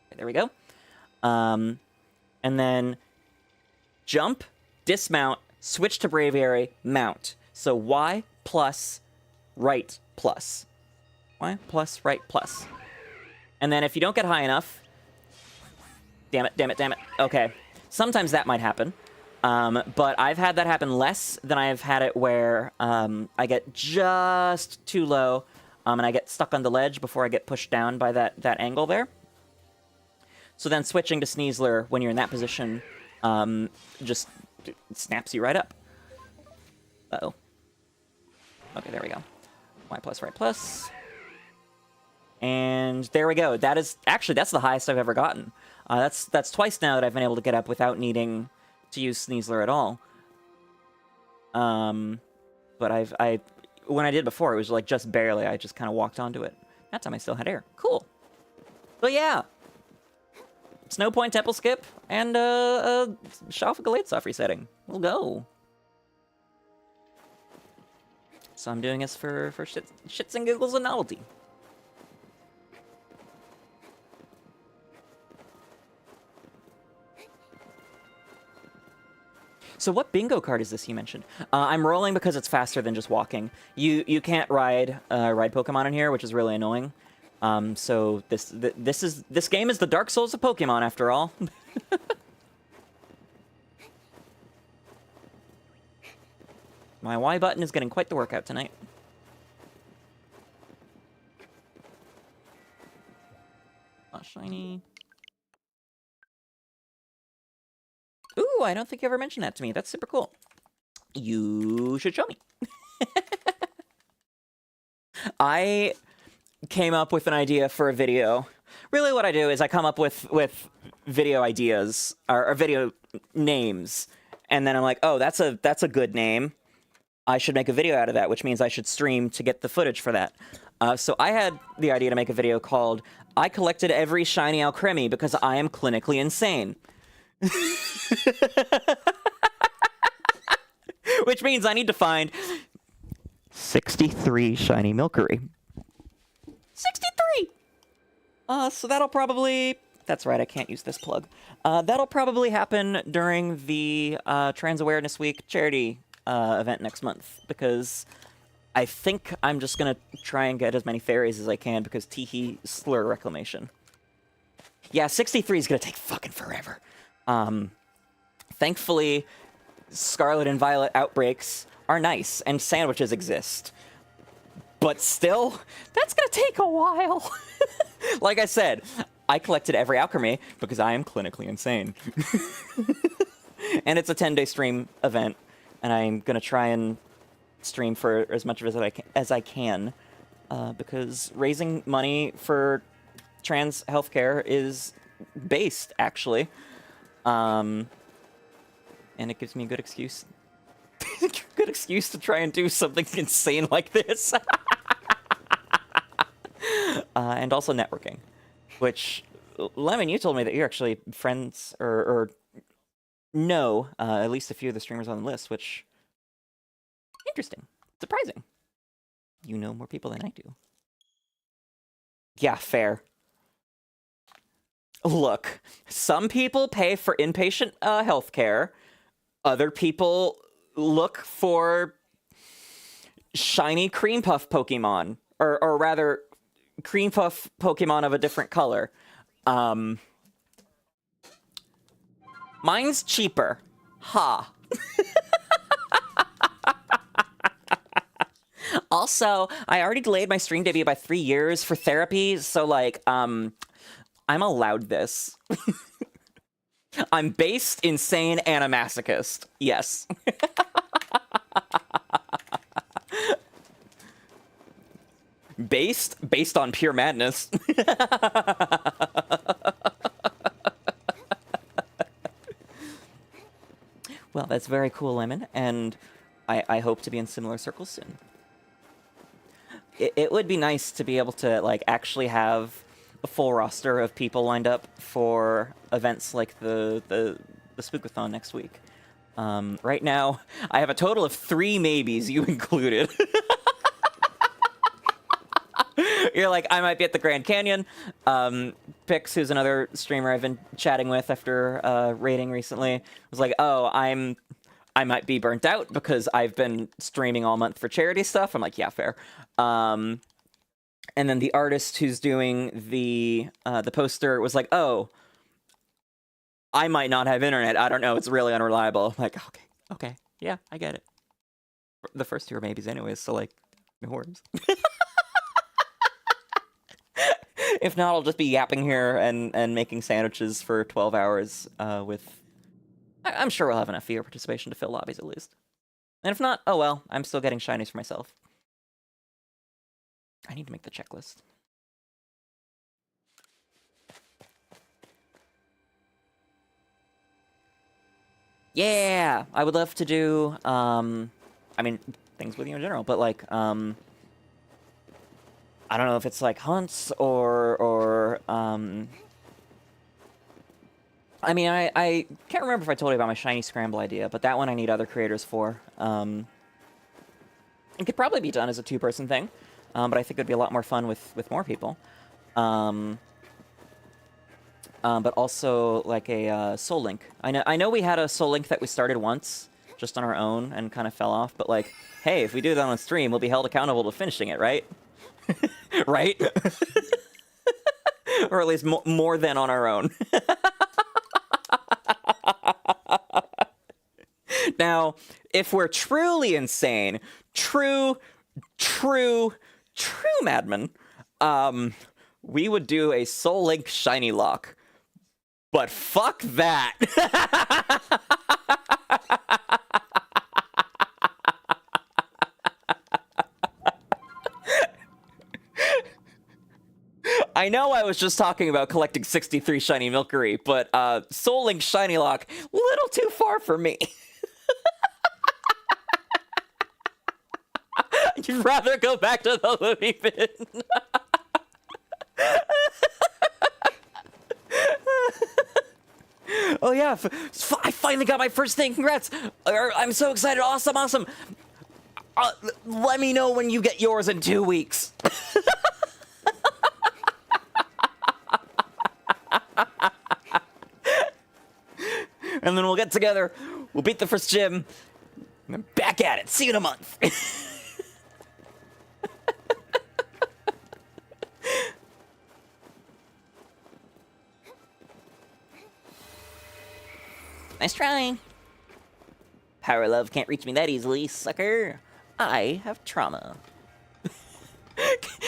Okay, there we go. And then jump, dismount, switch to Braviary, mount. So Y plus right plus. Y plus right plus. And then if you don't get high enough... Damn it. Okay. Sometimes that might happen. But I've had that happen less than I've had it where I get just too low and I get stuck on the ledge before I get pushed down by that angle there. So then switching to Sneasler when you're in that position just snaps you right up. Uh-oh. Okay, there we go. Y plus right plus. And there we go. That is... Actually, that's the highest I've ever gotten. That's twice now that I've been able to get up without needing to use Sneasler at all. But when I did before, it was like just barely. I just kind of walked onto it. That time I still had air. Cool. But yeah. Snow Point Temple Skip and Shalpha Galatesoft resetting. We'll go. So I'm doing this for shits and giggles and novelty. So what bingo card is this you mentioned? I'm rolling because it's faster than just walking. You can't ride Pokemon in here, which is really annoying. So this game is the Dark Souls of Pokemon after all. My Y button is getting quite the workout tonight. Not shiny. Ooh, I don't think you ever mentioned that to me. That's super cool. You should show me. I came up with an idea for a video. Really what I do is I come up with video ideas or video names, and then I'm like, oh, that's a good name. I should make a video out of that, which means I should stream to get the footage for that. So I had the idea to make a video called I collected every shiny 𝑹𝒊𝒈𝒉 because I am clinically insane. Which means I need to find 63 shiny Milcery. 63! So that'll probably... That's right, I can't use this plug. That'll probably happen during the Trans Awareness Week charity event next month, because I think I'm just gonna try and get as many fairies as I can, because teehee slur reclamation. Yeah, 63 is gonna take fucking forever. Thankfully, Scarlet and Violet outbreaks are nice, and sandwiches exist. But still, that's gonna take a while. Like I said, I collected every 𝑹𝒊𝒈𝒉 because I am clinically insane. And it's a 10-day stream event, and I'm gonna try and stream for as much of it as I can, because raising money for trans healthcare is based, actually. And it gives me a good excuse. Good excuse to try and do something insane like this. And also networking, which, Lemon, you told me that you're actually friends or know at least a few of the streamers on the list, which, interesting, surprising. You know more people than I do. Yeah, fair. Look, some people pay for inpatient healthcare. Other people look for shiny cream puff Pokemon, or rather, cream puff Pokemon of a different color. Mine's cheaper. Ha. Also, I already delayed my stream debut by 3 years for therapy, so, like, I'm allowed this. I'm based, insane, and a masochist. Yes. Based on pure madness. Well, that's very cool, Lemon, and I hope to be in similar circles soon. It would be nice to be able to, like, actually have a full roster of people lined up for events like the the Spookathon next week. Right now, I have a total of 3 maybes, you included. You're like, I might be at the Grand Canyon. Pix, who's another streamer I've been chatting with after raiding recently, was like, oh, I might be burnt out because I've been streaming all month for charity stuff. I'm like, yeah, fair. And then the artist who's doing the poster was like, oh, I might not have internet. I don't know. It's really unreliable. I'm like, okay, yeah, I get it. The first 2 are maybes anyways, so like, no worries. If not, I'll just be yapping here and making sandwiches for 12 hours with... I'm sure we'll have enough viewer participation to fill lobbies at least. And if not, oh well, I'm still getting shinies for myself. I need to make the checklist. Yeah! I would love to do, I mean, things with you in general, but like, I don't know if it's like hunts or I mean, I can't remember if I told you about my shiny scramble idea, but that one I need other creators for. It could probably be done as a 2-person thing, but I think it'd be a lot more fun with more people. But also like a Soul Link. I know we had a Soul Link that we started once, just on our own, and kind of fell off, but like, hey, if we do that on stream, we'll be held accountable to finishing it, right? Right? Or at least more than on our own. Now, if we're truly insane, true madmen, we would do a Soul Link Shinylocke. But fuck that! I know I was just talking about collecting 63 shiny Milcery, but Soul Link Shinylocke, little too far for me. You'd rather go back to the Looney Bin. Oh yeah, I finally got my first thing, congrats! I'm so excited, awesome! Let me know when you get yours in 2 weeks. And then we'll get together, we'll beat the first gym, and then back at it. See you in a month. Nice try. Power Love can't reach me that easily, sucker. I have trauma.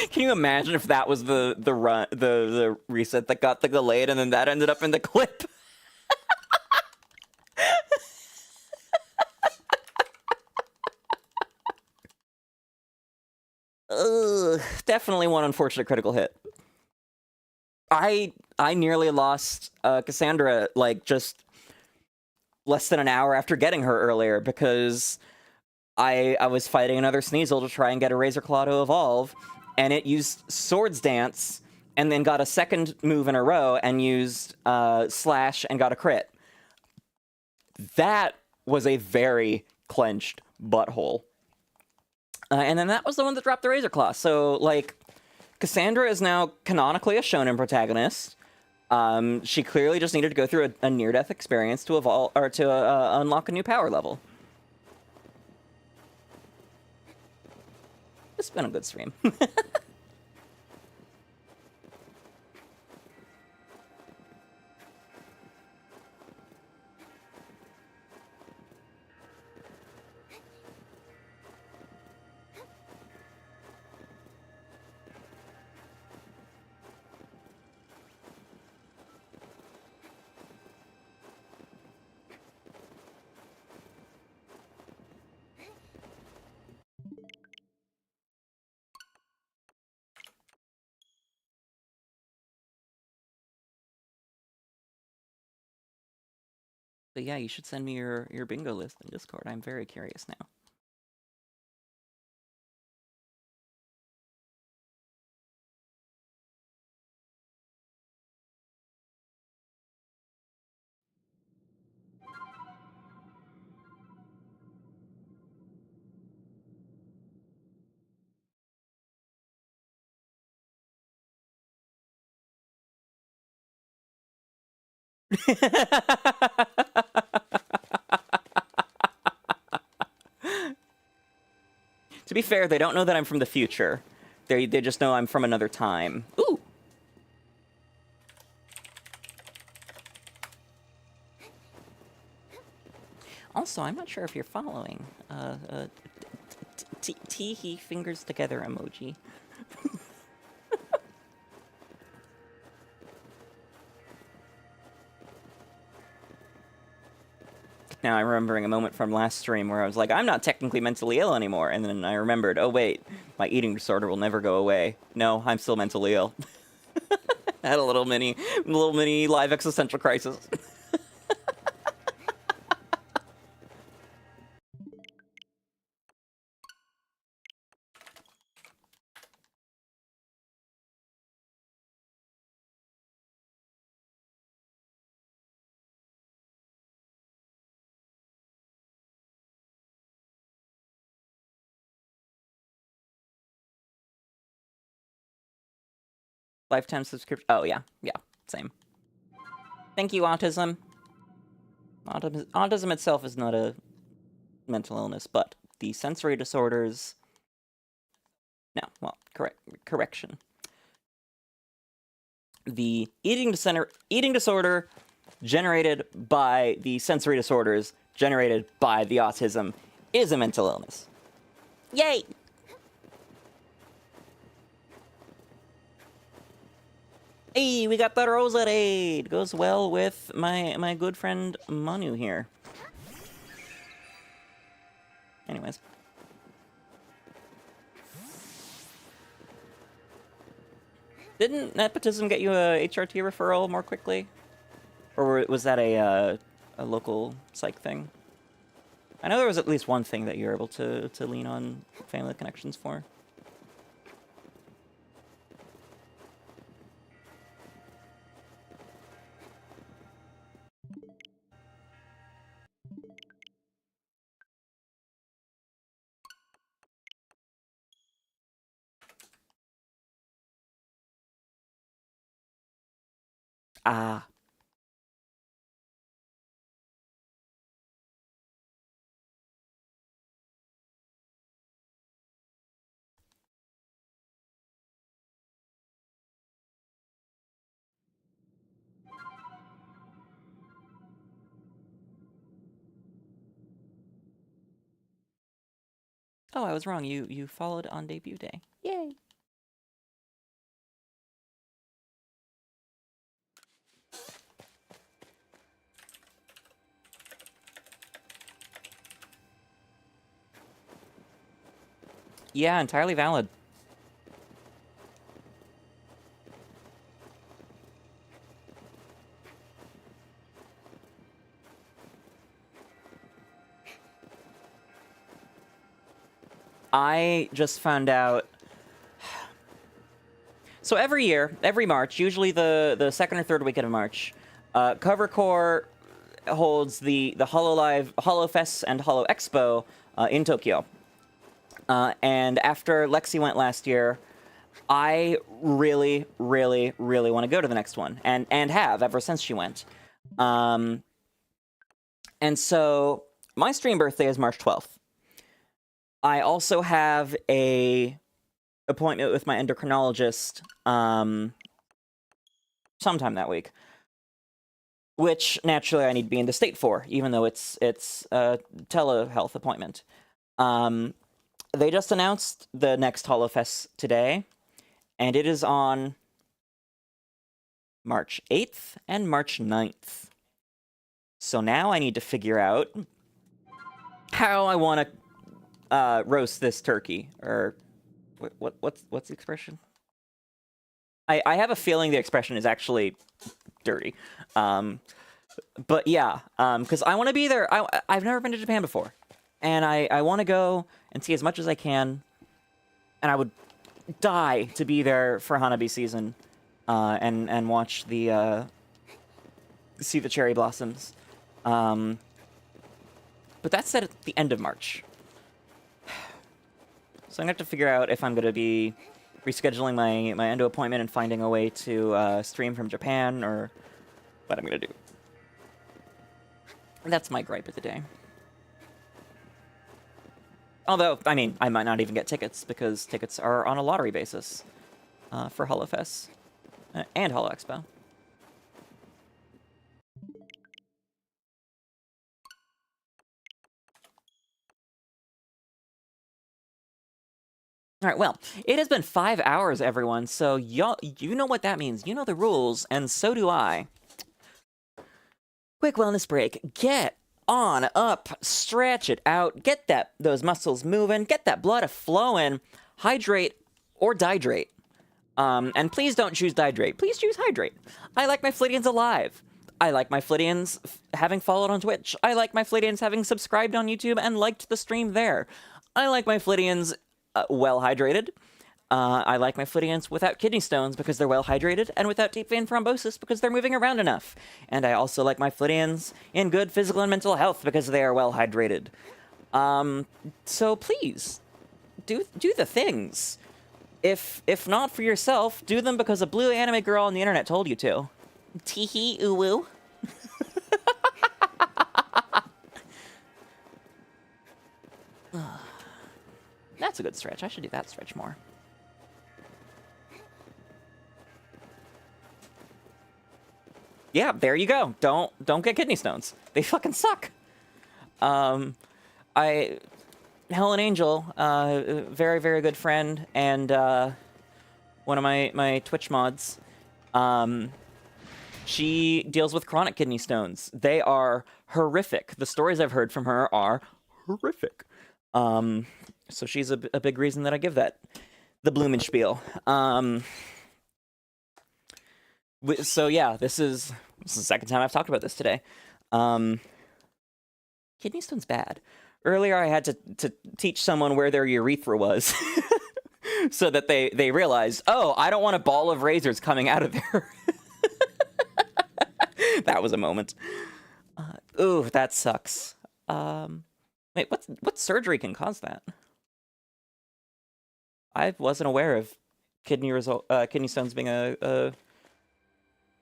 Can you imagine if that was the reset that got the Gallade and then that ended up in the clip? Definitely one unfortunate critical hit. I nearly lost Cassandra, like, just less than an hour after getting her earlier, because I was fighting another Sneasel to try and get a Razor Claw to evolve, and it used Swords Dance, and then got a second move in a row, and used Slash, and got a crit. That was a very clenched butthole. And then that was the one that dropped the Razor Claw. So, like, Cassandra is now canonically a shonen protagonist. She clearly just needed to go through a near-death experience to evolve, or to unlock a new power level. It's been a good stream. But yeah, you should send me your bingo list in Discord. I'm very curious now. To be fair, they don't know that I'm from the future. They just know I'm from another time. Ooh! Also, I'm not sure if you're following. Tee-hee fingers together emoji. Now I'm remembering a moment from last stream where I was like, I'm not technically mentally ill anymore. And then I remembered, oh wait, my eating disorder will never go away. No, I'm still mentally ill. I had a little mini live existential crisis. Lifetime subscription. Oh, yeah. Yeah. Same. Thank you, autism. Autism itself is not a mental illness, but the sensory disorders... No, well, correction. The eating disorder generated by the sensory disorders generated by the autism is a mental illness. Yay! Hey, we got the Roserade! Goes well with my good friend Manu here. Anyways. Didn't nepotism get you a HRT referral more quickly? Or was that a local psych thing? I know there was at least one thing that you were able to lean on family connections for. Ah. Oh, I was wrong. You followed on debut day. Yay! Yeah, entirely valid. I just found out... So every year, every March, usually the second or third weekend of March, Cover Core holds the HoloFest and Holo Expo in Tokyo. And after Lexi went last year, I really, really, really want to go to the next one, and have ever since she went. And so my stream birthday is March 12th. I also have a appointment with my endocrinologist sometime that week, which naturally I need to be in the state for, even though it's a telehealth appointment. They just announced the next HoloFest today, and it is on March 8th and March 9th. So now I need to figure out how I want to roast this turkey, or what's the expression? I have a feeling the expression is actually dirty. But yeah, because I want to be there. I've never been to Japan before, and I want to go and see as much as I can, and I would die to be there for Hanabi season, and watch see the cherry blossoms. But that's set at the end of March. So I'm going to have to figure out if I'm going to be rescheduling my endo appointment and finding a way to stream from Japan, or what I'm going to do. That's my gripe of the day. Although, I mean, I might not even get tickets, because tickets are on a lottery basis for HoloFest and Holo Expo. All right, well, it has been 5 hours, everyone, so you know what that means. You know the rules, and so do I. Quick wellness break. Get on up, stretch it out, get those muscles moving, get that blood flowing, hydrate or dihydrate. And please don't choose dihydrate. Please choose hydrate. I like my Flittians alive. I like my Flittians having followed on Twitch. I like my Flittians having subscribed on YouTube and liked the stream there. I like my Flittians well hydrated. I like my Flittians without kidney stones because they're well hydrated, and without deep vein thrombosis because they're moving around enough. And I also like my Flittians in good physical and mental health because they are well hydrated. So please, do the things. If not for yourself, do them because a blue anime girl on the internet told you to. Teehee uwu. That's a good stretch. I should do that stretch more. Yeah, there you go. Don't get kidney stones. They fucking suck. Helen Angel, very, very good friend, and one of my Twitch mods, she deals with chronic kidney stones. They are horrific. The stories I've heard from her are horrific. So she's a big reason that I give that the Blumenspiel. So yeah, this is the second time I've talked about this today. Kidney stones bad. Earlier I had to teach someone where their urethra was so that they realized, oh, I don't want a ball of razors coming out of there. That was a moment. Ooh, that sucks. Wait, what surgery can cause that? I wasn't aware of kidney stones being a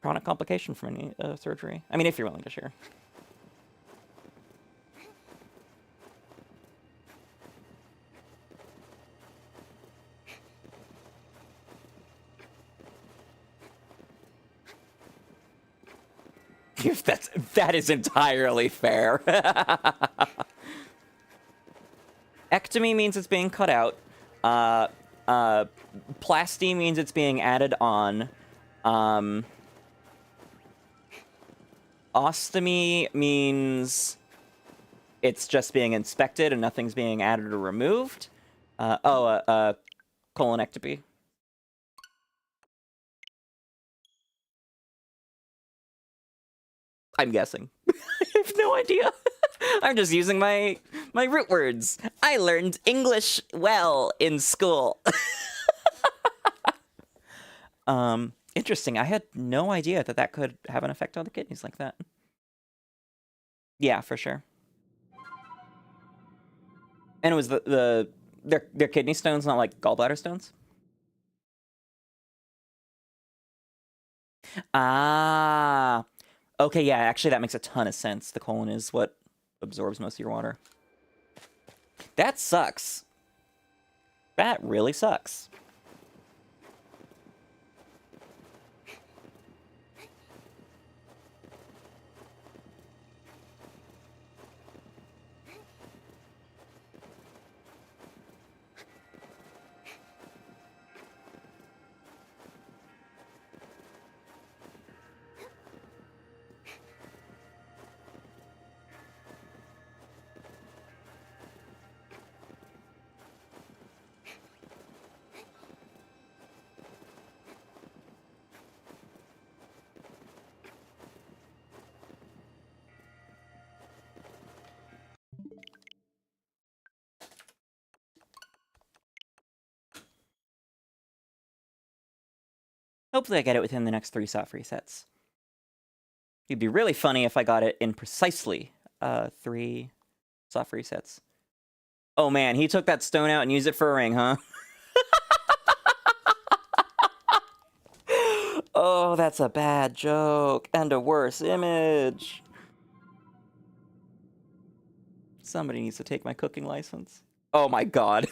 chronic complication from any surgery. I mean, if you're willing to share. That is entirely fair. Ectomy means it's being cut out. Plasty means it's being added on. Ostomy means it's just being inspected and nothing's being added or removed. Colonectomy. I'm guessing. I have no idea. I'm just using my root words. I learned English well in school. Interesting. I had no idea that could have an effect on the kidneys like that. Yeah, for sure. And it was their kidney stones, not like gallbladder stones? Ah. Okay, yeah, actually that makes a ton of sense. The colon is what absorbs most of your water. That sucks. That really sucks. Hopefully I get it within the next 3 soft resets. It'd be really funny if I got it in precisely 3 soft resets. Oh man, he took that stone out and used it for a ring, huh? Oh, that's a bad joke and a worse image. Somebody needs to take my cooking license. Oh my god.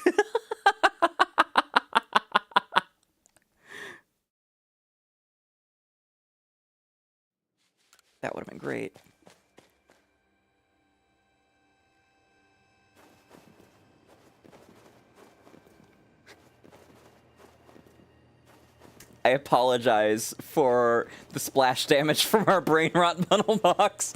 That would have been great. I apologize for the splash damage from our brain rot bundle box.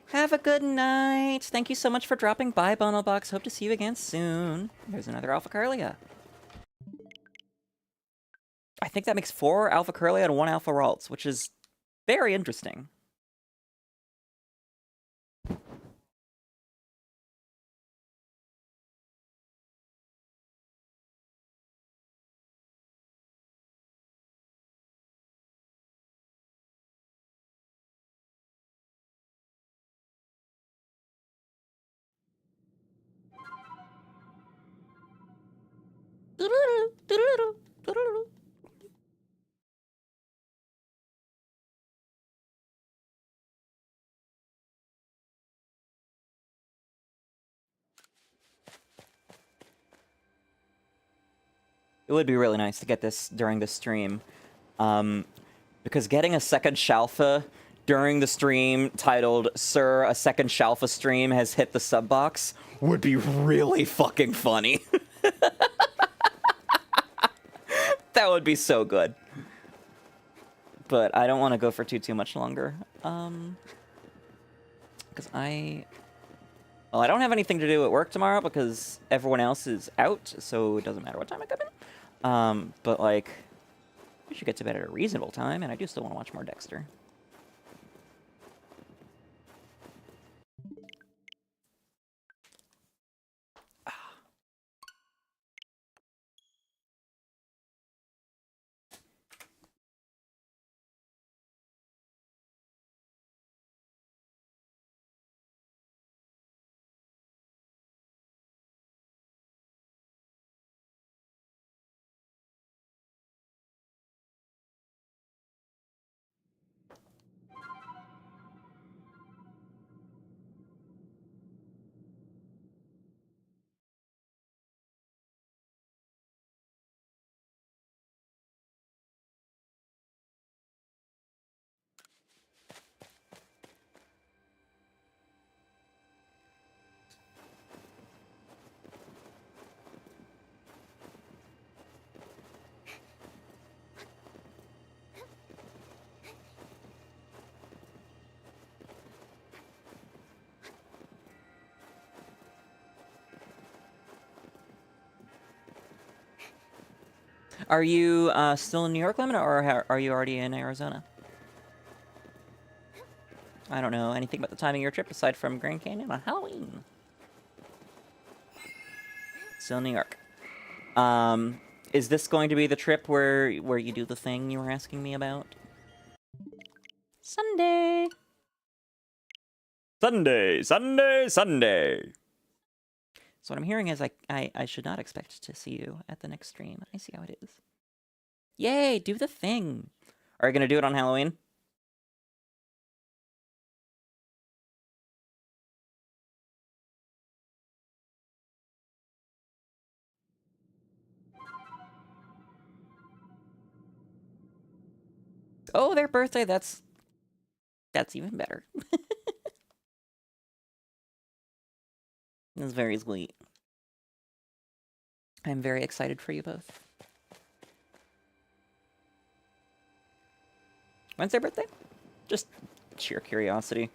Have a good night. Thank you so much for dropping by, Bundle Box. Hope to see you again soon. There's another 𝑹𝒊𝒈𝒉𝒕. I think that makes 4 𝑹𝒊𝒈𝒉𝒕 and 1 𝒊𝒈𝒉𝒈, which is very interesting. It would be really nice to get this during the stream. Because getting a second Shalpha during the stream titled, "Sir, a second Shalpha stream has hit the sub box," would be really fucking funny. That would be so good. But I don't want to go for too much longer. Because well, I don't have anything to do at work tomorrow because everyone else is out, so it doesn't matter what time I come in. But, like, we should get to bed at a reasonable time, and I do still want to watch more Dexter. Are you still in New York, Lemon, or are you already in Arizona? I don't know anything about the timing of your trip aside from Grand Canyon on Halloween. Still in New York. Is this going to be the trip where you do the thing you were asking me about? Sunday! Sunday! Sunday! Sunday! So what I'm hearing is I should not expect to see you at the next stream. I see how it is. Yay! Do the thing! Are you gonna do it on Halloween? Oh, their birthday, that's even better. That's very sweet. I'm very excited for you both. When's their birthday? Just sheer curiosity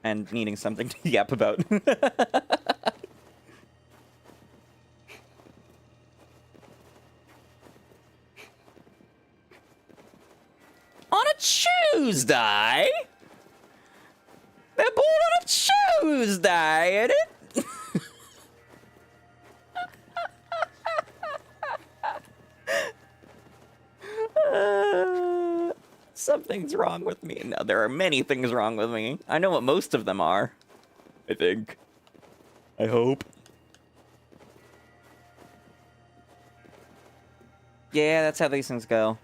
and needing something to yap about. On a Tuesday? They're born on a Tuesday, ain't it? Something's wrong with me. No, there are many things wrong with me. I know what most of them are. I think. I hope. Yeah, that's how these things go.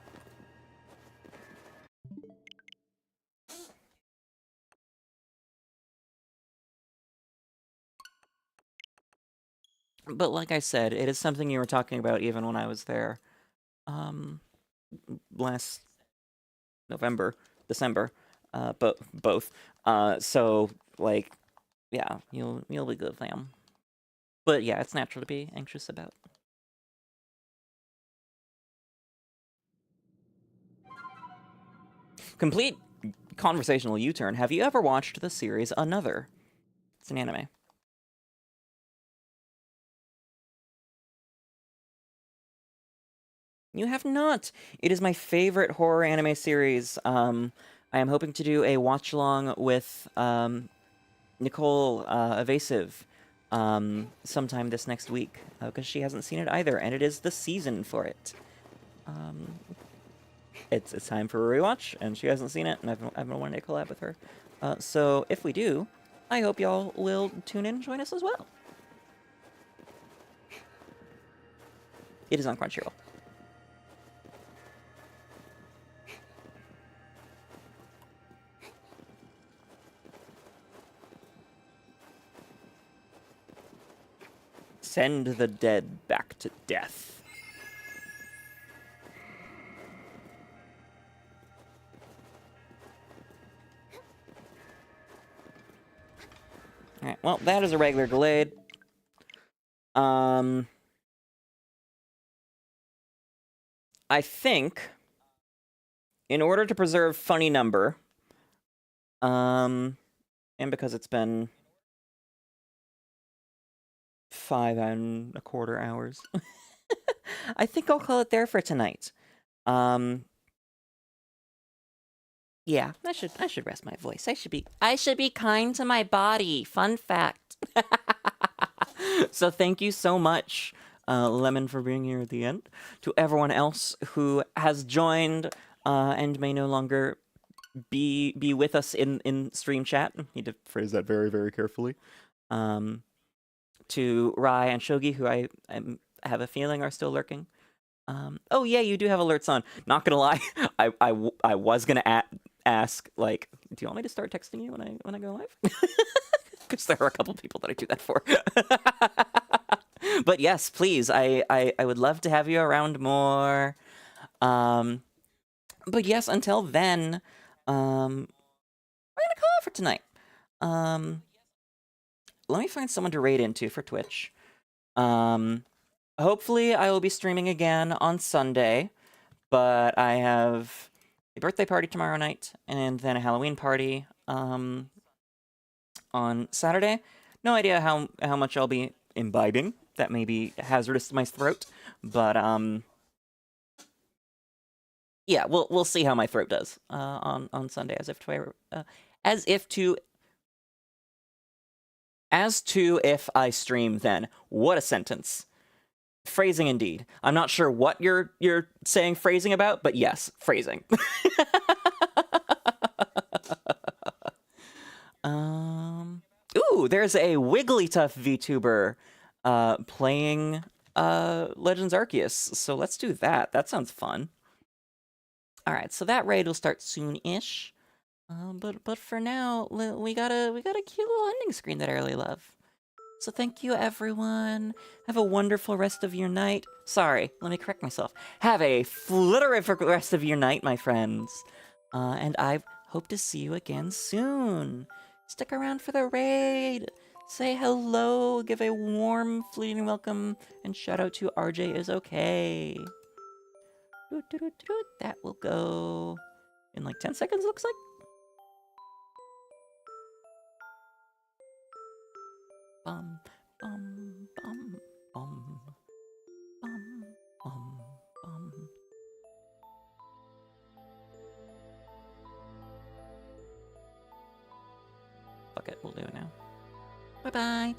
But like I said, it is something you were talking about even when I was there. Last November, December, but both. So like, yeah, you'll be good, fam. But yeah, it's natural to be anxious about. Complete conversational U-turn. Have you ever watched the series Another? It's an anime. You have not. It is my favorite horror anime series. I am hoping to do a watch along with 𝒎𝒊𝒄 sometime this next week because she hasn't seen it either, and it is the season for it. It's time for a rewatch, and she hasn't seen it, and I've been wanting to collab with her. So if we do, I hope y'all will tune in and join us as well. It is on Crunchyroll. Send the dead back to death. Alright, well, that is a regular Glade. I think, in order to preserve funny number, and because it's been 5.25 hours, I think I'll call it there for tonight. Yeah, I should rest my voice. I should be kind to my body. Fun fact. So thank you so much, Lemon, for being here at the end. To everyone else who has joined and may no longer be with us in stream chat. Need to phrase that very, very carefully. To Rai and Shogi, who I have a feeling are still lurking. Oh yeah, you do have alerts on. Not gonna lie, I was gonna ask, like, do you want me to start texting you when I go live? Because there are a couple people that I do that for. But yes, please, I would love to have you around more. But yes, until then, we're gonna call it for tonight. Let me find someone to raid into for Twitch. Hopefully I will be streaming again on Sunday, but I have a birthday party tomorrow night and then a Halloween party on Saturday. No idea how much I'll be imbibing. That may be hazardous to my throat, but yeah, we'll see how my throat does on Sunday. As to if I stream then. What a sentence. Phrasing indeed. I'm not sure what you're saying phrasing about, but yes, phrasing. Ooh, there's a Wigglytuff VTuber playing Legends Arceus. So let's do that. That sounds fun. All right, so that raid will start soon-ish. But for now, we got a cute little ending screen that I really love. So thank you, everyone. Have a wonderful rest of your night. Sorry, let me correct myself. Have a flitterific rest of your night, my friends. And I hope to see you again soon. Stick around for the raid. Say hello, give a warm, fleeting welcome, and shout out to RJ is okay. That will go in like 10 seconds, looks like. Bum, bum, bum, bum, bum, bum, bum. Fuck it, we'll do it now. Bye-bye.